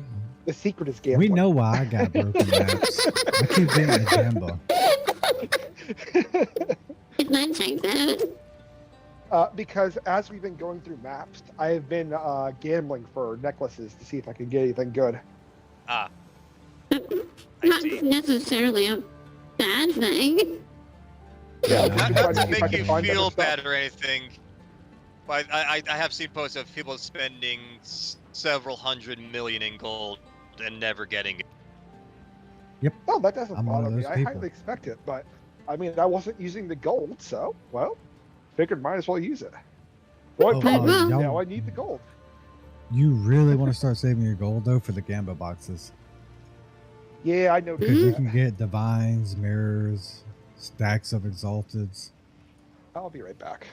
Speaker 2: The secret is gambling.
Speaker 4: we know why I got broken maps. I keep getting a Jamba.
Speaker 1: That checks out.
Speaker 2: Because as we've been going through maps, I have been gambling for necklaces to see if I can get anything good.
Speaker 3: Ah,
Speaker 1: Not necessarily a bad thing.
Speaker 2: Yeah,
Speaker 3: not
Speaker 2: if I
Speaker 3: to
Speaker 2: can
Speaker 3: make you
Speaker 2: find better
Speaker 3: feel
Speaker 2: stuff.
Speaker 3: bad or anything, but I have seen posts of people spending several hundred million in gold and never getting it.
Speaker 2: Oh, that doesn't
Speaker 4: I'm one
Speaker 2: bother
Speaker 4: of
Speaker 2: me.
Speaker 4: those
Speaker 2: I
Speaker 4: people.
Speaker 2: highly expect it, but I mean, I wasn't using the gold, so well, figured might as well use it. Boy,
Speaker 4: Oh,
Speaker 2: problem is
Speaker 4: y'all-
Speaker 2: now I need the gold.
Speaker 4: You really want to start saving your gold though for the Gamba boxes.
Speaker 2: Yeah, I know.
Speaker 4: Because you can get divines, mirrors, stacks of exalteds.
Speaker 2: I'll be right back.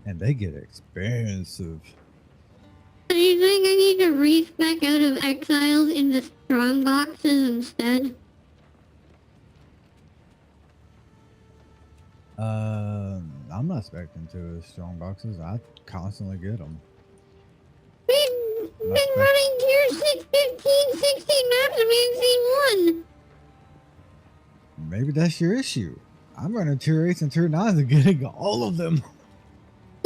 Speaker 4: And they get expensive.
Speaker 1: So you think I need to respec out of exiles into strong boxes instead?
Speaker 4: I'm not expecting to strong boxes. I constantly get them.
Speaker 1: We've been
Speaker 4: Not bad.
Speaker 1: running tier 6, 15, 16 maps and we haven't seen one.
Speaker 4: Maybe that's your issue. I'm running tier 8s and tier 9s and getting all of them.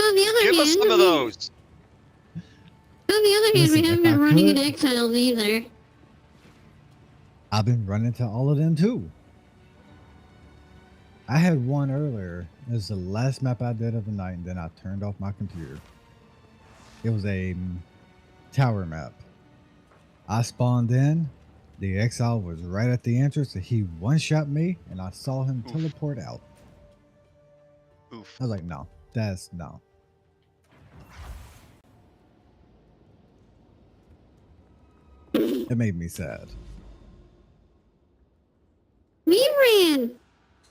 Speaker 1: On the other
Speaker 3: Give
Speaker 1: hand,
Speaker 3: us some of those.
Speaker 1: On the other hand,
Speaker 4: Listen,
Speaker 1: we haven't
Speaker 4: if I
Speaker 1: been running in
Speaker 4: could-
Speaker 1: exiles either.
Speaker 4: I've been running to all of them too. I had one earlier. It was the last map I did of the night, and then I turned off my computer. It was a tower map. I spawned in. The exile was right at the entrance, and he one-shot me, and I saw him
Speaker 3: Oof.
Speaker 4: teleport out.
Speaker 3: Oof.
Speaker 4: I was like, no, that's no. It made me sad.
Speaker 1: We ran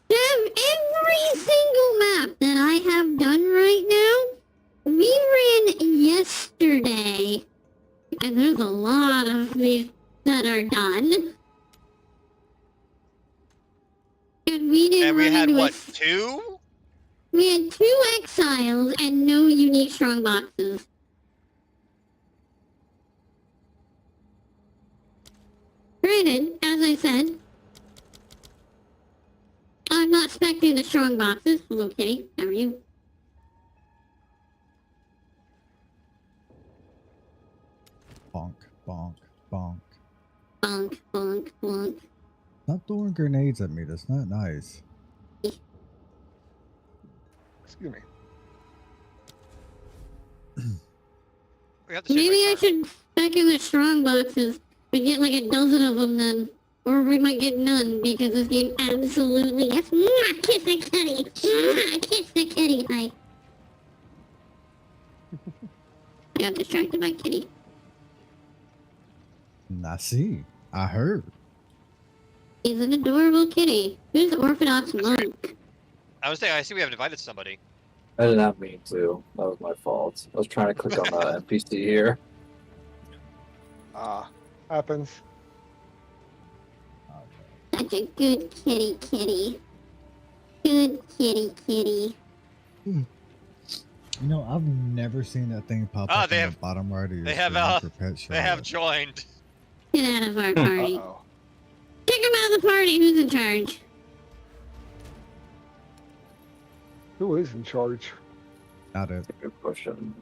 Speaker 1: every single map that I have done right now. We ran yesterday. And there's a lot of these that are done. And we didn't
Speaker 3: And we
Speaker 1: run
Speaker 3: had
Speaker 1: into
Speaker 3: what, 2?
Speaker 1: We had 2 exiles and no unique strong boxes. Granted, as I said, I'm not expecting the strong boxes. Hello, Kitty. How are you?
Speaker 4: Bonk, bonk, bonk.
Speaker 1: Bonk, bonk, bonk.
Speaker 4: Stop throwing grenades at me. That's not nice.
Speaker 2: Excuse me.
Speaker 3: We have to
Speaker 1: Maybe I
Speaker 3: check my card.
Speaker 1: should spec in the strong boxes and get like a dozen of them then. Or we might get none because this game absolutely yes. Mwah, kiss the kitty. Mwah, kiss the kitty. I got distracted by kitty.
Speaker 4: I see. I heard.
Speaker 1: He's an adorable kitty. Who's the Orthodox monk?
Speaker 3: I was saying, I see we have invited somebody.
Speaker 6: I did not mean to. That was my fault. I was trying to click on the NPC here.
Speaker 2: Happens.
Speaker 1: Such a good kitty. Good kitty.
Speaker 4: You know, I've never seen that thing pop
Speaker 3: Ah,
Speaker 4: up
Speaker 3: they
Speaker 4: on
Speaker 3: have-
Speaker 4: the bottom right of your
Speaker 3: They have
Speaker 4: screen for Pet
Speaker 3: they have
Speaker 4: Charlotte.
Speaker 3: joined.
Speaker 1: Get out of our party.
Speaker 2: Uh-oh.
Speaker 1: Kick him out of the party. Who's in charge?
Speaker 2: Who is in charge?
Speaker 4: Got it.
Speaker 6: Good question.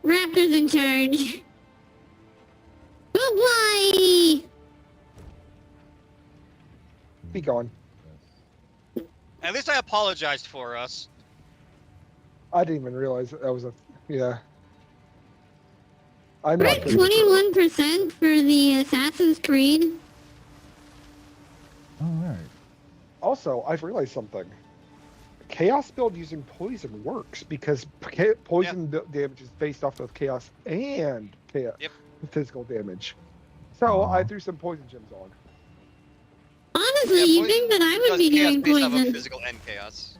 Speaker 1: Raptor's in charge. Good boy!
Speaker 2: Be gone.
Speaker 3: At least I apologized for us.
Speaker 2: I didn't even realize that was a... Yeah. I'm
Speaker 1: We're
Speaker 2: not
Speaker 1: at
Speaker 2: good.
Speaker 1: 21% for the Assassin's Creed.
Speaker 4: All right.
Speaker 2: Also, I've realized something. Chaos build using poison works because poison damage is based off of chaos and chaos physical damage. So I threw some poison gems on.
Speaker 1: Honestly,
Speaker 3: Yeah,
Speaker 1: you
Speaker 3: poison
Speaker 1: think that I would
Speaker 3: does
Speaker 1: be
Speaker 3: chaos
Speaker 1: doing
Speaker 3: based off of
Speaker 1: poison?
Speaker 3: physical and chaos.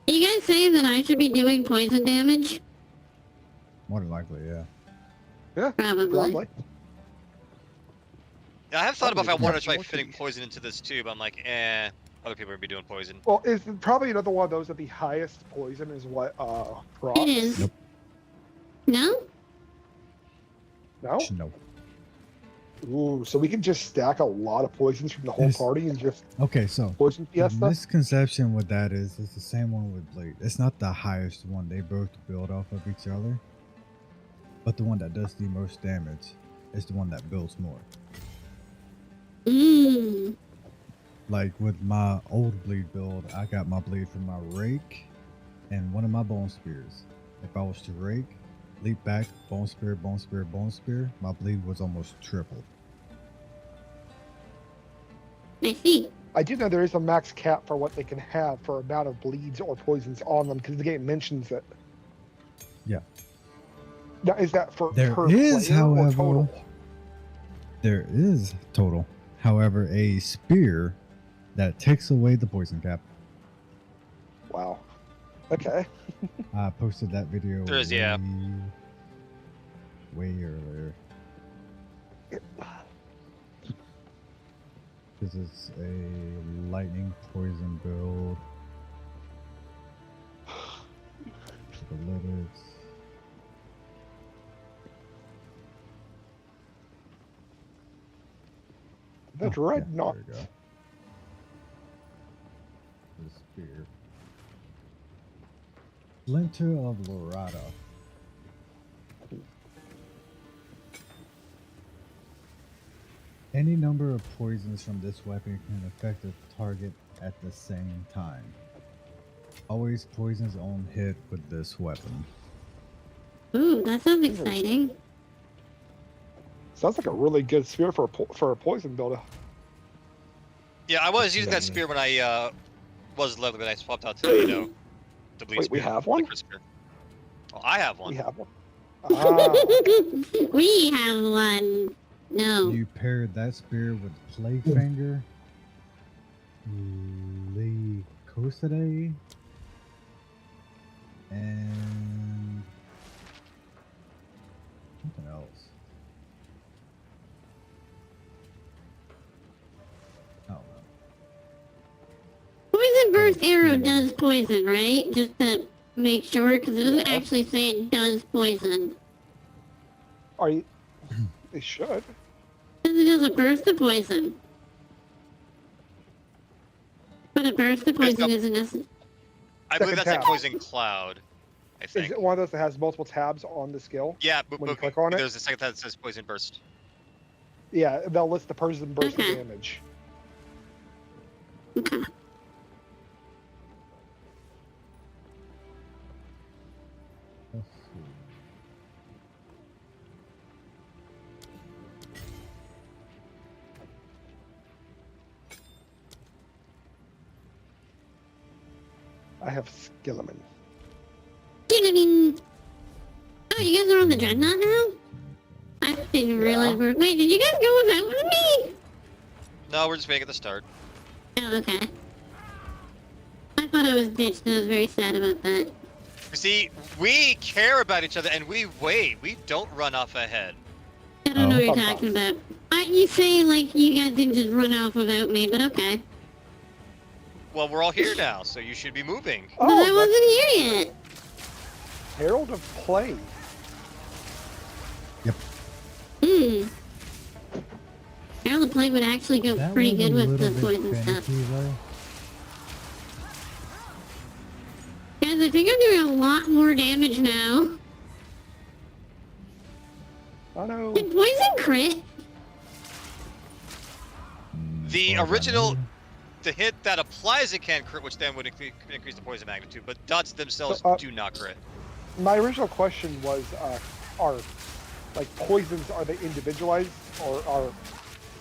Speaker 1: You guys say that I should be doing poison damage?
Speaker 4: More than likely, yeah.
Speaker 2: Yeah,
Speaker 1: Probably.
Speaker 2: probably.
Speaker 3: Yeah, I have thought about if I
Speaker 2: Probably
Speaker 3: wanted to try
Speaker 2: lucky.
Speaker 3: fitting poison into this too, but I'm like, other people are gonna be doing poison.
Speaker 2: Well, it's probably another one of those that the highest poison is what procs.
Speaker 1: It is.
Speaker 4: Nope.
Speaker 1: No?
Speaker 2: No?
Speaker 4: No.
Speaker 2: Ooh, so we can just stack a lot of poisons from the whole
Speaker 4: Yes.
Speaker 2: party and just
Speaker 4: Okay, so
Speaker 2: poison
Speaker 4: the
Speaker 2: fiesta?
Speaker 4: misconception with that is it's the same one with Blade. It's not the highest one. They both build off of each other. But the one that does the most damage is the one that builds more.
Speaker 1: Mmm.
Speaker 4: Like with my old bleed build, I got my bleed from my rake and one of my bone spears. If I was to rake, leap back, bone spear, bone spear, bone spear, my bleed was almost triple.
Speaker 1: I see.
Speaker 2: I do know there is a max cap for what they can have for amount of bleeds or poisons on them because the game mentions it.
Speaker 4: Yeah.
Speaker 2: Now, is that for
Speaker 4: There
Speaker 2: per
Speaker 4: is,
Speaker 2: player or
Speaker 4: however,
Speaker 2: total?
Speaker 4: There is total. However, a spear that takes away the poison cap.
Speaker 2: Wow. Okay.
Speaker 4: I posted that video
Speaker 3: There is, yeah.
Speaker 4: way earlier. This is a lightning poison build. The lytics.
Speaker 2: The dreadnought.
Speaker 4: There we go. The spear. Splinter of Lorata. Any number of poisons from this weapon can affect the target at the same time. Always poisons on hit with this weapon.
Speaker 1: Ooh, that sounds exciting.
Speaker 2: Sounds like a really good spear for a poison builder.
Speaker 3: Yeah, I was using that spear when I was level, but I swapped out to the bleed
Speaker 2: Wait, we
Speaker 3: spear,
Speaker 2: have one?
Speaker 3: liquid spear. Oh, I have one.
Speaker 2: We have one. Ah,
Speaker 1: We have one. No.
Speaker 4: You paired that spear with Playfinger, Lycosidae, and something else. I don't know.
Speaker 1: Poison burst arrow does poison, right? Just to make sure, because it doesn't actually say it does poison.
Speaker 2: are you? They should.
Speaker 1: Because it does a burst of poison. But a burst of poison isn't necessary.
Speaker 3: I believe
Speaker 2: Second
Speaker 3: that's a
Speaker 2: tab.
Speaker 3: poison cloud. I
Speaker 2: Is
Speaker 3: think.
Speaker 2: it one of those that has multiple tabs on the skill?
Speaker 3: Yeah,
Speaker 2: when you click on it?
Speaker 3: there's a second tab that says poison burst.
Speaker 2: Yeah, they'll list the poison burst
Speaker 1: Okay.
Speaker 2: damage.
Speaker 1: Okay.
Speaker 4: Let's see.
Speaker 2: I have Skilliman.
Speaker 1: Skilliman. Oh, you guys are on the Dreadnought now? I didn't realize we're... Wait, did you guys go without me?
Speaker 3: No, we're just making the start.
Speaker 1: Oh, okay. I thought I was ditched, and I was very sad about that.
Speaker 3: You see, we care about each other and we wait. We don't run off ahead.
Speaker 1: I don't know what you're
Speaker 2: Sometimes.
Speaker 1: talking about. You say like you guys didn't just run off without me, but okay.
Speaker 3: Well, we're all here now, so you should be moving.
Speaker 1: But I
Speaker 2: Oh,
Speaker 1: wasn't here yet.
Speaker 2: that's Herald of Play.
Speaker 1: Hmm. Herald of Play would actually go
Speaker 4: That
Speaker 1: pretty
Speaker 4: was
Speaker 1: good
Speaker 4: a
Speaker 1: with the
Speaker 4: little bit
Speaker 1: poison stuff.
Speaker 4: finicky, though.
Speaker 1: Guys, I think I'm doing a lot more damage now.
Speaker 2: I know.
Speaker 1: Did poison crit?
Speaker 3: The
Speaker 4: As far as I
Speaker 3: original-
Speaker 4: know.
Speaker 3: The hit that applies it can crit, which then would increase the poison magnitude, but dots themselves
Speaker 2: So,
Speaker 3: do not crit.
Speaker 2: My original question was, are like poisons, are they individualized or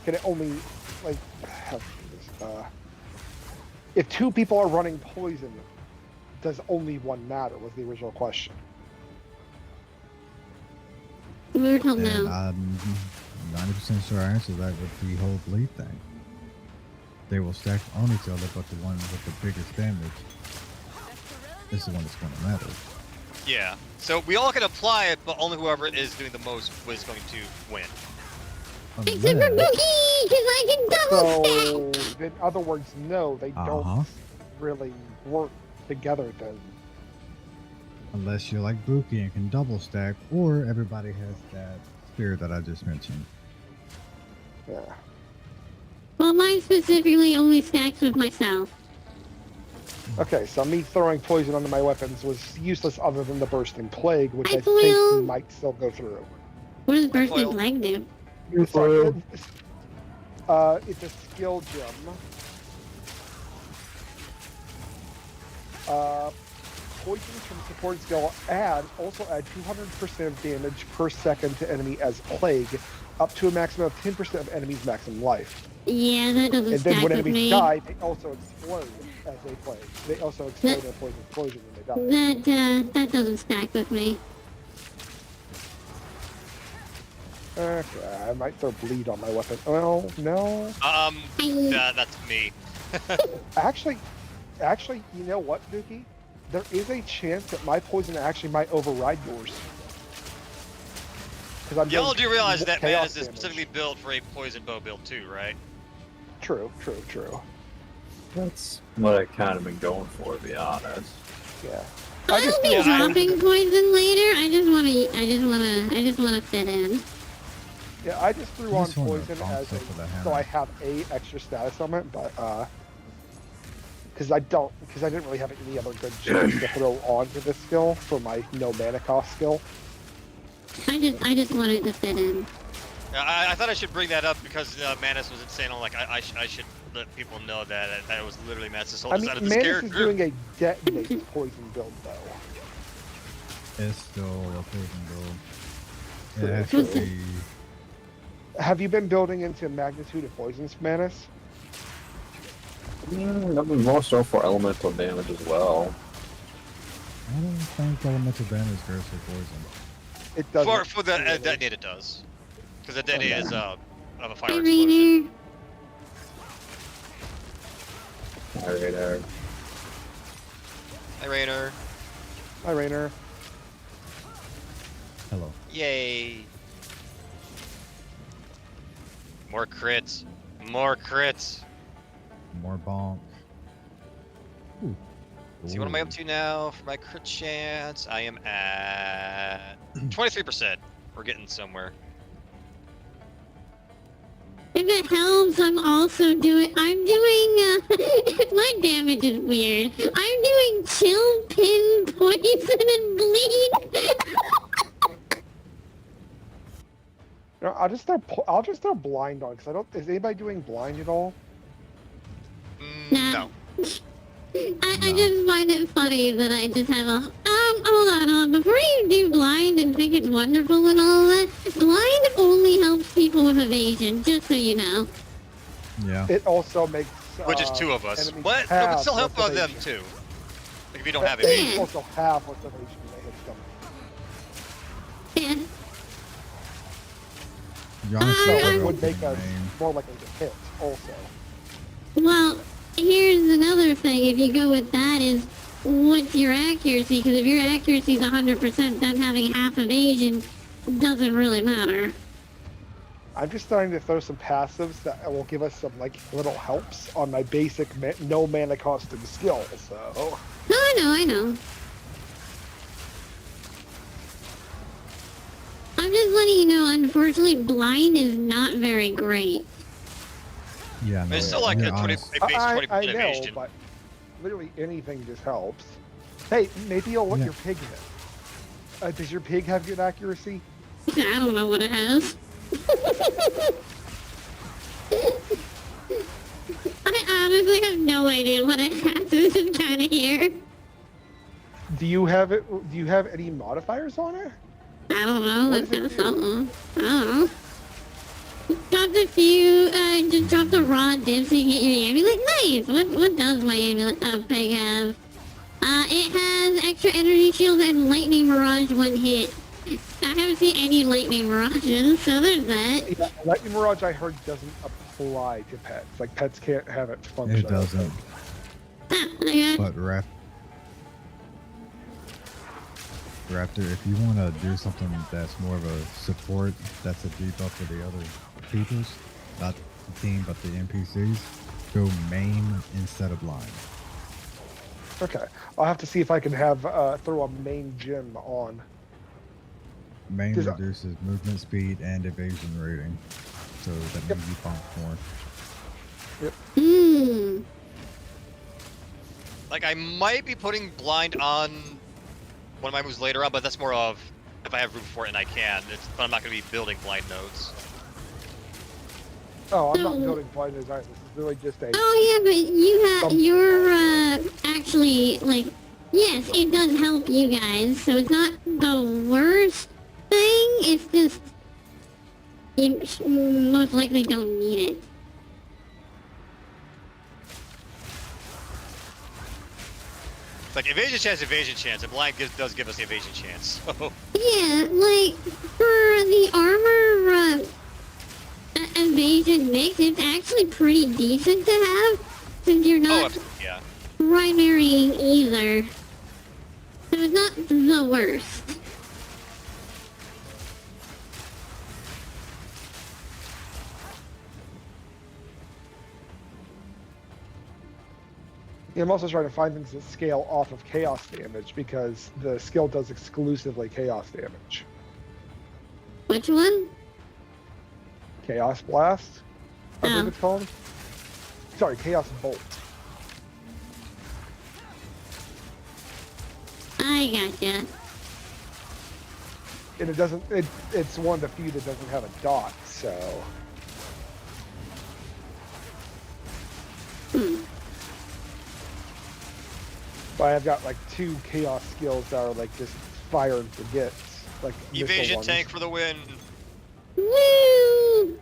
Speaker 2: can it only like how to do this? If two people are running poison, does only one matter? Was the original question.
Speaker 1: We were told
Speaker 4: And
Speaker 1: no.
Speaker 4: I'm 90% sure I answered that with the whole bleed thing. They will stack on each other, but the one with the biggest damage is the one that's going to matter.
Speaker 3: Yeah. So we all can apply it, but only whoever is doing the most was going to win.
Speaker 1: Except for
Speaker 4: Unless-
Speaker 1: Boogie, because I can double stack!
Speaker 2: So, in other words, no, they
Speaker 4: Uh-huh.
Speaker 2: don't really work together then.
Speaker 4: Unless you're like Buki and can double stack, or everybody has that spear that I just mentioned.
Speaker 2: Yeah.
Speaker 1: Well, mine specifically only stacks with myself.
Speaker 2: Okay, so me throwing poison onto my weapons was useless other than the bursting plague, which
Speaker 1: I
Speaker 2: I think
Speaker 1: foil.
Speaker 2: might still go through.
Speaker 1: What does bursting
Speaker 3: Foil.
Speaker 1: leg do?
Speaker 2: Sorry, it's a skill gem. Poisons from support skill also add 200% of damage per second to enemy as plague, up to a maximum of 10% of enemy's maximum life.
Speaker 1: Yeah, that doesn't
Speaker 2: And
Speaker 1: stack
Speaker 2: then when
Speaker 1: with
Speaker 2: enemies
Speaker 1: me.
Speaker 2: die, they also explode as they plague. They also explode in a poison explosion when they die.
Speaker 1: That doesn't stack with me.
Speaker 2: Okay, I might throw bleed on my weapon. Well, no.
Speaker 3: That's me.
Speaker 2: Actually, you know what, Dookie? There is a chance that my poison actually might override yours. 'Cause I'm
Speaker 3: Y'all
Speaker 2: doing
Speaker 3: do realize that
Speaker 2: chaos
Speaker 3: Manus is
Speaker 2: damage.
Speaker 3: specifically built for a poison bow build too, right?
Speaker 2: True.
Speaker 6: That's what I kind of been going for, to be honest.
Speaker 2: Yeah.
Speaker 1: I'll be
Speaker 2: threw
Speaker 1: dropping poison later. I just wanna fit in.
Speaker 2: Yeah, I just threw
Speaker 4: I
Speaker 2: on
Speaker 4: just wanna
Speaker 2: poison
Speaker 4: bounce
Speaker 2: as
Speaker 4: up with a
Speaker 2: so
Speaker 4: hammer.
Speaker 2: I have a extra status on it, but because I didn't really have any other good gems to throw onto this skill for my no mana cost skill.
Speaker 1: I just wanted to fit in.
Speaker 3: I thought I should bring that up because Manus was insane on like I should let people know that it was literally Manus' whole
Speaker 2: I
Speaker 3: design
Speaker 2: mean,
Speaker 3: of this
Speaker 2: Manus
Speaker 3: character.
Speaker 2: is doing a detonate poison build though.
Speaker 4: It's still a poison build.
Speaker 2: True,
Speaker 4: It has
Speaker 1: true.
Speaker 4: to be.
Speaker 2: Have you been building into magnitude of poisons, Manus?
Speaker 6: I've been more so for elemental damage as well.
Speaker 4: I don't think elemental damage goes for poison.
Speaker 2: It doesn't.
Speaker 3: For the
Speaker 2: really.
Speaker 3: detonate it does, because the detonate is of a fire
Speaker 1: Hey,
Speaker 3: explosion.
Speaker 1: Rainer.
Speaker 6: Alright, there.
Speaker 3: Hi Rainer.
Speaker 2: Hi, Rainer.
Speaker 4: Hello.
Speaker 3: Yay. More crits. More crits.
Speaker 4: More bonk. Ooh.
Speaker 3: See, what am I up
Speaker 4: Ooh.
Speaker 3: to now for my crit chance? I am at 23%. We're getting somewhere.
Speaker 1: If it helps, I'm doing, my damage is weird. I'm doing chill, pin, poison, and bleed.
Speaker 2: No, I'll just throw blind on because I don't. Is anybody doing blind at all?
Speaker 1: Nah.
Speaker 3: No.
Speaker 1: I just find it funny that I just have a, hold on, before you do blind and think it's wonderful and all that, blind only helps people with evasion, just so you know.
Speaker 4: Yeah.
Speaker 2: It also makes
Speaker 3: Which is two of us.
Speaker 2: enemies
Speaker 3: What? That would
Speaker 2: have
Speaker 3: still help
Speaker 2: less
Speaker 3: on them
Speaker 2: evasion.
Speaker 3: too. Like if you don't have
Speaker 2: They
Speaker 3: evasion.
Speaker 2: also have what's evasion when they hit them.
Speaker 1: Yeah.
Speaker 4: You honestly
Speaker 1: I
Speaker 4: better
Speaker 2: Would
Speaker 4: open
Speaker 2: make us
Speaker 4: main.
Speaker 2: more likely to hit, also.
Speaker 1: Well, here's another thing. If you go with that is, what's your accuracy? Because if your accuracy is 100%, then having half evasion doesn't really matter.
Speaker 2: I'm just starting to throw some passives that will give us some, like, little helps on my basic no mana costing skill, so...
Speaker 1: I know. I'm just letting you know, unfortunately, blind is not very great.
Speaker 4: Yeah, no,
Speaker 3: It's still like
Speaker 4: you're
Speaker 3: a 20,
Speaker 4: honest.
Speaker 3: a base 20%
Speaker 2: I know,
Speaker 3: evasion.
Speaker 2: but literally anything just helps. Hey, maybe you'll let
Speaker 4: Yeah.
Speaker 2: your pig hit. Does your pig have good accuracy?
Speaker 1: I don't know what it has. I honestly have no idea what it has. This is kind of here.
Speaker 2: Do you have it? Do you have any modifiers on it?
Speaker 1: I don't know.
Speaker 2: What
Speaker 1: It's
Speaker 2: does it
Speaker 1: got
Speaker 2: do?
Speaker 1: something. I don't know. Dropped a few, just dropped a raw dip so you get your amulet. Nice! What does my amulet pig have? It has extra energy shield and lightning mirage one hit. I haven't seen any lightning mirages, so there's that.
Speaker 2: Yeah, Lightning Mirage, I heard, doesn't apply to pets. Like, pets can't have it function.
Speaker 4: It doesn't.
Speaker 1: Okay.
Speaker 4: But Raptor, if you want to do something that's more of a support, that's a debuff for the other peoples, not the team, but the NPCs, go main instead of blind.
Speaker 2: Okay. I'll have to see if I can have throw a main gym on.
Speaker 4: Main
Speaker 2: Does-
Speaker 4: reduces movement speed and evasion rating, so that means you bump more.
Speaker 1: Hmm.
Speaker 3: Like I might be putting blind on one of my moves later on, but that's more of if I have room for it and I can. But I'm not going to be building blind nodes.
Speaker 2: Oh, I'm not
Speaker 1: So-
Speaker 2: building blind design. This is really just a...
Speaker 1: Oh yeah, but you're actually, like, yes, it does help you guys, so it's not the worst thing, it's just, you most likely don't need it.
Speaker 3: It's like evasion chance, and blind does give us the evasion chance. So
Speaker 1: Yeah, like, for the armor, evasion mix, it's actually pretty decent to have, since you're
Speaker 3: oh,
Speaker 1: not
Speaker 3: absolutely, yeah.
Speaker 1: primarying either. So it's not the worst.
Speaker 2: Yeah, I'm also trying to find things that scale off of chaos damage because the skill does exclusively chaos damage.
Speaker 1: Which one?
Speaker 2: Chaos Blast, I believe
Speaker 1: Oh.
Speaker 2: it's called. Sorry, Chaos Bolt.
Speaker 1: I gotcha.
Speaker 2: And it doesn't, it's one of the few that doesn't have a dot, so. But I've got like 2 chaos skills that are like just fire and forget. Like missile
Speaker 3: Evasion
Speaker 2: ones.
Speaker 3: tank for the win.
Speaker 1: Woo!
Speaker 3: It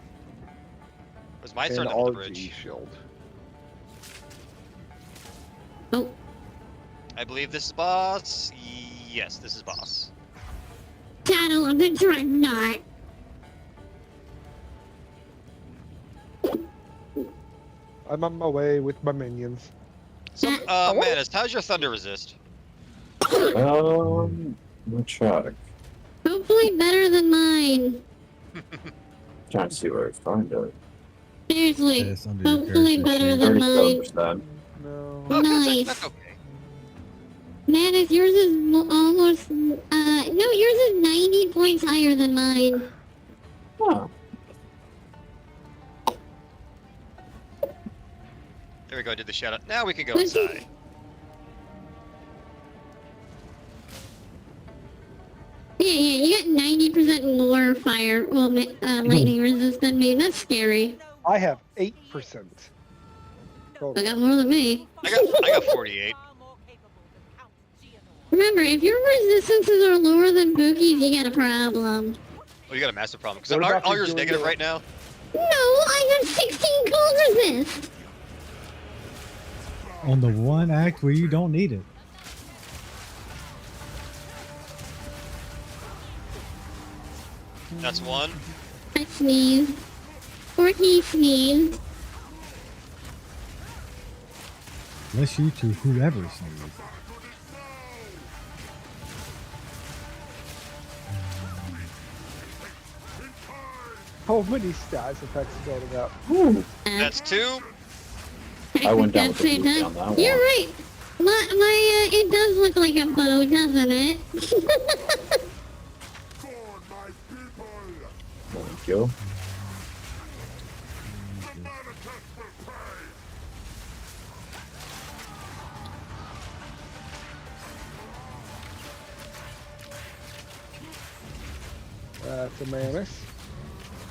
Speaker 3: was my turn
Speaker 2: And
Speaker 3: to hold the
Speaker 2: RG
Speaker 3: bridge.
Speaker 2: shield.
Speaker 1: Oh,
Speaker 3: I believe this is boss. Yes, this is boss.
Speaker 1: Battle of the Dreadnought.
Speaker 2: I'm on my way with my minions.
Speaker 3: So, Manus, how's your thunder resist?
Speaker 6: Let's check.
Speaker 1: Hopefully better than mine.
Speaker 6: Trying to see where I find it.
Speaker 1: Seriously,
Speaker 4: It's under your
Speaker 1: hopefully
Speaker 4: character
Speaker 1: better
Speaker 4: sheet.
Speaker 1: than mine.
Speaker 6: 37%.
Speaker 2: No.
Speaker 3: Oh,
Speaker 1: Nice.
Speaker 3: that's okay.
Speaker 1: Man, if yours is almost, no, yours is 90 points higher than mine.
Speaker 6: Oh.
Speaker 3: There we go, I did the shout out. Now we can go
Speaker 1: What's it-
Speaker 3: inside.
Speaker 1: Yeah, you got 90% more fire, lightning resist than me. That's scary.
Speaker 2: I have 8%.
Speaker 1: I
Speaker 2: Total.
Speaker 1: got more than me.
Speaker 3: I got 48.
Speaker 1: Remember, if your resistances are lower than Boogie's, you got a problem.
Speaker 3: Oh, you got a massive problem.
Speaker 2: What
Speaker 3: Because
Speaker 2: about
Speaker 3: all
Speaker 2: you
Speaker 3: yours
Speaker 2: doing
Speaker 3: negative
Speaker 2: your-
Speaker 3: right now?
Speaker 1: No, I have 16 cold resist.
Speaker 4: On the one act where you don't need it.
Speaker 3: That's one.
Speaker 1: I sneezed. Or he sneezed.
Speaker 4: Bless you to whoever sneezed.
Speaker 2: How many status effects building up?
Speaker 3: That's two.
Speaker 6: I went down
Speaker 1: That's
Speaker 6: with the
Speaker 1: it,
Speaker 6: blue on that
Speaker 1: You're
Speaker 6: one.
Speaker 1: right. It does look like a bow, doesn't it?
Speaker 6: Thank you.
Speaker 2: That's a mammoth.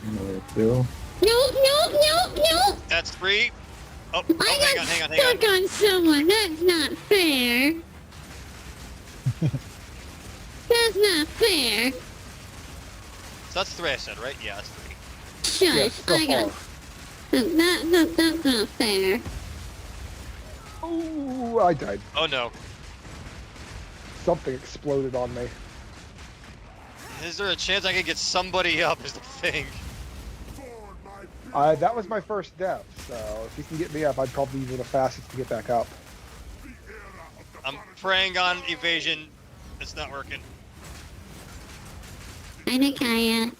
Speaker 6: Number two.
Speaker 1: No.
Speaker 3: That's three. Oh,
Speaker 1: I got
Speaker 3: hang on.
Speaker 1: stuck on someone. That's not fair. That's not fair.
Speaker 3: So that's three I said, right? Yeah, that's three.
Speaker 1: Shush,
Speaker 2: Yes, so
Speaker 1: I got... That's not fair.
Speaker 2: Oh, I died.
Speaker 3: Oh no.
Speaker 2: Something exploded on me.
Speaker 3: Is there a chance I could get somebody up is the thing?
Speaker 2: That was my first death, so if you can get me up, I'd probably be the fastest to get back up.
Speaker 3: I'm preying on evasion. It's not working.
Speaker 1: I know, Kaya.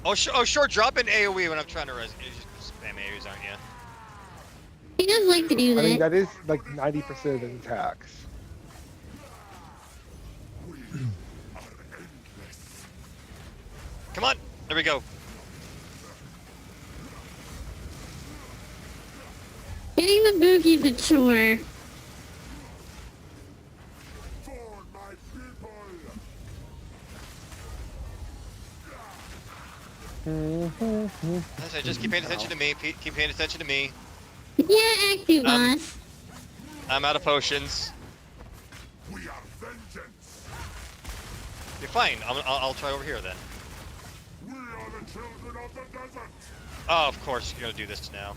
Speaker 3: Oh, sure, drop an AoE when I'm trying to res. You just spam AoEs, aren't you?
Speaker 1: He does like to do
Speaker 2: I mean,
Speaker 1: that.
Speaker 2: that is like 90% of his attacks.
Speaker 3: Come on. There we go.
Speaker 1: Getting the boogies a chore.
Speaker 3: I said, just keep paying attention to me. Keep paying attention to me.
Speaker 1: Yeah, active boss.
Speaker 3: I'm out of potions. You're fine. I'll try over here then. Oh, of course you're gonna do this now.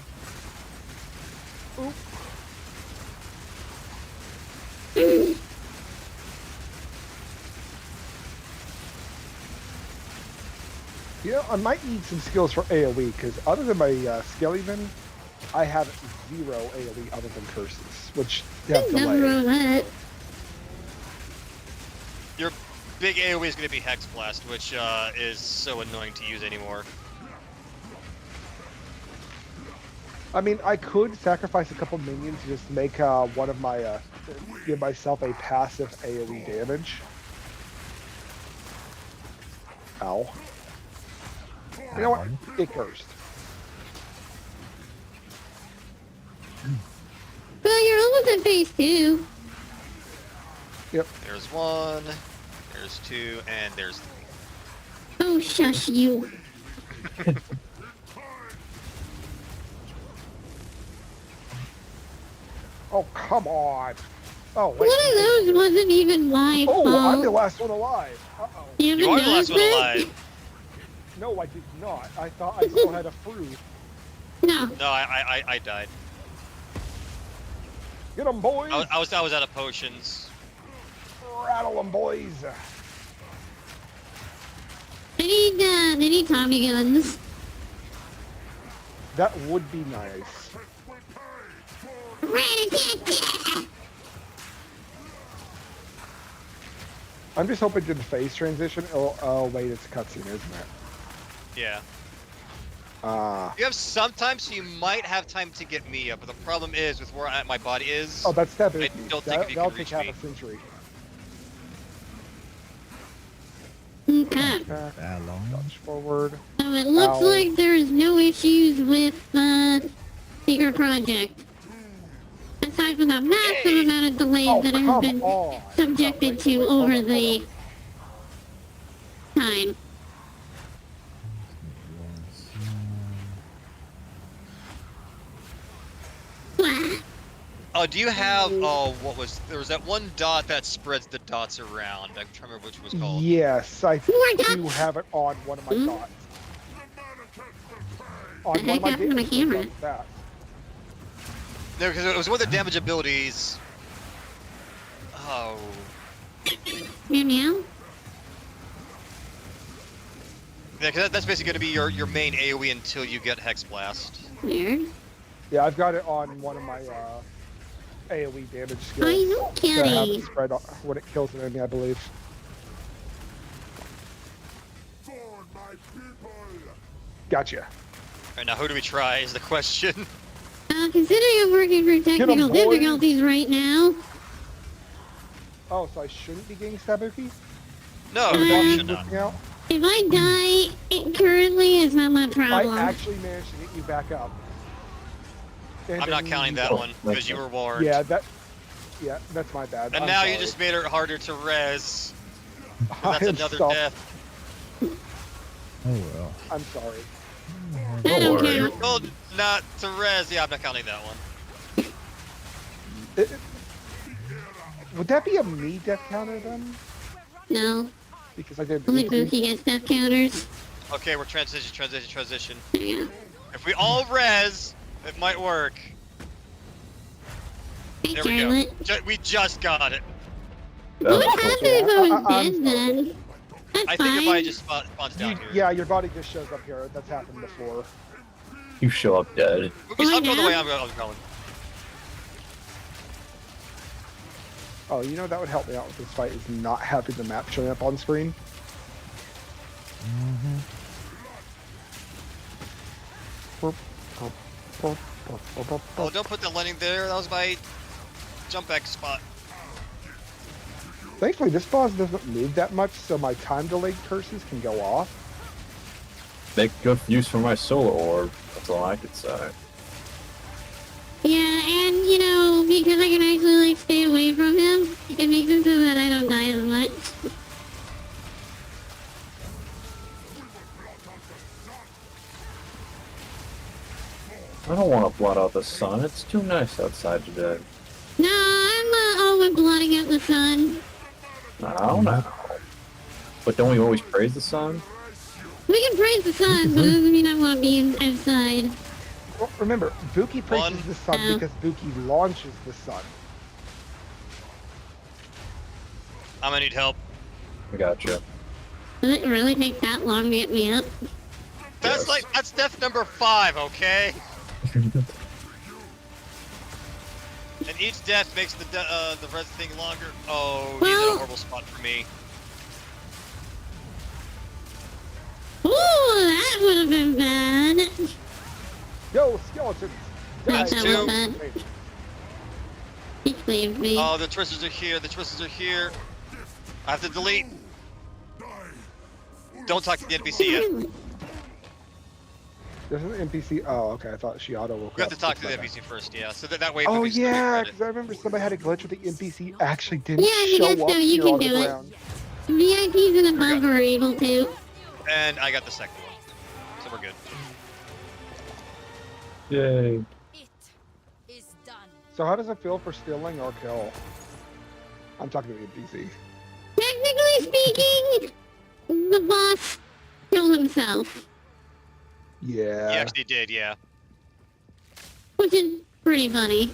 Speaker 2: You know, I might need some skills for AoE, because other than my Skeleton, I have 0 AoE other than curses, which have
Speaker 1: Never
Speaker 2: delay.
Speaker 1: roll that.
Speaker 3: Your big AoE is gonna be Hex Blast, which is so annoying to use anymore.
Speaker 2: I mean, I could sacrifice a couple minions to just make one of my, give myself a passive AoE damage. Ow. You know what? It cursed.
Speaker 1: Well, you're almost at phase 2.
Speaker 2: Yep.
Speaker 3: There's one, there's two, and there's three.
Speaker 1: Oh, shush you.
Speaker 2: Oh, come on. Oh, wait.
Speaker 1: One of those wasn't even my
Speaker 2: Oh, I'm the
Speaker 1: fault.
Speaker 2: last one alive. Uh-oh.
Speaker 1: You
Speaker 3: You are the last one
Speaker 1: that?
Speaker 3: alive.
Speaker 2: No, I did not. I thought I still had a fruit.
Speaker 1: No.
Speaker 3: No, I died.
Speaker 2: Get 'em, boys.
Speaker 3: I was out of potions.
Speaker 2: Rattle 'em, boys.
Speaker 1: I need Tommy guns.
Speaker 2: That would be nice. I'm just hoping to the phase transition. Oh, wait, it's a cutscene, isn't it?
Speaker 3: Yeah.
Speaker 2: Ah.
Speaker 3: You have some time, so you might have time to get me up, but the problem is with where my body is.
Speaker 2: Oh, that's that.
Speaker 3: I don't think you
Speaker 2: That'll
Speaker 3: can
Speaker 2: take
Speaker 3: reach
Speaker 2: half
Speaker 3: me.
Speaker 2: a century.
Speaker 1: Okay.
Speaker 2: Back,
Speaker 4: That long?
Speaker 2: dodge forward.
Speaker 1: So it looks
Speaker 2: Ow.
Speaker 1: like there's no issues with Secret Project. Aside from the massive amount of delays
Speaker 2: Oh,
Speaker 1: that have
Speaker 2: come
Speaker 1: been
Speaker 2: on.
Speaker 1: subjected to
Speaker 2: Wait,
Speaker 1: over
Speaker 2: hold on.
Speaker 1: the time. Blah.
Speaker 3: Oh, do you have? Oh, there was that one dot that spreads the dots around. I'm trying to remember which it was called.
Speaker 2: Yes, I
Speaker 1: More
Speaker 2: do
Speaker 1: dots.
Speaker 2: have it on one of my
Speaker 1: Hmm?
Speaker 2: dots. On
Speaker 1: The
Speaker 2: one of my
Speaker 1: heck happened to my
Speaker 2: damage
Speaker 1: camera?
Speaker 2: dots, that.
Speaker 3: No, because it was one of the damage abilities. Oh,
Speaker 1: Meow meow.
Speaker 3: Yeah, 'cause that's basically going to be your main AoE until you get Hex Blast.
Speaker 1: Weird.
Speaker 2: Yeah, I've got it on one of my AoE damage skills.
Speaker 1: I know,
Speaker 2: To have
Speaker 1: Kitty.
Speaker 2: it spread when it kills an enemy, I believe.
Speaker 8: For my people.
Speaker 2: Gotcha.
Speaker 3: Alright, now who do we try is the question.
Speaker 1: Considering I'm working for technical
Speaker 2: boys.
Speaker 1: difficulties right now,
Speaker 2: Oh, so I shouldn't be getting Sabuki?
Speaker 3: No,
Speaker 1: Um,
Speaker 3: you should not.
Speaker 2: Looking out?
Speaker 1: if I die currently, it's not my problem.
Speaker 2: I actually managed to get you back up. And
Speaker 3: I'm not
Speaker 2: then
Speaker 3: counting
Speaker 2: you-
Speaker 3: that one because you were warned.
Speaker 2: Yeah, that's my bad.
Speaker 3: And
Speaker 2: I'm
Speaker 3: now
Speaker 2: sorry.
Speaker 3: you just made it harder to res. 'Cause
Speaker 2: I
Speaker 3: That's
Speaker 2: am
Speaker 3: another
Speaker 2: so-
Speaker 3: death.
Speaker 4: Oh well.
Speaker 2: I'm sorry.
Speaker 1: I don't
Speaker 6: worry.
Speaker 1: care.
Speaker 3: Well, not to res. Yeah, I'm not counting that one.
Speaker 2: Would that be a me death counter then?
Speaker 1: No,
Speaker 2: Because I did.
Speaker 1: only
Speaker 2: increase-
Speaker 1: Buki gets death counters.
Speaker 3: Okay, we're transition.
Speaker 1: Yeah.
Speaker 3: If we all res, it might work.
Speaker 1: Hey,
Speaker 3: There we
Speaker 1: Charlotte.
Speaker 3: go. We just got it.
Speaker 6: That
Speaker 1: What
Speaker 6: was
Speaker 1: happened
Speaker 6: close.
Speaker 1: if I was
Speaker 2: I'm
Speaker 1: dead
Speaker 2: sorry.
Speaker 1: then? That's
Speaker 3: I
Speaker 1: fine.
Speaker 3: think your body just spawns down here.
Speaker 2: Yeah, your body just shows up here. That's happened before.
Speaker 6: You show up dead.
Speaker 3: Oops, I'm going the
Speaker 1: now?
Speaker 3: way I'm going.
Speaker 2: Oh, you know that would help me out with this fight is not having the map showing up on screen.
Speaker 3: Oh, don't put the landing there. That was my jump back spot.
Speaker 2: Thankfully, this boss doesn't move that much, so my time delayed curses can go off.
Speaker 6: Make good use for my solar orb. That's all I could say.
Speaker 1: Yeah, and you know, because I can actually like stay away from him, it makes it so that I don't die as much.
Speaker 6: I don't want to blot out the sun. It's too nice outside today.
Speaker 1: No, I'm not always blotting out the sun.
Speaker 6: I don't know. But don't we always praise the sun?
Speaker 1: We can praise the sun, but that doesn't mean I want to be outside.
Speaker 2: Well, remember, Buki praises
Speaker 3: One.
Speaker 2: the sun
Speaker 1: Oh.
Speaker 2: because Buki launches the sun.
Speaker 3: I'm gonna need help.
Speaker 6: I gotcha.
Speaker 1: Does it really take that long to get me up?
Speaker 3: That's
Speaker 6: Yes.
Speaker 3: that's death number 5, okay? And each death makes the res thing longer. Oh, he's in a
Speaker 1: Well-
Speaker 3: horrible spot for me.
Speaker 1: Ooh, that would have been bad.
Speaker 2: Yo, skeletons!
Speaker 1: That's
Speaker 2: Die.
Speaker 3: a little
Speaker 1: bad. He cleaved me.
Speaker 3: Oh, the twisters are here. I have to delete. Don't talk to the NPC yet.
Speaker 2: There's an NPC. Oh, okay. I thought she auto woke
Speaker 3: We have
Speaker 2: up.
Speaker 3: to talk to the
Speaker 2: That's my
Speaker 3: NPC first, yeah. So that way.
Speaker 2: bad. Oh
Speaker 3: we can still get
Speaker 2: yeah,
Speaker 3: credit.
Speaker 2: because I remember somebody had a glitch with the NPC actually didn't
Speaker 1: Yeah, you
Speaker 2: show
Speaker 1: guys
Speaker 2: up
Speaker 1: know you
Speaker 2: here
Speaker 1: can
Speaker 2: on the
Speaker 1: do it.
Speaker 2: ground.
Speaker 1: VIPs and above are able to.
Speaker 3: And I got the second one, so we're good.
Speaker 6: Yay.
Speaker 7: It is done.
Speaker 2: So how does it feel for stealing or kill? I'm talking to the NPC.
Speaker 1: Technically speaking, the boss killed himself,
Speaker 2: Yeah.
Speaker 3: He actually did, yeah.
Speaker 1: which is pretty funny.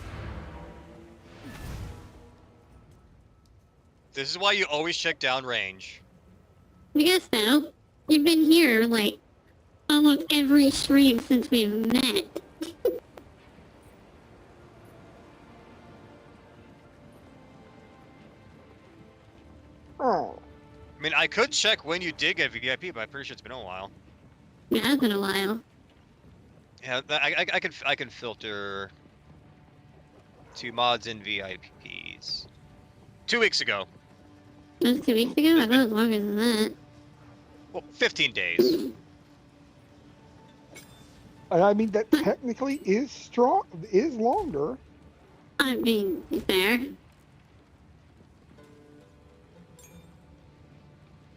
Speaker 3: This is why you always check down range.
Speaker 1: I guess so. You've been here, like, almost every stream since we've met.
Speaker 2: Oh.
Speaker 3: I mean, I could check when you did get VIP, but I'm pretty sure it's been a while.
Speaker 1: Yeah, it's been a while.
Speaker 3: Yeah, I can filter to mods and VIPs. 2 weeks ago.
Speaker 1: That was 2 weeks ago? I thought it was longer than that.
Speaker 3: Well, 15 days.
Speaker 2: And I mean that technically is longer.
Speaker 1: I mean, fair.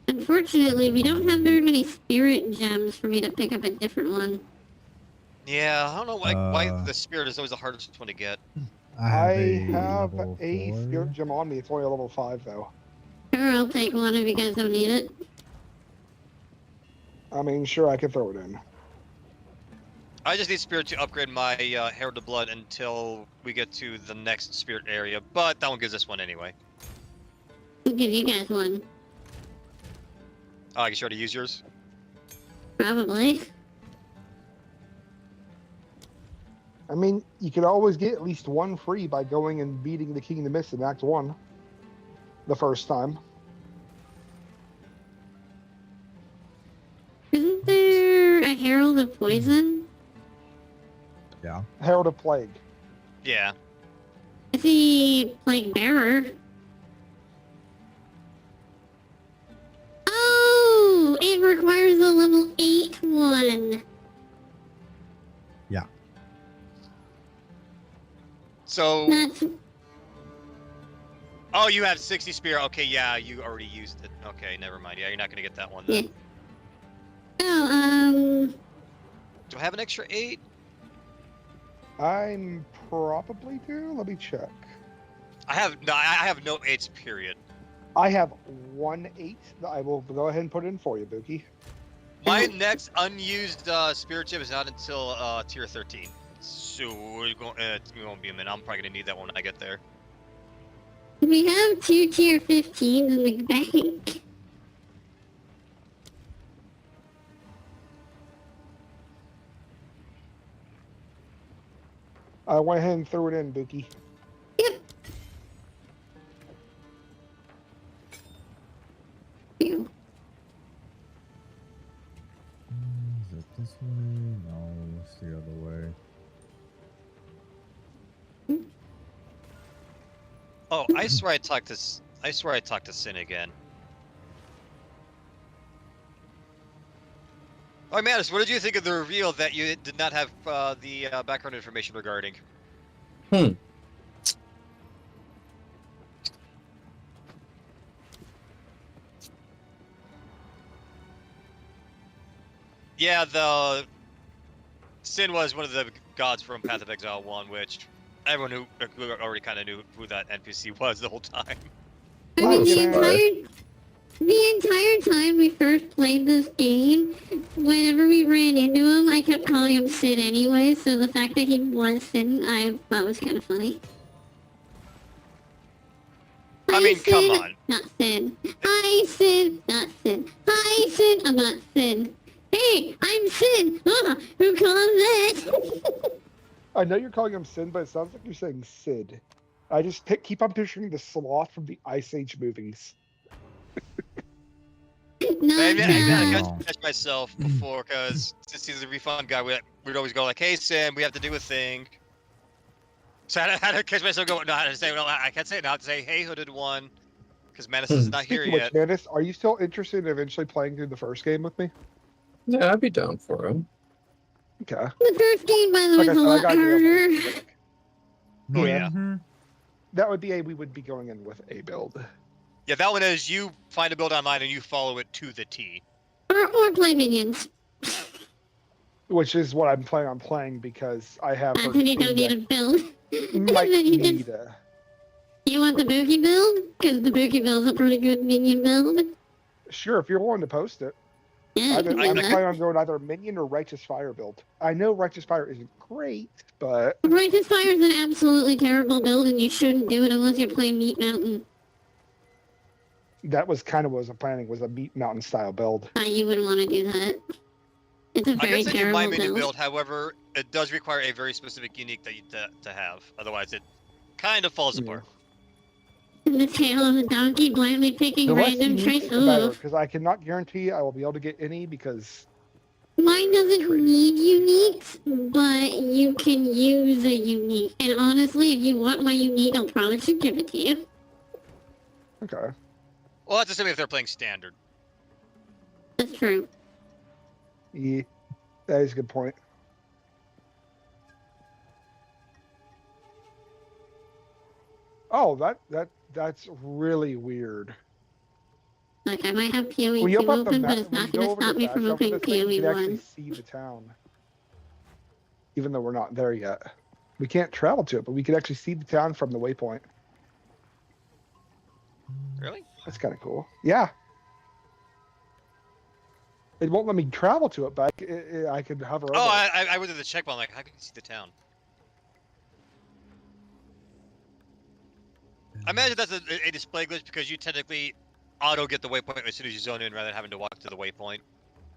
Speaker 1: Unfortunately, we don't have very many spirit gems for me to pick up a different one.
Speaker 3: Yeah, I don't know why
Speaker 4: Uh,
Speaker 3: the spirit is always the hardest one to get.
Speaker 2: I have
Speaker 4: level
Speaker 2: a
Speaker 4: 4.
Speaker 2: spirit gem on me. It's only a level 5 though.
Speaker 1: Sure, I'll take one if you guys don't need it.
Speaker 2: I mean, sure, I can throw it in.
Speaker 3: I just need spirit to upgrade my Herald of Blood until we get to the next spirit area, but that one gives us one anyway.
Speaker 1: I'll give you guys one.
Speaker 3: Oh, I can try to use yours.
Speaker 1: Probably.
Speaker 2: I mean, you could always get at least one free by going and beating the King of the Mist in Act 1 the first time.
Speaker 1: Isn't there a Herald of Poison?
Speaker 4: Yeah.
Speaker 2: Herald of Plague.
Speaker 3: Yeah.
Speaker 1: I see Plague Bearer. Oh! It requires a level 8 one.
Speaker 4: Yeah.
Speaker 3: So,
Speaker 1: That's...
Speaker 3: oh, you have 60 spear. Okay, yeah, you already used it. Okay, never mind. Yeah, you're not gonna get that one then.
Speaker 1: Yeah. Oh,
Speaker 3: Do I have an extra 8?
Speaker 2: I'm probably due. Let me check.
Speaker 3: I have no 8s. Period.
Speaker 2: I have 1 8 that I will go ahead and put in for you, Buki.
Speaker 3: My next unused spirit gem is not until tier 13. So it won't be a minute. I'm probably gonna need that one when I get there.
Speaker 1: we have 2 tier 15s in the bank.
Speaker 2: I went ahead and threw it in, Buki.
Speaker 1: Yep. Ew.
Speaker 4: Is it this way? No, it's the other way.
Speaker 3: Oh, I swear I talked to Sin again. Oh, Manus, what did you think of the reveal that you did not have the background information regarding? Yeah, the Sin was one of the gods from Path of Exile 1, which everyone who already kind of knew who that NPC was the whole time.
Speaker 1: I mean,
Speaker 2: Oh,
Speaker 1: the entire time we first played this game, whenever we ran into him, I kept calling him Sid anyway, so the fact that he was Sid, I thought was kind of funny.
Speaker 3: I mean,
Speaker 1: Sid,
Speaker 3: come on.
Speaker 1: Not Sid. Hi, Sid. Not Sid. Hi, Sid. I'm not Sid. Hey, I'm Sid. Who calls that?
Speaker 2: I know you're calling him Sin, but it sounds like you're saying Sid. I just keep on picturing the sloth from the Ice Age movies.
Speaker 3: Maybe I
Speaker 1: Not
Speaker 3: gotta catch myself before, because since he's a refund guy, we'd always go like, "Hey, Sin, we have to do a thing." So I had to catch myself going. No, I had to say, "No, I can't say it now." I have to say, "Hey, Hooded One," because Manus is not here
Speaker 2: Speaking of
Speaker 3: yet.
Speaker 2: which, Manus, are you still interested in eventually playing through the first game with me?
Speaker 6: Yeah, I'd be down for him.
Speaker 2: Okay.
Speaker 1: The first game, by the way,
Speaker 2: Like I
Speaker 1: is a
Speaker 2: said, I
Speaker 1: lot
Speaker 2: gotta get on
Speaker 1: harder.
Speaker 2: my
Speaker 3: Oh, yeah.
Speaker 4: Mhm.
Speaker 2: That would be we would be going in with a build.
Speaker 3: Yeah, that one is you find a build online and you follow it to the T.
Speaker 1: Or play minions.
Speaker 2: Which is what I'm planning on playing because I have
Speaker 1: That's
Speaker 2: heard
Speaker 1: when you don't need a
Speaker 2: that
Speaker 1: build.
Speaker 2: might
Speaker 1: Then you
Speaker 2: need
Speaker 1: just...
Speaker 2: a...
Speaker 1: You want the Boogie build? Because the Boogie build's a pretty good minion build.
Speaker 2: Sure, if you're willing to post it.
Speaker 1: Yeah,
Speaker 2: I'm
Speaker 1: you can
Speaker 2: planning
Speaker 1: do that.
Speaker 2: on going either Minion or Righteous Fire build. I know Righteous Fire isn't great, but
Speaker 1: Righteous Fire is an absolutely terrible build, and you shouldn't do it unless you're playing Meat Mountain.
Speaker 2: that was kind of what I was planning, was a Meat Mountain style build.
Speaker 1: You wouldn't want to do that. It's a
Speaker 3: I
Speaker 1: very
Speaker 3: can send you my
Speaker 1: terrible
Speaker 3: minion
Speaker 1: build.
Speaker 3: build, however, it does require a very specific unique that you to have. Otherwise, it kind of falls
Speaker 2: Yeah.
Speaker 3: apart.
Speaker 1: The tail of the donkey blindly picking
Speaker 2: The less
Speaker 1: random
Speaker 2: unique,
Speaker 1: traits.
Speaker 2: the better,
Speaker 1: Ugh.
Speaker 2: because I cannot guarantee I will be able to get any because
Speaker 1: Mine doesn't need uniques, but you can use a unique. And honestly, if you want my unique, I'll probably should give it to you.
Speaker 2: okay.
Speaker 3: Well, that's assuming if they're playing standard.
Speaker 1: That's true.
Speaker 2: Yeah, that is a good point. Oh, that's really weird.
Speaker 1: Like, I might have PoE
Speaker 2: When you
Speaker 1: 2
Speaker 2: open up the
Speaker 1: open, but
Speaker 2: map,
Speaker 1: it's
Speaker 2: when you
Speaker 1: not
Speaker 2: go
Speaker 1: going to
Speaker 2: over to
Speaker 1: stop
Speaker 2: the
Speaker 1: me from
Speaker 2: backdrop of
Speaker 1: opening
Speaker 2: this thing, you
Speaker 1: PoE
Speaker 2: can actually
Speaker 1: 1.
Speaker 2: see the town. Even though we're not there yet. We can't travel to it, but we can actually see the town from the waypoint.
Speaker 3: Really?
Speaker 2: That's kind of cool. Yeah. It won't let me travel to it, but I could hover over
Speaker 3: Oh,
Speaker 2: it.
Speaker 3: I went to the check one. Like, how can you see the town? I imagine that's a display glitch because you technically auto get the waypoint as soon as you zone in rather than having to walk to the waypoint.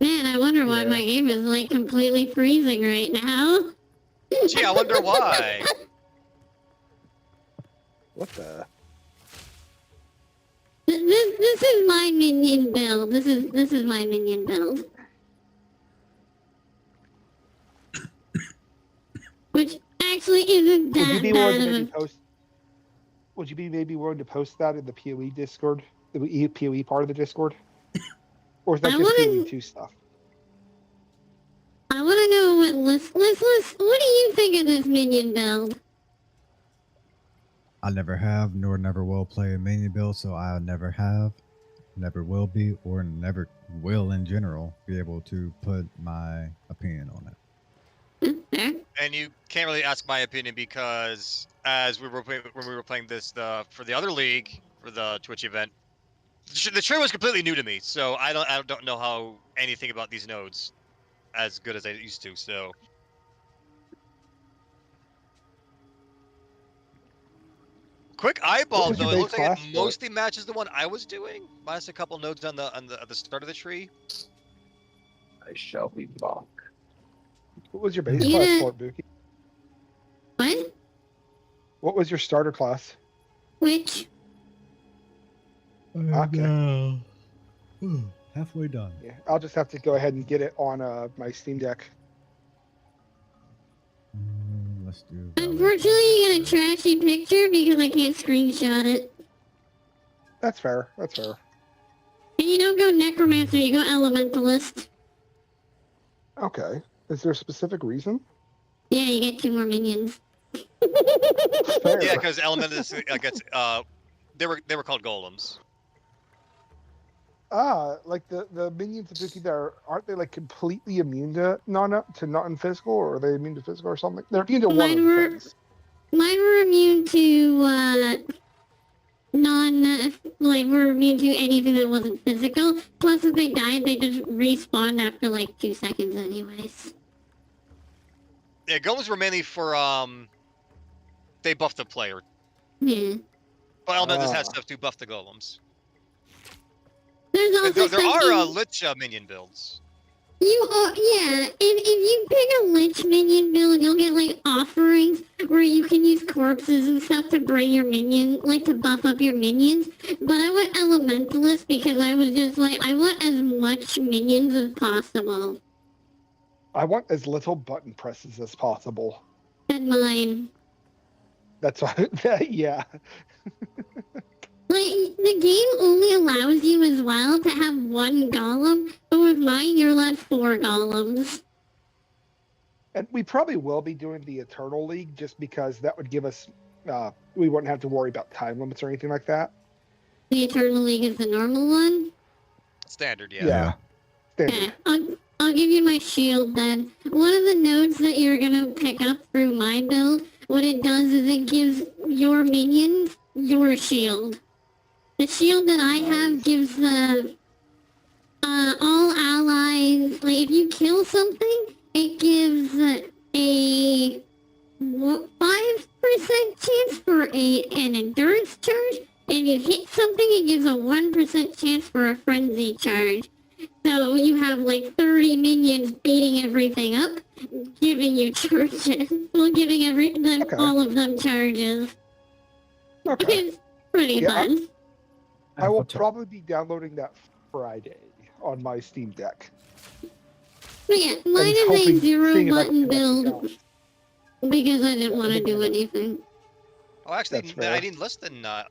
Speaker 1: Man, I wonder why
Speaker 2: Yeah.
Speaker 1: my game is like completely freezing right now.
Speaker 3: Gee, I wonder why.
Speaker 2: What the?
Speaker 1: This is my minion build. This is my minion build. Which actually isn't
Speaker 2: Would you
Speaker 1: that
Speaker 2: be willing to
Speaker 1: bad
Speaker 2: maybe
Speaker 1: of a...
Speaker 2: post? Would you be maybe willing to post that in the PoE Discord, the PoE part of the Discord, or is that
Speaker 1: I
Speaker 2: just
Speaker 1: wanna-
Speaker 2: PoE 2 stuff?
Speaker 1: I want to know what list. What do you think of this minion build?
Speaker 4: I never have, nor never will play a minion build, so I never have, never will be, or never will in general be able to put my opinion on it.
Speaker 1: Fair.
Speaker 3: And you can't really ask my opinion because as when we were playing this for the other league for the Twitch event, the tree was completely new to me, so I don't know how anything about these nodes as good as I used to. So quick eyeball
Speaker 2: was your
Speaker 3: though, it
Speaker 2: base
Speaker 3: looks like it
Speaker 2: class for it?
Speaker 3: mostly matches the one I was doing, minus a couple nodes on the at the start of the tree.
Speaker 6: I shall be back.
Speaker 2: What was your base
Speaker 1: You
Speaker 2: class
Speaker 1: gonna-
Speaker 2: for it, Buki?
Speaker 1: What?
Speaker 2: What was your starter class?
Speaker 1: Which?
Speaker 2: Okay.
Speaker 4: Halfway done.
Speaker 2: Yeah, I'll just have to go ahead and get it on my Steam Deck.
Speaker 4: Let's do.
Speaker 1: Unfortunately, you get a trashy picture because I can't screenshot it.
Speaker 2: That's fair. That's fair.
Speaker 1: And you don't go necromancer, you go elementalist.
Speaker 2: Okay. Is there a specific reason?
Speaker 1: Yeah, you get 2 more minions.
Speaker 2: Fair.
Speaker 3: Yeah, because Elementus gets they were called golems.
Speaker 2: Like the minions of Buki there, aren't they like completely immune to non-physical, or are they immune to physical or something? They're immune to one of
Speaker 1: Mine
Speaker 2: the
Speaker 1: were-
Speaker 2: things.
Speaker 1: Mine were immune to, were immune to anything that wasn't physical. Plus, if they died, they just respawned after like 2 seconds anyways.
Speaker 3: Yeah, golems were mainly for they buff the player.
Speaker 1: Yeah.
Speaker 3: But Elementus has
Speaker 2: Ah.
Speaker 3: stuff to buff the golems.
Speaker 1: There's also
Speaker 3: There are
Speaker 1: something-
Speaker 3: lich minion builds.
Speaker 1: Yeah, and if you pick a lich minion build, you'll get like offerings where you can use corpses and stuff to bring your minion, like to buff up your minions. But I went elementalist because I was just like, I want as much minions as possible.
Speaker 2: I want as little button presses as possible.
Speaker 1: And mine.
Speaker 2: That's why. Yeah.
Speaker 1: Like, the game only allows you as well to have 1 golem, but with mine you're allowed 4 golems.
Speaker 2: And we probably will be doing the Eternal League just because that would give us. We wouldn't have to worry about time limits or anything like that.
Speaker 1: The Eternal League is the normal one.
Speaker 3: Standard, yeah.
Speaker 2: Yeah.
Speaker 1: Yeah,
Speaker 2: Standard.
Speaker 1: I'll give you my shield then. One of the nodes that you're gonna pick up through my build, what it does is it gives your minions your shield. The shield that I have gives the all allies, like if you kill something, it gives a 5% chance for an endurance charge, and if you hit something, it gives a 1% chance for a frenzy charge. So you have like 30 minions beating everything up, giving you charges. Well, giving
Speaker 2: Okay.
Speaker 1: all of them charges.
Speaker 2: Okay.
Speaker 1: It's pretty
Speaker 2: Yeah,
Speaker 1: fun.
Speaker 2: I will probably be downloading that Friday on my Steam Deck.
Speaker 1: But yeah, mine is a
Speaker 2: hoping-
Speaker 1: 0
Speaker 2: seeing if I
Speaker 1: button
Speaker 2: can connect
Speaker 1: build
Speaker 2: accounts.
Speaker 1: because I didn't want to do anything.
Speaker 3: Oh, actually,
Speaker 2: That's fair.
Speaker 3: I need less than 9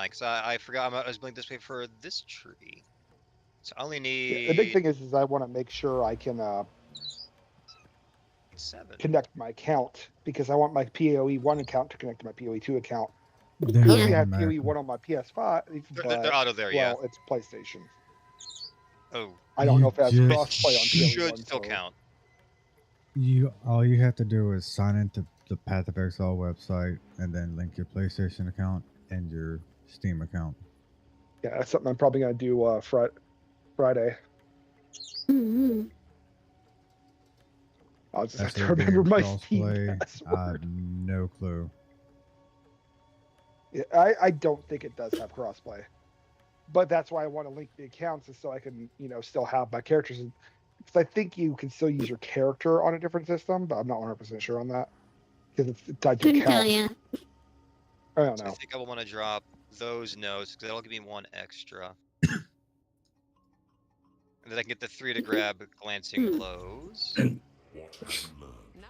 Speaker 3: because I forgot I was building this way for this tree. So I only need
Speaker 2: Yeah, the big thing is I want to make sure I can
Speaker 3: 7.
Speaker 2: connect my account because I want my PoE 1 account to connect to my PoE 2 account.
Speaker 4: They're
Speaker 2: Currently, I have
Speaker 4: American.
Speaker 2: PoE 1 on my PS5,
Speaker 3: They're
Speaker 2: but
Speaker 3: out of there, yeah.
Speaker 2: well, it's PlayStation.
Speaker 3: Oh,
Speaker 2: I don't know
Speaker 4: You
Speaker 2: if it has
Speaker 4: just
Speaker 2: crossplay on PoE
Speaker 3: should
Speaker 2: 1.
Speaker 3: still
Speaker 2: so-
Speaker 3: count.
Speaker 4: All you have to do is sign into the Path of Exile website and then link your PlayStation account and your Steam account.
Speaker 2: Yeah, that's something I'm probably gonna do Friday.
Speaker 1: Mm-hmm.
Speaker 2: I'll just have
Speaker 4: After
Speaker 2: to
Speaker 4: it being
Speaker 2: remember my Steam
Speaker 4: crossplay, I
Speaker 2: password.
Speaker 4: have no clue.
Speaker 2: I don't think it does have crossplay, but that's why I want to link the accounts, is so I can, still have my characters. Because I think you can still use your character on a different system, but I'm not 100% sure on that because it's tied to
Speaker 1: Couldn't tell
Speaker 2: account.
Speaker 1: ya.
Speaker 2: I don't
Speaker 3: So I
Speaker 2: know.
Speaker 3: think I will want to drop those notes because that'll give me 1 extra. And then I can get the 3 to grab glancing blows.
Speaker 8: Watch and learn.
Speaker 7: No.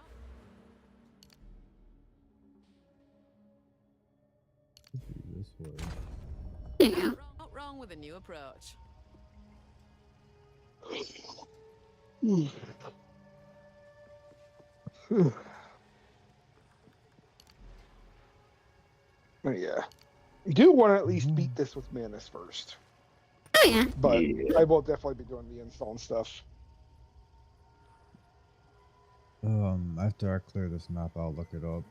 Speaker 4: This way.
Speaker 1: There you go.
Speaker 7: Not wrong with a new approach.
Speaker 2: Yeah. I do want to at least beat this with Manus first,
Speaker 1: Oh yeah.
Speaker 2: but
Speaker 6: Yeah.
Speaker 2: I will definitely be doing the install and stuff.
Speaker 4: After I clear this map, I'll look it up.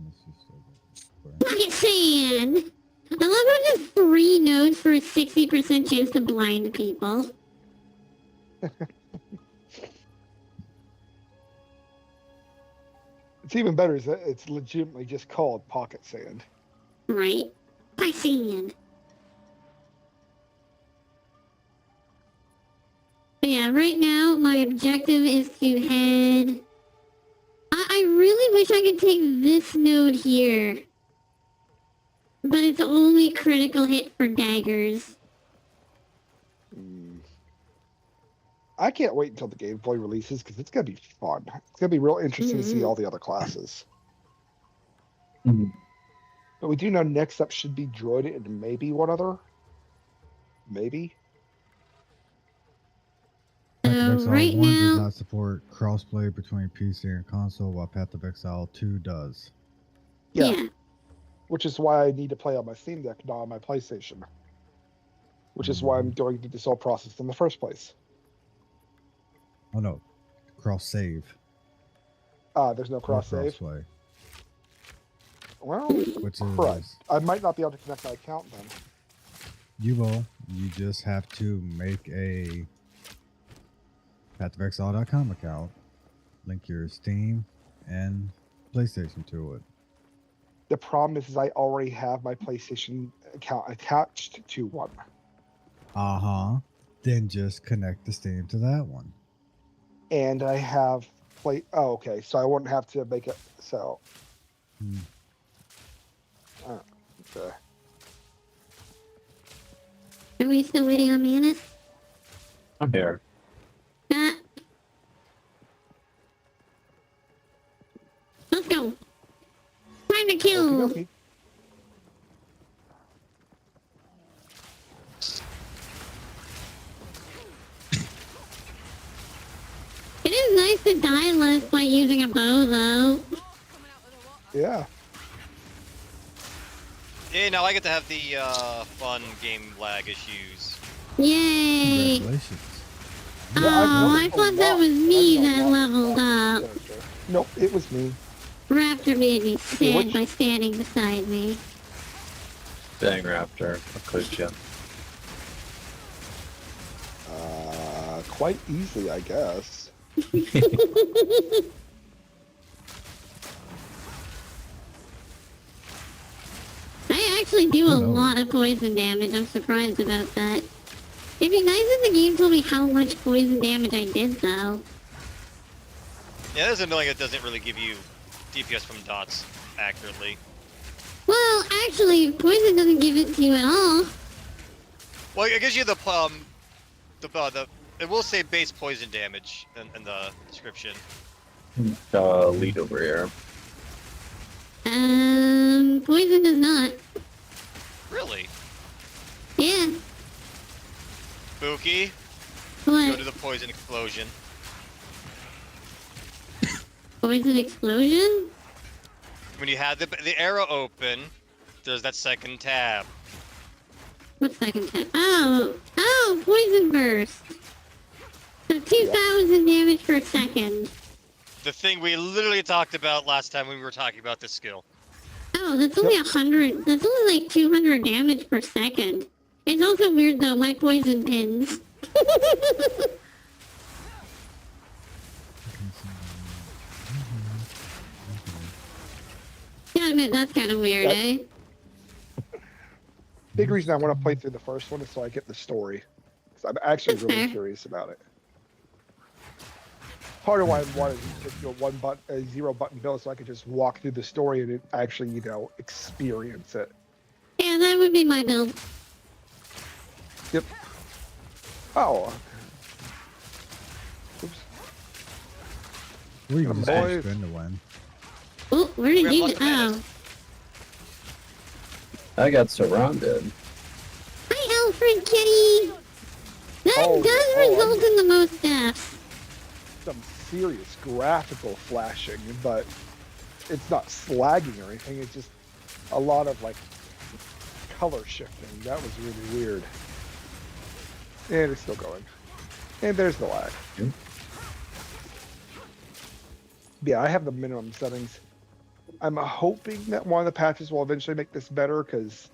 Speaker 4: Let's just go back.
Speaker 1: Rocket sand. I love how just 3 nodes for a 60% chance to blind people.
Speaker 2: It's even better is that it's legitimately just called pocket sand.
Speaker 1: Right? By sand. But yeah, right now my objective is to head. I really wish I could take this node here. But it's only critical hit for daggers.
Speaker 2: I can't wait until the gameplay releases because it's gonna be fun. It's gonna be real interesting to see
Speaker 1: Mhm.
Speaker 2: all the other classes.
Speaker 6: Mhm.
Speaker 2: But we do know next up should be Droid and maybe one other. Maybe.
Speaker 4: Path of
Speaker 1: So
Speaker 4: Exile
Speaker 1: right
Speaker 4: 1 does
Speaker 1: now,
Speaker 4: not support crossplay between PC and console, while Path of Exile 2 does.
Speaker 1: yeah.
Speaker 2: Which is why I need to play on my Steam Deck, not on my PlayStation. Which is why I'm going through this whole process in the first place.
Speaker 4: Oh no, cross save.
Speaker 2: There's no
Speaker 4: Or
Speaker 2: cross save.
Speaker 4: crossplay,
Speaker 2: Well,
Speaker 4: which
Speaker 2: crud.
Speaker 4: is
Speaker 2: I might not be able to connect my account then.
Speaker 4: you will. You just have to make a pathofexile.com account, link your Steam and PlayStation to it.
Speaker 2: The problem is I already have my PlayStation account attached to one.
Speaker 4: Then just connect the Steam to that one.
Speaker 2: And I have oh, okay. So I wouldn't have to make it so.
Speaker 4: Hmm.
Speaker 2: Oh, okay.
Speaker 1: Are we still waiting on Manus?
Speaker 6: I'm here.
Speaker 1: Ah. Let's go. Time to kill.
Speaker 2: Okey-dokey.
Speaker 1: It is nice to die less by using a bow, though.
Speaker 2: Yeah.
Speaker 3: Yeah, now I get to have the fun game lag issues.
Speaker 1: Yay!
Speaker 4: Congratulations.
Speaker 2: Yeah,
Speaker 1: Oh, I
Speaker 2: leveled
Speaker 1: thought
Speaker 2: a
Speaker 1: that
Speaker 2: lot.
Speaker 1: was me
Speaker 2: I've
Speaker 1: that
Speaker 2: done a lot
Speaker 1: leveled up.
Speaker 2: character. Nope, it was me.
Speaker 1: Raptor made me sad
Speaker 2: which-
Speaker 1: by standing beside me.
Speaker 6: Dang, Raptor. I clicked you.
Speaker 2: Quite easily, I guess.
Speaker 1: I actually do a
Speaker 4: Oh, no.
Speaker 1: lot of poison damage. I'm surprised about that. It'd be nice if the game told me how much poison damage I did, though.
Speaker 3: Yeah, that's annoying. It doesn't really give you DPS from dots accurately.
Speaker 1: Well, actually, poison doesn't give it to you at all.
Speaker 3: Well, it gives you the it will say base poison damage in the description.
Speaker 6: Lead over here.
Speaker 1: Poison does not.
Speaker 3: Really?
Speaker 1: Yeah.
Speaker 3: Spooky. Go to
Speaker 1: What?
Speaker 3: the poison explosion.
Speaker 1: Poison explosion?
Speaker 3: When you have the arrow open, there's that second tab.
Speaker 1: What second tab? Oh, poison burst. So 2,000 damage per second.
Speaker 3: The thing we literally talked about last time when we were talking about this skill.
Speaker 1: Oh, that's only 100. That's only like 200 damage per second. It's also weird though, my poison pins. Yeah, admit that's kind of weird, eh?
Speaker 2: Big reason I want to play through the first one is so I get the story. 'Cause I'm actually
Speaker 1: That's
Speaker 2: really
Speaker 1: fair.
Speaker 2: curious about it. Part of why I wanted to do a 0 button build so I could just walk through the story and actually, experience it.
Speaker 1: Yeah, that would be my build.
Speaker 2: Yep. Oh. Oops.
Speaker 4: Or you can just
Speaker 2: Boys.
Speaker 4: spin to win.
Speaker 1: Oh, where did
Speaker 3: Grab
Speaker 1: you
Speaker 3: lots
Speaker 1: go?
Speaker 3: of mana.
Speaker 1: Oh.
Speaker 6: I got surrounded.
Speaker 1: Hi, Alfred Kitty! That
Speaker 2: Oh,
Speaker 1: does result in the most deaths.
Speaker 2: Some serious graphical flashing, but it's not slagging or anything. It's just a lot of color shifting. That was really weird. And it's still going. And there's the lag.
Speaker 6: Hmm.
Speaker 2: Yeah, I have the minimum settings. I'm hoping that one of the patches will eventually make this better because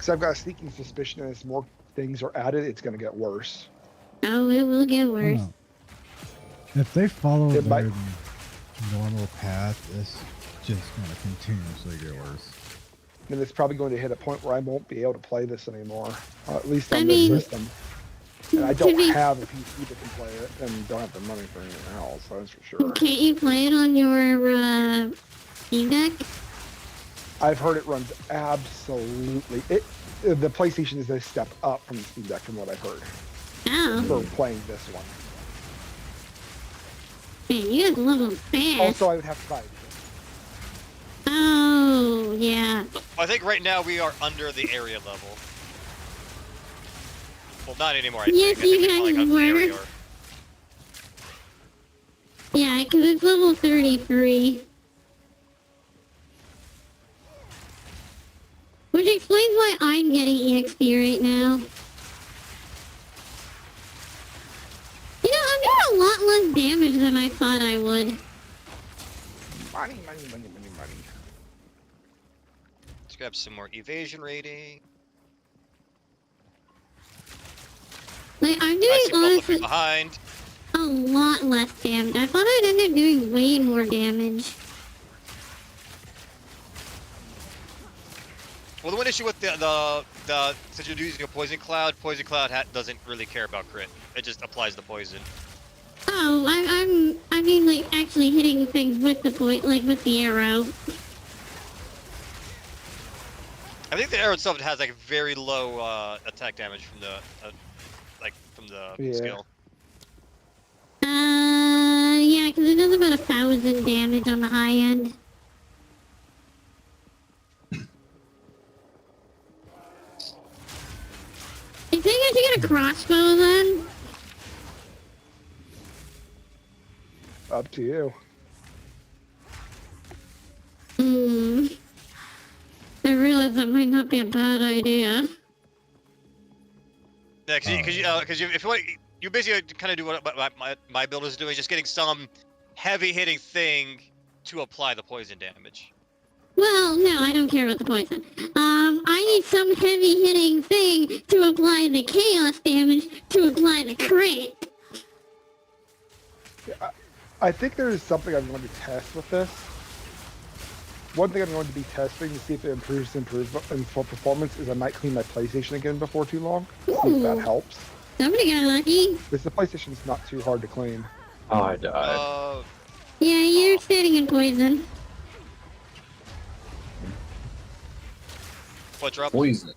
Speaker 2: I've got a sneaking suspicion as more things are added, it's going to get worse.
Speaker 1: Oh, it will get
Speaker 4: I don't
Speaker 1: worse.
Speaker 4: know. If they follow
Speaker 2: It
Speaker 4: their
Speaker 2: might-
Speaker 4: normal path, it's just going to continuously get worse.
Speaker 2: And it's probably going to hit a point where I won't be able to play this anymore, at least
Speaker 1: I
Speaker 2: on
Speaker 1: mean,
Speaker 2: this system. And I
Speaker 1: to
Speaker 2: don't
Speaker 1: be-
Speaker 2: have a PC that can play it, and don't have the money for anything else, that's for sure.
Speaker 1: Can't you play it on your Steam Deck?
Speaker 2: I've heard it runs absolutely. The PlayStation is a step up from the Steam Deck, from what I've heard,
Speaker 1: Oh,
Speaker 2: for playing this one.
Speaker 1: man, you guys level fast.
Speaker 2: Also, I would have to buy it.
Speaker 1: Oh, yeah.
Speaker 3: I think right now we are under the area level. Well, not anymore. I
Speaker 1: Yes,
Speaker 3: think. I think
Speaker 1: you
Speaker 3: it's like
Speaker 1: guys
Speaker 3: up to the area
Speaker 1: were.
Speaker 3: or-
Speaker 1: Yeah, because it's level 33. Which explains why I'm getting EXP right now. You know, I'm doing a lot less damage than I thought I would.
Speaker 2: Money, money, money, money, money.
Speaker 3: Let's grab some more evasion rating.
Speaker 1: Like, I'm
Speaker 3: I
Speaker 1: doing
Speaker 3: see people looking
Speaker 1: honestly
Speaker 3: behind.
Speaker 1: a lot less damage. I thought I'd end up doing way more damage.
Speaker 3: Well, the one issue with the since you're using a poison cloud doesn't really care about crit. It just applies the poison.
Speaker 1: Oh, I mean, like, actually hitting things with the point, like, with the arrow.
Speaker 3: I think the arrow itself has like very low attack damage from the
Speaker 2: Yeah.
Speaker 3: skill.
Speaker 1: Yeah, because it does about 1,000 damage on the high end. I think I should get a crossbow then.
Speaker 2: Up to you.
Speaker 1: I realize that might not be a bad idea.
Speaker 3: Yeah, because if you want, you basically kind of do what my build is doing, just getting some heavy hitting thing to apply the poison damage.
Speaker 1: Well, no, I don't care about the poison. I need some heavy hitting thing to apply the chaos damage to apply the crit.
Speaker 2: I think there is something I'm going to test with this. One thing I'm going to be testing to see if it improves for performance is I might clean my PlayStation again before too long. See if that
Speaker 1: Ooh.
Speaker 2: helps.
Speaker 1: Somebody got lucky.
Speaker 2: Because the PlayStation's not too hard to clean.
Speaker 6: Oh, I died.
Speaker 1: Yeah, you're standing in poison.
Speaker 3: What drop?
Speaker 6: Poison.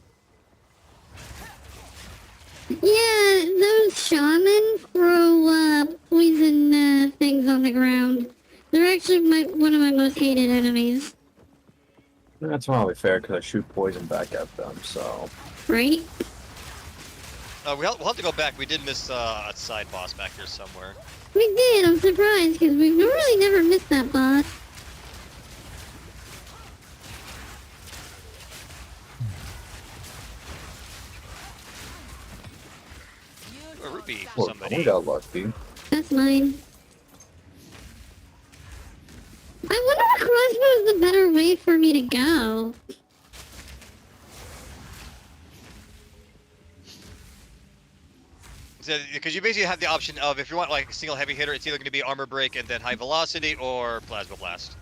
Speaker 1: Yeah, those shamans throw poison things on the ground. They're actually one of my most hated enemies.
Speaker 6: That's probably fair because I shoot poison back at them, so.
Speaker 1: Right?
Speaker 3: We'll have to go back. We did miss a side boss back here somewhere.
Speaker 1: We did, I'm surprised, because we've really never missed that boss.
Speaker 3: A rupee,
Speaker 6: Well,
Speaker 3: somebody.
Speaker 6: we got lucky.
Speaker 1: That's mine. I wonder if crossbow is the better way for me to go?
Speaker 3: So, because you basically have the option of, if you want like a single heavy hitter, it's either going to be armor break and then high velocity, or plasma blast.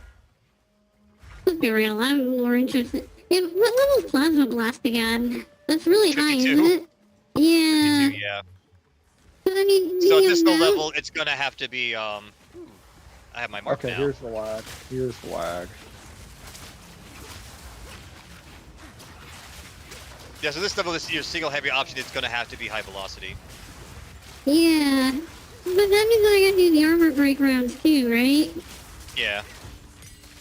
Speaker 1: Let's be real, I'm more interested. Yeah, what level is Plasma Blast again? That's really high,
Speaker 3: 52.
Speaker 1: isn't it? Yeah.
Speaker 3: 52, yeah.
Speaker 1: But I mean,
Speaker 3: So at
Speaker 1: you
Speaker 3: this
Speaker 1: know,
Speaker 3: level, it's gonna have to be I have my mark
Speaker 2: Okay,
Speaker 3: now.
Speaker 2: here's the lag. Here's the lag.
Speaker 3: Yeah, so this level, this your single heavy option, it's gonna have to be high velocity.
Speaker 1: Yeah. But that means that I gotta do the armor break rounds too, right?
Speaker 3: Yeah.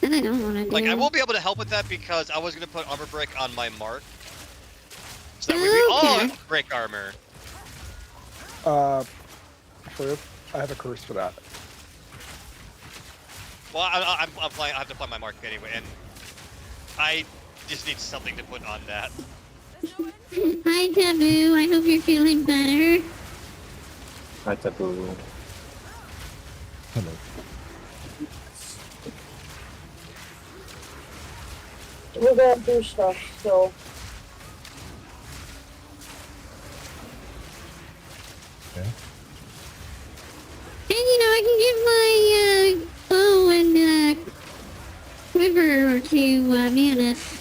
Speaker 1: That I don't wanna do.
Speaker 3: Like I will be able to help with that because I was gonna put armor break on my mark. So that would be all
Speaker 1: Okay.
Speaker 3: break armor.
Speaker 2: I have a curse for that.
Speaker 3: Well, I'm flying. I have to apply my mark anyway, and I just need something to put on that.
Speaker 1: Hi, Taboo. I hope you're feeling better.
Speaker 6: Hi, Taboo.
Speaker 4: Hello.
Speaker 9: We're going through stuff, so.
Speaker 4: Yeah.
Speaker 1: And you know, I can give my bow and quiver to Manus.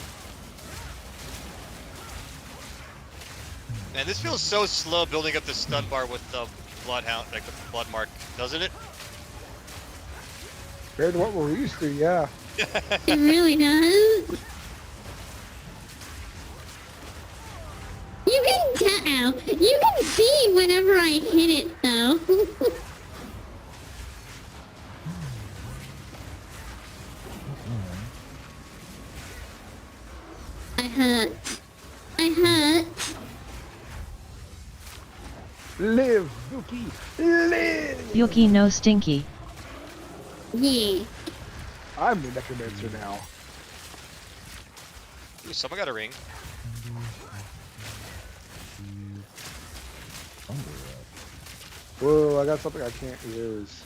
Speaker 3: And this feels so slow building up the stun bar with the bloodhound, like the blood mark, doesn't it?
Speaker 2: Compared to what we're used to, yeah.
Speaker 1: It really does. You can tell. You can see whenever I hit it, though. I hurt. I hurt.
Speaker 2: Live, Yuki! Live!
Speaker 10: Yuki no stinky.
Speaker 1: Yeah.
Speaker 2: I'm the necromancer now.
Speaker 3: Ooh, someone got a ring.
Speaker 2: Whoa, I got something I can't use.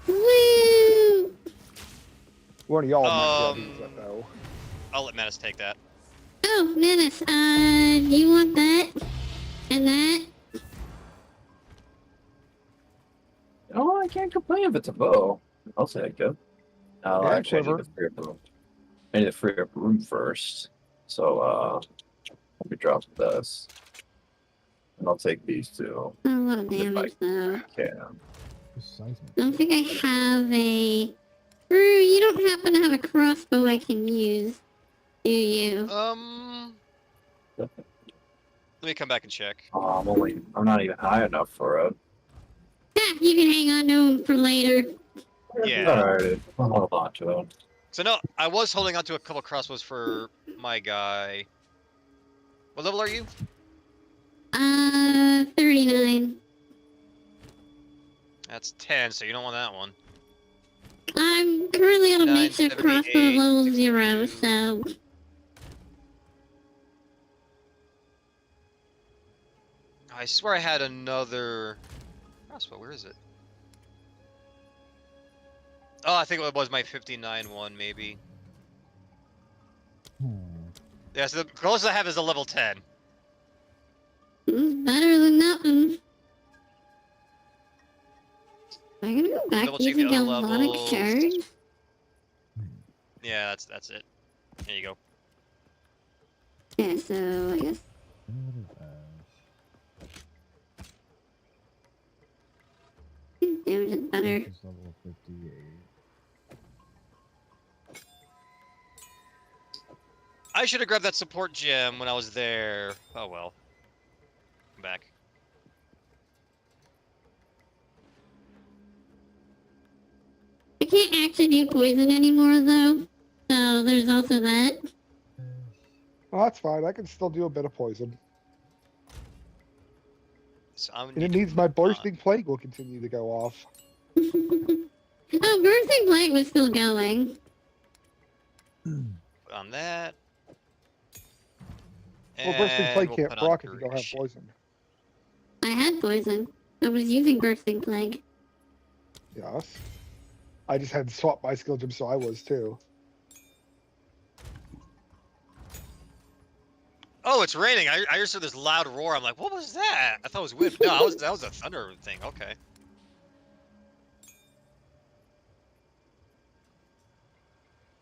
Speaker 1: Woo!
Speaker 2: One of y'all might be able to use
Speaker 3: Um,
Speaker 2: that, though.
Speaker 3: I'll let Manus take that.
Speaker 1: Oh, Manus, do you want that? And that?
Speaker 6: Oh, I can't complain if it's a bow. I'll take it.
Speaker 2: Yeah,
Speaker 6: Actually, I
Speaker 2: quiver.
Speaker 6: need to free up room. I need to free up room first. So, let me drop this. And I'll take these two.
Speaker 1: Not a lot of damage, though.
Speaker 6: Okay.
Speaker 4: Precisely.
Speaker 1: I don't think I have a... Drew, you don't happen to have a crossbow I can use, do you?
Speaker 3: Let me come back and check.
Speaker 6: I'm not even high enough for it.
Speaker 1: Ha! You can hang on to them for later.
Speaker 3: Yeah.
Speaker 6: Alright, I'll hold on to it.
Speaker 3: So no, I was holding on to a couple crossbows for my guy. What level are you?
Speaker 1: 39.
Speaker 3: That's 10, so you don't want that one.
Speaker 1: I'm currently on a
Speaker 3: 9,
Speaker 1: makeshift
Speaker 3: 78,
Speaker 1: crossbow level
Speaker 3: 62.
Speaker 1: 0, so...
Speaker 3: I swear I had another crossbow. Where is it? Oh, I think it was my 59 one, maybe. Yeah, so the closest I have is a level 10.
Speaker 1: Better than nothing. I'm gonna go back
Speaker 3: Double check
Speaker 1: using
Speaker 3: the other
Speaker 1: galvanic
Speaker 3: levels.
Speaker 1: shards.
Speaker 3: Yeah, that's it. There you go.
Speaker 1: Yeah, so I guess... damage is better.
Speaker 4: It's level 58.
Speaker 3: I should have grabbed that support gem when I was there. Oh well. I'm back.
Speaker 1: I can't actually do poison anymore, though. So there's also that.
Speaker 2: Well, that's fine. I can still do a bit of poison.
Speaker 3: So I'm
Speaker 2: And it needs my bursting plague will continue to go off.
Speaker 1: Oh, Bursting Plague was still going.
Speaker 3: put on that.
Speaker 2: Well, bursting
Speaker 3: And
Speaker 2: plague
Speaker 3: we'll
Speaker 2: can't
Speaker 3: put on
Speaker 2: proc if you don't have
Speaker 3: Grish.
Speaker 2: poison.
Speaker 1: I had poison. I was using Bursting Plague.
Speaker 2: Yes. I just had to swap my skill gem, so I was too.
Speaker 3: Oh, it's raining. I just heard this loud roar. I'm like, what was that? I thought it was wind. No, that was a thunder thing. Okay.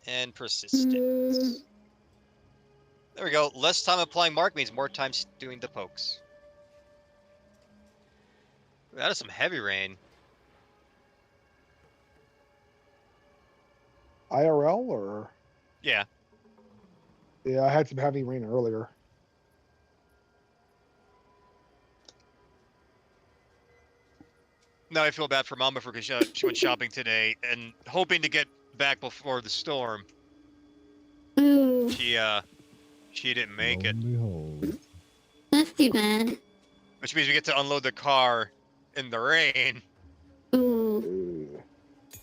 Speaker 3: And persistent. There we go. Less time applying mark means more time doing the pokes. That is some heavy rain.
Speaker 2: IRL or?
Speaker 3: Yeah.
Speaker 2: Yeah, I had some heavy rain earlier.
Speaker 3: Now I feel bad for Mama because she went shopping today and hoping to get back before the storm.
Speaker 1: Ooh,
Speaker 3: She didn't make
Speaker 4: Lo
Speaker 3: it,
Speaker 4: and behold.
Speaker 1: that's too bad.
Speaker 3: which means we get to unload the car in the rain.
Speaker 1: Ooh.
Speaker 2: Ooh.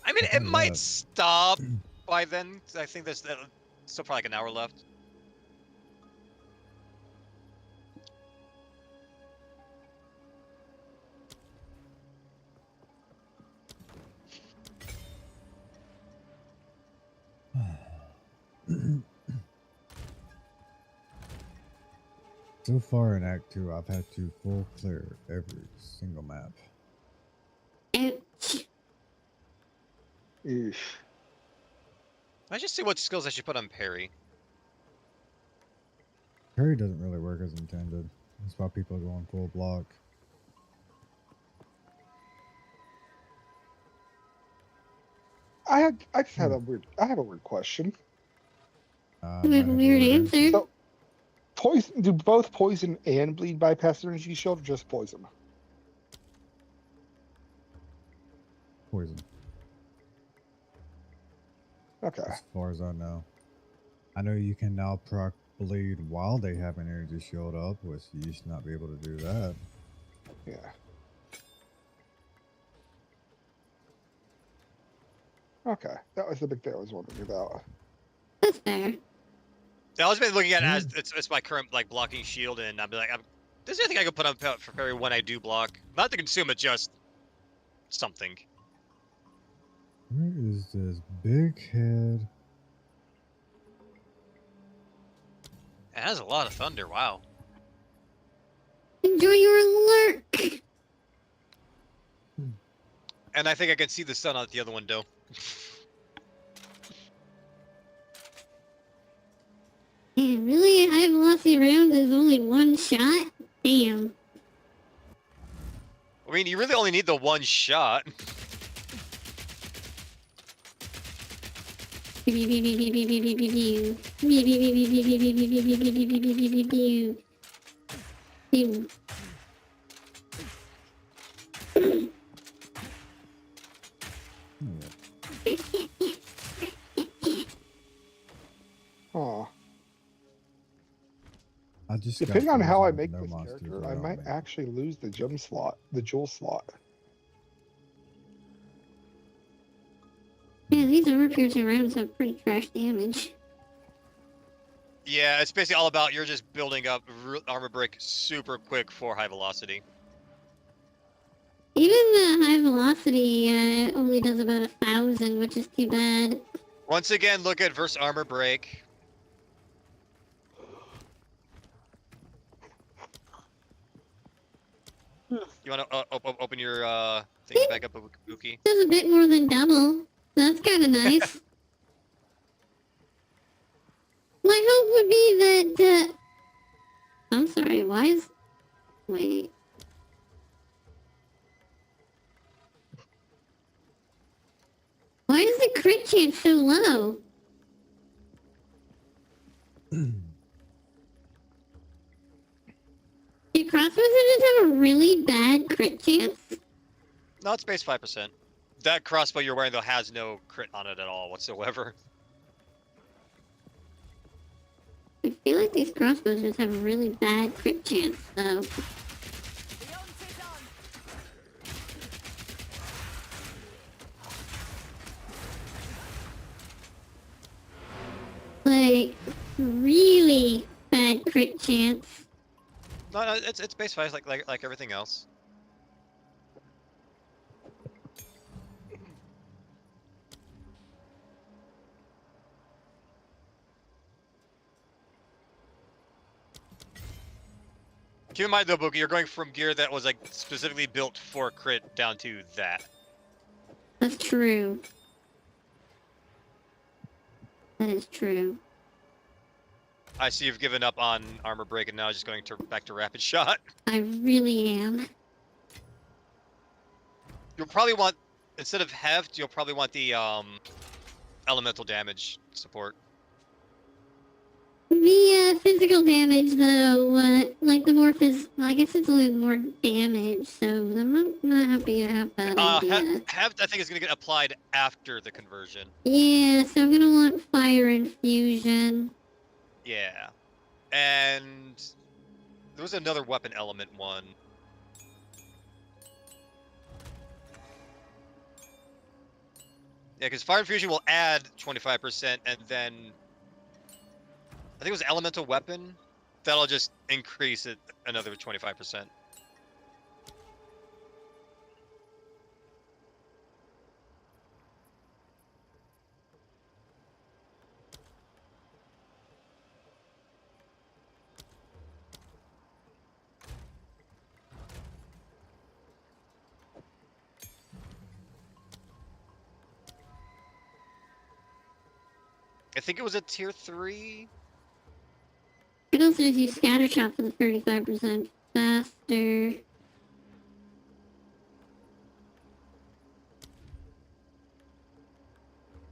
Speaker 3: I mean,
Speaker 4: I'll
Speaker 3: it
Speaker 4: tell you
Speaker 3: might
Speaker 4: that.
Speaker 3: stop by then. I think there's still probably like an hour left.
Speaker 4: So far in Act 2, I've had to full clear every single map.
Speaker 1: Ouch.
Speaker 2: Eesh.
Speaker 3: I just see what skills I should put on Perry.
Speaker 4: Parry doesn't really work as intended. That's why people are going full block.
Speaker 2: I have a weird question.
Speaker 4: I
Speaker 1: You
Speaker 4: might
Speaker 1: have a
Speaker 4: have
Speaker 1: weird answer.
Speaker 2: So, poison, do both poison and bleed bypass energy shield or just poison?
Speaker 4: Poison,
Speaker 2: Okay.
Speaker 4: as far as I know. I know you can now proc bleed while they have an energy shield up, which you used to not be able to do that.
Speaker 2: Yeah. Okay. That was the big thing I was wondering about.
Speaker 1: That's fair.
Speaker 3: I was been looking at it as it's my current like blocking shield, and I'd be like, there's anything I could put on for Perry when I do block, not to consume it, just something.
Speaker 4: Where is this big head?
Speaker 3: It has a lot of thunder. Wow.
Speaker 1: Enjoy your lurk.
Speaker 3: And I think I can see the sun out the other window.
Speaker 1: Man, really? High velocity rounds is only one shot? Damn.
Speaker 3: I mean, you really only need the one shot.
Speaker 2: Huh.
Speaker 4: I just
Speaker 2: Depending
Speaker 4: got
Speaker 2: on how I
Speaker 4: frozen with
Speaker 2: make
Speaker 4: no
Speaker 2: this
Speaker 4: monsters
Speaker 2: character, I
Speaker 4: around
Speaker 2: might
Speaker 4: me.
Speaker 2: actually lose the gem slot, the jewel slot.
Speaker 1: Yeah, these armor piercing rounds have pretty trash damage.
Speaker 3: Yeah, it's basically all about you're just building up armor break super quick for high velocity.
Speaker 1: Even the high velocity only does about 1,000, which is too bad.
Speaker 3: Once again, look at verse armor break. You want to open your thing back up, Buki?
Speaker 1: Does a bit more than double. That's kind of nice. My hope would be that, I'm sorry, why is... Wait. Why is the crit chance so low? Do crossbows just have a really bad crit chance?
Speaker 3: No, it's base 5%. That crossbow you're wearing though has no crit on it at all whatsoever.
Speaker 1: I feel like these crossbows just have a really bad crit chance, though. Like, really bad crit chance.
Speaker 3: No, it's base 5 like everything else. Keep in mind though, Bookie, you're going from gear that was like specifically built for crit down to that.
Speaker 1: That's true. That is true.
Speaker 3: I see you've given up on armor break and now just going back to rapid shot.
Speaker 1: I really am.
Speaker 3: You'll probably want, instead of heft, you'll probably want the elemental damage support.
Speaker 1: The physical damage, though, like the more I guess it's only more damage, so I'm not happy to have that idea.
Speaker 3: Heft, I think, is going to get applied after the conversion.
Speaker 1: Yeah, so I'm gonna want fire infusion.
Speaker 3: Yeah. And there was another weapon element one. Yeah, because fire infusion will add 25%, and then I think it was elemental weapon that'll just increase it another 25%. I think it was a tier 3.
Speaker 1: It also gives you scatter shot for the 35% faster.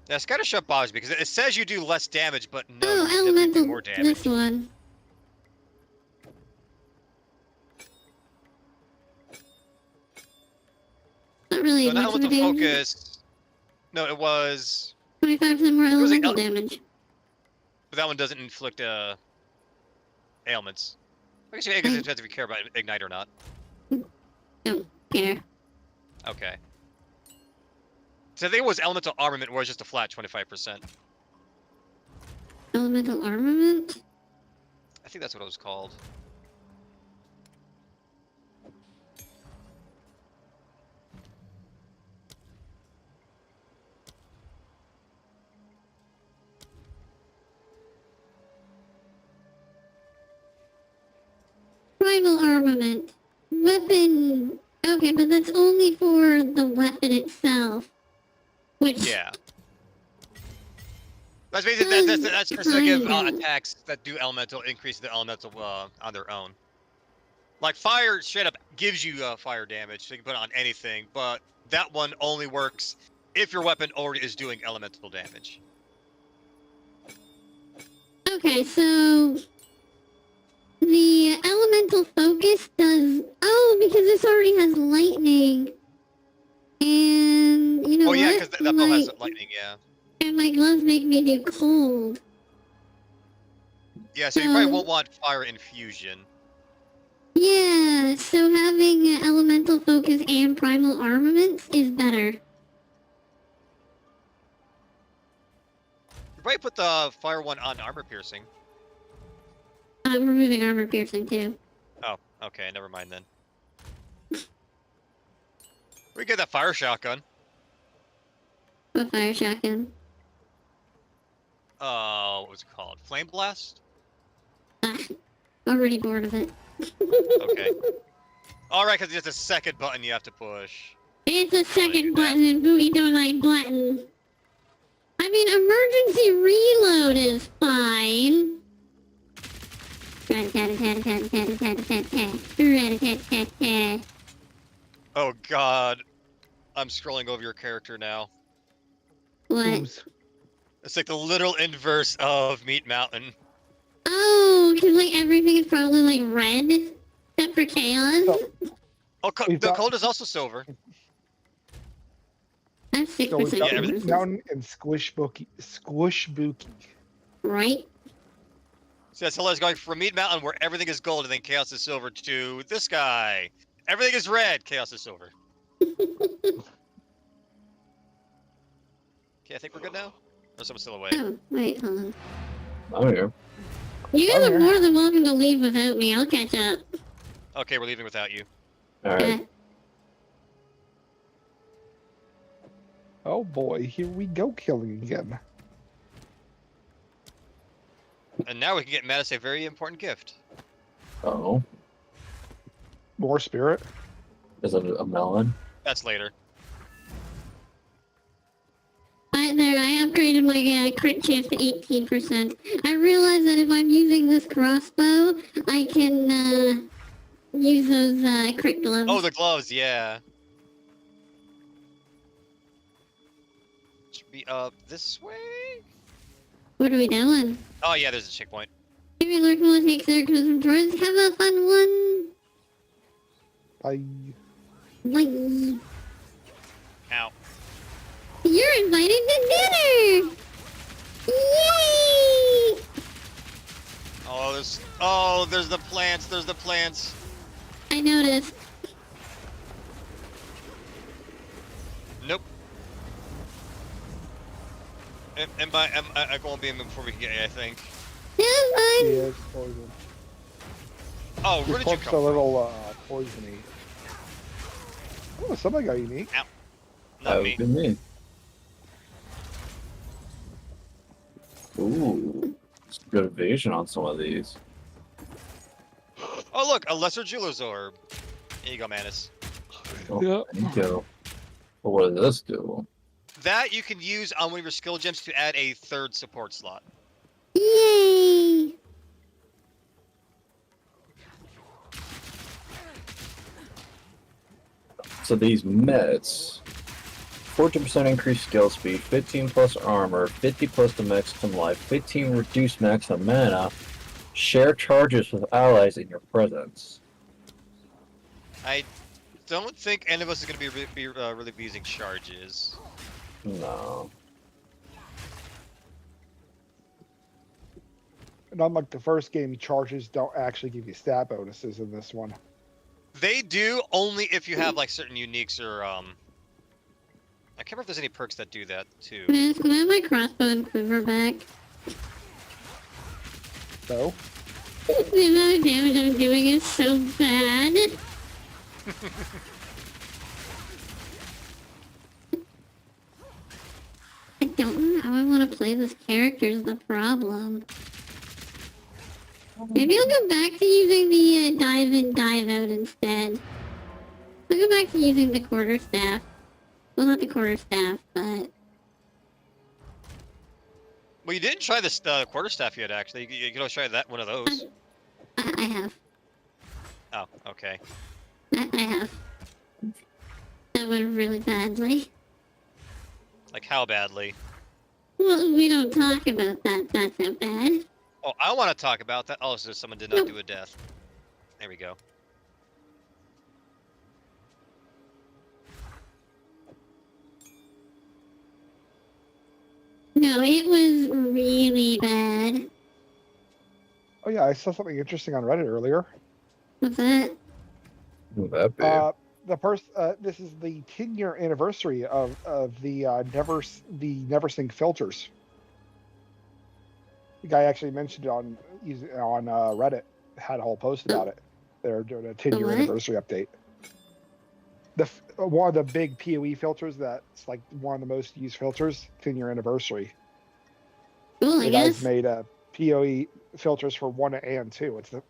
Speaker 3: Yeah, scatter shot bothers me because it says you do less damage, but no,
Speaker 1: Oh,
Speaker 3: you definitely do
Speaker 1: elemental.
Speaker 3: more damage.
Speaker 1: This one. Not really
Speaker 3: So not
Speaker 1: much of a
Speaker 3: elemental
Speaker 1: damage.
Speaker 3: focus. No, it was.
Speaker 1: 25% more
Speaker 3: was like
Speaker 1: elemental damage.
Speaker 3: But that one doesn't inflict ailments. I guess it depends if you care about ignite or not.
Speaker 1: Don't care.
Speaker 3: Okay. So I think it was elemental armament, where it's just a flat 25%.
Speaker 1: Elemental armament?
Speaker 3: I think that's what it was called.
Speaker 1: Primal armament. Weapon. Okay, but that's only for the weapon itself. Which.
Speaker 3: Yeah. That's basically that's just to give attacks that do elemental increase the elemental on their own. Like fire straight up gives you fire damage, so you can put it on anything, but that one only works if your weapon already is doing elemental damage.
Speaker 1: Okay, so the elemental focus does. Oh, because this already has lightning. And you know
Speaker 3: Oh yeah,
Speaker 1: what?
Speaker 3: because that bow has lightning. Yeah.
Speaker 1: And my gloves make me do cold.
Speaker 3: Yeah, so you probably won't want fire infusion.
Speaker 1: Yeah, so having elemental focus and primal armaments is better.
Speaker 3: You probably put the fire one on armor piercing.
Speaker 1: I'm removing armor piercing too.
Speaker 3: Oh, okay, never mind then. We get that fire shotgun.
Speaker 1: What fire shotgun?
Speaker 3: What was it called? Flame blast?
Speaker 1: Already bored of it.
Speaker 3: Okay. Alright, because it's a second button you have to push.
Speaker 1: It's a second button and Booty don't like buttons. I mean, emergency reload is fine.
Speaker 3: Oh god. I'm scrolling over your character now.
Speaker 1: What?
Speaker 3: It's like the literal inverse of Meat Mountain.
Speaker 1: Oh, because like everything is probably like red, except for chaos.
Speaker 3: Oh, the cold is also silver.
Speaker 1: I'm 6%
Speaker 2: So we've got
Speaker 3: Yeah,
Speaker 2: Meat Mountain and Squish Bookie.
Speaker 1: Right?
Speaker 3: So that's hilarious, going from Meat Mountain where everything is gold and then chaos is silver to this guy. Everything is red, chaos is silver. Okay, I think we're good now? Or someone's still away?
Speaker 1: Oh, wait, hold on.
Speaker 6: I'm here.
Speaker 1: You guys are more than welcome to leave without me. I'll catch up.
Speaker 3: Okay, we're leaving without you.
Speaker 6: Alright.
Speaker 2: Oh boy, here we go killing again.
Speaker 3: And now we can get Mattis a very important gift.
Speaker 6: Oh.
Speaker 2: More spirit?
Speaker 6: Is it a melon?
Speaker 3: That's later.
Speaker 1: I upgraded my crit chance to 18%. I realized that if I'm using this crossbow, I can use those crit gloves.
Speaker 3: Oh, the gloves, yeah. Should be up this way?
Speaker 1: What are we doing?
Speaker 3: Oh, yeah, there's a checkpoint.
Speaker 1: Maybe learn how to take characters from droids. Have a fun one.
Speaker 2: I...
Speaker 1: Like,
Speaker 3: Ow.
Speaker 1: you're invited to dinner! Yay!
Speaker 3: Oh, there's the plants, there's the plants.
Speaker 1: I noticed.
Speaker 3: Nope. I won't be in before we can get you, I think.
Speaker 1: Yeah, fine.
Speaker 2: Yeah, it's poison.
Speaker 3: Oh,
Speaker 2: Your
Speaker 3: where did you
Speaker 2: corpse
Speaker 3: come
Speaker 2: a
Speaker 3: from?
Speaker 2: little poisony. Oh, somebody got unique.
Speaker 3: Ow.
Speaker 6: That
Speaker 3: Not
Speaker 6: would
Speaker 3: me.
Speaker 6: be me. Ooh, some good evasion on some of these.
Speaker 3: Oh, look, a lesser jeweler's orb. Here you go, Manus.
Speaker 6: Oh,
Speaker 2: Yeah.
Speaker 6: thank you. But what does this do?
Speaker 3: That you can use on one of your skill gems to add a third support slot.
Speaker 1: Yay!
Speaker 6: So these meds, 14% increased skill speed, 15 plus armor, 50 plus the maximum life, 15 reduced maximum mana, share charges with allies in your presence.
Speaker 3: I don't think any of us is going to really be using charges.
Speaker 6: No.
Speaker 2: And unlike the first game, charges don't actually give you stat bonuses in this one.
Speaker 3: They do only if you have like certain uniques or I can't remember if there's any perks that do that too.
Speaker 1: Can I have my crossbow and quiver back?
Speaker 2: So,
Speaker 1: The amount of damage I'm doing is so bad. I don't know how I want to play this character is the problem. Maybe I'll go back to using the dive in, dive out instead. I'll go back to using the quarterstaff. Well, not the quarterstaff, but...
Speaker 3: Well, you didn't try this quarterstaff yet, actually. You could always try that one of those.
Speaker 1: I have.
Speaker 3: Oh, okay.
Speaker 1: I have. That went really badly.
Speaker 3: Like how badly?
Speaker 1: Well, we don't talk about that. That's not bad.
Speaker 3: Oh, I want to talk about that. Oh, so someone did not do a death. There we go.
Speaker 1: No, it was really bad.
Speaker 2: oh yeah, I saw something interesting on Reddit earlier.
Speaker 1: What's that?
Speaker 6: Who would that be?
Speaker 2: This is the 10-year anniversary of the NeverSync filters. The guy actually mentioned it on Reddit. Had a whole post about it. They're doing a 10-year
Speaker 1: what?
Speaker 2: anniversary update. One of the big PoE filters that's like one of the most used filters. 10-year anniversary.
Speaker 1: Well, I
Speaker 2: The
Speaker 1: guess.
Speaker 2: guys made PoE filters for 1 and 2. It's the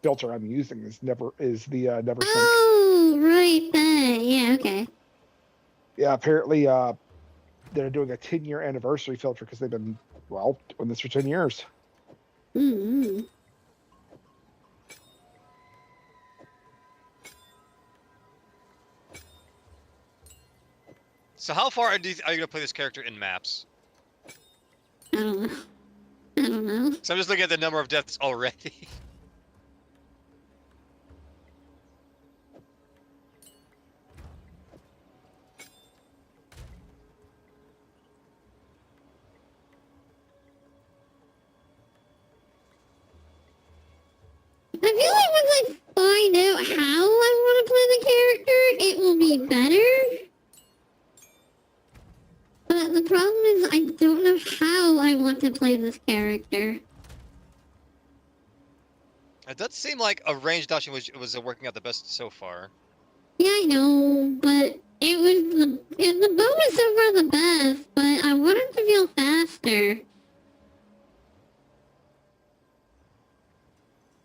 Speaker 2: filter I'm using the NeverSync.
Speaker 1: Oh, right there. Yeah, okay.
Speaker 2: Yeah, apparently they're doing a 10-year anniversary filter because they've been doing this for 10 years.
Speaker 1: Mm-hmm.
Speaker 3: So how far are you going to play this character in maps?
Speaker 1: I don't know. I don't know.
Speaker 3: So I'm just looking at the number of deaths already.
Speaker 1: I feel like once I find out how I want to play the character, it will be better. But the problem is I don't know how I want to play this character.
Speaker 3: It does seem like a ranged dodging was working out the best so far.
Speaker 1: Yeah, I know, but it was the bow was so far the best, but I want it to feel faster.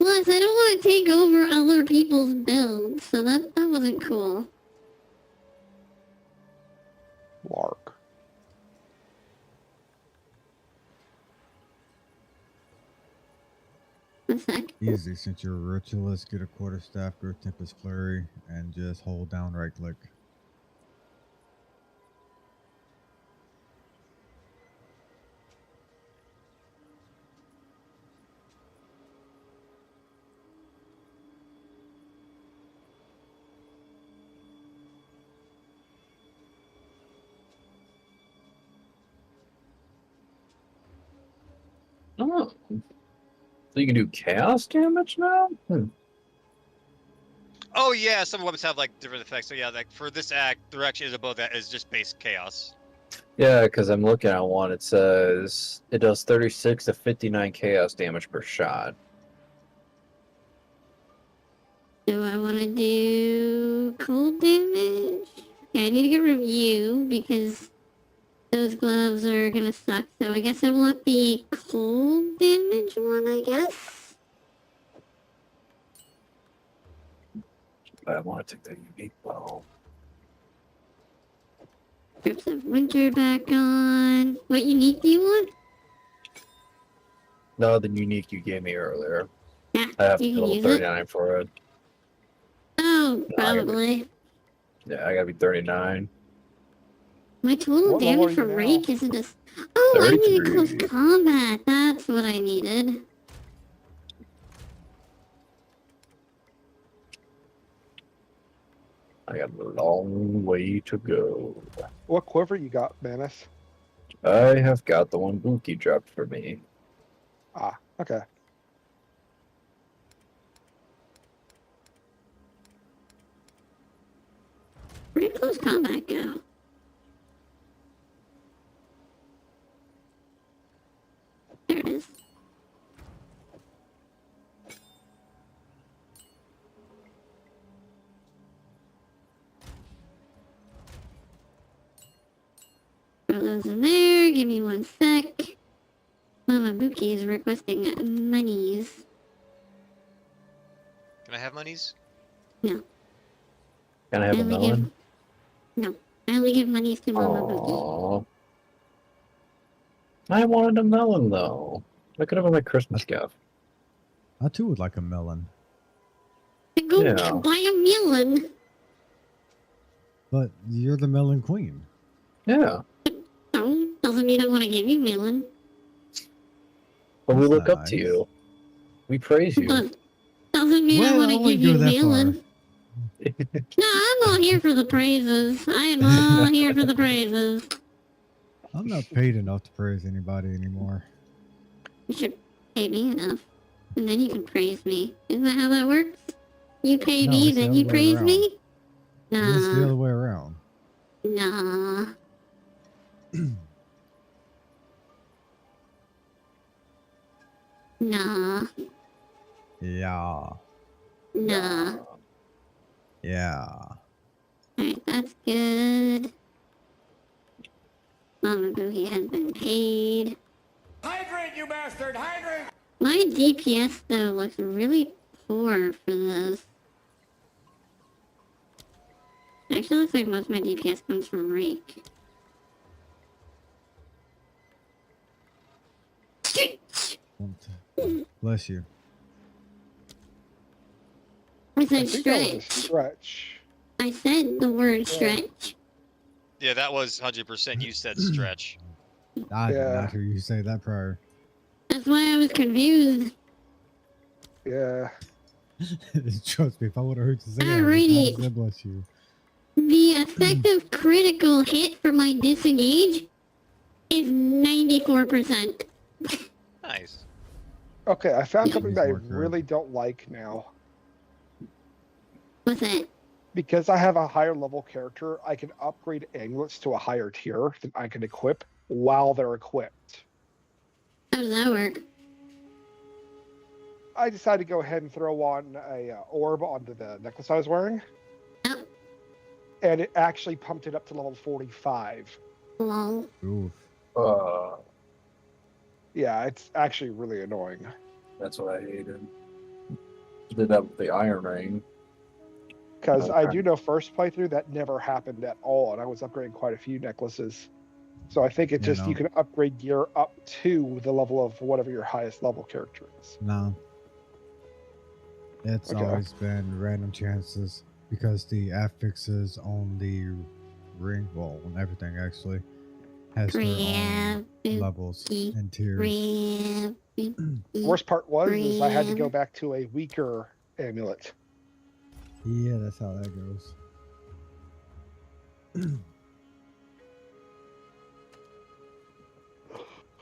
Speaker 1: Plus, I don't want to take over other people's builds, so that wasn't cool.
Speaker 2: Lark.
Speaker 1: One sec.
Speaker 4: Easy, since you're a ritualist, get a quarterstaff, go Tempest Flurry, and just hold down right click.
Speaker 6: Oh. So you can do chaos damage now?
Speaker 3: Oh yeah, some weapons have like different effects. So yeah, like for this act, there actually is above that is just base chaos.
Speaker 6: Yeah, because I'm looking at one. It says it does 36 to 59 chaos damage per shot.
Speaker 1: Do I want to do cold damage? Okay, I need to get review because those gloves are gonna suck. So I guess I want the cold damage one, I guess.
Speaker 6: But I want to take the unique bow.
Speaker 1: Grips of winter back on. What unique do you want?
Speaker 6: No, the unique you gave me earlier.
Speaker 1: Yeah,
Speaker 6: I have
Speaker 1: you can
Speaker 6: level
Speaker 1: use it.
Speaker 6: 39 for it.
Speaker 1: Oh,
Speaker 6: No, I gotta
Speaker 1: probably.
Speaker 6: Yeah, I gotta be 39.
Speaker 1: My total
Speaker 2: What level
Speaker 1: damage
Speaker 2: are you
Speaker 1: from
Speaker 2: now?
Speaker 1: Rake isn't as... Oh, I needed close
Speaker 6: 33.
Speaker 1: combat. That's what I needed.
Speaker 6: I got a long way to go.
Speaker 2: What quiver you got, Manus?
Speaker 6: I have got the one Buki dropped for me.
Speaker 2: Ah, okay.
Speaker 1: Where did close combat go? There it is. Throw those in there. Give me one sec. Mama Buki is requesting monies.
Speaker 3: Can I have monies?
Speaker 1: No.
Speaker 6: Can I have a
Speaker 1: only
Speaker 6: melon?
Speaker 1: give... No. I only give monies to Mama Buki.
Speaker 6: Aww. I wanted a melon though. That could have been my Christmas gift.
Speaker 4: I too would like a melon,
Speaker 1: To go
Speaker 6: Yeah.
Speaker 1: buy a melon.
Speaker 4: but you're the melon queen.
Speaker 6: Yeah.
Speaker 1: No, doesn't mean I want to give you melon.
Speaker 6: But we
Speaker 4: That's
Speaker 6: look
Speaker 4: not
Speaker 6: up to
Speaker 4: nice.
Speaker 6: you. We praise you.
Speaker 1: Doesn't mean I
Speaker 4: Well,
Speaker 1: want
Speaker 4: I
Speaker 1: to give
Speaker 4: wouldn't
Speaker 1: you
Speaker 4: go that
Speaker 1: melon. No, I'm not here for the praises. I am not here for the praises.
Speaker 4: I'm not paid enough to praise anybody anymore.
Speaker 1: You should pay me enough, and then you can praise me. Isn't that how that works? You pay
Speaker 4: No,
Speaker 1: me,
Speaker 4: it's the
Speaker 1: then
Speaker 4: other
Speaker 1: you
Speaker 4: way
Speaker 1: praise
Speaker 4: around.
Speaker 1: me?
Speaker 4: It's the
Speaker 1: Nah,
Speaker 4: other way around.
Speaker 1: nah. Nah,
Speaker 4: Yeah.
Speaker 1: nah.
Speaker 4: Yeah.
Speaker 1: Alright, that's good. Mama Boogie has been paid.
Speaker 8: Hydrate, you bastard! Hydrate!
Speaker 1: My DPS though looks really poor for this. Actually, looks like most of my DPS comes from Rake.
Speaker 4: Bless you.
Speaker 1: I
Speaker 2: I
Speaker 1: said
Speaker 2: think that was a
Speaker 1: stretch.
Speaker 2: stretch.
Speaker 1: I said the word stretch.
Speaker 3: Yeah, that was 100%. You said stretch.
Speaker 4: I did
Speaker 2: Yeah.
Speaker 4: not hear you say that prior.
Speaker 1: That's why I was confused.
Speaker 2: Yeah.
Speaker 4: Trust me, if I would have heard you say that, I
Speaker 1: Alrighty.
Speaker 4: would have bless you.
Speaker 1: The effective critical hit for my disengage is 94%.
Speaker 3: Nice.
Speaker 2: Okay, I found something that I
Speaker 4: Marker.
Speaker 2: really don't like now.
Speaker 1: What's that?
Speaker 2: Because I have a higher level character, I can upgrade amulets to a higher tier that I can equip while they're equipped.
Speaker 1: How does that work?
Speaker 2: I decided to go ahead and throw on a orb onto the necklace I was wearing,
Speaker 1: Oh,
Speaker 2: and it actually pumped it up to level 45.
Speaker 1: lol.
Speaker 4: Oof.
Speaker 2: Yeah, it's actually really annoying.
Speaker 6: That's what I hated. Did that with the Iron Ring.
Speaker 2: Because I
Speaker 6: Okay.
Speaker 2: do know first playthrough that never happened at all, and I was upgrading quite a few necklaces. So I think it
Speaker 4: You
Speaker 2: just you
Speaker 4: know.
Speaker 2: can upgrade gear up to the level of whatever your highest level character is.
Speaker 4: No. It's
Speaker 2: Okay.
Speaker 4: always been random chances because the affixes on the ring, well, on everything actually, has their own levels and tiers.
Speaker 2: Worst part was is I had to go back to a weaker amulet.
Speaker 4: Yeah, that's how that goes.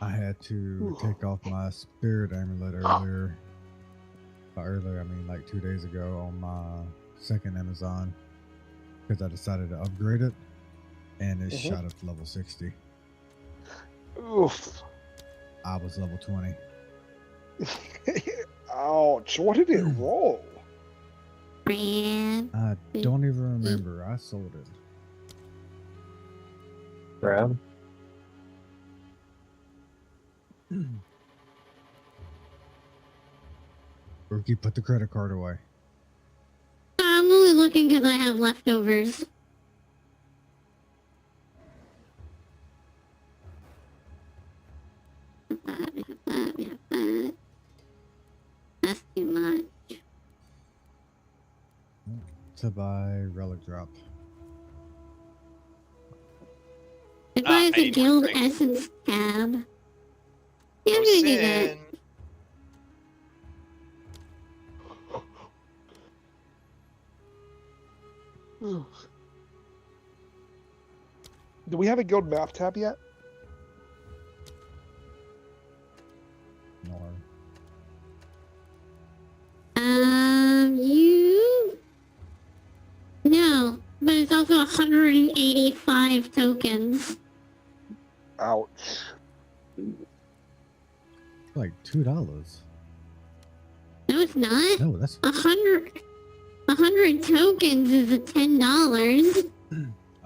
Speaker 4: I had to take off my spirit amulet earlier. By earlier, I mean like 2 days ago on my second Amazon because I decided to upgrade it and it shot up to level 60.
Speaker 2: Oof.
Speaker 4: I was level 20.
Speaker 2: Ouch. What did it roll?
Speaker 4: I don't even remember. I sold it.
Speaker 6: Grab.
Speaker 4: Rookie, put the credit card away.
Speaker 1: I'm only looking because I have leftovers. That's too much.
Speaker 4: To buy relic drop.
Speaker 1: If I have
Speaker 3: I
Speaker 1: the
Speaker 3: need more
Speaker 1: guild
Speaker 3: drink.
Speaker 1: essence tab. Yeah,
Speaker 3: No
Speaker 1: I'm gonna do that.
Speaker 3: sin.
Speaker 2: Do we have a guild map tab yet?
Speaker 4: Nor.
Speaker 1: You? No, but it's also 185 tokens.
Speaker 2: Ouch.
Speaker 4: Like $2.
Speaker 1: No, it's not.
Speaker 4: No, that's
Speaker 1: 100 tokens is a $10.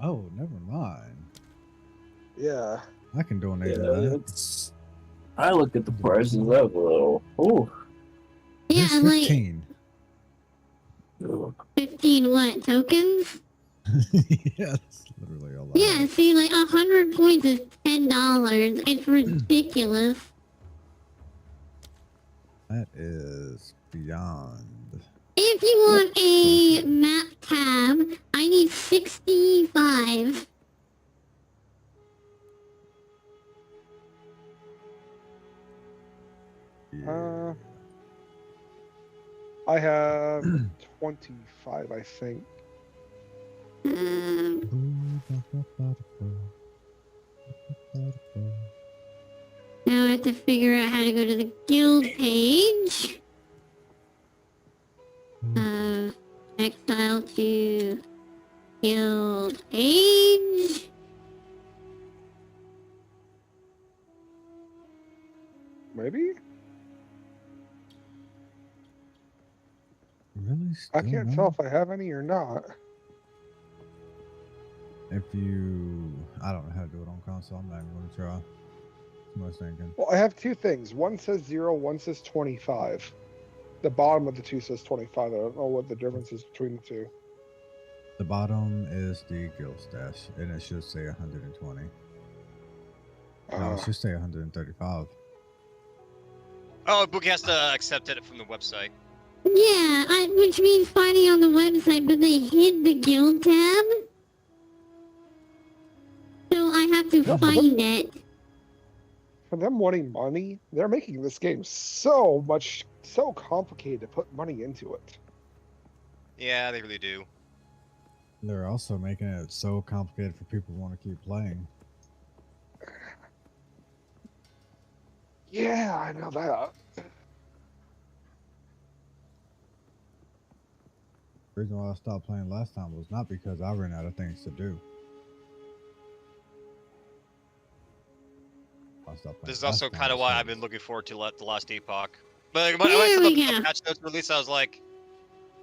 Speaker 4: oh, never mind.
Speaker 2: Yeah.
Speaker 4: I can donate to
Speaker 6: Yeah,
Speaker 4: that.
Speaker 6: it's. I look at the prices of that little. Ooh.
Speaker 1: Yeah,
Speaker 4: Here's
Speaker 1: like
Speaker 4: 15.
Speaker 1: 15 what tokens?
Speaker 4: Yeah, that's literally all.
Speaker 1: Yeah, see, like 100 points is $10. It's ridiculous.
Speaker 4: That is beyond.
Speaker 1: If you want a map tab, I need 65.
Speaker 4: Yeah.
Speaker 2: I have 25, I think.
Speaker 1: Now I have to figure out how to go to the guild page. Exile to guild page.
Speaker 2: Maybe?
Speaker 4: Really?
Speaker 2: I
Speaker 4: Still
Speaker 2: can't
Speaker 4: no?
Speaker 2: tell if I have any or not.
Speaker 4: If you, I don't know how to do it on console. I'm not even going to try. Too much thinking.
Speaker 2: Well, I have two things. One says 0, one says 25. The bottom of the two says 25. I don't know what the difference is between the two.
Speaker 4: The bottom is the guild stash, and it should say 120. No, it should say 135.
Speaker 3: Oh, Boogie has to accept it from the website.
Speaker 1: Yeah, which means finding on the website, but they hid the guild tab. So I have to find it.
Speaker 2: For them wanting money, they're making this game so complicated to put money into it.
Speaker 3: Yeah, they really do.
Speaker 4: They're also making it so complicated for people who want to keep playing.
Speaker 2: Yeah, I know that.
Speaker 4: The reason why I stopped playing last time was not because I ran out of things to do. I stopped playing
Speaker 3: This is
Speaker 4: last
Speaker 3: also
Speaker 4: time
Speaker 3: kind of why I've
Speaker 4: because-
Speaker 3: been looking forward to the last epoch. But when I
Speaker 1: There
Speaker 3: saw
Speaker 1: we
Speaker 3: the
Speaker 1: go.
Speaker 3: patch notes release, I was like,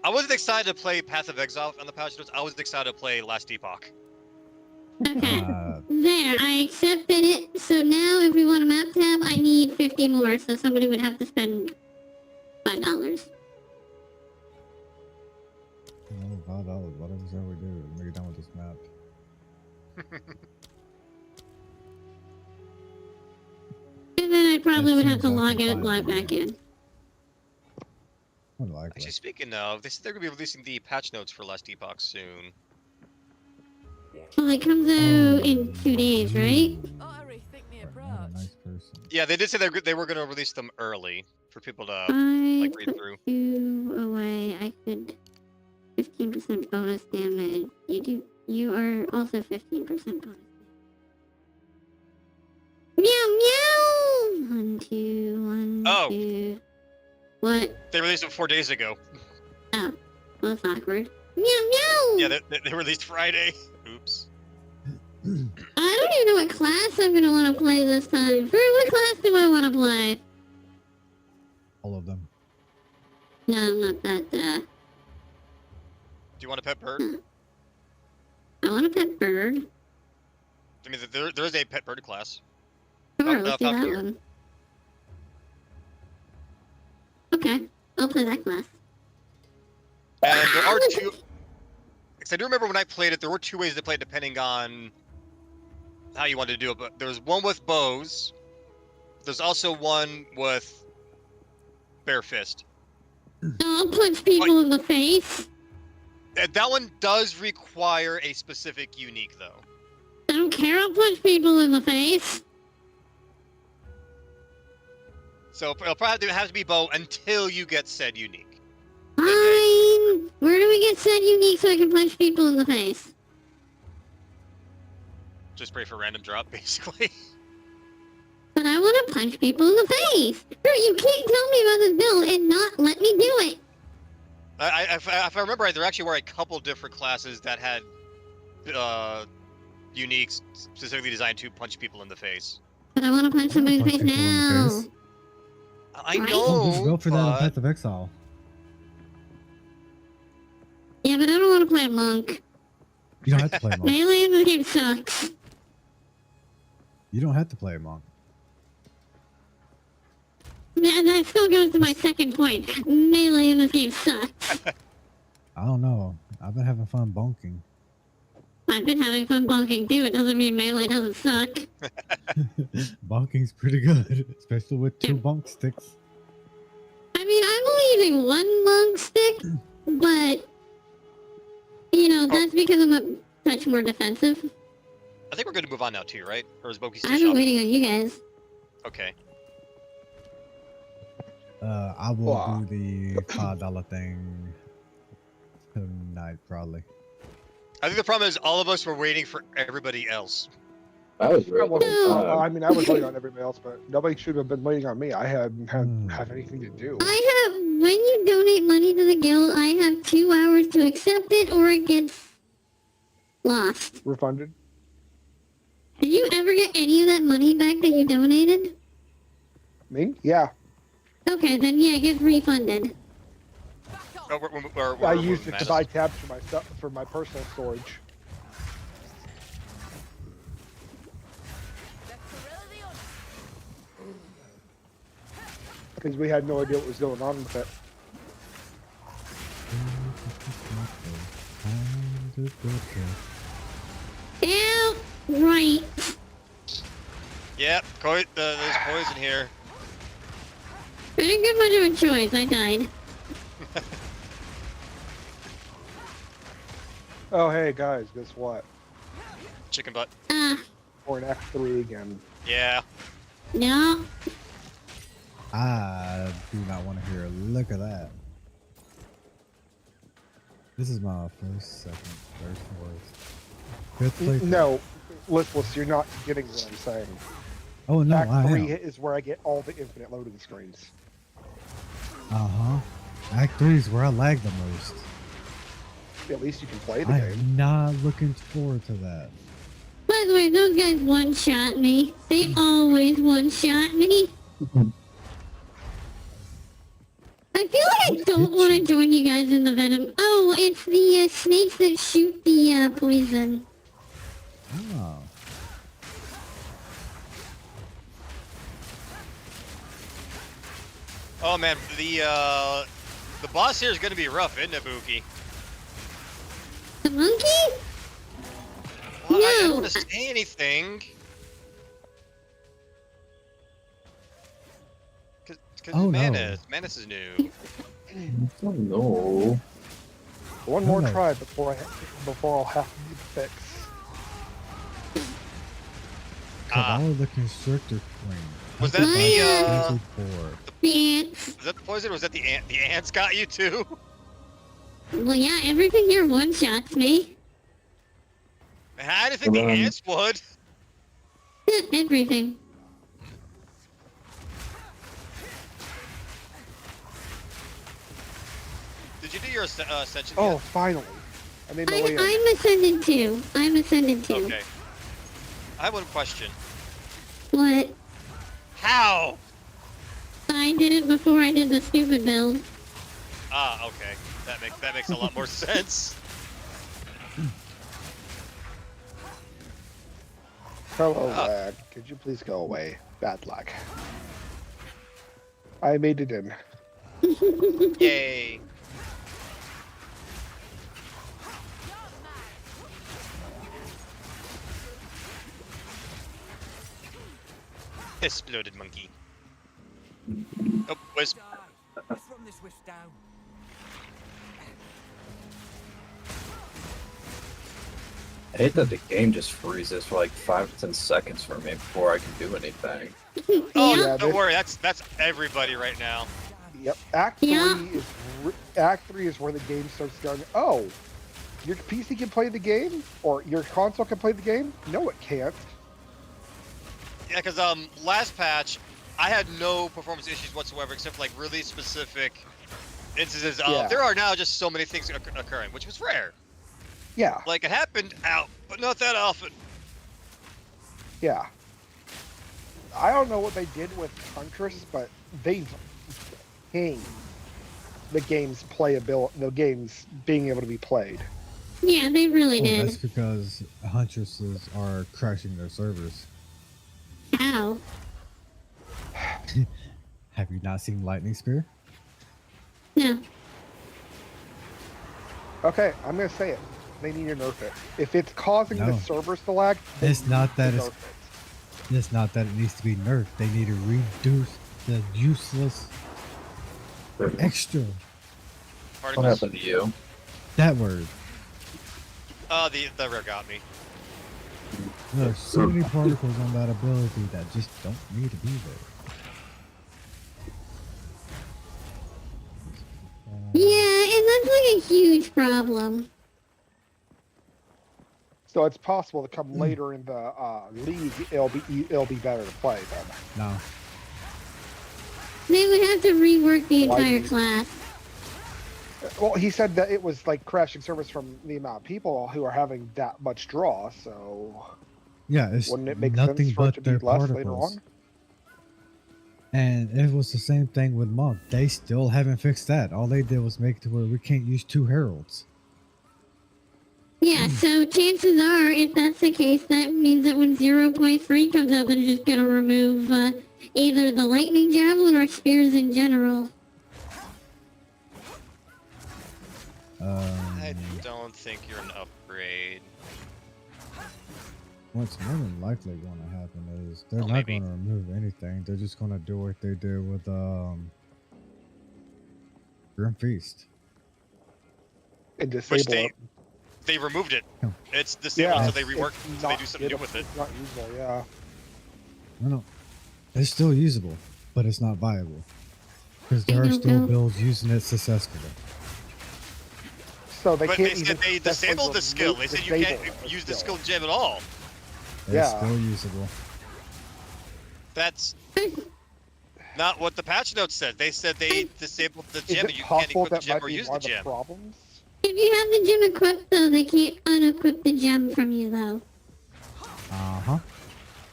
Speaker 3: I wasn't excited to play Path of Exile on the patch notes. I was excited to play Last Epoch.
Speaker 1: Okay. There, I accepted it. So now if we want a map tab, I need 50 more. So somebody would have to spend $5.
Speaker 4: $5. Whatever so we do, when we're done with this map.
Speaker 1: And then I probably
Speaker 4: As
Speaker 1: would
Speaker 4: soon
Speaker 1: have to
Speaker 4: as I
Speaker 1: log
Speaker 4: can
Speaker 1: out,
Speaker 4: find
Speaker 1: log
Speaker 4: the
Speaker 1: back in.
Speaker 4: More likely.
Speaker 3: Actually, speaking of, they said they're gonna be releasing the patch notes for Last Epoch soon.
Speaker 1: Well, it comes out in 2 days, right?
Speaker 7: Oh, I rethink the
Speaker 4: Are not a
Speaker 7: approach.
Speaker 4: nice person.
Speaker 3: Yeah, they did say they were gonna release them early for people to
Speaker 1: I
Speaker 3: like read
Speaker 1: took
Speaker 3: through.
Speaker 1: 2 away. I could 15% bonus damage. You are also 15% bonus. Meow meow. 1, 2, 1,
Speaker 3: Oh.
Speaker 1: 2. What?
Speaker 3: They released them 4 days ago.
Speaker 1: Oh, well, that's awkward. Meow meow.
Speaker 3: Yeah, they released Friday. Oops.
Speaker 1: I don't even know what class I'm gonna want to play this time. What class do I want to play?
Speaker 4: All of them.
Speaker 1: No, I'm not that.
Speaker 3: Do you want a pet bird?
Speaker 1: I want a pet bird.
Speaker 3: I mean, there is a pet bird class.
Speaker 1: Sure, let's do that
Speaker 3: Falconer.
Speaker 1: one. Okay, I'll play that class.
Speaker 3: And there are two. Because I do remember when I played it, there were 2 ways to play it depending on how you wanted to do it. But there's one with bows. There's also one with bare fist.
Speaker 1: I'll punch people in the face.
Speaker 3: That one does require a specific unique, though.
Speaker 1: I don't care, I'll punch people in the face.
Speaker 3: So it'll probably have to be bow until you get said unique.
Speaker 1: Fine. Where do we get said unique so I can punch people in the face?
Speaker 3: Just pray for random drop, basically.
Speaker 1: But I want to punch people in the face. Sure, you can't tell me about this build and not let me do it.
Speaker 3: If I remember right, there actually were a couple different classes that had uniques specifically designed to punch people in the face.
Speaker 1: But I want to punch somebody in the
Speaker 4: Punch
Speaker 1: face
Speaker 4: people in the
Speaker 1: now.
Speaker 4: face.
Speaker 3: I
Speaker 1: Right?
Speaker 3: know,
Speaker 4: Oh, just go for that on
Speaker 3: but-
Speaker 4: Path of Exile.
Speaker 1: Yeah, but I don't want to play a monk.
Speaker 4: You don't have to play a monk.
Speaker 1: Melee in this game sucks.
Speaker 4: You don't have to play a monk.
Speaker 1: And that still goes to my second point. Melee in this game sucks.
Speaker 4: I don't know. I've been having fun bonking.
Speaker 1: I've been having fun bonking too. It doesn't mean melee doesn't suck.
Speaker 4: Bonking's pretty good, especially with 2 bonk sticks.
Speaker 1: I mean, I'm only using 1 monk stick, but you know that's because I'm a touch more defensive.
Speaker 3: I think we're going to move on now too, right? Or is Boki still
Speaker 1: I've been
Speaker 3: shopping?
Speaker 1: waiting on you guys.
Speaker 3: Okay.
Speaker 4: I will
Speaker 2: Wow.
Speaker 4: do the $5 thing tonight, probably.
Speaker 3: I think the problem is all of us were waiting for everybody else.
Speaker 6: I was
Speaker 2: I,
Speaker 6: ready.
Speaker 2: wasn't,
Speaker 1: No.
Speaker 2: I mean, I was waiting on everybody else, but nobody should have been waiting on me. I hadn't have anything to do.
Speaker 1: I have, when you donate money to the guild, I have 2 hours to accept it or it gets lost.
Speaker 2: Refunded?
Speaker 1: Did you ever get any of that money back that you donated?
Speaker 2: Me? Yeah.
Speaker 1: Okay, then yeah, it gets refunded.
Speaker 3: Oh, we're
Speaker 2: I
Speaker 3: removing
Speaker 2: used it to
Speaker 3: Manus.
Speaker 2: buy tabs for my stuff for my personal storage. Because we had no idea what was going on with it.
Speaker 1: Yeah, right.
Speaker 3: Yep, there's poison here.
Speaker 1: I didn't get much of a choice, I died.
Speaker 2: Oh, hey guys, guess what?
Speaker 3: Chicken butt.
Speaker 2: We're in Act 3 again.
Speaker 3: Yeah.
Speaker 1: No.
Speaker 4: I do not want to hear a lick of that. This is my first, second, third, fourth, fifth playthrough.
Speaker 2: No, listless, you're not getting what I'm saying.
Speaker 4: Oh no,
Speaker 2: Act
Speaker 4: I
Speaker 2: 3
Speaker 4: am.
Speaker 2: is where I get all the infinite loading screens.
Speaker 4: Act 3 is where I lag the most.
Speaker 2: At least you can play the
Speaker 4: I
Speaker 2: game.
Speaker 4: am not looking forward to that.
Speaker 1: By the way, those guys one-shot me. They always one-shot me. I feel like I don't want to join you guys in the Venom. Oh, it's the snakes that shoot the poison.
Speaker 4: Oh.
Speaker 3: Oh man, the boss here is gonna be rough, isn't it, Buki?
Speaker 1: The monkey?
Speaker 3: Well, I don't
Speaker 1: No.
Speaker 3: want to say anything. Because
Speaker 4: Oh, no.
Speaker 3: Manus is new.
Speaker 6: Oh no.
Speaker 2: One more
Speaker 4: No.
Speaker 2: try before I'll have to do the fix.
Speaker 4: Cavallo the Constrictor Queen.
Speaker 3: Was that
Speaker 1: the,
Speaker 4: 24.
Speaker 1: The ants.
Speaker 3: Was that the poison or was that the ant? The ants got you too?
Speaker 1: Well, yeah, everything here one-shots me.
Speaker 3: I didn't think the ants would.
Speaker 1: Everything.
Speaker 3: Did you do your ascension
Speaker 2: Oh,
Speaker 3: yet?
Speaker 2: finally. I made my way in.
Speaker 1: I'm ascended too. I'm ascended too.
Speaker 3: Okay. I have one question.
Speaker 1: What?
Speaker 3: How?
Speaker 1: I did it before I did the stupid build.
Speaker 3: Ah, okay. That makes a lot more sense.
Speaker 2: Hello, lad. Could you please go away? Bad luck. I made it in.
Speaker 3: Yay. Exploded monkey. Oh, wisp.
Speaker 10: From this wisp down.
Speaker 6: I hate that the game just freezes for like 5 to 10 seconds for me before I can do anything.
Speaker 3: Oh,
Speaker 2: Yeah,
Speaker 3: don't
Speaker 2: this-
Speaker 3: worry. That's everybody right now.
Speaker 2: Yep. Act 3
Speaker 1: Yeah.
Speaker 2: is Act 3 is where the game starts going. Oh, your PC can play the game, or your console can play the game? No, it can't.
Speaker 3: Yeah, because last patch, I had no performance issues whatsoever except for, like really specific instances.
Speaker 2: Yeah.
Speaker 3: There are now just so many things occurring, which was rare.
Speaker 2: Yeah,
Speaker 3: Like it happened out, but not that often.
Speaker 2: yeah. I don't know what they did with Huntress, but they've changed the game's playability, the game's being able to be played.
Speaker 1: Yeah, they really
Speaker 4: Well,
Speaker 1: did.
Speaker 4: that's because Huntresses are crashing their servers.
Speaker 1: How?
Speaker 4: Have you not seen Lightning Spear?
Speaker 1: No.
Speaker 2: Okay, I'm gonna say it. They need to nerf it. If it's causing
Speaker 4: No.
Speaker 2: the servers to lag, they
Speaker 4: It's not that
Speaker 2: need
Speaker 4: it's,
Speaker 2: to nerf it.
Speaker 4: it's not that it needs to be nerfed. They need to reduce the useless extra.
Speaker 6: What
Speaker 3: Particles.
Speaker 6: happened to you?
Speaker 4: That word.
Speaker 3: The rare got me.
Speaker 4: There are so many particles on that ability that just don't need to be there.
Speaker 1: Yeah, and that's like a huge problem.
Speaker 2: So it's possible to come later in the league. It'll be better to play then.
Speaker 4: No.
Speaker 1: They would have to rework the
Speaker 2: Why
Speaker 1: entire
Speaker 2: do you-
Speaker 1: class.
Speaker 2: Well, he said that it was like crashing servers from the amount of people who are having that much draw. So
Speaker 4: Yeah, it's
Speaker 2: wouldn't it make
Speaker 4: nothing
Speaker 2: sense for it
Speaker 4: but
Speaker 2: to be
Speaker 4: their
Speaker 2: less later
Speaker 4: particles.
Speaker 2: on?
Speaker 4: And it was the same thing with Monk. They still haven't fixed that. All they did was make it to where we can't use 2 heralds.
Speaker 1: Yeah, so chances are, if that's the case, that means that when 0.3 comes up, they're just gonna remove either the lightning javelin or spears in general.
Speaker 3: I don't think you're an upgrade.
Speaker 4: What's more than likely going to happen is they're
Speaker 3: Oh,
Speaker 4: not
Speaker 3: maybe.
Speaker 4: going to remove anything. They're just going to do what they did with Grim Feast.
Speaker 2: And
Speaker 3: Which
Speaker 2: disable it.
Speaker 3: they removed it.
Speaker 4: Yeah.
Speaker 3: It's disabled,
Speaker 2: Yeah,
Speaker 3: so they rework,
Speaker 2: it's
Speaker 3: so they
Speaker 2: not
Speaker 3: do something new with it.
Speaker 2: It's not usable. Yeah.
Speaker 4: No, it's still usable, but it's not viable because there are
Speaker 1: don't
Speaker 4: still
Speaker 1: know.
Speaker 4: builds using it successfully.
Speaker 2: So they
Speaker 3: But
Speaker 2: can't
Speaker 3: they
Speaker 2: even
Speaker 3: said they
Speaker 2: successfully
Speaker 3: disabled the skill. They said you
Speaker 2: disable
Speaker 3: can't
Speaker 2: the
Speaker 3: use the skill gem at all.
Speaker 4: It's
Speaker 2: Yeah.
Speaker 4: still usable.
Speaker 3: That's not what the patch notes said. They said they disabled the
Speaker 2: Is
Speaker 3: gem.
Speaker 2: it
Speaker 3: You can't
Speaker 2: possible
Speaker 3: equip the
Speaker 2: that
Speaker 3: gem
Speaker 2: might
Speaker 3: or
Speaker 2: be
Speaker 3: use
Speaker 2: one
Speaker 3: the
Speaker 2: of the
Speaker 3: gem.
Speaker 2: problems?
Speaker 1: If you have the gem equipped, though, they can't unequip the gem from you, though.
Speaker 4: Uh-huh.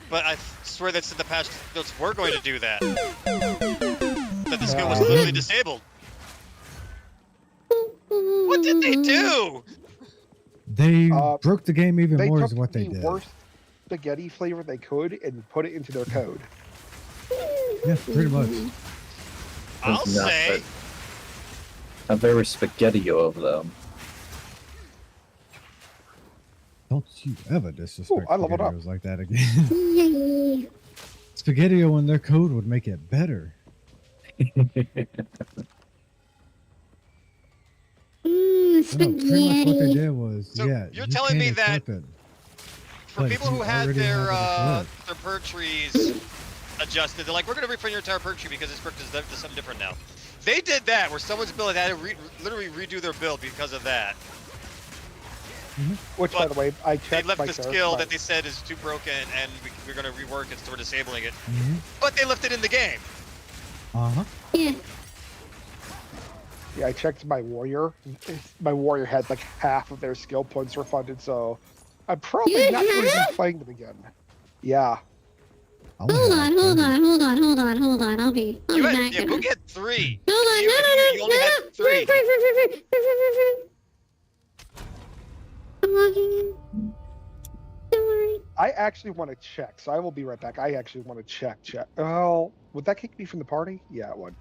Speaker 3: But I swear that the patch notes were going to do that. That the skill was
Speaker 2: Uh,
Speaker 3: literally disabled. What did they do?
Speaker 4: They
Speaker 2: Uh,
Speaker 4: broke the game even
Speaker 2: They
Speaker 4: more
Speaker 2: took
Speaker 4: is what they
Speaker 2: the
Speaker 4: did.
Speaker 2: worst spaghetti flavor they could and put it into their code.
Speaker 4: Yeah, pretty much.
Speaker 3: I'll
Speaker 6: It's not
Speaker 3: say.
Speaker 6: a very spaghetti of them.
Speaker 4: Don't you ever disrespect
Speaker 2: I leveled up.
Speaker 4: SpaghettiOs like that again.
Speaker 1: Yay.
Speaker 4: SpaghettiO and their code would make it better.
Speaker 1: Mmm,
Speaker 4: No, pretty much what they
Speaker 1: spaghetti.
Speaker 4: did was,
Speaker 3: So
Speaker 4: yeah,
Speaker 3: you're
Speaker 4: you
Speaker 3: telling
Speaker 4: can
Speaker 3: me that
Speaker 4: equip it.
Speaker 3: for
Speaker 4: But
Speaker 3: people
Speaker 4: if
Speaker 3: who
Speaker 4: you
Speaker 3: had
Speaker 4: already
Speaker 3: their
Speaker 4: have it equipped,
Speaker 3: perk trees adjusted, they're like, we're gonna refund your entire perk tree because this perk does something different now. They did that where someone's build had to literally redo their build because of that.
Speaker 2: Which, by
Speaker 3: But
Speaker 2: the way, I
Speaker 3: They
Speaker 2: checked
Speaker 3: left
Speaker 2: my
Speaker 3: the
Speaker 2: character.
Speaker 3: skill that they said is too broken and we're gonna rework it, so we're disabling it.
Speaker 4: mhm,
Speaker 3: But they left it in the game.
Speaker 4: uh-huh.
Speaker 1: Yeah.
Speaker 2: Yeah, I checked my warrior. My warrior had like half of their skill points refunded, so I'm probably
Speaker 1: You
Speaker 2: not going to
Speaker 1: have?
Speaker 2: be playing them again. Yeah.
Speaker 4: I only
Speaker 1: Hold
Speaker 4: had
Speaker 1: on,
Speaker 4: like
Speaker 1: hold
Speaker 4: 30.
Speaker 1: on, hold on, hold on, hold on. I'll be
Speaker 3: You had,
Speaker 1: back
Speaker 3: yeah,
Speaker 1: in
Speaker 3: Boog
Speaker 1: a...
Speaker 3: had 3.
Speaker 1: Hold on,
Speaker 3: You,
Speaker 1: no,
Speaker 3: if
Speaker 1: no,
Speaker 3: you,
Speaker 1: no,
Speaker 3: you only
Speaker 1: no,
Speaker 3: had 3.
Speaker 1: I'm logging in. Don't worry.
Speaker 2: I actually want to check, so I will be right back. I actually want to check. Oh, would that kick me from the party? Yeah, it would.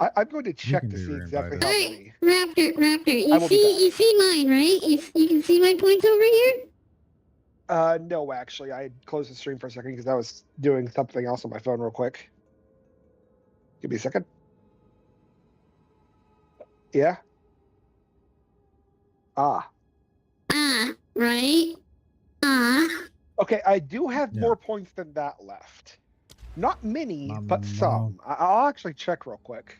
Speaker 2: I'm going to check
Speaker 4: can
Speaker 2: to
Speaker 4: be
Speaker 2: see exactly how
Speaker 1: Alright,
Speaker 2: many.
Speaker 1: Raptor,
Speaker 2: I will be back.
Speaker 1: you see mine, right? You can see my points over here?
Speaker 2: No, actually, I had closed the stream for a second because I was doing something else on my phone real quick. Give me a second. Yeah. Ah.
Speaker 1: Right?
Speaker 2: Okay, I do have
Speaker 4: Yeah.
Speaker 2: more points than that left. Not many,
Speaker 4: My
Speaker 2: but some. I'll actually check real quick.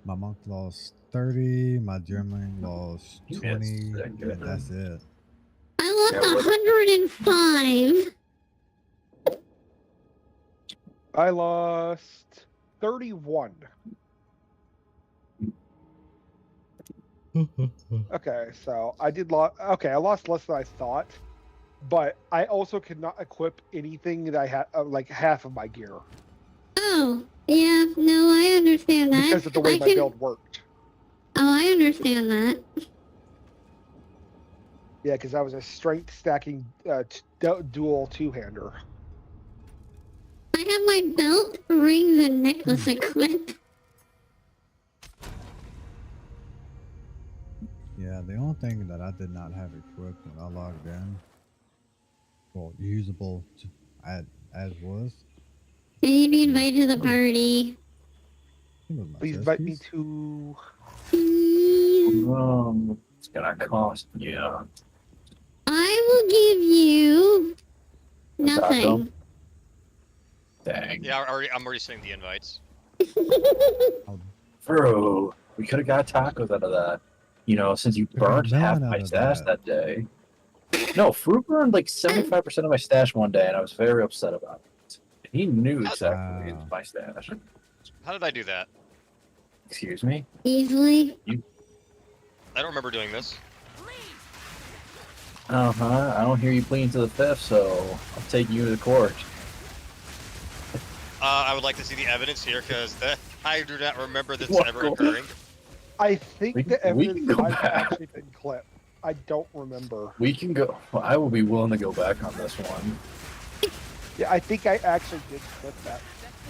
Speaker 4: My monk lost 30, my German lost
Speaker 6: Yes,
Speaker 4: 20,
Speaker 6: that good.
Speaker 4: and that's it.
Speaker 1: I lost
Speaker 6: Yeah, what-
Speaker 1: 105.
Speaker 2: I lost 31. Okay, so I did okay, I lost less than I thought, but I also could not equip anything that I had, like half of my gear,
Speaker 1: Oh, yeah, no, I understand that.
Speaker 2: because of the way
Speaker 1: I
Speaker 2: my
Speaker 1: can...
Speaker 2: build worked.
Speaker 1: Oh, I understand that.
Speaker 2: Yeah, because I was a strength stacking dual two-hander.
Speaker 1: I have my belt, rings, and necklace equipped.
Speaker 4: Yeah, the only thing that I did not have equipped when I logged in, well, usable as was,
Speaker 1: I need to be invited to the party.
Speaker 4: I think it was my
Speaker 2: Please
Speaker 4: chest
Speaker 2: invite me
Speaker 4: piece.
Speaker 2: to.
Speaker 1: Please.
Speaker 6: It's gonna cost you.
Speaker 1: I will give you nothing.
Speaker 6: Dang.
Speaker 3: Yeah, I'm already sending the invites.
Speaker 6: Bro, we could have got tacos out of that. You know, since you
Speaker 4: We got
Speaker 6: burned half
Speaker 4: melon
Speaker 6: my
Speaker 4: out of
Speaker 6: stash
Speaker 4: that.
Speaker 6: that day. No, Fruit burned like 75% of my stash one day, and I was very upset about it. He knew exactly
Speaker 4: Wow.
Speaker 6: my stash.
Speaker 3: How did I do that?
Speaker 6: Excuse me?
Speaker 1: Easily.
Speaker 3: I don't remember doing this.
Speaker 6: I don't hear you pleading to the fifth, so I'll take you to court.
Speaker 3: I would like to see the evidence here because I do not remember this
Speaker 6: What?
Speaker 3: ever occurring.
Speaker 2: I think the
Speaker 6: we
Speaker 2: evidence
Speaker 6: can go
Speaker 2: might have
Speaker 6: back.
Speaker 2: actually been clipped. I don't remember.
Speaker 6: We can go. Well, I will be willing to go back on this one.
Speaker 2: Yeah, I think I actually did clip that.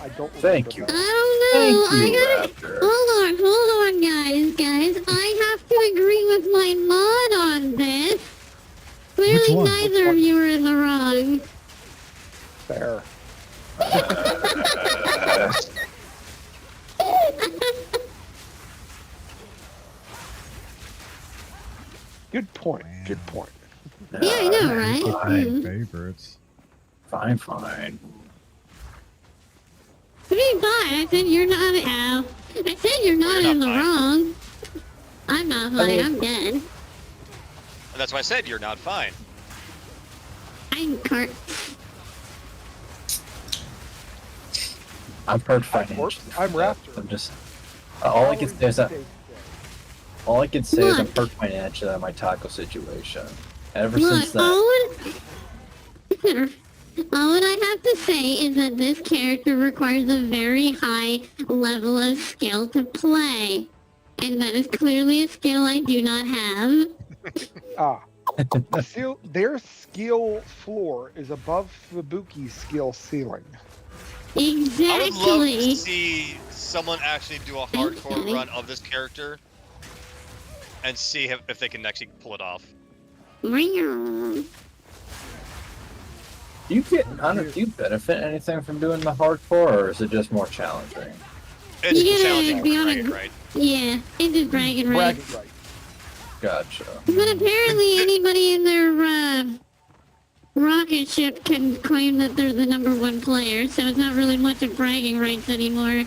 Speaker 2: I don't remember.
Speaker 6: Thank you.
Speaker 2: that.
Speaker 1: I don't know.
Speaker 6: Thank you,
Speaker 1: I
Speaker 6: Raptor.
Speaker 1: gotta... Hold on, guys. I have to agree with my mod on this. Clearly,
Speaker 4: one?
Speaker 1: neither of you are in the wrong.
Speaker 2: Fair. Good point. Good
Speaker 4: Wow.
Speaker 2: point.
Speaker 1: Yeah, I know, right?
Speaker 6: Fine,
Speaker 1: Mm.
Speaker 4: Favorites.
Speaker 6: fine.
Speaker 1: To be fine, I said you're not out. I said you're not
Speaker 3: you're
Speaker 1: in
Speaker 3: not
Speaker 1: the
Speaker 3: fine.
Speaker 1: wrong. I'm not fine,
Speaker 6: mean-
Speaker 1: I'm dead.
Speaker 3: And that's why I said you're not fine.
Speaker 1: I'm cart.
Speaker 6: I'm hurt
Speaker 2: I'm
Speaker 6: financially.
Speaker 2: I'm Raptor.
Speaker 6: I'm just. All I can say is that. All I can say is I'm
Speaker 1: Look.
Speaker 6: hurt financially on my taco situation. Ever
Speaker 1: Look,
Speaker 6: since that.
Speaker 1: all what I have to say is that this character requires a very high level of skill to play. And that is clearly a skill I do not have.
Speaker 2: Their skill floor is above Fubuki's skill ceiling.
Speaker 3: I would love to
Speaker 1: Exactly.
Speaker 3: see someone actually do a hardcore run of this character and see if they can actually pull it off.
Speaker 1: Meow.
Speaker 6: Do you benefit anything from doing the hardcore, or is it just more challenging?
Speaker 3: It's
Speaker 1: You gotta
Speaker 3: challenging
Speaker 1: be
Speaker 3: for
Speaker 1: on
Speaker 3: bragging,
Speaker 1: a-
Speaker 3: right?
Speaker 1: Yeah, it's just bragging rights.
Speaker 2: Bragging right.
Speaker 6: Gotcha.
Speaker 1: But apparently anybody in their rocket ship can claim that they're the #1 player, so it's not really much of bragging rights anymore.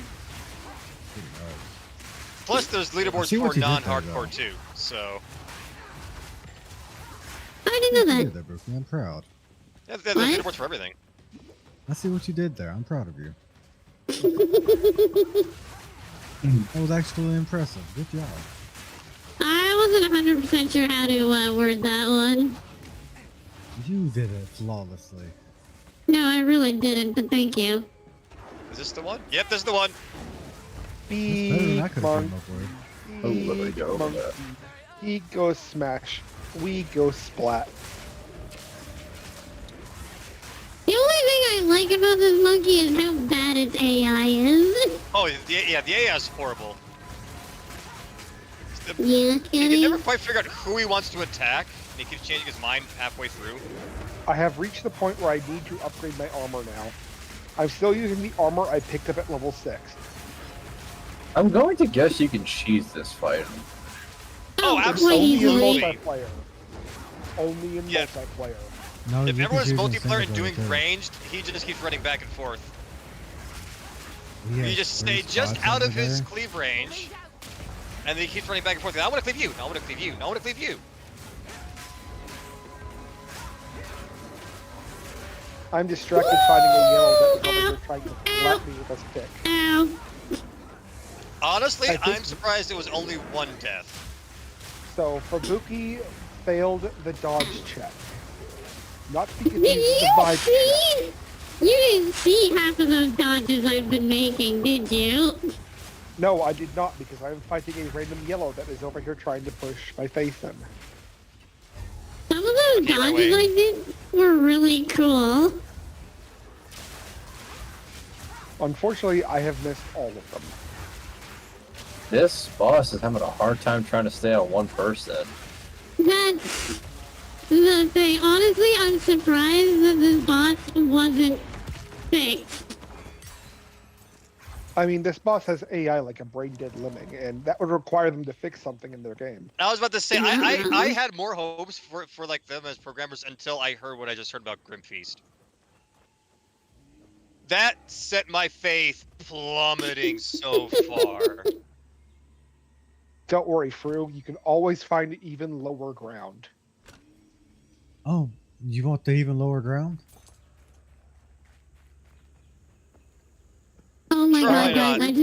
Speaker 3: Plus, there's leaderboards
Speaker 4: see what
Speaker 3: for
Speaker 4: you did there,
Speaker 3: non-hardcore
Speaker 4: though.
Speaker 3: too. So
Speaker 1: I didn't know
Speaker 4: You
Speaker 1: that.
Speaker 4: did that, Brooklyn. I'm proud.
Speaker 3: yeah, there's
Speaker 1: What?
Speaker 3: leaderboards for everything.
Speaker 4: I see what you did there. I'm proud of you. That was actually impressive. Good job.
Speaker 1: I wasn't 100% sure how to word that one.
Speaker 4: You did it flawlessly.
Speaker 1: No, I really didn't, but thank you.
Speaker 3: Is this the one? Yep, this is the one.
Speaker 4: That's better than I
Speaker 2: Big
Speaker 4: could have come
Speaker 2: monkey.
Speaker 4: up with.
Speaker 6: Oh, literally go over
Speaker 2: Monkey.
Speaker 6: that.
Speaker 2: He goes smash. We go splat.
Speaker 1: The only thing I like about this monkey is how bad its AI is.
Speaker 3: Oh, yeah, the AI is horrible.
Speaker 1: Yeah,
Speaker 3: He can
Speaker 1: Kenny.
Speaker 3: never quite figure out who he wants to attack, and he keeps changing his mind halfway through.
Speaker 2: I have reached the point where I need to upgrade my armor now. I'm still using the armor I picked up at level 6.
Speaker 6: I'm going to guess you can cheese this fight.
Speaker 3: Oh,
Speaker 1: quite
Speaker 3: absolutely.
Speaker 2: Only in
Speaker 1: easily.
Speaker 2: multiplayer. Only in
Speaker 3: Yeah.
Speaker 2: multiplayer.
Speaker 4: No,
Speaker 3: If
Speaker 4: you can
Speaker 3: everyone's
Speaker 4: choose in
Speaker 3: multiplayer and
Speaker 4: single
Speaker 3: doing
Speaker 4: player, too.
Speaker 3: ranged, he just keeps running back and forth.
Speaker 4: We
Speaker 3: You
Speaker 4: have
Speaker 3: just
Speaker 4: 3
Speaker 3: stay just
Speaker 4: spots
Speaker 3: out of
Speaker 4: over
Speaker 3: his
Speaker 4: there.
Speaker 3: cleave range, and then he keeps running back and forth. I want to cleave you. I want to cleave you. I want to cleave you.
Speaker 2: I'm distracted finding a yellow that was over here trying to slap me with a stick.
Speaker 1: Ow.
Speaker 3: Honestly,
Speaker 2: I think-
Speaker 3: I'm surprised it was only one death.
Speaker 2: So, Fabuki failed the dodge check. Not because
Speaker 1: Did
Speaker 2: he
Speaker 1: you
Speaker 2: survived check.
Speaker 1: see? You didn't see half of those dodges I've been making, did you?
Speaker 2: No, I did not, because I'm fighting a random yellow that is over here trying to push my face in.
Speaker 1: Some of those
Speaker 3: Okay, right
Speaker 1: dodges
Speaker 3: away.
Speaker 1: I did were really cool.
Speaker 2: Unfortunately, I have missed all of them.
Speaker 6: This boss is having a hard time trying to stay on one person.
Speaker 1: That's the thing. Honestly, I'm surprised that this boss wasn't fixed.
Speaker 2: I mean, this boss has AI like a brain-dead lemming, and that would require them to fix something in their game.
Speaker 3: I was about to say,
Speaker 1: Yeah.
Speaker 3: I had more hopes for like them as programmers until I heard what I just heard about Grim Feast. That set my faith plummeting so far.
Speaker 2: Don't worry, Fru, you can always find even lower ground.
Speaker 4: Oh, you want the even lower ground?
Speaker 1: Oh my
Speaker 3: Try
Speaker 1: god,
Speaker 3: not.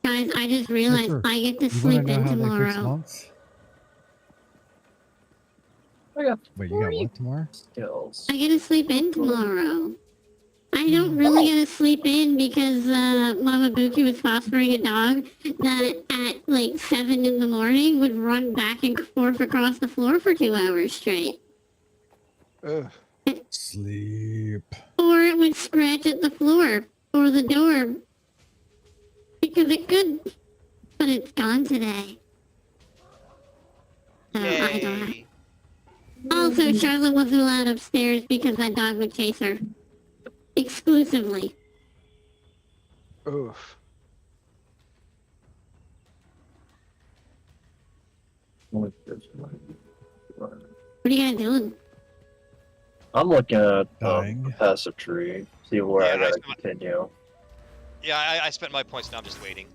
Speaker 1: guys, I just realized
Speaker 4: Sure.
Speaker 1: I get to
Speaker 4: You want
Speaker 1: sleep
Speaker 4: to know
Speaker 1: in
Speaker 4: how they fix
Speaker 1: tomorrow.
Speaker 4: monks?
Speaker 6: I got
Speaker 4: Wait, you got
Speaker 6: 40
Speaker 4: what tomorrow?
Speaker 6: skills.
Speaker 1: I get to sleep in tomorrow. I don't really get to sleep in because Mama Buki was fostering a dog that at like 7 in the morning would run back and forth across the floor for 2 hours straight.
Speaker 2: Ugh.
Speaker 4: Sleep.
Speaker 1: Or it would scratch at the floor or the door. Because it could. But it's gone today. So I don't know.
Speaker 3: Yay.
Speaker 1: Also, Charlotte wasn't allowed upstairs because that dog would chase her. Exclusively.
Speaker 2: Oof.
Speaker 6: What
Speaker 1: What are you guys doing?
Speaker 6: I'm looking at
Speaker 4: Dying.
Speaker 6: passive tree. See where
Speaker 3: Yeah,
Speaker 6: I gotta
Speaker 3: I-
Speaker 6: continue.
Speaker 3: Yeah, I spent my points. Now I'm just waiting.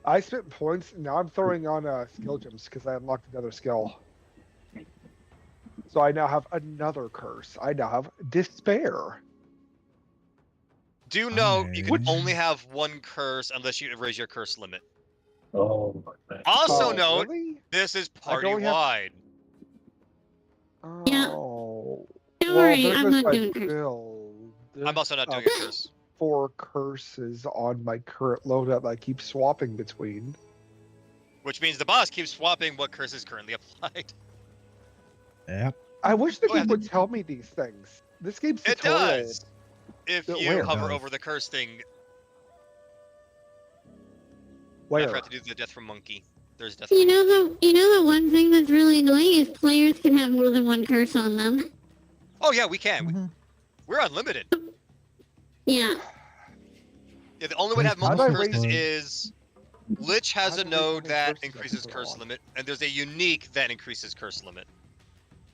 Speaker 2: I spent points, now I'm throwing on skill gems because I unlocked another skill. So I now have another curse. I now have despair.
Speaker 3: Do note you can
Speaker 4: Which-
Speaker 3: only have one curse unless you raise your curse limit.
Speaker 6: Oh my god.
Speaker 3: Also
Speaker 2: Oh,
Speaker 3: note,
Speaker 2: really?
Speaker 3: this is
Speaker 2: I can only have-
Speaker 3: party-wide.
Speaker 1: Yeah.
Speaker 2: Oh.
Speaker 1: Don't
Speaker 2: Well,
Speaker 1: worry,
Speaker 2: there
Speaker 1: I'm
Speaker 2: goes
Speaker 1: not
Speaker 2: my
Speaker 1: doing curse.
Speaker 2: build.
Speaker 3: I'm also not doing a curse.
Speaker 2: 4 curses on my current loadout that I keep swapping between.
Speaker 3: Which means the boss keeps swapping what curse is currently applied.
Speaker 4: Yep.
Speaker 2: I wish the
Speaker 3: Oh, yeah,
Speaker 2: game would tell me these things. This game's
Speaker 3: It
Speaker 2: tutorial.
Speaker 3: does! If
Speaker 2: It
Speaker 3: you
Speaker 2: will.
Speaker 3: hover
Speaker 4: Does.
Speaker 3: over the curse thing, I
Speaker 2: Where?
Speaker 3: forgot to do the death from monkey. There's definitely.
Speaker 1: You know the one thing that's really annoying is players can have more than one curse on them.
Speaker 3: Oh yeah, we can.
Speaker 4: Mhm.
Speaker 3: We're unlimited.
Speaker 1: Yeah.
Speaker 3: Yeah, the only way to have
Speaker 4: How
Speaker 3: multiple
Speaker 2: do I
Speaker 3: curses
Speaker 4: rate-
Speaker 3: is Lich has
Speaker 2: How
Speaker 3: a
Speaker 2: do I rate how
Speaker 3: node
Speaker 2: many
Speaker 3: that
Speaker 2: curses I can
Speaker 3: increases
Speaker 2: put
Speaker 3: curse
Speaker 2: on?
Speaker 3: limit, and there's a unique that increases curse limit.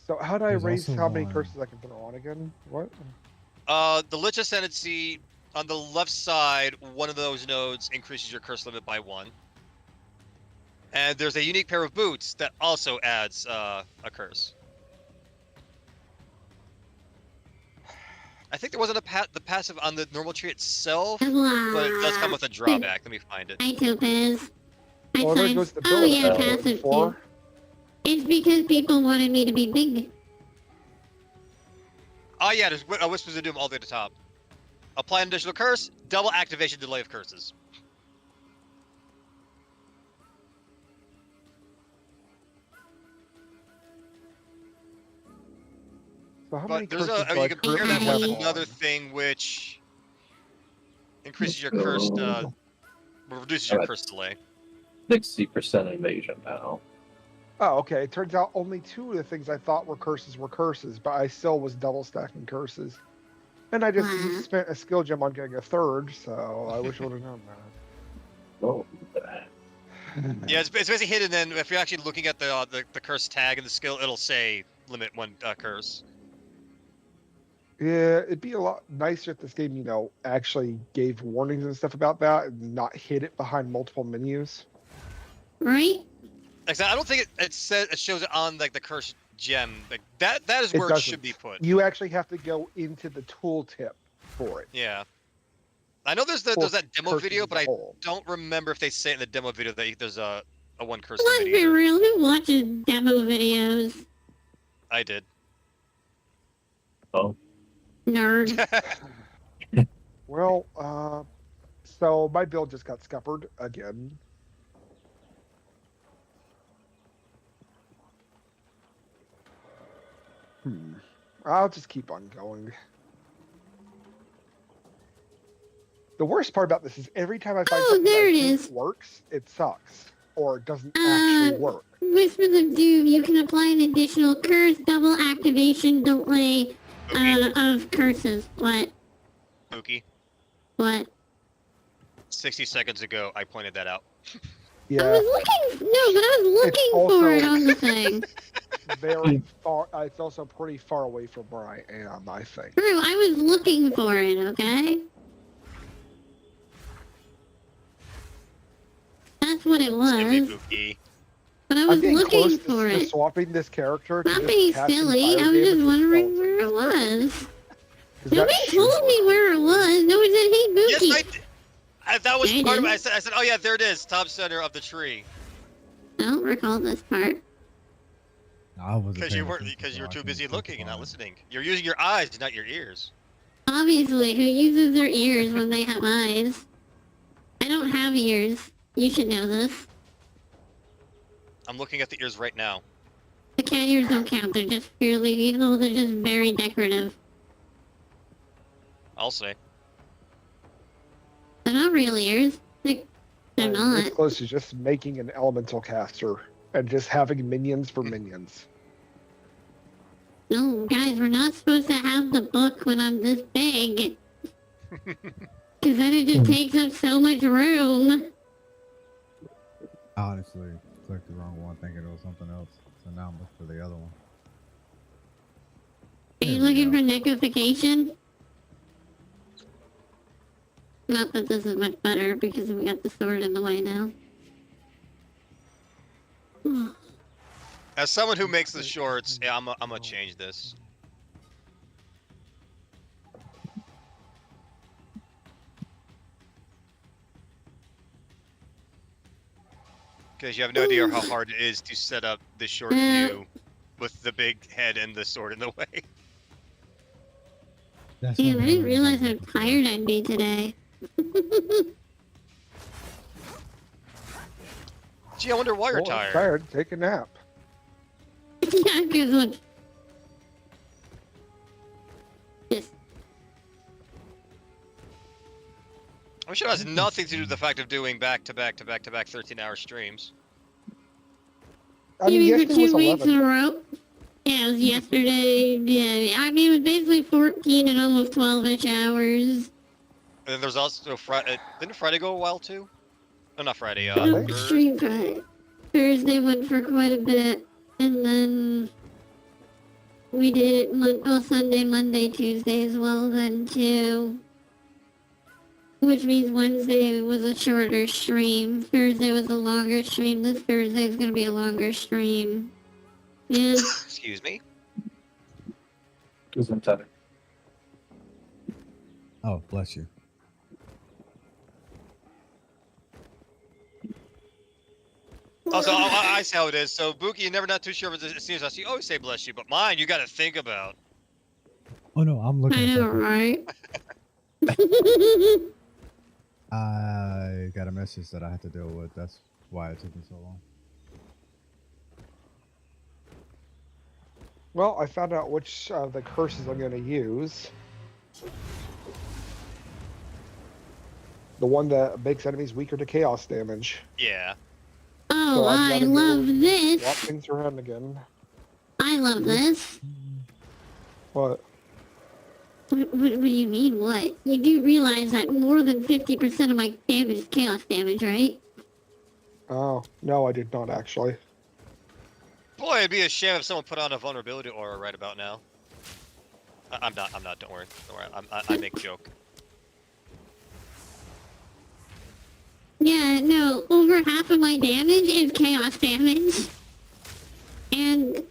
Speaker 2: So how do I
Speaker 4: There's
Speaker 2: raise
Speaker 4: also
Speaker 2: how many
Speaker 4: one-
Speaker 2: curses I can put on again? What?
Speaker 3: The Lich Ascendancy on the left side, one of those nodes increases your curse limit by 1. And there's a unique pair of boots that also adds a curse. I think there wasn't the passive on the normal tree itself, but it does come with a drawback. Let me find it.
Speaker 1: Hi, Topaz. I
Speaker 2: Oh, there
Speaker 1: signed.
Speaker 2: goes the
Speaker 1: Oh
Speaker 2: build.
Speaker 1: yeah,
Speaker 6: Uh,
Speaker 1: passive too.
Speaker 2: 4.
Speaker 1: It's because people wanted me to be big.
Speaker 3: Oh yeah, there's Whispers of Doom all the way to the top. Apply an additional curse, double activation delay of curses.
Speaker 2: So how
Speaker 3: But
Speaker 2: many
Speaker 3: there's
Speaker 2: curses
Speaker 3: a
Speaker 2: do I
Speaker 3: you can pair
Speaker 2: currently
Speaker 3: that
Speaker 2: have
Speaker 3: with
Speaker 2: on?
Speaker 3: another thing which increases your curse, reduces your
Speaker 6: Alright.
Speaker 3: curse delay.
Speaker 6: 60% evasion now.
Speaker 2: Oh, okay. It turns out only 2 of the things I thought were curses, but I still was double stacking curses. And I just
Speaker 1: Wow.
Speaker 2: spent a skill gem on getting a 3rd, so I wish I would have known that.
Speaker 6: Oh,
Speaker 3: Yeah, it's basically hidden. Then if you're actually looking at the curse tag and the skill, it'll say limit 1 curse.
Speaker 2: Yeah, it'd be a lot nicer if this game, actually gave warnings and stuff about that and not hid it behind multiple menus.
Speaker 1: Right?
Speaker 3: Like I don't think it says it shows it on like the curse gem. Like that is
Speaker 2: It
Speaker 3: where it
Speaker 2: doesn't.
Speaker 3: should be put.
Speaker 2: You actually have to go into the tooltip for it.
Speaker 3: Yeah. I know there's
Speaker 2: For
Speaker 3: that demo
Speaker 2: curses
Speaker 3: video,
Speaker 2: as
Speaker 3: but
Speaker 2: a
Speaker 3: I
Speaker 2: whole.
Speaker 3: don't remember if they say in the demo video that there's a 1 curse
Speaker 1: Let's
Speaker 3: limit
Speaker 1: be
Speaker 3: either.
Speaker 1: real. Who watches demo videos?
Speaker 3: I did.
Speaker 6: oh.
Speaker 1: Nerd.
Speaker 2: Well, so my build just got scuppered again. I'll just keep on going. The worst part about this is every time I find
Speaker 1: Oh,
Speaker 2: something
Speaker 1: there
Speaker 2: that I
Speaker 1: it
Speaker 2: think
Speaker 1: is.
Speaker 2: works, it sucks. Or it doesn't actually work.
Speaker 1: Whispers of Doom. You can apply an additional curse, double activation delay of curses. What?
Speaker 3: Spooky.
Speaker 1: What?
Speaker 3: 60 seconds ago, I pointed that out.
Speaker 1: I
Speaker 2: Yeah,
Speaker 1: was looking. No, but I was looking for it
Speaker 2: also-
Speaker 1: on the thing.
Speaker 2: very far. It's also pretty far away from where I am, I think.
Speaker 1: True, I was looking for it. Okay. That's what it
Speaker 3: Silly
Speaker 1: was.
Speaker 3: Spooky.
Speaker 1: But I
Speaker 2: I'm
Speaker 1: was
Speaker 2: getting
Speaker 1: looking
Speaker 2: close
Speaker 1: for
Speaker 2: to
Speaker 1: it.
Speaker 2: swapping this character. To
Speaker 1: Not
Speaker 2: just
Speaker 1: being
Speaker 2: casting
Speaker 1: silly.
Speaker 2: fire
Speaker 1: I was
Speaker 2: damage
Speaker 1: just
Speaker 2: with
Speaker 1: wondering
Speaker 2: skeletons,
Speaker 1: where it was.
Speaker 2: 'cause
Speaker 1: Nobody
Speaker 2: that
Speaker 1: told
Speaker 2: should
Speaker 1: me
Speaker 2: work.
Speaker 1: where it was. No one said, "Hey,
Speaker 3: Yes,
Speaker 1: Mookie."
Speaker 3: I did. That was
Speaker 1: Yeah, you
Speaker 3: part of it.
Speaker 1: did.
Speaker 3: I said, oh yeah, there it is, top center of the tree.
Speaker 1: I don't recall this part.
Speaker 4: I wasn't
Speaker 3: Because
Speaker 4: paying
Speaker 3: you were
Speaker 4: attention, so
Speaker 3: too
Speaker 4: I couldn't
Speaker 3: busy
Speaker 4: speak
Speaker 3: looking and not
Speaker 4: upon it.
Speaker 3: listening. You're using your eyes, not your ears.
Speaker 1: Obviously, who uses their ears when they have eyes? I don't have ears. You should know this.
Speaker 3: I'm looking at the ears right now.
Speaker 1: The cat ears don't count. They're just purely, they're just very decorative.
Speaker 3: I'll say.
Speaker 1: They're not real ears. They're
Speaker 2: I'm
Speaker 1: not.
Speaker 2: this close to just making an elemental caster and just having minions for minions.
Speaker 1: No, guys, we're not supposed to have the book when I'm this big. Because then it just takes up so much room.
Speaker 4: I honestly clicked the wrong one thinking it was something else. So now I'm looking for the other one.
Speaker 1: Are you
Speaker 4: There we
Speaker 1: looking
Speaker 4: go.
Speaker 1: for necrofication? Not that this is much better because we got the sword in the way now.
Speaker 3: As someone who makes the shorts, yeah, I'm gonna change this. Because you have no idea how hard it is to set up the short view with the big head and the sword in the way.
Speaker 4: That's
Speaker 1: Damn,
Speaker 4: what
Speaker 1: I didn't
Speaker 4: I'm
Speaker 1: realize how
Speaker 4: looking for.
Speaker 1: tired I'd be today.
Speaker 3: Gee, I wonder why you're
Speaker 2: Well, I'm
Speaker 3: tired.
Speaker 2: tired. Take a nap.
Speaker 1: Yeah, because look. Just,
Speaker 3: I'm sure it has nothing to do with the fact of doing back-to-back 13-hour streams.
Speaker 2: I mean,
Speaker 1: Maybe for
Speaker 2: yesterday was
Speaker 1: 2 weeks in
Speaker 2: 11.
Speaker 1: a row. Yeah, it was yesterday. Yeah, I mean, it was basically 14 and almost 12-ish hours.
Speaker 3: And then there's also Friday. Didn't Friday go a while too? No, not Friday.
Speaker 2: Sunday?
Speaker 1: Stream Friday. Thursday went for quite a bit, and then we did it Sunday, Monday, Tuesday as well then too. Which means Wednesday was a shorter stream. Thursday was a longer stream. This Thursday is gonna be a longer stream. Yeah.
Speaker 3: Excuse me.
Speaker 6: Gesundheit.
Speaker 4: Oh, bless you.
Speaker 3: Also, I see how it is. So, Buki, you're never not too sure if it's as soon as you always say bless you, but mine, you got to think about.
Speaker 4: Oh no, I'm looking.
Speaker 1: I
Speaker 4: at
Speaker 1: know,
Speaker 4: something.
Speaker 1: right?
Speaker 4: I got a message that I had to deal with. That's why it took me so long.
Speaker 2: Well, I found out which of the curses I'm going to use. The one that makes enemies weaker to chaos damage.
Speaker 3: Yeah.
Speaker 1: Oh,
Speaker 2: So I've
Speaker 1: I
Speaker 2: gotta
Speaker 1: love
Speaker 2: Swap
Speaker 1: this.
Speaker 2: things around again.
Speaker 1: I love this.
Speaker 2: What?
Speaker 1: What do you mean, what? You do realize that more than 50% of my damage is chaos damage, right?
Speaker 2: Oh, no, I did not actually.
Speaker 3: Boy, it'd be a shame if someone put on a vulnerability aura right about now. I'm not, don't worry. Don't worry, I make a joke.
Speaker 1: Yeah, no, over half of my damage is chaos damage. And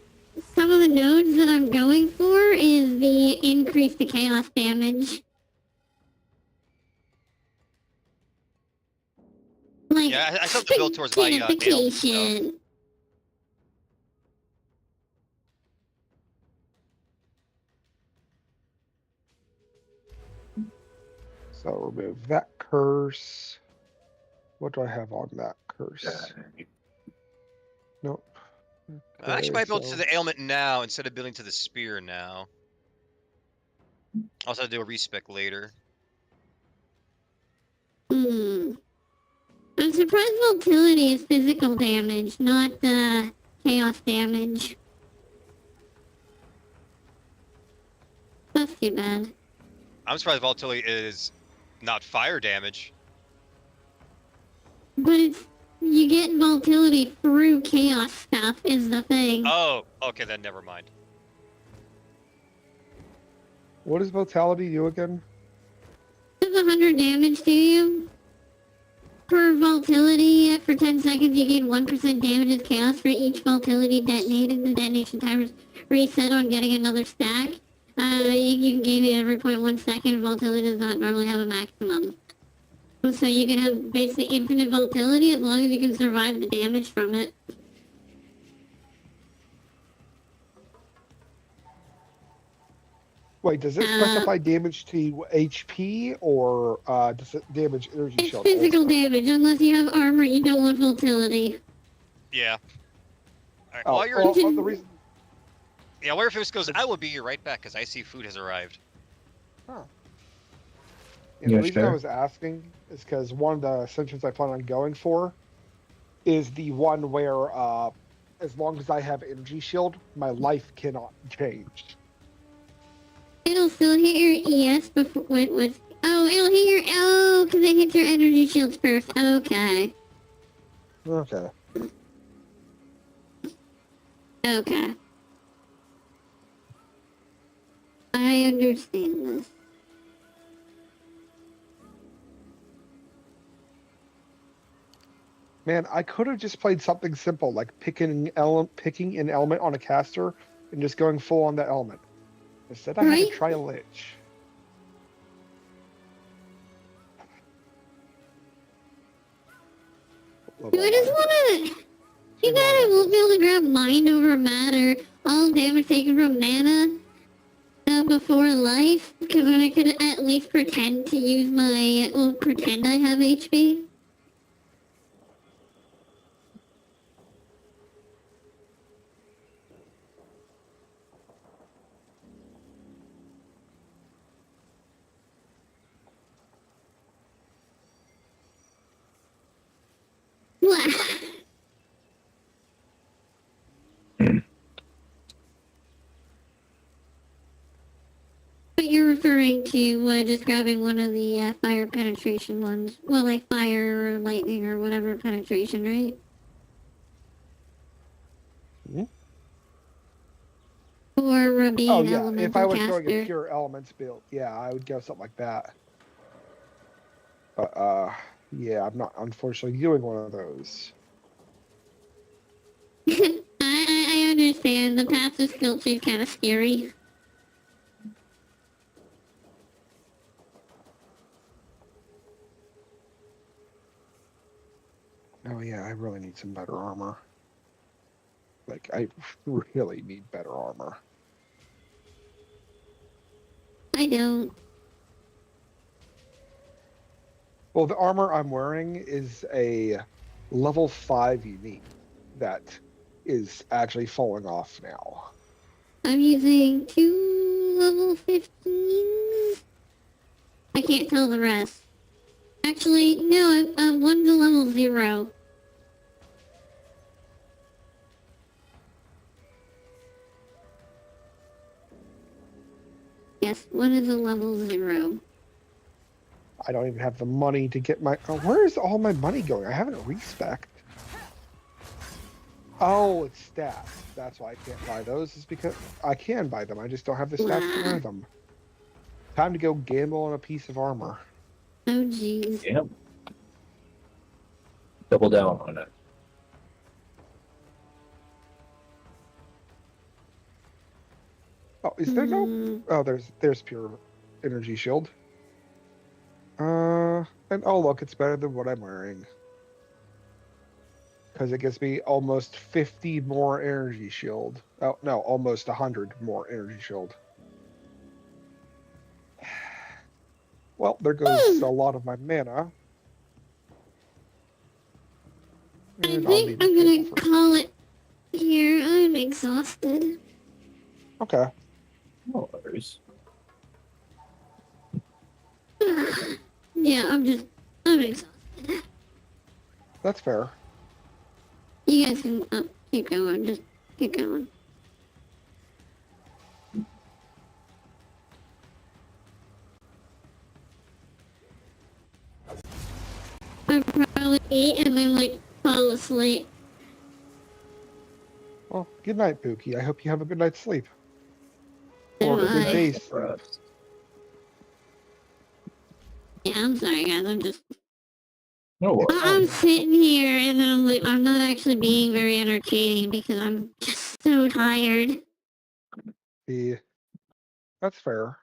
Speaker 1: some of the nodes that I'm going for is the increase to chaos damage. Like,
Speaker 3: Yeah, I still have to build towards my ailment stuff.
Speaker 1: spaghettification.
Speaker 2: So remove that curse. What do I have on that curse? Nope.
Speaker 3: I actually might build
Speaker 2: so-
Speaker 3: to the ailment now instead of building to the spear now. I'll also do a respec later.
Speaker 1: I'm surprised motility is physical damage, not chaos damage. That's too bad.
Speaker 3: I'm surprised volatility is not fire damage.
Speaker 1: But it's, you get volatility through chaos stuff is the thing.
Speaker 3: Oh, okay, then never mind.
Speaker 2: What does Vitality do again?
Speaker 1: Does 100 damage to you. For volatility, for 10 seconds you gain 1% damage as chaos for each volatility detonated. The detonation timers reset on getting another stack. You can gain it every 0.1 second. Volatility does not normally have a maximum. So you can have basically infinite volatility as long as you can survive the damage from it.
Speaker 2: Wait, does it specify damage to HP or does it damage energy
Speaker 1: It's
Speaker 2: shield?
Speaker 1: physical
Speaker 2: also?
Speaker 1: damage. Unless you have armor, you don't want volatility.
Speaker 3: Yeah. Alright,
Speaker 2: Oh,
Speaker 3: while you're
Speaker 2: well, the reason.
Speaker 3: yeah, while your food goes, I will be right back because I see food has arrived.
Speaker 2: And
Speaker 6: Yeah,
Speaker 2: the reason I
Speaker 6: sure.
Speaker 2: was asking is because one of the ascensions I plan on going for is the one where, as long as I have energy shield, my life cannot change.
Speaker 1: It'll still hit your ES before it was. Oh, it'll hit your. Oh, because it hits your energy shields first. Okay.
Speaker 2: Okay.
Speaker 1: Okay. I understand this.
Speaker 2: Man, I could have just played something simple like picking an element on a caster and just going full on that element. Instead, I had
Speaker 1: Right?
Speaker 2: to try a lich.
Speaker 1: I just wanna. You gotta will be able to grab mind over matter. All damage taken from mana before life. Because then I could at least pretend to use my. Well, pretend I have HP. But you're referring to just grabbing one of the fire penetration ones. Well, like fire or lightning or whatever penetration, right?
Speaker 2: Hmm?
Speaker 1: Or being
Speaker 2: Oh
Speaker 1: an
Speaker 2: yeah, if I
Speaker 1: elemental
Speaker 2: was going a
Speaker 1: caster.
Speaker 2: pure elements build, yeah, I would go something like that. But yeah, I'm not unfortunately doing one of those.
Speaker 1: I understand. The passive skill is kind of scary.
Speaker 2: Oh yeah, I really need some better armor. Like, I really need better armor.
Speaker 1: I don't.
Speaker 2: Well, the armor I'm wearing is a level 5 unique that is actually falling off now.
Speaker 1: I'm using 2 level 15. I can't tell the rest. Actually, no, one's a level 0. Yes, one is a level 0.
Speaker 2: I don't even have the money to get my... Oh, where is all my money going? I haven't respec. Oh, it's stats. That's why I can't buy those, is because I can buy them. I just don't have the stats to wear them. Time to go gamble on a piece of armor.
Speaker 1: Oh, jeez.
Speaker 6: Yep. Double down on it.
Speaker 2: Oh, is there no... Oh, there's pure energy shield. And oh look, it's better than what I'm wearing. Because it gives me almost 50 more energy shield. Oh, no, almost 100 more energy shield. Well, there goes a lot of my mana.
Speaker 1: I
Speaker 2: And I'll
Speaker 1: think
Speaker 2: need
Speaker 1: I'm
Speaker 2: to
Speaker 1: gonna
Speaker 2: table for...
Speaker 1: call it here. I'm exhausted.
Speaker 2: Okay.
Speaker 6: No worries.
Speaker 1: Yeah, I'm exhausted.
Speaker 2: That's fair.
Speaker 1: You guys can keep going. Just keep going. I'll probably eat and then like fall asleep.
Speaker 2: Well, good night, Pookie. I hope you have a good night's sleep.
Speaker 1: So
Speaker 2: Or a good
Speaker 1: I-
Speaker 2: day's sleep.
Speaker 6: Rest.
Speaker 1: Yeah, I'm sorry, guys.
Speaker 6: No worries.
Speaker 1: I'm sitting here and I'm like, I'm not actually being very entertaining because I'm just so tired.
Speaker 2: Yeah. That's fair.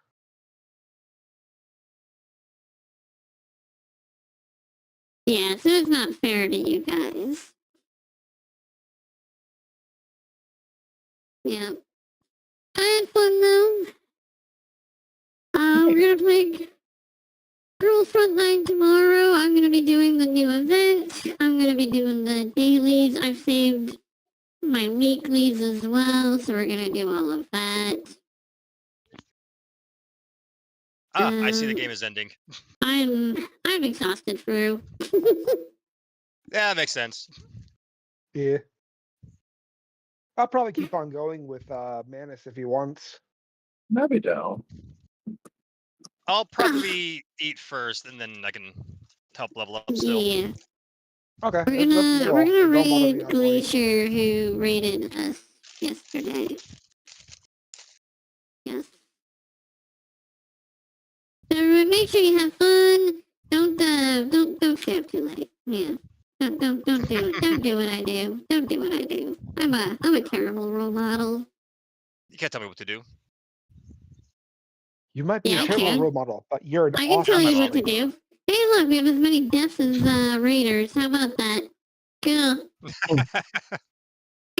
Speaker 1: Yeah, so it's not fair to you guys. Yeah. I had fun though. We're gonna play Girls Frontline tomorrow. I'm gonna be doing the new event. I'm gonna be doing the dailies. I've saved my weeklies as well, so we're gonna do all of that.
Speaker 3: I see the game is ending.
Speaker 1: I'm exhausted through.
Speaker 3: Yeah, makes sense.
Speaker 2: Yeah. I'll probably keep on going with Manus if he wants.
Speaker 6: Maybe down.
Speaker 3: I'll probably eat first, and then I can help level up still.
Speaker 1: Yeah.
Speaker 2: Okay.
Speaker 1: We're gonna raid Glacier who raided us yesterday. Yes. So make sure you have fun. Don't stay up too late. Yeah. Don't do what I do. Don't do what I do. I'm a terrible role model.
Speaker 3: You can't tell me what to do.
Speaker 2: You might be
Speaker 1: Yeah,
Speaker 2: a
Speaker 1: I
Speaker 2: terrible
Speaker 1: can.
Speaker 2: role model, but you're an
Speaker 1: I can
Speaker 2: awesome
Speaker 1: tell you
Speaker 3: model.
Speaker 1: what to do. Hey, look, we have as many deaths as raiders. How about that? Cool.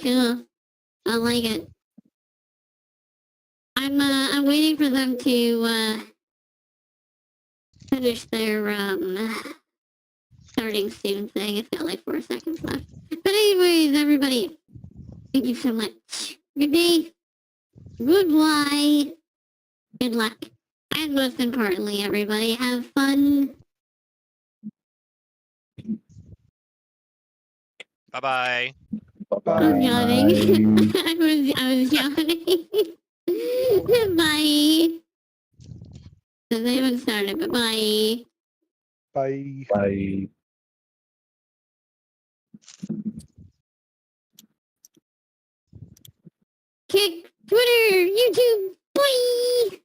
Speaker 1: Cool. I like it. I'm waiting for them to finish their starting soon thing. It's got like 4 seconds left. But anyways, everybody, thank you so much. Good day. Goodbye. Good luck. And most importantly, everybody, have fun.
Speaker 3: Bye bye.
Speaker 1: I'm yawning.
Speaker 6: Bye.
Speaker 1: I was yawning. Bye. Because they haven't started, but bye.
Speaker 2: Bye.
Speaker 6: Bye.
Speaker 1: Kick, Twitter, YouTube, bye!